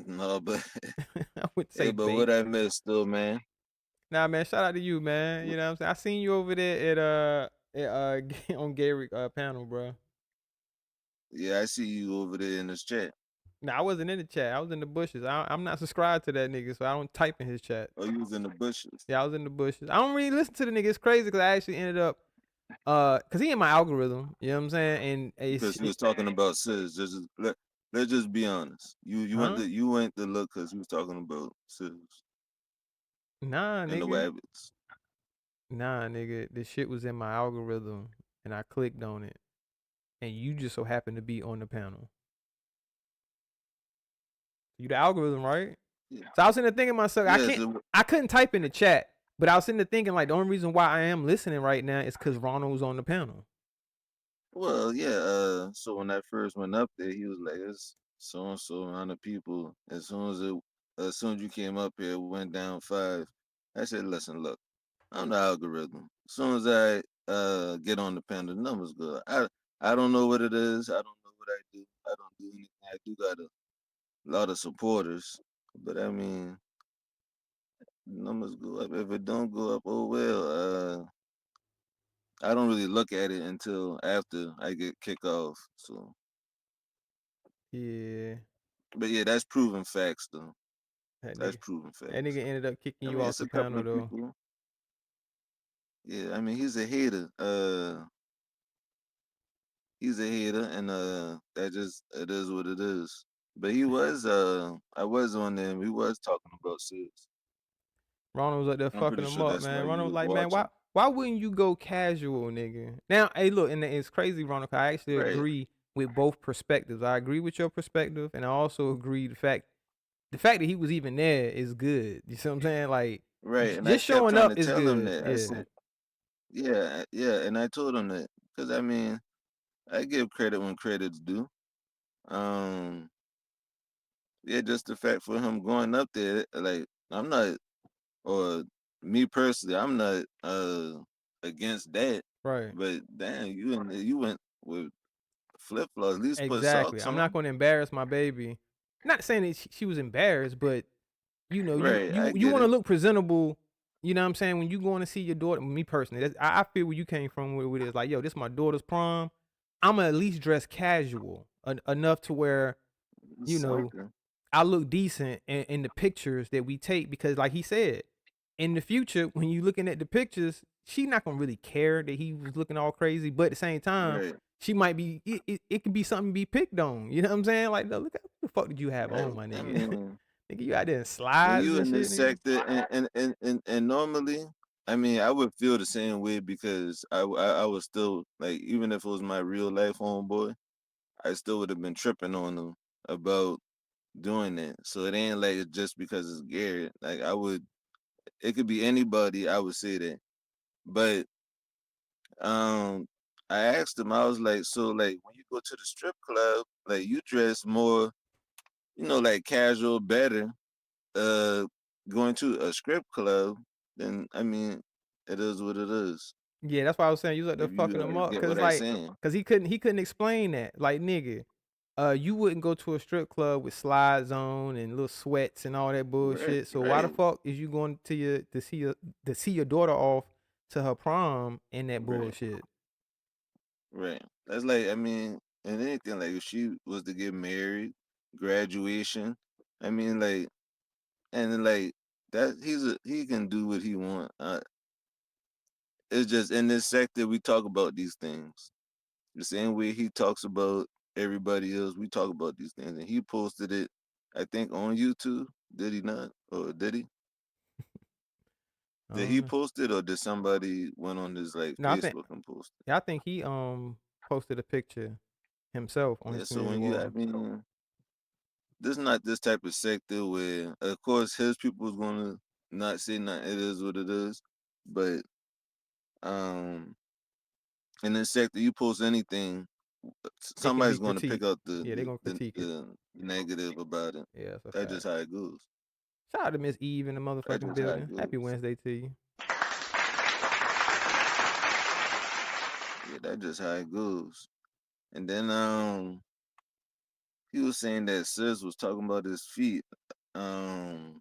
No, but I would say hey, but what baked. I missed though, man. Nah, man, shout out to you, man. You know what I'm saying? I seen you over there on Gary panel, bro. Yeah, I see you over there in this chat. Nah, I wasn't in the chat. I was in the bushes. I'm not subscribed to that nigga, so I don't type in his chat. Oh, you was in the bushes. Yeah, I was in the bushes. I don't really listen to the nigga. It's crazy because I actually ended up cause he in my algorithm. You know what I'm saying? And Because he was talking about sis. Let's just be honest. You went to look because he was talking about sis Nah, and the nigga. rabbits. Nah, nigga. This shit was in my algorithm, and I clicked on it, and you just so happened to be on the panel. You the algorithm, right? Yeah. So I was sitting there thinking to myself, Yeah, I couldn't type in the chat, but I was sitting there thinking like the only reason why I am listening right now is because Ronald was on the panel. Well, yeah. So when I first went up there, he was like, "It's so and so amount of people." As soon as you came up here, it went down 5. I said, "Listen, look, I'm the algorithm. As soon as I get on the panel, the numbers good. I don't know what it is. I don't know what I do. I don't do anything. I do got a lot of supporters, but I mean, numbers go up. If it don't go up, oh well. I don't really look at it until after I get kicked off. So, Yeah. but yeah, that's proven facts though. That That's nigga. proven That facts. nigga ended up kicking I you mean, off it's the a couple panel of though. people. Yeah, I mean, he's a hater. He's a hater, and that just it is what it is. But he was I was on there. And we was talking about sis. Ronald was up there I'm fucking pretty him sure up, that's why man. you Ronald was was like, man, watching. why wouldn't you go casual, nigga? Now, hey, look, and it's crazy, Ronald, 'cause I actually Right. agree with both perspectives. I agree with your perspective, and I also agree the fact that he was even there is good. You see what I'm saying? Like, Right, and I just kept showing trying up to is tell him good. that. I Yeah. said, yeah, yeah, and I told him that because I mean, I give credit when credit's due. Um, yeah, just the fact for him going up there, like I'm not, or me personally, I'm not against that. Right. But damn, you went with flip flops. At least put Exactly. socks I'm not on. going to embarrass my baby. Not saying that she was embarrassed, but you know, you Right, I you you get want to it. look presentable. You know what I'm saying? When you going to see your daughter, me personally, I feel where you came from with it. It's like, yo, this my daughter's prom. I'm gonna at least dress casual enough to where, you know, Sucker. I look decent in the pictures that we take because, like he said, in the future when you looking at the pictures, she not gonna really care that he was looking all crazy. But at the same time, Right, she might be. It could be something to be picked on. You know what I'm saying? Like, no, look, what the fuck did you have right. on, my I nigga? mean, Nigga, you out there in when slides you and in shit, this nigga. sector, and normally, I mean, I would feel the same way because I was still like, even if it was my real life homeboy, I still would have been tripping on him about doing that. So it ain't like it's just because it's Garrett. Like it could be anybody. I would say that, but um, I asked him. I was like, so like when you go to the strip club, like you dress more, like casual, better. Uh, going to a strip club, then I mean, it is what it is. Yeah, that's why I was saying you was up there If you fucking him up, get cause what I like, saying, cause he couldn't explain that. Like, nigga, you wouldn't go to a strip club with slides on and little sweats and all that right, bullshit. So why the right, fuck is you going to see your daughter off to her prom in that right, bullshit? right. That's like, I mean, and anything like if she was to get married, graduation, I mean, like, and then, like that, he can do what he want. It's just in this sector we talk about these things the same way he talks about everybody else. We talk about these things, and he posted it, I think, on YouTube. Did he not, or did he? I Did don't he know. post it, or did somebody went on his like No, Facebook and post I think he posted a picture himself on it? his Yeah. So community when you, I wall. mean, this not this type of sector where, of course, his people is gonna not say nothing. It is what it is, but um, in this sector, you post anything, It can be somebody's gonna pick critiqued. up Yeah, they're gonna critique it. the negative about it. Yeah, that's a That's fact. just how it goes. Shout out to Miss Eve in the That's motherfucking just how it building. Happy goes. Wednesday to you. Yeah, that's just how it goes. And then he was saying that Sis was talking about his feet. Um,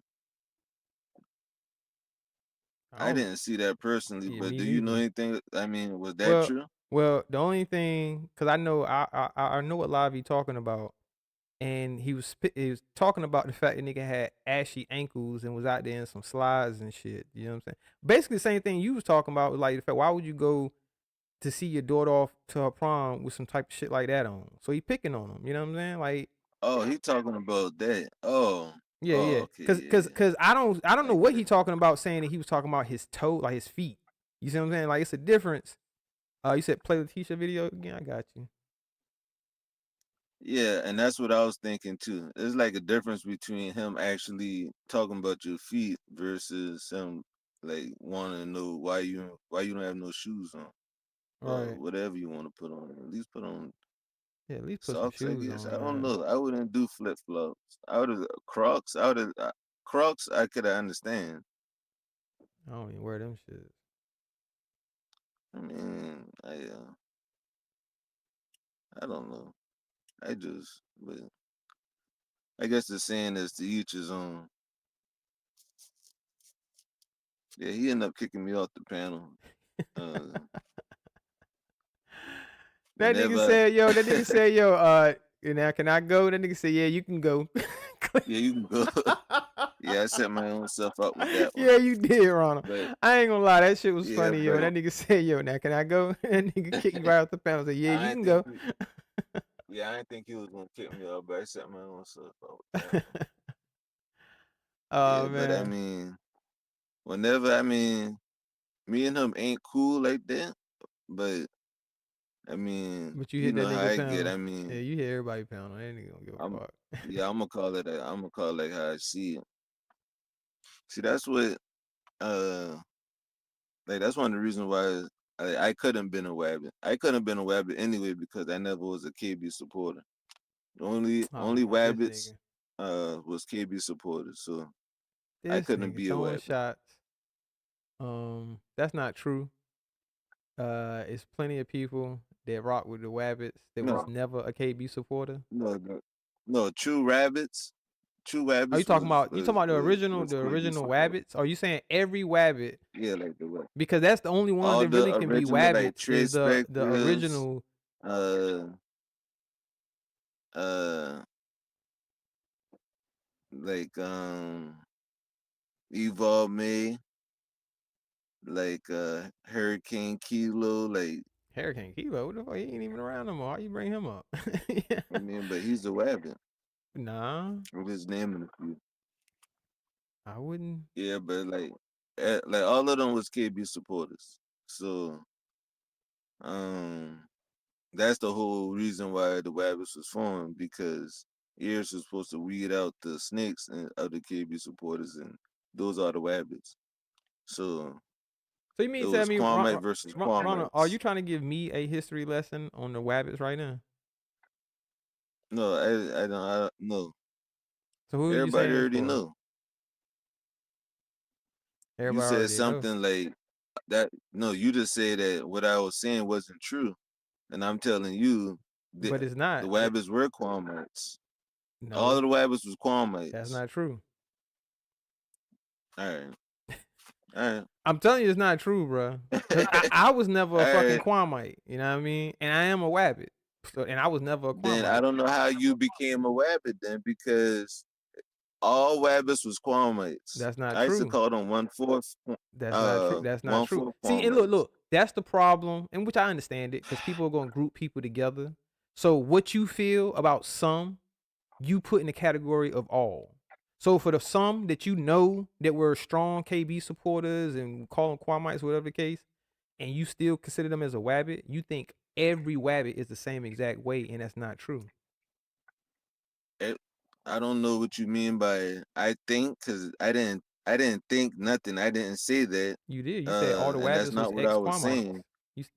I didn't see that personally, Yeah, but me do you know neither. anything? I mean, was that Well, true? the only thing, cause I know I know what live he talking about, and he was talking about the fact that nigga had ashy ankles and was out there in some slides and shit. You know what I'm saying? Basically, the same thing you was talking about was like the fact, why would you go to see your daughter off to her prom with some type of shit like that on? So he picking on him. You know what I'm saying? Like, Oh, he talking about that. Oh, yeah, oh, yeah. okay, Cause, yeah, cause, yeah. cause I don't know I what get he it. talking about, saying that he was talking about his toe, like his feet. You see what I'm saying? Like, it's a difference. You said play Letitia video again. I got you. Yeah, and that's what I was thinking too. It's like a difference between him actually talking about your feet versus him like wanting to know why you don't have no shoes on or Right. whatever you want to put on. At least put on Yeah, at least put some socks, I shoes guess. on, I don't man. know. I wouldn't do flip flops. I would have Crocs. I would have Crocs. I could understand. I don't even wear them shit. I mean, I don't know. But I guess the saying is to each his own. Yeah, he ended up kicking me off the panel. That nigga Whenever, said, yo, now can I go? That nigga said, yeah, you can go. yeah, you can go. Yeah, I set my own self up with that one. Yeah, you did, Ronald. But I ain't gonna lie, that shit was yeah, funny, yo. but That nigga said, yo, now can I go? That nigga kicked me right off the panel. Said, yeah, you I can didn't go. think. Yeah, I didn't think he was gonna kick me up, but I set my own self up with that one. Oh Yeah, but I man. mean, whenever me and him ain't cool like that, but I mean, But you you hit know that how nigga I get. panel. I Yeah, mean, you hear everybody pound. That nigga don't give a I'm fuck. yeah, I'm gonna call it. I'm gonna call it like how I see it. See, that's what like that's one of the reasons why I couldn't been a Wabbit. I couldn't have been a Wabbit anyway because I never was a KB supporter. Oh Only man, this Wabbits nigga. was KB supporters, so I This couldn't nigga be a throwing Wabbit. shots. That's not true. It's plenty of people that rock with the Wabbits that was No, never a KB supporter. no. True Rabbits. True Are you Wabbits talking about the original was KB supporter. Wabbits? Are you saying every Wabbit? Yeah, like the what? Because that's the only ones All that really the can be original like Wabbits Trey is the Spectors, original. uh, uh, like Evolve May, like Hurricane Kilo, like Hurricane Kilo. What the fuck? He ain't even around no more. How you bring him up? I mean, but he's a Wabbit Nah, with his name in a few. I wouldn't. Yeah, but like all of them was KB supporters. So um that's the whole reason why the Wabbits was formed because Ears was supposed to weed out the snakes and of the KB supporters, and those are the Wabbits. So So you it mean tell was me, Quamite versus Ronald, are Quamites. you trying to give me a history lesson on the Wabbits right now? No, I don't. No, So who are you everybody saying this already for? know. You Everybody said already know. something like that. No, you just said that what I was saying wasn't true, and I'm telling you, But it's the not. Wabbits were Quamites. All of No, the Wabbits was that's Quamites. not true. All right, all right, I'm telling you, it's not true, bro. Cause I was never a all fucking right. Quamite. You know what I mean? And I am a Wabbit. So, and I was never a Then I Quamite. don't know how you became a Wabbit then because all Wabbits was Quamites. That's not I used to true. call them 1/4, That's not true. That's not true. 1/4 See, and look, Quamites. that's the problem, and which I understand it, because people are gonna group people together. So what you feel about some, you put in the category of all. So for the some that you know that were strong KB supporters and call them Quamites, whatever the case, and you still consider them as a Wabbit, you think every Wabbit is the same exact way, and that's not true. I don't know what you mean by I think, cause I didn't think nothing. I didn't say that. You did. You said all the And that's wabbits was not what I was ex-Quamites. saying.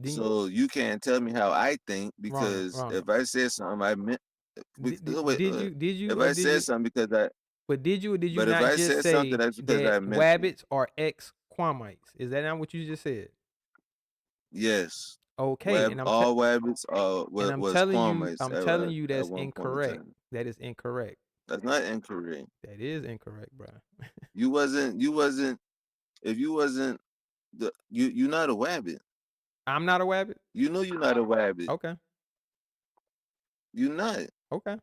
Didn't So you can't tell me how I think Ronald, because Ronald. if I said something, I meant. Wait, Did you if or I did said you? something because I, But did you or did you but if not I just said something, say that's because that I meant it. wabbits are ex-Quamites? Is that not what you just said? Yes. Okay, and All wabbits was Quamites I'm telling you at that's one point in incorrect. time. That is incorrect. That's not incorrect. That is incorrect, bro. You wasn't. If you wasn't you're not a wabbit. I'm not a wabbit. You know you're not a wabbit. Okay. You're not. Okay.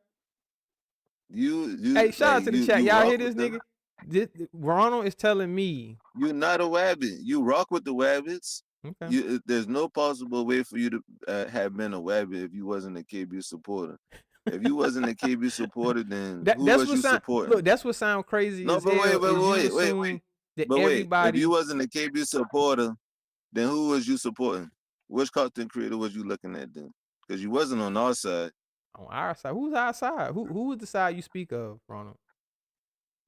You Hey, shout out to the chat. you Y'all rock hear this with them. nigga? Ronald is telling me. You're not a wabbit. You rock with the wabbits. Okay. There's no possible way for you to have been a wabbit if you wasn't a KB supporter. If you wasn't a KB supporter, then who That's was what you sound. supporting? Look, that's what sound crazy No, as but hell. Is you assume wait. that But wait, if you everybody. wasn't a KB supporter, then who was you supporting? Which content creator was you looking at then? Because you wasn't on our side. On our side. Who's our side? Who was the side you speak of, Ronald?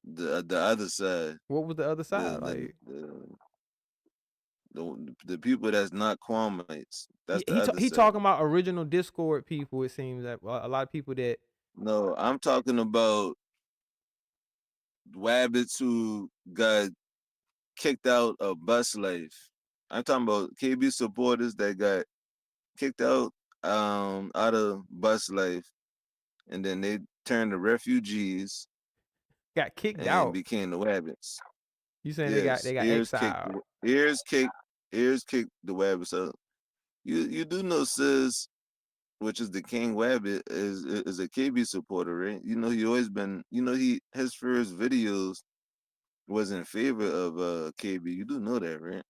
The other side. What was the other side? The people that's not Quamites. That's the other He side. talking about original Discord people. It seems that a lot of people that. No, I'm talking about wabbits who got kicked out of bus life. I'm talking about KB supporters that got kicked out of bus life, and then they turned to refugees. Got kicked and out. Became the wabbits. You saying yes, they got exiled? Ears kicked the wabbits out. You do know Sis, which is the King Wabbit, is a KB supporter, right? You know he always been. You know his first videos was in favor of KB. You do know that, right?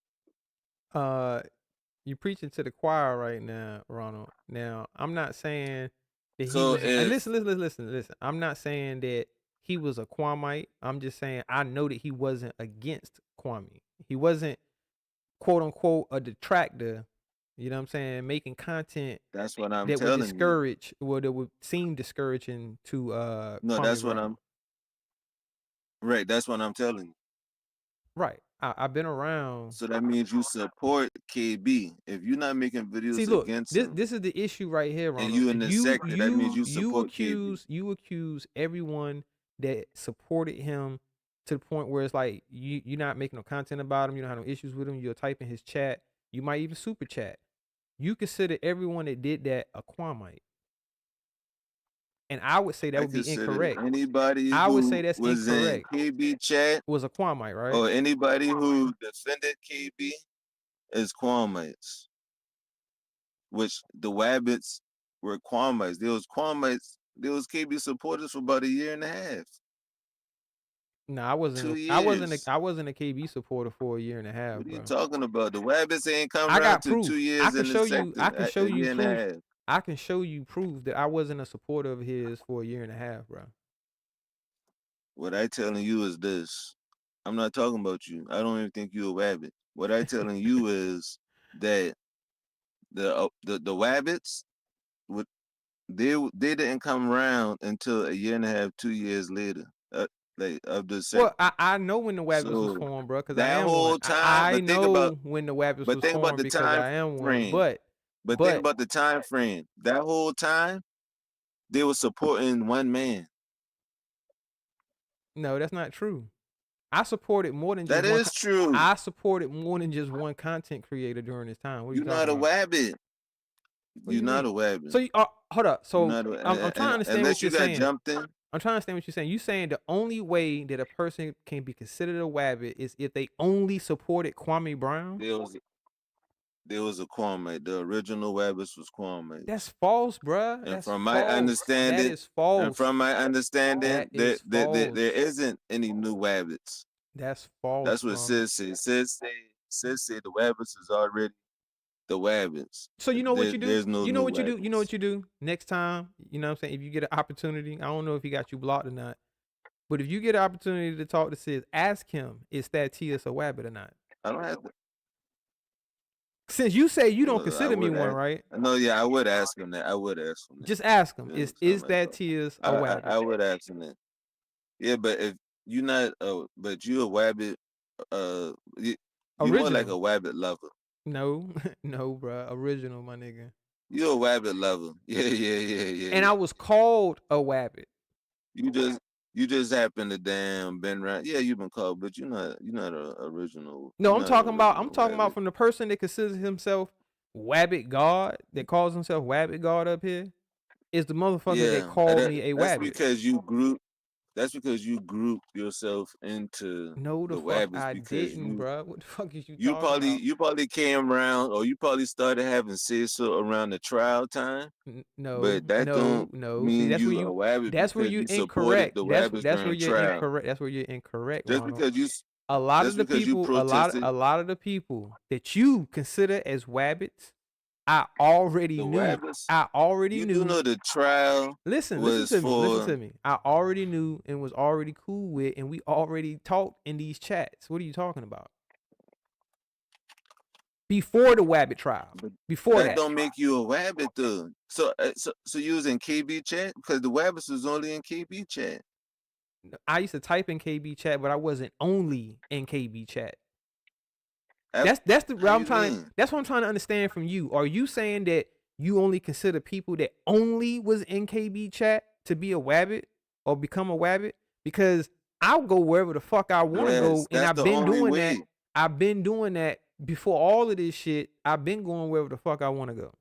You preaching to the choir right now, Ronald. Now, I'm not saying that he So was. And listen. I'm not saying that he was a Kwamite. I'm just saying I know that he wasn't against Kwame. He wasn't, quote unquote, a detractor. You know what I'm saying? Making content that's what I'm that would telling discourage, or that would seem discouraging to No, Kwame that's what Brown. Right, that's what I'm telling you. Right. I've been around. So that means you support KB. If you're not making videos See, look, against this him, this is the issue right here, Ronald. and you in the sector, that means you support KB. You accuse everyone that supported him to the point where it's like you're not making no content about him. You don't have no issues with him. You're typing his chat. You might even super chat. You consider everyone that did that a Kwamite. And I would say that would be incorrect. Anybody I would who say that's was incorrect. in KB chat Was a Kwamite, right? or anybody who defended KB is Kwamites. Which the Wabbits were Kwamites. There was Kwamites. There was KB supporters for about a year and a half. No, I wasn't. 2 years. I wasn't a KB supporter for a year and a half. What are you bro. talking about? The Wabbits ain't come I around got to proof. 2 years I can in show the you. sector. I can show you a year and a proof. half. I can show you proof that I wasn't a supporter of his for a year and a half, bro. What I telling you is this. I'm not talking about you. I don't even think you a Wabbit. What I telling you is that the Wabbits would they didn't come around until a year and a half, 2 years later. Of the sector. Well, I know when the Wabbits was formed, bro, because I am whole one. time, I but think know about, when the Wabbits but was think about formed the because time I am frame. one. But think about the time frame. That whole time, they were supporting one man. No, that's not true. I supported more than just that one. Is true. I supported more than just one content creator during this time. What are You're not a Wabbit. You're not a Wabbit. So hold up. So I'm trying to understand unless what you're you got saying. Jumped in. I'm trying to understand what you're saying. You saying the only way that a person can be considered a Wabbit is if they only supported Kwame Brown? There was a Kwame. The original Wabbits was Kwame. That's false, bruh. And That's from my false. understanding, that is false. And from my understanding, that there isn't any new Wabbits. That's false. That's what Sis said. Sis said the Wabbits is already the Wabbits. So you know what you do? There's no you know new what you do? Wabbits. You know what you do? Next time, you know what I'm saying? If you get an opportunity, I don't know if he got you blocked or not, but if you get an opportunity to talk to Sis, ask him, is Thadtius a Wabbit or not? I don't have to. Since you say you don't consider me one, right? No, yeah, I would ask him that. Just ask him, is Thadtius a Wabbit? I would ask him that. Yeah, but if you not but you a wabbit, you more like a Original. wabbit lover. No, no, bruh. Original, my nigga. You a wabbit lover. Yeah. And I was called a wabbit. You just happen to damn been around. Yeah, you've been called, but you're not a original. No, You're I'm not an talking about original wabbit. from the person that considers himself Wabbit God, that calls himself Wabbit God up here, is the motherfucker that Yeah, called me a that's Wabbit. because you group. That's because you grouped yourself into No, the the fuck wabbits I because didn't, bruh. What the fuck is you you talking probably about? you probably came around or you probably started having say so around the trial time. No, But that don't no, no. See, mean you a wabbit that's where because you you supported incorrect. the That's wabbits that's where during you're trial. incorrect. That's where you're incorrect, Just Ronald. because you A lot of just the because you people, protested a lot of the people that you consider as wabbits, I already the knew. wabbits, I already you do knew. know the trial Listen was to me. Listen for to me. I already knew and was already cool with, and we already talked in these chats. What are you talking about? Before the Wabbit trial. Before that that. don't make you a wabbit though. So you was in KB chat because the wabbits was only in KB chat. I used to type in KB chat, but I wasn't only in KB chat. How That's what I'm you trying mean? to understand from you. Are you saying that you only consider people that only was in KB chat to be a wabbit or become a wabbit? Because I'll go wherever the fuck I want to Yes, go, and that's I've the been only doing way. that. I've been doing that before all of this shit. I've been going wherever the fuck I want to go.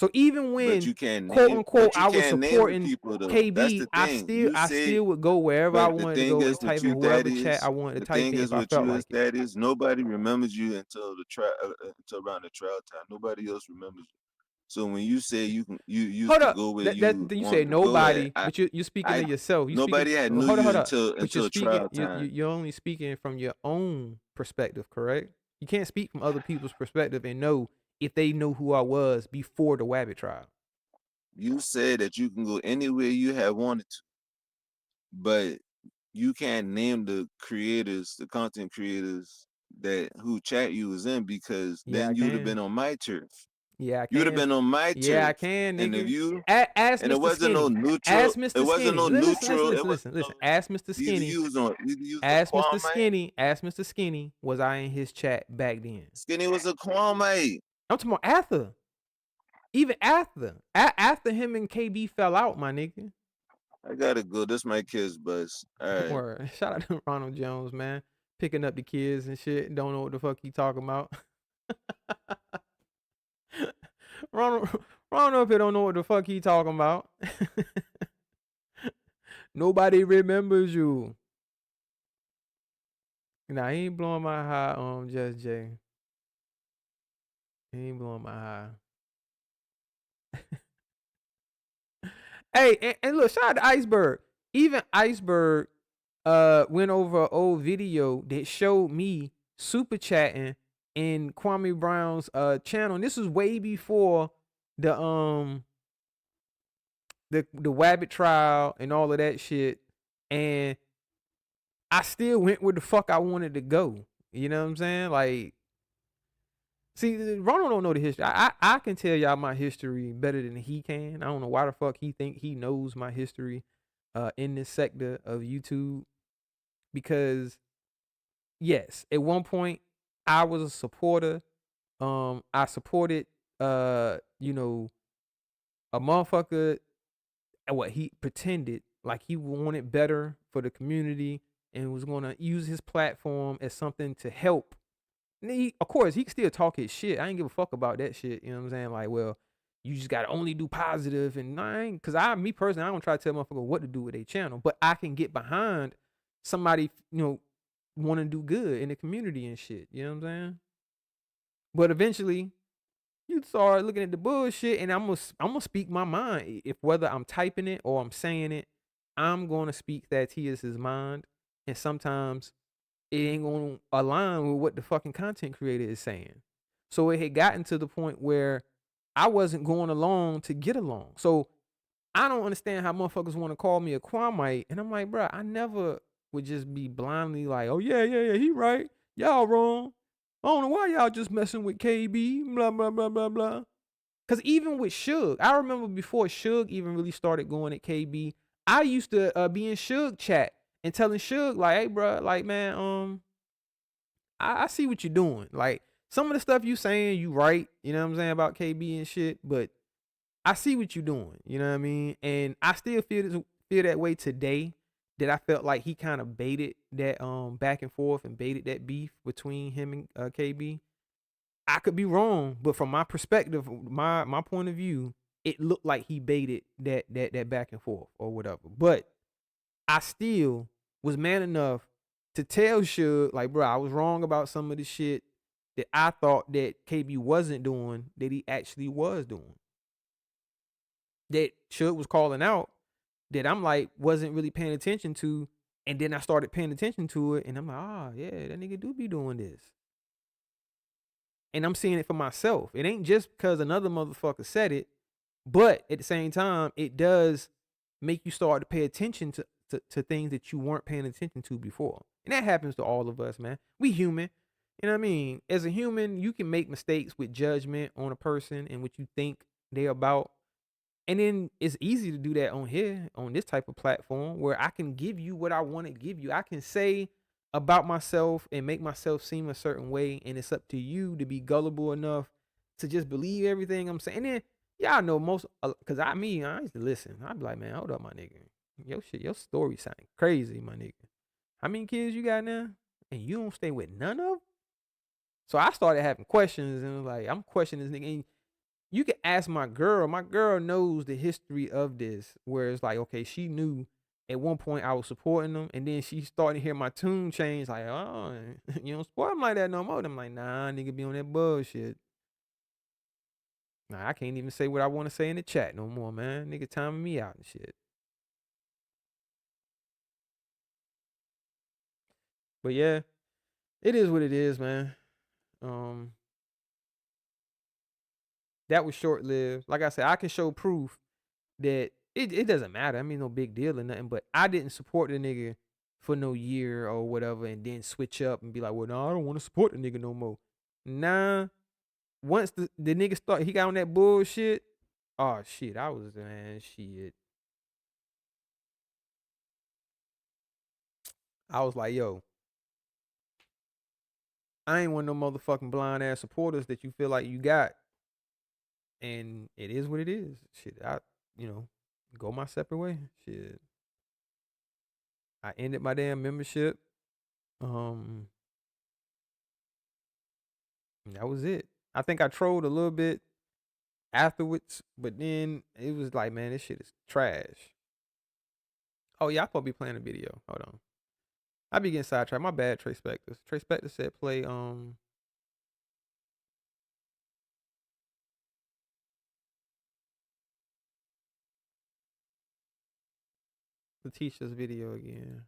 So even when quote unquote I was name the supporting people though. That's KB, the thing. I still would go wherever I But the wanted to thing go is and with type in you, whoever chat I Thadtius. wanted to The type thing in is if I with felt you like is it. Thadtius. Nobody remembers you until the until around the trial time. Nobody else remembers you. So when you say you used Hold to up. go where That you you wanted said to go at, nobody, but you're speaking I of yourself. You speaking. nobody had knew Hold up, you hold up. But you're until speaking. trial time. You're only speaking from your own perspective, correct? You can't speak from other people's perspective and know if they know who I was before the Wabbit trial. You said that you can go anywhere you have wanted to, but you can't name the creators, the content creators that who chat you was in because Yeah, I then you would have can. been on my turf. Yeah, I You would have can. been on my Yeah, I turf. can, And if nigga. you Ask and it Mr. wasn't no Skinny. neutral, Ask it Mr. wasn't Skinny. no neutral, it was Listen. Ask Mr. either Skinny. you was a Ask Mr. Kwame. Skinny. Ask Mr. Skinny. Was I in his chat back then? Skinny was a Kwame. I'm talking about after. Even after. After him and KB fell out, my nigga. I gotta go. This my kid's bus. All right. Word. Shout out to Ronald Jones, man. Picking up the kids and shit. Don't know what the fuck he talking about. Ronald up here don't know what the fuck he talking about. Nobody remembers you. Nah, he ain't blowing my high, Just Jay. He ain't blowing my high. Hey, and look, shout out to Iceberg. Even Iceberg went over an old video that showed me super chatting in Kwame Brown's channel. And this was way before the Wabbit trial and all of that shit. And I still went where the fuck I wanted to go. You know what I'm saying? Like, see, Ronald don't know the history. I can tell y'all my history better than he can. I don't know why the fuck he think he knows my history in this sector of YouTube. Because yes, at one point I was a supporter. I supported you know, a motherfucker, what he pretended like he wanted better for the community and was gonna use his platform as something to help. And of course, he can still talk his shit. I ain't give a fuck about that shit. You know what I'm saying? Like, well, you just gotta only do positive, and me personally, I don't try to tell motherfucker what to do with their channel, but I can get behind somebody, want to do good in the community and shit. You know what I'm saying? But eventually, you start looking at the bullshit, and I'm gonna speak my mind. If whether I'm typing it or I'm saying it, I'm gonna speak Thadtius' mind, and sometimes it ain't gonna align with what the fucking content creator is saying. So it had gotten to the point where I wasn't going along to get along. So I don't understand how motherfuckers want to call me a Kwame, and I'm like, bro, I never would just be blindly like, oh yeah, he right, y'all wrong. I don't know why y'all just messing with KB, blah, blah, blah, blah, blah. Because even with Suge, I remember before Suge even really started going at KB, I used to be in Suge chat and telling Suge like, hey, bro, like, man, I see what you're doing. Like, some of the stuff you saying, you right, you know what I'm saying, about KB and shit, but I see what you're doing, you know what I mean? And I still feel that way today, that I felt like he kind of baited that back and forth and baited that beef between him and KB. I could be wrong, but from my perspective, my point of view, it looked like he baited that back and forth or whatever. But I still was man enough to tell Suge, like, bro, I was wrong about some of the shit that I thought that KB wasn't doing, that he actually was doing. That Suge was calling out, that I'm like, wasn't really paying attention to. And then I started paying attention to it, and I'm like, yeah, that nigga do be doing this. And I'm seeing it for myself. It ain't just because another motherfucker said it, but at the same time, it does make you start to pay attention to things that you weren't paying attention to before. And that happens to all of us, man. We human. You know what I mean? As a human, you can make mistakes with judgment on a person and what you think they're about. And then it's easy to do that on here, on this type of platform, where I can give you what I want to give you. I can say about myself and make myself seem a certain way, and it's up to you to be gullible enough to just believe everything I'm saying. And then y'all know most, cause I used to listen. I'd be like, man, hold up, my nigga. Your story sounding crazy, my nigga. How many kids you got now? And you don't stay with none of them? So I started having questions, and like, I'm questioning this nigga. And you can ask my girl. My girl knows the history of this, where it's like, okay, she knew at one point I was supporting them, and then she started to hear my tune change, like, oh, you don't support him like that no more. And I'm like, nah, nigga be on that bullshit. Nah, I can't even say what I want to say in the chat no more, man. Nigga timing me out and shit. But yeah, it is what it is, man. That was short lived. Like I said, I can show proof that it doesn't matter. I mean, no big deal or nothing. But I didn't support the nigga for no year or whatever, and then switch up and be like, well, no, I don't want to support the nigga no more. Nah. Once the nigga he got on that bullshit. Oh shit, shit. I was like, yo, I ain't want no motherfucking blind ass supporters that you feel like you got. And it is what it is. Shit, I go my separate way. Shit. I ended my damn membership. That was it. I think I trolled a little bit afterwards, but then it was like, man, this shit is trash. Oh yeah, I supposed to be playing a video. Hold on. I be getting sidetracked. My bad, Trey Spector. Trey Spector said play Thadtius' video again.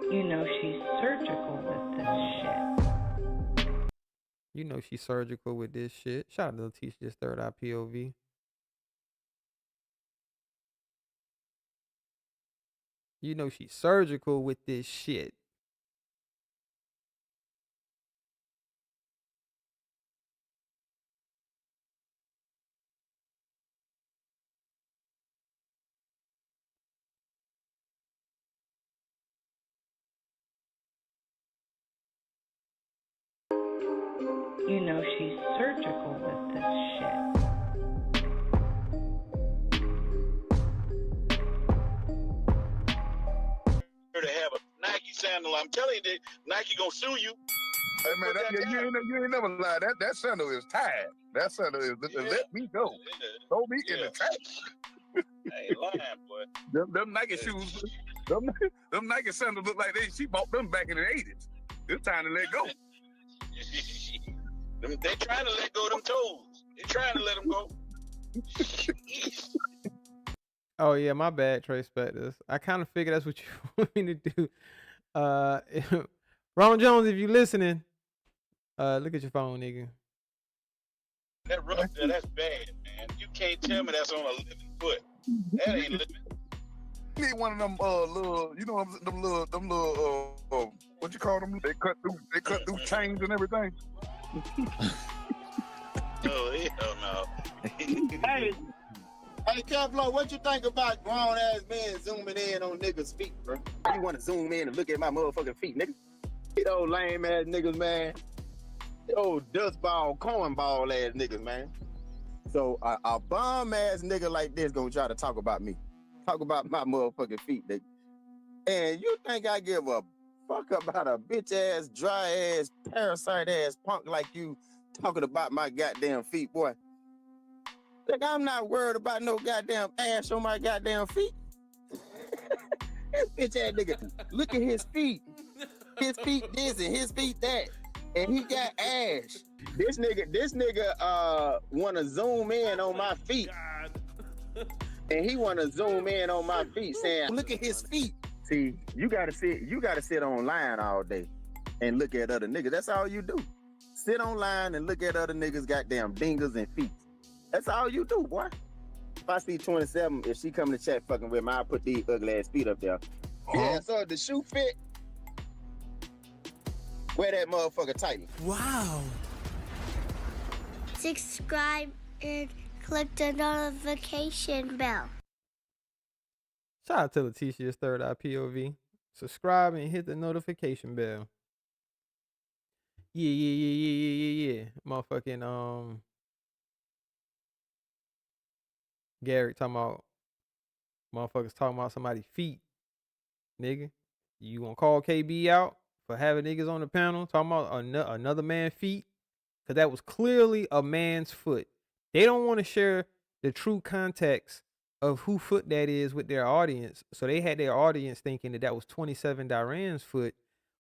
You know she's surgical with this shit. You know she's surgical with this shit. Shout out to Thadtius' third eye POV. You know she's surgical with this shit. You know she's surgical with this shit. To have a Nike sandal, I'm telling you, that Nike gonna sue you. Hey man, you ain't never lied. That sandal is tied. That sandal is let me go. Throw me in the trash. I ain't lying, boy. Them Nike shoes, them Nike sandals look like she bought them back in the 80s. It's time to let go. They trying to let go of them toes. They trying to let them go. Oh yeah, my bad, Trey Spector. I kind of figured that's what you want me to do. Ron Jones, if you listening, look at your phone, nigga. That rough there, that's bad, man. You can't tell me that's on a living foot. That ain't living. You need one of them little, you know, them little what you call them? They cut through chains and everything. Oh hell no. Hey, Hey, Kevlar, what you think about grown ass men zooming in on niggas' feet, bro? You want to zoom in and look at my motherfucking feet, nigga? You know, lame ass niggas, man. Old dustball, cornball ass niggas, man. So a bum ass nigga like this gonna try to talk about me, talk about my motherfucking feet, nigga. And you think I give a fuck about a bitch ass, dry ass, parasite ass punk like you talking about my goddamn feet, boy? Like, I'm not worried about no goddamn ass on my goddamn feet. This bitch ass nigga, look at his feet. His feet this and his feet that. And he got ash. This nigga wanna zoom in on my feet. And he wanna zoom in on my feet saying, look at his feet. See, you gotta sit online all day and look at other niggas. That's all you do. Sit online and look at other niggas' goddamn dingers and feet. That's all you do, boy. If I see 27, if she come to chat fucking with me, I'll put these ugly ass feet up there. Yeah, so if the shoe fit, wear that motherfucker tightly. Wow. Subscribe and click the notification bell. Shout out to Thadtius third eye POV. Subscribe and hit the notification bell. Yeah. Motherfucking Garrett talking about motherfuckers talking about somebody's feet, nigga. You gonna call KB out for having niggas on the panel talking about another man's feet? Cause that was clearly a man's foot. They don't want to share the true context of who foot that is with their audience. So they had their audience thinking that was 27 Duran's foot.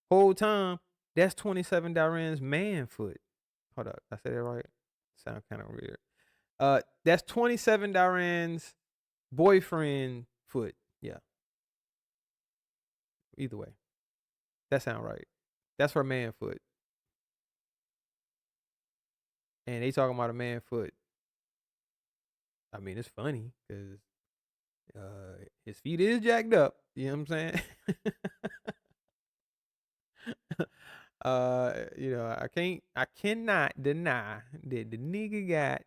Whole time, that's 27 Duran's man foot. Hold up, I said that right? Sound kind of weird. That's 27 Duran's boyfriend foot. Yeah. Either way. That sound right. That's her man foot. And they talking about a man foot. I mean, it's funny because his feet is jacked up. You know what I'm saying? I cannot deny that the nigga got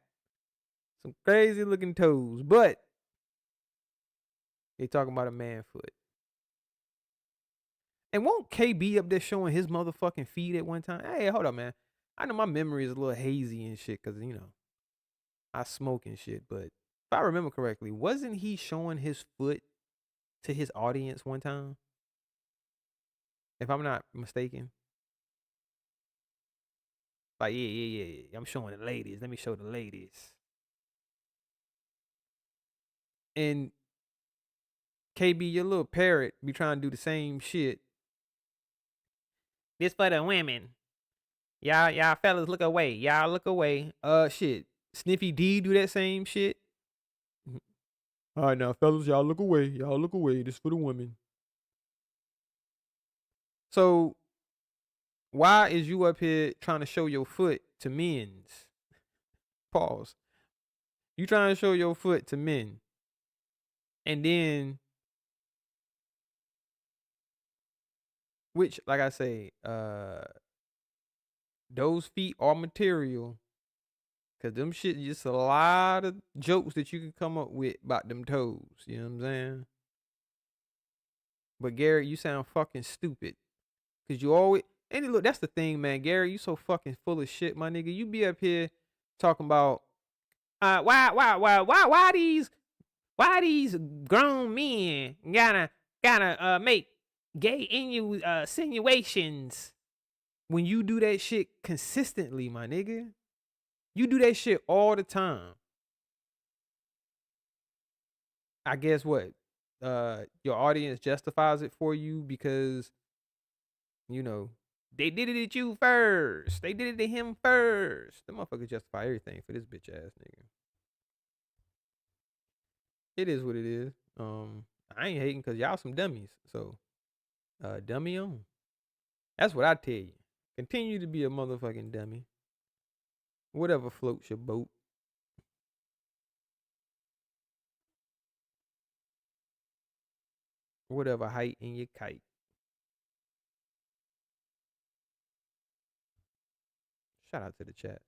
some crazy looking toes, but they talking about a man foot. And won't KB up there showing his motherfucking feet at one time? Hey, hold up, man. I know my memory is a little hazy and shit because, I smoke and shit. But if I remember correctly, wasn't he showing his foot to his audience one time? If I'm not mistaken. Like, yeah. I'm showing the ladies. Let me show the ladies. And KB, your little parrot, be trying to do the same shit. This for the women. Y'all fellas look away. Y'all look away. Shit. Sniffy D do that same shit. All right, now, fellas, y'all look away. Y'all look away. This for the women. So, why is you up here trying to show your foot to men's? Pause. You trying to show your foot to men. And then, which, like I say, those feet are material. Cause them shit just a lot of jokes that you can come up with about them toes. You know what I'm saying? But Garrett, you sound fucking stupid. Cause you always and look, that's the thing, man. Gary, you so fucking full of shit, my nigga. You be up here talking about why these grown men gotta make gay insinuations when you do that shit consistently, my nigga. You do that shit all the time. I guess what? Your audience justifies it for you because, they did it at you first. They did it to him first. The motherfuckers justify everything for this bitch ass nigga. It is what it is. I ain't hating because y'all some dummies. So, dummy on. That's what I tell you. Continue to be a motherfucking dummy. Whatever floats your boat. Whatever height in your kite. Shout out to the chat.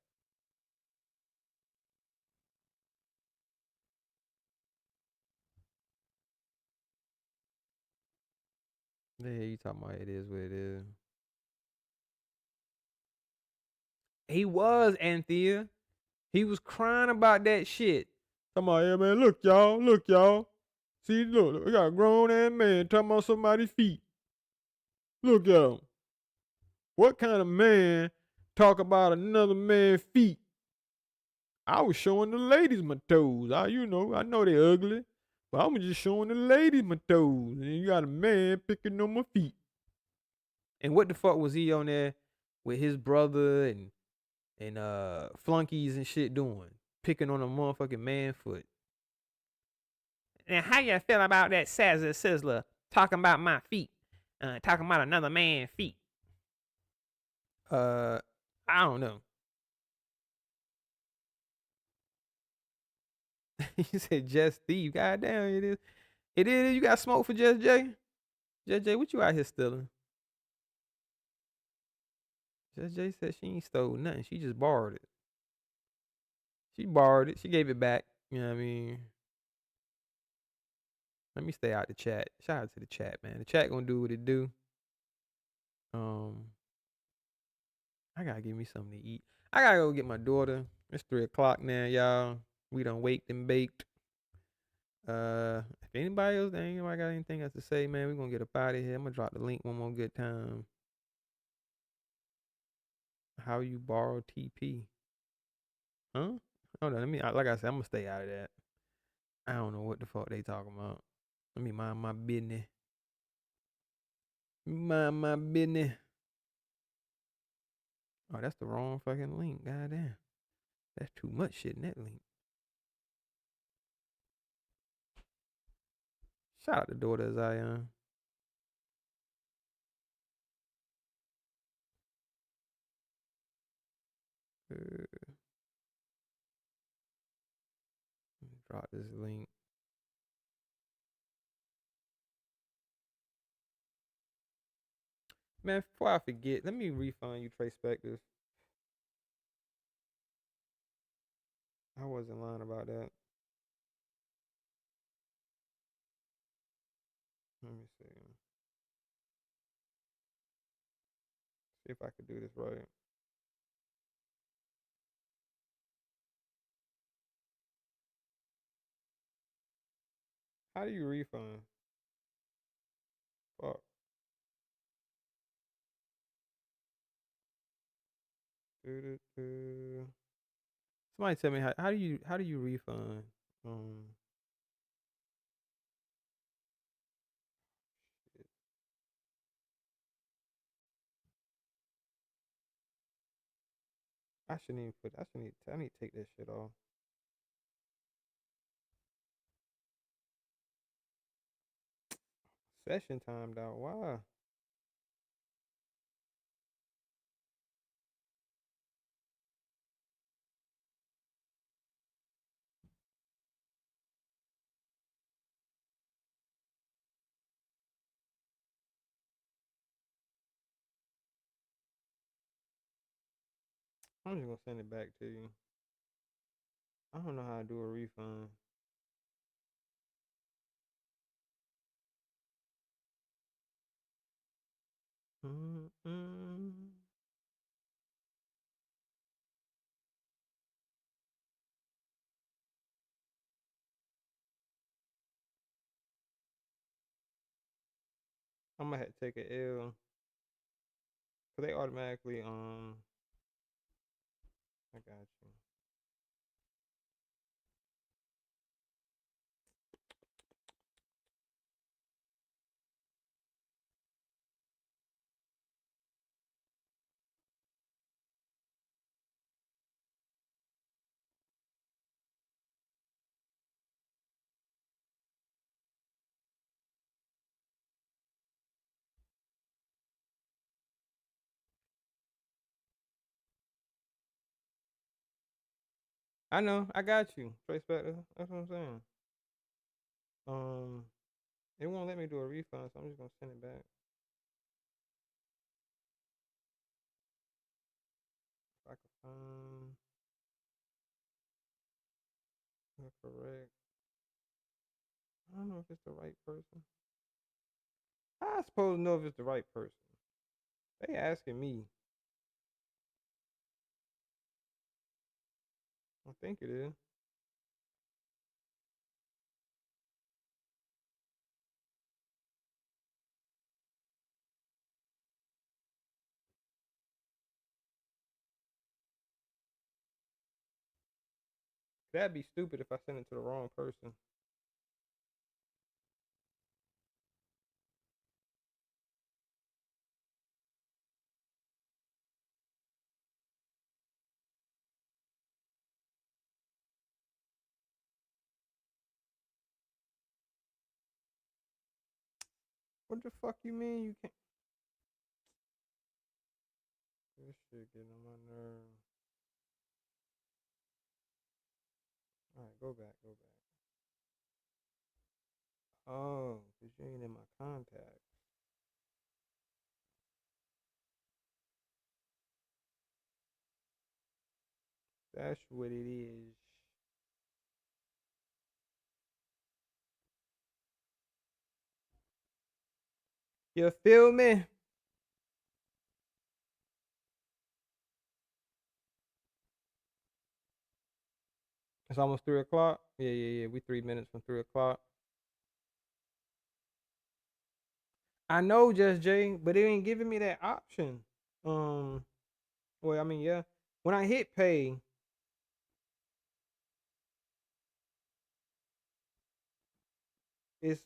Yeah, you talking about it is what it is. He was, Anthea. He was crying about that shit. Talking about, yeah, man, look, y'all. See, look, we got a grown ass man talking about somebody's feet. Look at him. What kind of man talk about another man's feet? I was showing the ladies my toes. I know they ugly, but I was just showing the ladies my toes. And you got a man picking on my feet. And what the fuck was he on there with his brother and flunkies and shit doing? Picking on a motherfucking man foot. And how you feel about that Sizzler talking about my feet? Talking about another man's feet. I don't know. You said Just Steve. Goddamn, it is. It is. You got smoke for Just J? Just J, what you out here stealing? Just J said she ain't stole nothing. She just borrowed it. She borrowed it. She gave it back. You know what I mean? Let me stay out the chat. Shout out to the chat, man. The chat gonna do what it do. I gotta give me something to eat. I gotta go get my daughter. It's 3:00 now, y'all. We done waked and baked. If anybody else, ain't nobody got anything else to say, man, we gonna get up out of here. I'm gonna drop the link one more good time. How you borrow TP? Huh? Hold on, like I said, I'm gonna stay out of that. I don't know what the fuck they talking about. Let me mind my business. Mind my business. Oh, that's the wrong fucking link. Goddamn. That's too much shit in that link. Shout out to daughter Zion. Drop this link. Man, before I forget, let me refund you Trey Spectors. I wasn't lying about that. Let me see. See if I could do this right. How do you refund? Fuck. Somebody tell me how do you refund? Shit. I shouldn't even I need to take that shit off. Session timed out. Why? I'm just gonna send it back to you. I don't know how to do a refund. I'm gonna have to take a L. Cause they automatically I got you. I know, I got you. Trey Spector. That's what I'm saying. It won't let me do a refund, so I'm just gonna send it back. If I can find the correct. I don't know if it's the right person. How I supposed to know if it's the right person? They asking me. I think it is. That'd be stupid if I send it to the wrong person. What the fuck you mean you can't? This shit getting on my nerves. Alright, go back. Oh, cause you ain't in my contacts. That's what it is. You feel me? It's almost 3 o'clock. Yeah. We 3 minutes from 3 o'clock. I know, Just Jay, but it ain't giving me that option. Well, I mean, yeah. When I hit pay, it's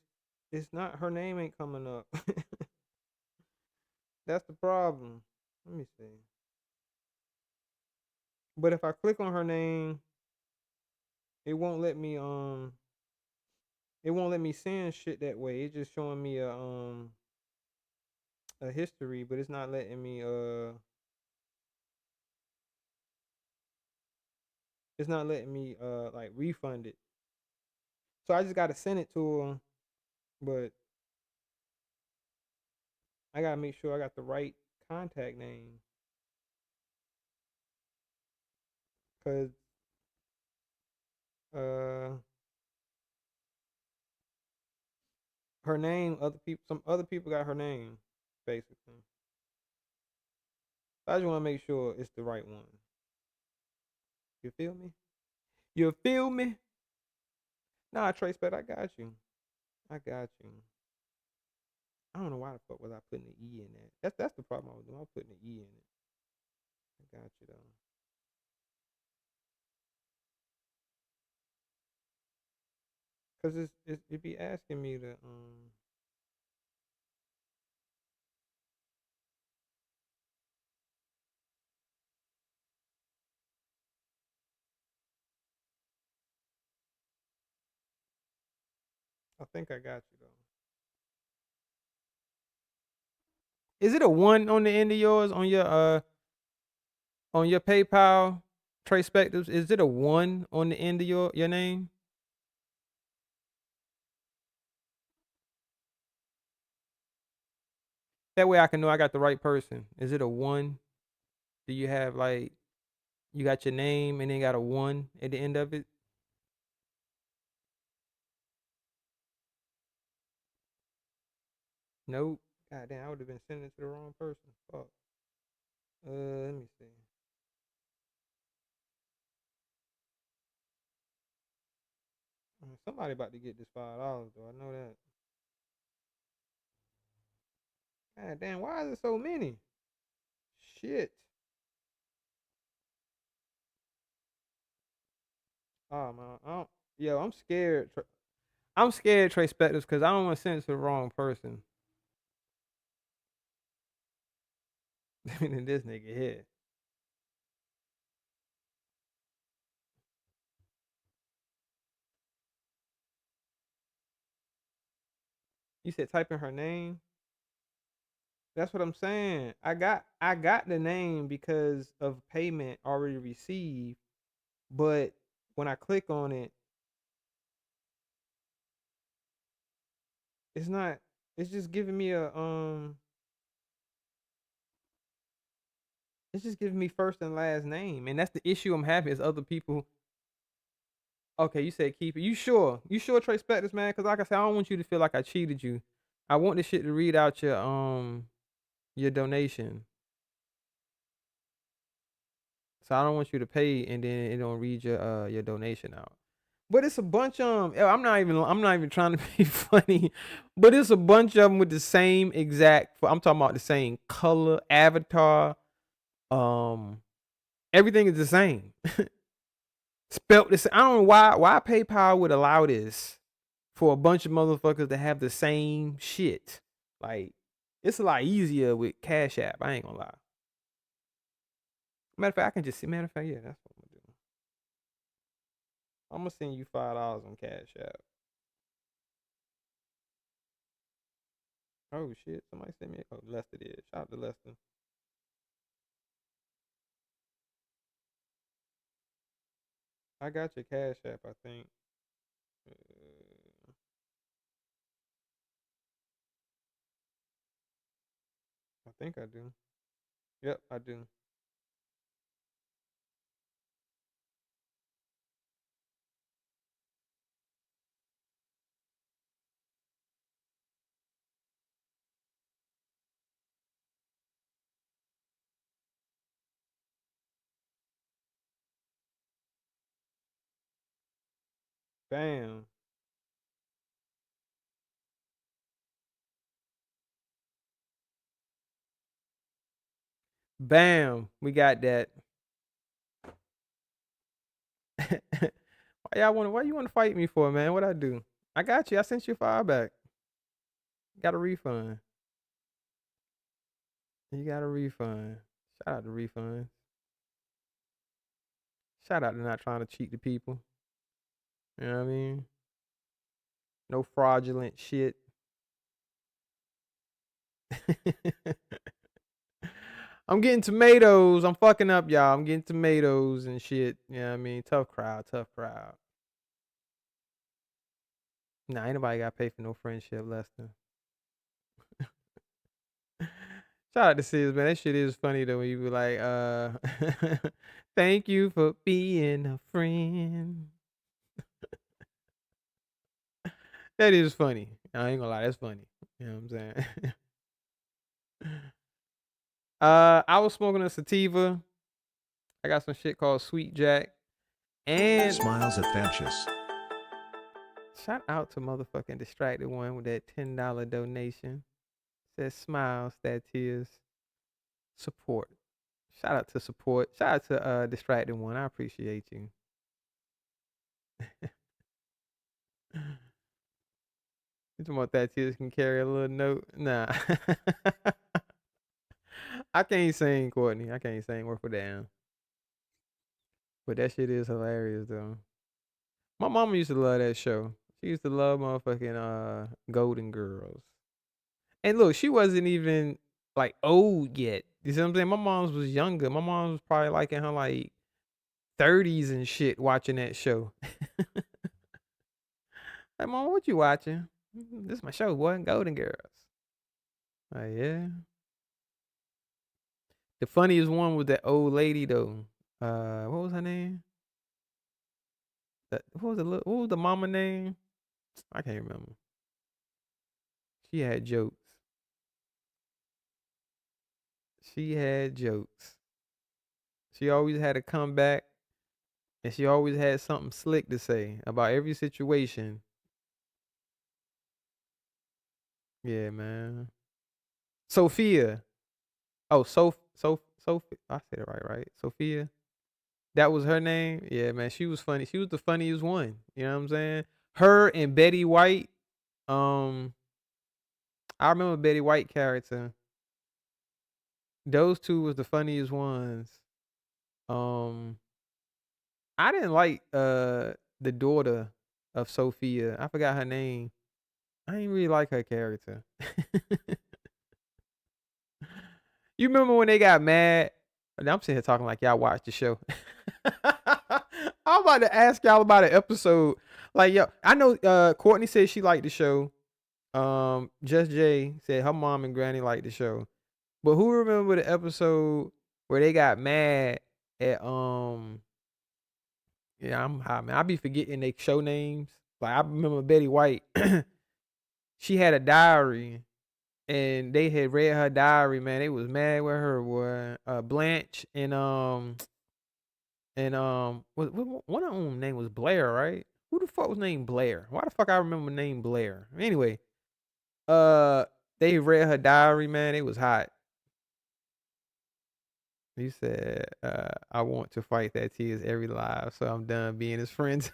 not, her name ain't coming up. That's the problem. Let me see. But if I click on her name, it won't let me send shit that way. It's just showing me a history, but it's not letting me like refund it. So I just gotta send it to her, but I gotta make sure I got the right contact name. Cause her name, some other people got her name, basically. I just wanna make sure it's the right one. You feel me? You feel me? Nah, Trace, but I got you. I don't know why the fuck was I putting the E in that. That's the problem I was doing. I was putting the E in it. I got you though. Cause it be asking me to I think I got you though. Is it a 1 on the end of yours on your PayPal Trace Spectors? Is it a 1 on the end of your name? That way I can know I got the right person. Is it a 1? Do you have like you got your name and then got a 1 at the end of it? Nope. God damn, I would have been sending it to the wrong person. Fuck. Let me see. Somebody about to get this $5 though. I know that. God damn, why is it so many? Shit. Oh man, I'm scared. I'm scared, Trace Spectors, because I don't want to send it to the wrong person. This nigga here. You said type in her name. That's what I'm saying. I got the name because of payment already received, but when I click on it, it's not. It's just giving me It's just giving me first and last name, and that's the issue I'm having. Is other people. Okay, you said keep it. You sure? You sure, Trace Spectors, man? Because like I said, I don't want you to feel like I cheated you. I want this shit to read out your donation. So I don't want you to pay and then it don't read your donation out. But it's a bunch of them. I'm not even trying to be funny, but it's a bunch of them with the same exact. I'm talking about the same color, avatar. Everything is the same. Spelt this. I don't know why PayPal would allow this for a bunch of motherfuckers to have the same shit. Like, it's a lot easier with Cash App. I ain't gonna lie. Matter of fact, I can just see. Matter of fact, yeah, that's what I'm gonna do. I'm gonna send you $5 on Cash App. Oh shit! Somebody sent me. Oh, Lester did. Shout out to Lester. I got your Cash App, I think. I think I do. Yep, I do. Bam. Bam. We got that. Why you wanna fight me for, man? What I do? I got you. I sent you $5 back. Got a refund. You got a refund. Shout out to refunds. Shout out to not trying to cheat the people. You know what I mean? No fraudulent shit. I'm getting tomatoes. I'm fucking up, y'all. I'm getting tomatoes and shit. You know what I mean? Tough crowd. Nah, ain't nobody got to pay for no friendship, Lester. Shout out to Sis, man. That shit is funny though when you be like, thank you for being a friend. That is funny. I ain't gonna lie, that's funny. You know what I'm saying? I was smoking a sativa. I got some shit called Sweet Jack. And Smiles at Thadtius. Shout out to motherfucking Distracted One with that $10 donation. Says smiles, Thadtius. Support. Shout out to support. Shout out to Distracted One. I appreciate you. You talking about Thadtius can carry a little note? Nah. I can't sing, Courtney. I can't sing worth a damn. But that shit is hilarious though. My mama used to love that show. She used to love motherfucking Golden Girls. And look, she wasn't even like old yet. You see what I'm saying? My mom's was younger. My mom was probably like in her like 30s and shit watching that show. Like, Mom, what you watching? This is my show, boy. Golden Girls. Like, yeah. The funniest one was that old lady though. What was her name? What was the mama name? I can't remember. She had jokes. She had jokes. She always had a comeback, and she always had something slick to say about every situation. Yeah, man. Sophia. Oh, Sophie. I said it right? Sophia. That was her name. Yeah, man. She was funny. She was the funniest one. You know what I'm saying? Her and Betty White. I remember Betty White character. Those two was the funniest ones. I didn't like the daughter of Sophia. I forgot her name. I didn't really like her character. You remember when they got mad? I'm sitting here talking like y'all watched the show. I'm about to ask y'all about an episode. Like, yo, I know Courtney said she liked the show. Just Jay said her mom and granny liked the show. But who remember the episode where they got mad at yeah, I'm high, man. I be forgetting they show names. Like I remember Betty White. she had a diary, and they had read her diary. Man, they was mad with her. Boy, Blanche and one of them name was Blair, right? Who the fuck was named Blair? Why the fuck I remember name Blair? Anyway, they read her diary, man. It was hot. He said, I want to fight Thadtius every live, so I'm done being his friends.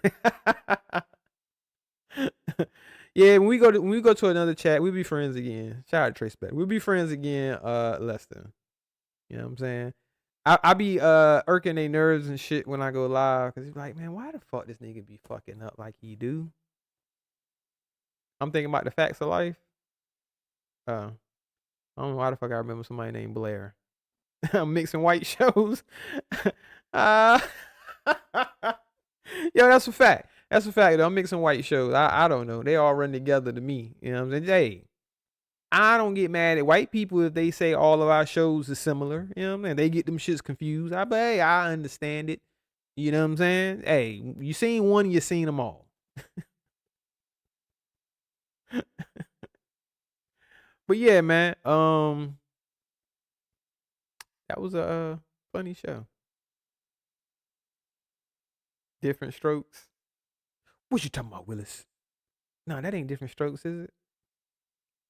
Yeah, when we go to another chat, we'll be friends again. Shout out to Trace Back. We'll be friends again, less than. You know what I'm saying? I be irking their nerves and shit when I go live, cause he's like, man, why the fuck this nigga be fucking up like he do? I'm thinking about the facts of life. I don't know why the fuck I remember somebody named Blair. I'm mixing white shows. uh, Yo, that's a fact. That's a fact. Though. I'm mixing white shows. I don't know. They all run together to me. You know what I'm saying? Hey, I don't get mad at white people if they say all of our shows are similar. You know what I'm saying? They get them shits confused. But hey, I understand it. You know what I'm saying? Hey, you seen one, you seen them all. But yeah, man. That was a funny show. Different Strokes. What you talking about, Willis? No, that ain't Different Strokes, is it?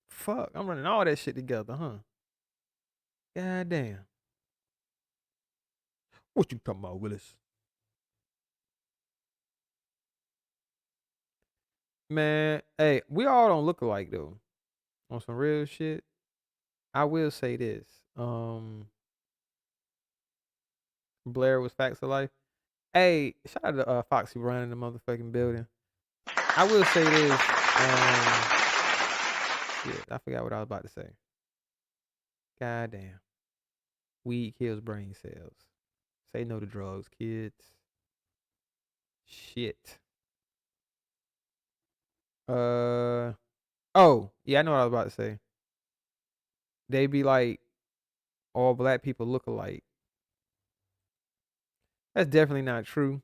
Fuck, I'm running all that shit together, huh? God damn. What you talking about, Willis? Man, hey, we all don't look alike though. On some real shit. I will say this. Blair was Facts of Life. Hey, shout out to Foxy running the motherfucking building. I will say this. Shit, I forgot what I was about to say. God damn. Weed kills brain cells. Say no to drugs, kids. Shit. Oh, yeah, I know what I was about to say. They be like, all black people look alike. That's definitely not true.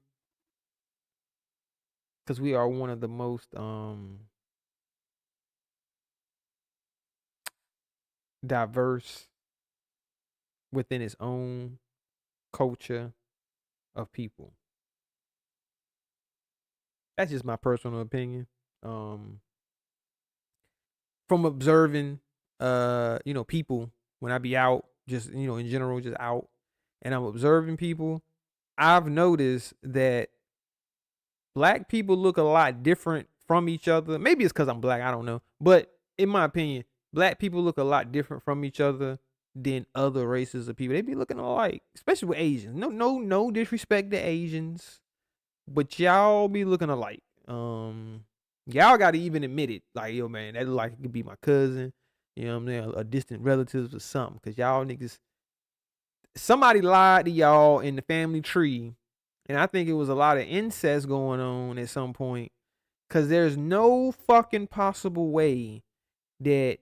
Because we are one of the most diverse within its own culture of people. That's just my personal opinion. From observing people when I be out, just in general, just out, and I'm observing people, I've noticed that black people look a lot different from each other. Maybe it's because I'm black, I don't know. But in my opinion, black people look a lot different from each other than other races of people. They be looking alike, especially with Asians. No disrespect to Asians, but y'all be looking alike. Y'all gotta even admit it. Like, yo, man, that look like it could be my cousin. You know what I'm saying? A distant relatives or something. Cause y'all niggas, somebody lied to y'all in the family tree. And I think it was a lot of incest going on at some point. Cause there's no fucking possible way that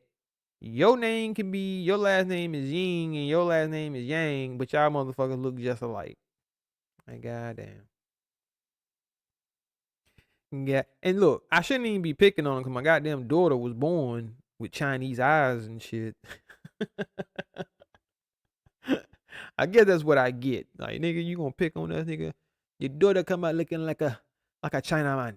your name can be, your last name is Ying and your last name is Yang, but y'all motherfuckers look just alike. Like, goddamn. Yeah, and look, I shouldn't even be picking on him because my goddamn daughter was born with Chinese eyes and shit. I guess that's what I get. Like, nigga, you gonna pick on us, nigga? Your daughter come out looking like a Chinaman.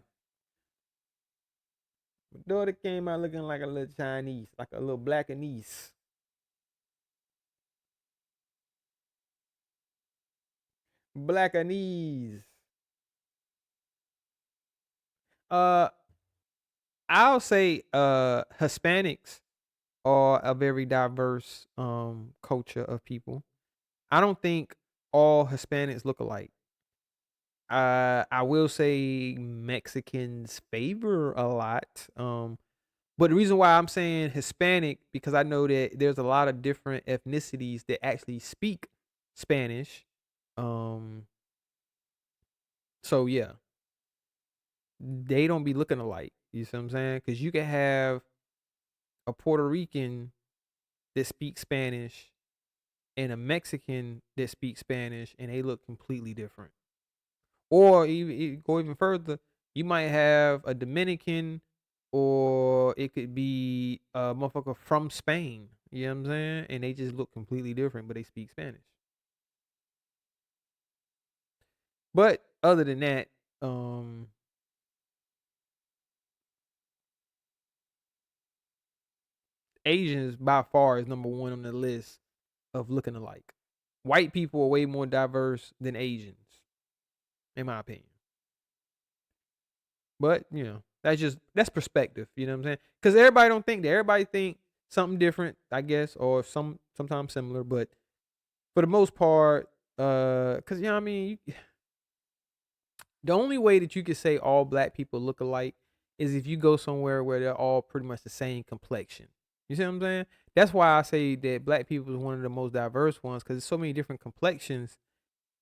My daughter came out looking like a little Chinese, like a little Blackanese. Blackanese. I'll say Hispanics are a very diverse culture of people. I don't think all Hispanics look alike. I will say Mexicans favor a lot. But the reason why I'm saying Hispanic, because I know that there's a lot of different ethnicities that actually speak Spanish. So yeah, they don't be looking alike. You see what I'm saying? Because you can have a Puerto Rican that speaks Spanish and a Mexican that speaks Spanish, and they look completely different. Or even go even further, you might have a Dominican or it could be a motherfucker from Spain. You know what I'm saying? And they just look completely different, but they speak Spanish. But other than that, Asians by far is number one on the list of looking alike. White people are way more diverse than Asians, in my opinion. But that's perspective. You know what I'm saying? Because everybody don't think that. Everybody think something different, I guess, or sometimes similar. But for the most part, because what I mean, the only way that you could say all black people look alike is if you go somewhere where they're all pretty much the same complexion. You see what I'm saying? That's why I say that black people is one of the most diverse ones, because there's so many different complexions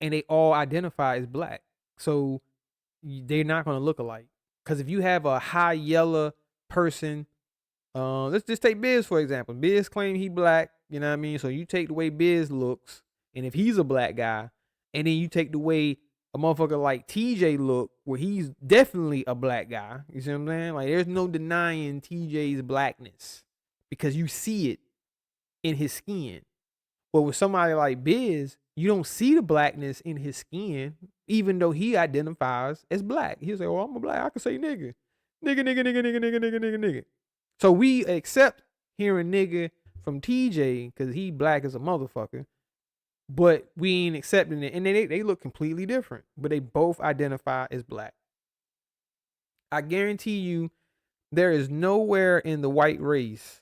and they all identify as black. So they're not going to look alike. Because if you have a high yellow person, let's just take Biz for example. Biz claim he black, you know what I mean? So you take the way Biz looks, and if he's a black guy, and then you take the way a motherfucker like TJ look, where he's definitely a black guy. You see what I'm saying? Like, there's no denying TJ's blackness because you see it in his skin. But with somebody like Biz, you don't see the blackness in his skin, even though he identifies as black. He'll say, "Oh, I'm a black. I can say nigga. Nigga, nigga, nigga, nigga, nigga, nigga, nigga, nigga." So we accept hearing nigga from TJ because he black as a motherfucker, but we ain't accepting it. And they look completely different, but they both identify as black. I guarantee you there is nowhere in the white race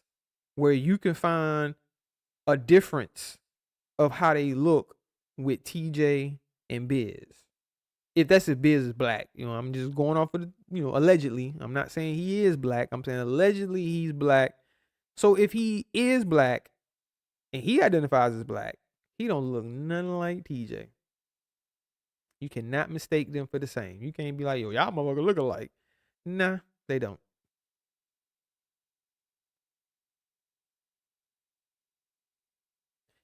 where you can find a difference of how they look with TJ and Biz. If that's if Biz is black, I'm just going off of allegedly. I'm not saying he is black. I'm saying allegedly he's black. So if he is black and he identifies as black, he don't look nothing like TJ. You cannot mistake them for the same. You can't be like, yo, y'all motherfucker look alike. Nah, they don't.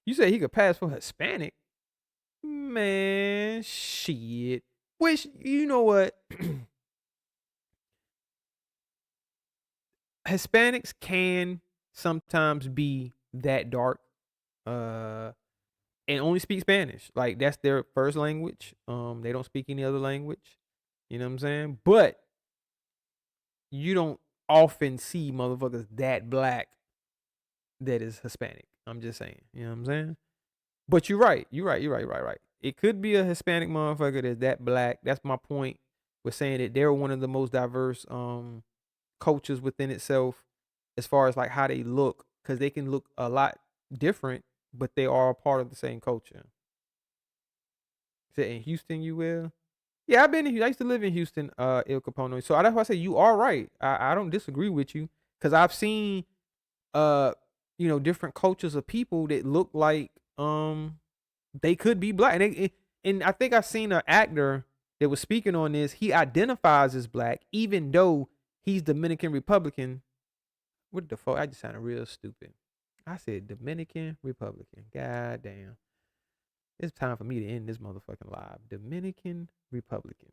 You say he could pass for Hispanic? Man, shit. Which, you know what? Hispanics can sometimes be that dark and only speak Spanish. Like, that's their first language. They don't speak any other language. You know what I'm saying? But you don't often see motherfuckers that black that is Hispanic. I'm just saying. You know what I'm saying? But you're right. You're right. It could be a Hispanic motherfucker that's that black. That's my point with saying that they're one of the most diverse cultures within itself as far as like how they look, because they can look a lot different, but they are a part of the same culture. Is it in Houston you will? Yeah, I've been in Houston. I used to live in Houston, El Capone. So that's why I say you are right. I don't disagree with you, because I've seen different cultures of people that look like they could be black. And I think I've seen an actor that was speaking on this. He identifies as black, even though he's Dominican Republican. What the fuck? I just sounded real stupid. I said Dominican Republican. God damn. It's time for me to end this motherfucking live. Dominican Republican.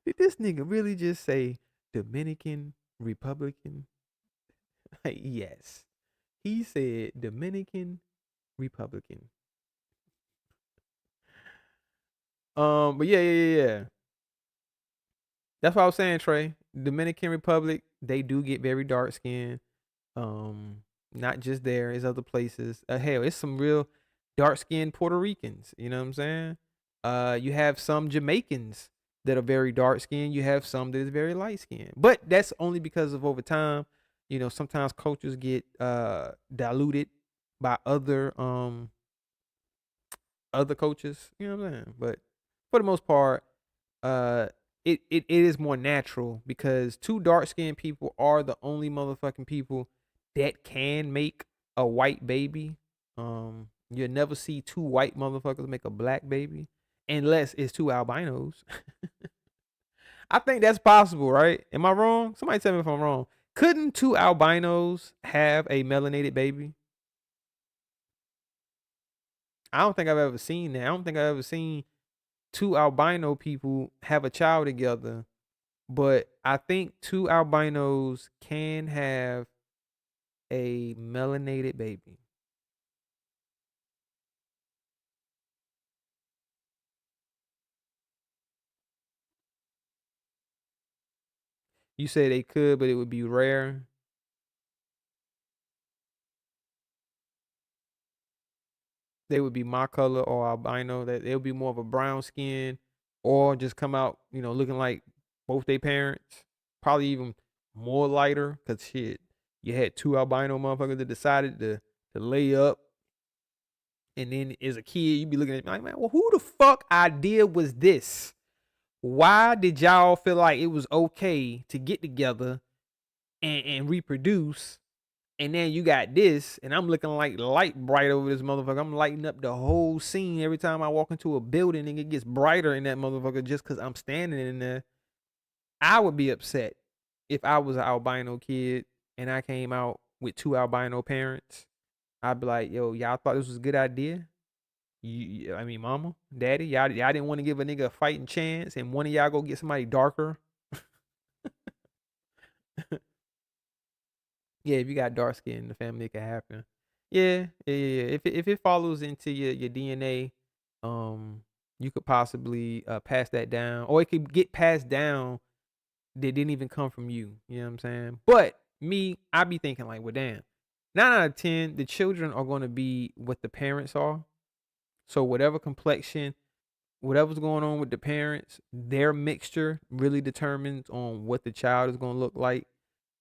Did this nigga really just say Dominican Republican? Yes. He said Dominican Republican. But yeah. That's what I was saying, Trey. Dominican Republic, they do get very dark skinned. Not just there, it's other places. Hell, it's some real dark skinned Puerto Ricans. You know what I'm saying? You have some Jamaicans that are very dark skinned. You have some that is very light skinned. But that's only because of over time. Sometimes cultures get diluted by other cultures. You know what I'm saying? But for the most part, it is more natural, because two dark skinned people are the only motherfucking people that can make a white baby. You'll never see two white motherfuckers make a black baby unless it's two albinos. I think that's possible, right? Am I wrong? Somebody tell me if I'm wrong. Couldn't two albinos have a melanated baby? I don't think I've ever seen that. I don't think I've ever seen two albino people have a child together, but I think two albinos can have a melanated baby. You say they could, but it would be rare. They would be my color or albino. That they would be more of a brown skin, or just come out, looking like both their parents. Probably even more lighter, cause shit, you had two albino motherfuckers that decided to lay up, and then as a kid, you be looking at me like, man, well, who the fuck idea was this? Why did y'all feel like it was okay to get together and reproduce? And then you got this, and I'm looking like light bright over this motherfucker. I'm lighting up the whole scene every time I walk into a building, and it gets brighter in that motherfucker just because I'm standing in there. I would be upset if I was an albino kid and I came out with two albino parents. I'd be like, yo, y'all thought this was a good idea? I mean, mama, daddy, y'all didn't want to give a nigga a fighting chance, and one of y'all go get somebody darker. Yeah, if you got dark skin in the family, it can happen. Yeah. If it follows into your DNA, you could possibly pass that down, or it could get passed down that didn't even come from you. You know what I'm saying? But me, I be thinking like, well, damn, 9 out of 10, the children are going to be what the parents are. So whatever complexion, whatever's going on with the parents, their mixture really determines on what the child is going to look like.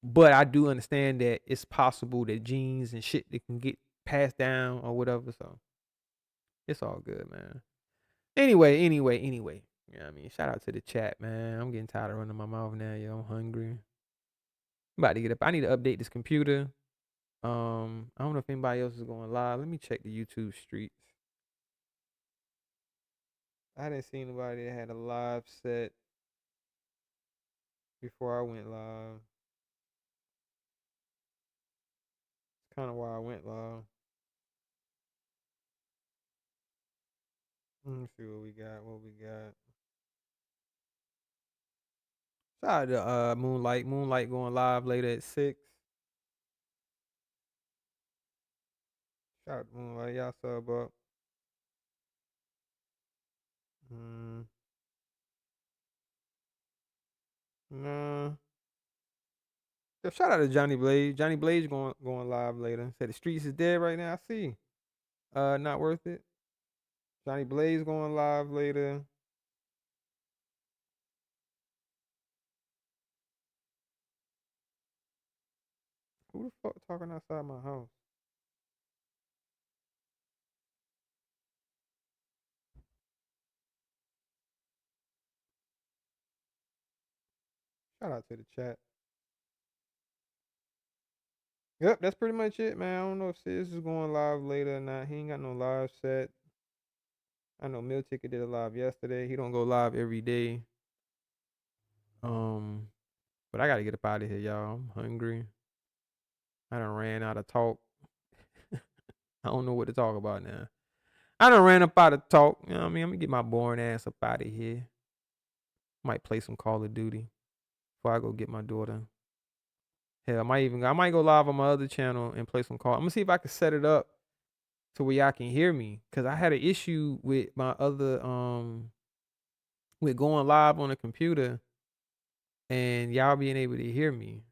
But I do understand that it's possible that genes and shit that can get passed down or whatever. So it's all good, man. Anyway. You know what I mean? Shout out to the chat, man. I'm getting tired of running my mouth now, yo. I'm hungry. I'm about to get up. I need to update this computer. I don't know if anybody else is going live. Let me check the YouTube streets. I didn't see anybody that had a live set before I went live. It's kind of why I went live. Let me see what we got. Shout out to Moonlight. Moonlight going live later at 6. Shout out to Moonlight. Y'all sub up. Nah. Yo, shout out to Johnny Blaze. Johnny Blaze going live later. Said the streets is dead right now. I see. Not worth it. Johnny Blaze going live later. Who the fuck talking outside my house? Shout out to the chat. Yep, that's pretty much it, man. I don't know if Sis is going live later or not. He ain't got no live set. I know Meal Ticket did a live yesterday. He don't go live every day. But I gotta get up out of here, y'all. I'm hungry. I done ran out of talk. I don't know what to talk about now. I done ran up out of talk. You know what I mean? I'm gonna get my boring ass up out of here. Might play some Call of Duty before I go get my daughter. Hell, I might go live on my other channel and play some Call. I'm gonna see if I can set it up to where y'all can hear me. Cause I had an issue with my other with going live on the computer and y'all being able to hear me.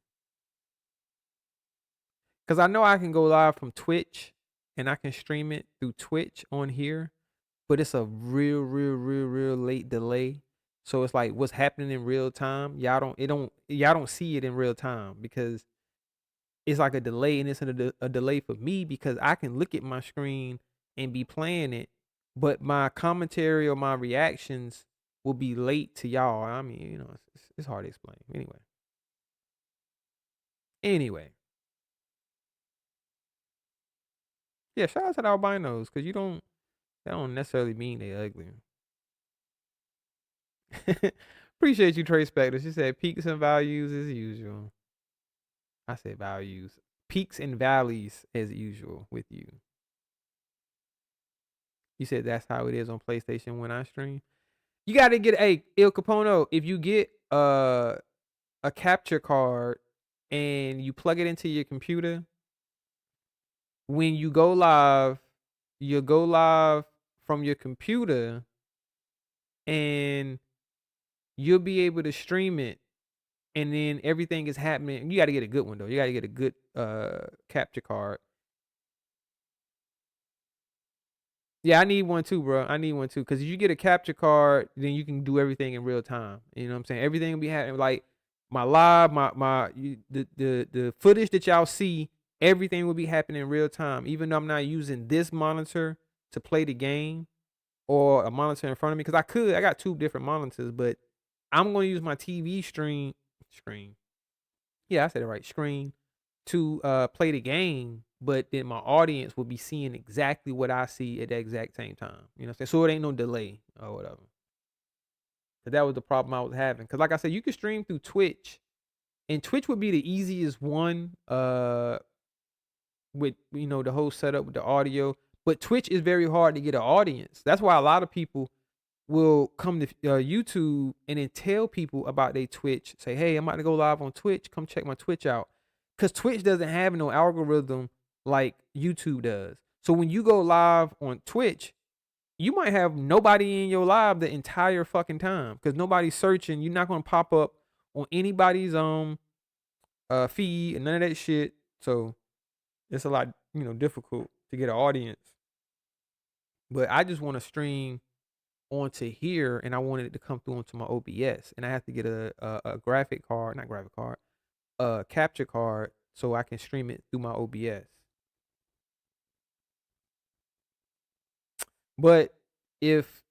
Cause I know I can go live from Twitch and I can stream it through Twitch on here, but it's a real late delay. So it's like what's happening in real time. Y'all don't see it in real time because it's like a delay, and it's a delay for me because I can look at my screen and be playing it, but my commentary or my reactions will be late to y'all. I mean, it's hard to explain. Anyway. Yeah, shout out to the albinos, because that don't necessarily mean they ugly. Appreciate you, Trey Spector. She said peaks and values as usual. I said values. Peaks and valleys as usual with you. You said that's how it is on PlayStation when I stream. You got to get Il Capono. If you get a capture card and you plug it into your computer, when you go live, you go live from your computer, and you'll be able to stream it, and then everything is happening. You got to get a good one though. You got to get a good capture card. Yeah, I need one too, bro. I need one too. Cause if you get a capture card, then you can do everything in real time. You know what I'm saying? Everything will be happening. Like my live, the footage that y'all see, everything will be happening in real time. Even though I'm not using this monitor to play the game or a monitor in front of me. Cause I got 2 different monitors, but I'm gonna use my TV screen. Yeah, I said it right. Screen to play the game, but then my audience will be seeing exactly what I see at the exact same time. You know what I'm saying? So it ain't no delay or whatever. But that was the problem I was having. Cause like I said, you can stream through Twitch, and Twitch would be the easiest one with the whole setup with the audio. But Twitch is very hard to get an audience. That's why a lot of people will come to YouTube and then tell people about their Twitch. Say, hey, I'm about to go live on Twitch. Come check my Twitch out. Because Twitch doesn't have no algorithm like YouTube does. So when you go live on Twitch, you might have nobody in your live the entire fucking time because nobody's searching. You're not going to pop up on anybody's feed and none of that shit. So it's a lot, difficult to get an audience. But I just want to stream onto here, and I wanted it to come through onto my OBS, and I have to get a graphic card, not graphic card, capture card, so I can stream it through my OBS. But if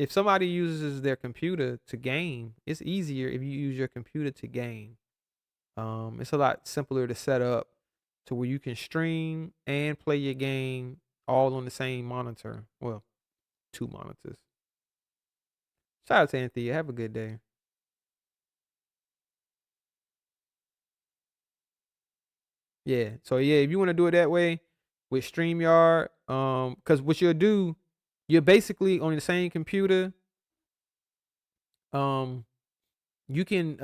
somebody uses their computer to game, it's easier if you use your computer to game. It's a lot simpler to set up to where you can stream and play your game all on the same monitor. Well, 2 monitors. Shout out to Anthea. Have a good day. Yeah. So yeah, if you want to do it that way with StreamYard, because what you'll do, you're basically on the same computer. You can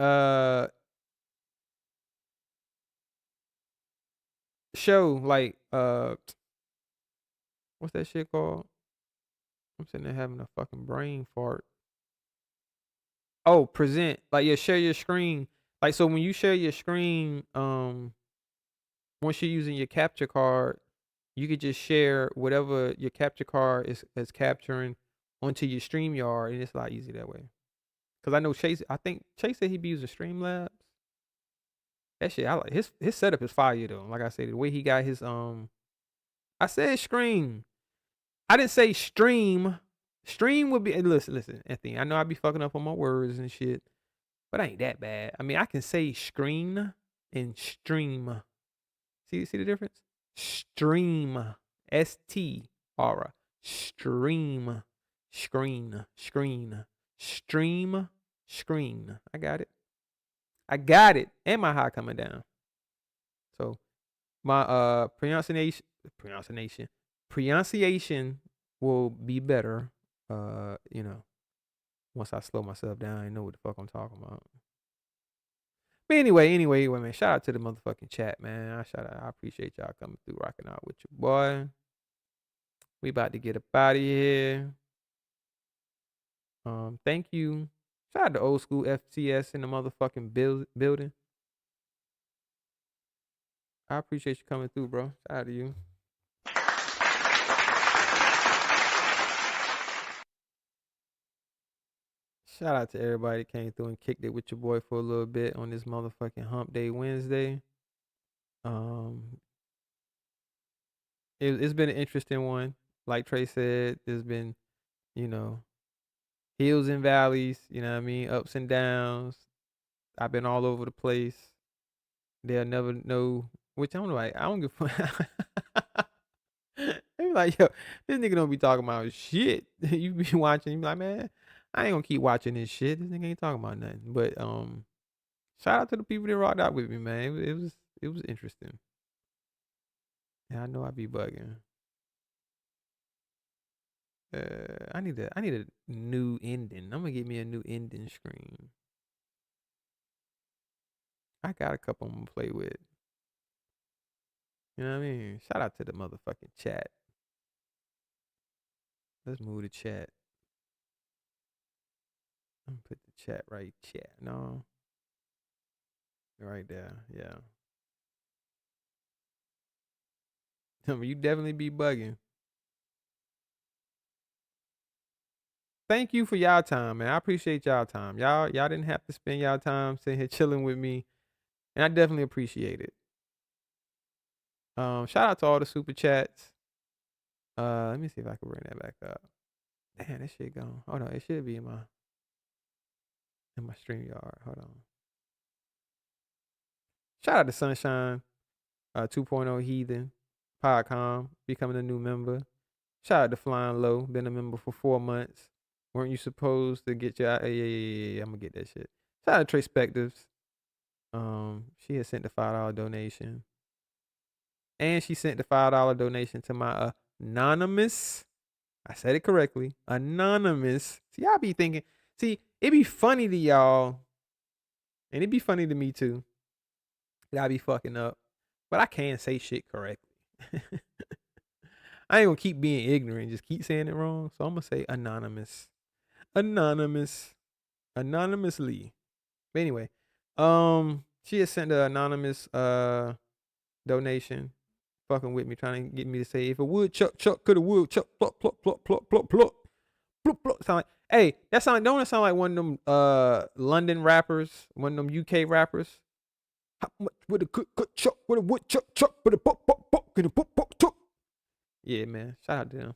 show like what's that shit called? I'm sitting there having a fucking brain fart. Oh, present. Like share your screen. Like so when you share your screen, once you're using your capture card, you could just share whatever your capture card is capturing onto your StreamYard, and it's a lot easier that way. Cause I know Chase. I think Chase said he'd be using Streamlabs. That shit, I like his setup is fire though. Like I said, the way he got his I said stream. I didn't say stream. Stream would be listen, Anthony. I know I be fucking up on my words and shit, but I ain't that bad. I mean, I can say screen and stream. See the difference? Stream. STR. Stream. Screen. Stream. Screen. I got it. And my high coming down. So my pronunciation will be better. Once I slow myself down, I know what the fuck I'm talking about. But anyway, man, shout out to the motherfucking chat, man. I appreciate y'all coming through, rocking out with your boy. We about to get up out of here. Thank you. Shout out to old school FCS in the motherfucking building. I appreciate you coming through, bro. Shout out to you. Shout out to everybody that came through and kicked it with your boy for a little bit on this motherfucking Hump Day Wednesday. It's been an interesting one. Like Trey said, there's been, hills and valleys, you know what I mean? Ups and downs. I've been all over the place. They'll never know, which I'm like, I don't give a fuck. They be like, yo, this nigga don't be talking about shit. You be watching, you be like, man, I ain't gonna keep watching this shit. This nigga ain't talking about nothing. But shout out to the people that rocked out with me, man. It was interesting. Yeah, I know I be bugging. I need a new ending. I'm gonna get me a new ending screen. I got a couple I'm gonna play with. You know what I mean? Shout out to the motherfucking chat. Let's move the chat. I'm gonna put the chat right chat. No. Right there. Yeah. You definitely be bugging. Thank you for y'all time, man. I appreciate y'all time. Y'all didn't have to spend y'all time sitting here chilling with me. And I definitely appreciate it. Shout out to all the super chats. Let me see if I can bring that back up. Damn, that shit gone. Hold on, it should be in my StreamYard. Hold on. Shout out to Sunshine, 2.0 Heathen, Podcom, becoming a new member. Shout out to Flying Low, been a member for 4 months. Weren't you supposed to get your yeah, I'm gonna get that shit. Shout out to Traspectives. She had sent the $5 donation. And she sent the $5 donation to my anonymous. I said it correctly. Anonymous. See, y'all be thinking. See, it be funny to y'all. And it be funny to me too. That I be fucking up. But I can say shit correctly. I ain't gonna keep being ignorant. Just keep saying it wrong. So I'm gonna say anonymous. Anonymous. Anonymously. But anyway. She has sent an anonymous donation. Fucking with me, trying to get me to say, if a woodchuck could a woodchuck pluck pluck pluck pluck pluck pluck pluck pluck. Sound like, hey, don't it sound like one of them London rappers, one of them UK rappers? How much with a good chuck, with a woodchuck chuck, with a pop pop pop, and a pop pop chuck. Yeah, man. Shout out to them.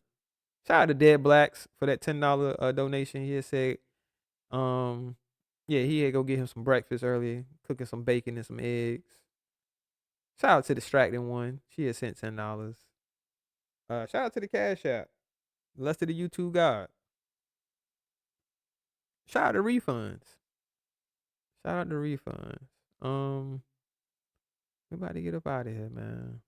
Shout out to Dead Blacks for that $10 donation. He had said, yeah, he had go get him some breakfast earlier, cooking some bacon and some eggs. Shout out to Distracting One. She had sent $10. Shout out to the Cash App. Lust of the YouTube God. Shout out to Refunds. Shout out to Refunds. We about to get up out of here, man.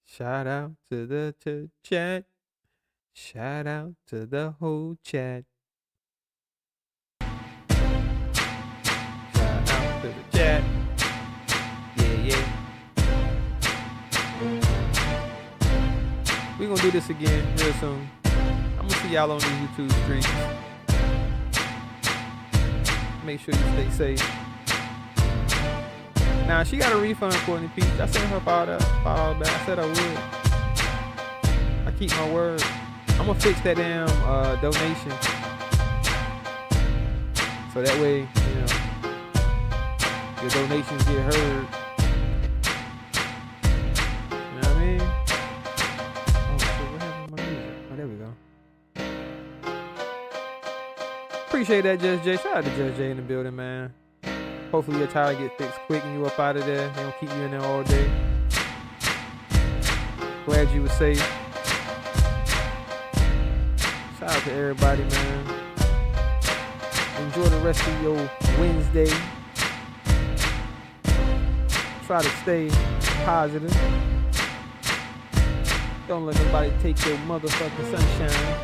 Shout out to the chat. Shout out to the whole chat. To the chat. Yeah. We're gonna do this again real soon. I'm gonna see y'all on the YouTube streets. Make sure you stay safe. Now, she got a refund, Courtney Peach. I sent her $5 back. I said I would. I keep my word. I'm gonna fix that damn donation. So that way, you know, your donations get heard. You know what I mean? Oh shit, what happened to my music? Oh, there we go. Appreciate that, Just J. Shout out to Just J in the building, man. Hopefully your tire get fixed quick and you up out of there. They don't keep you in there all day. Glad you were safe. Shout out to everybody, man. Enjoy the rest of your Wednesday. Try to stay positive. Don't let nobody take your motherfucking sunshine.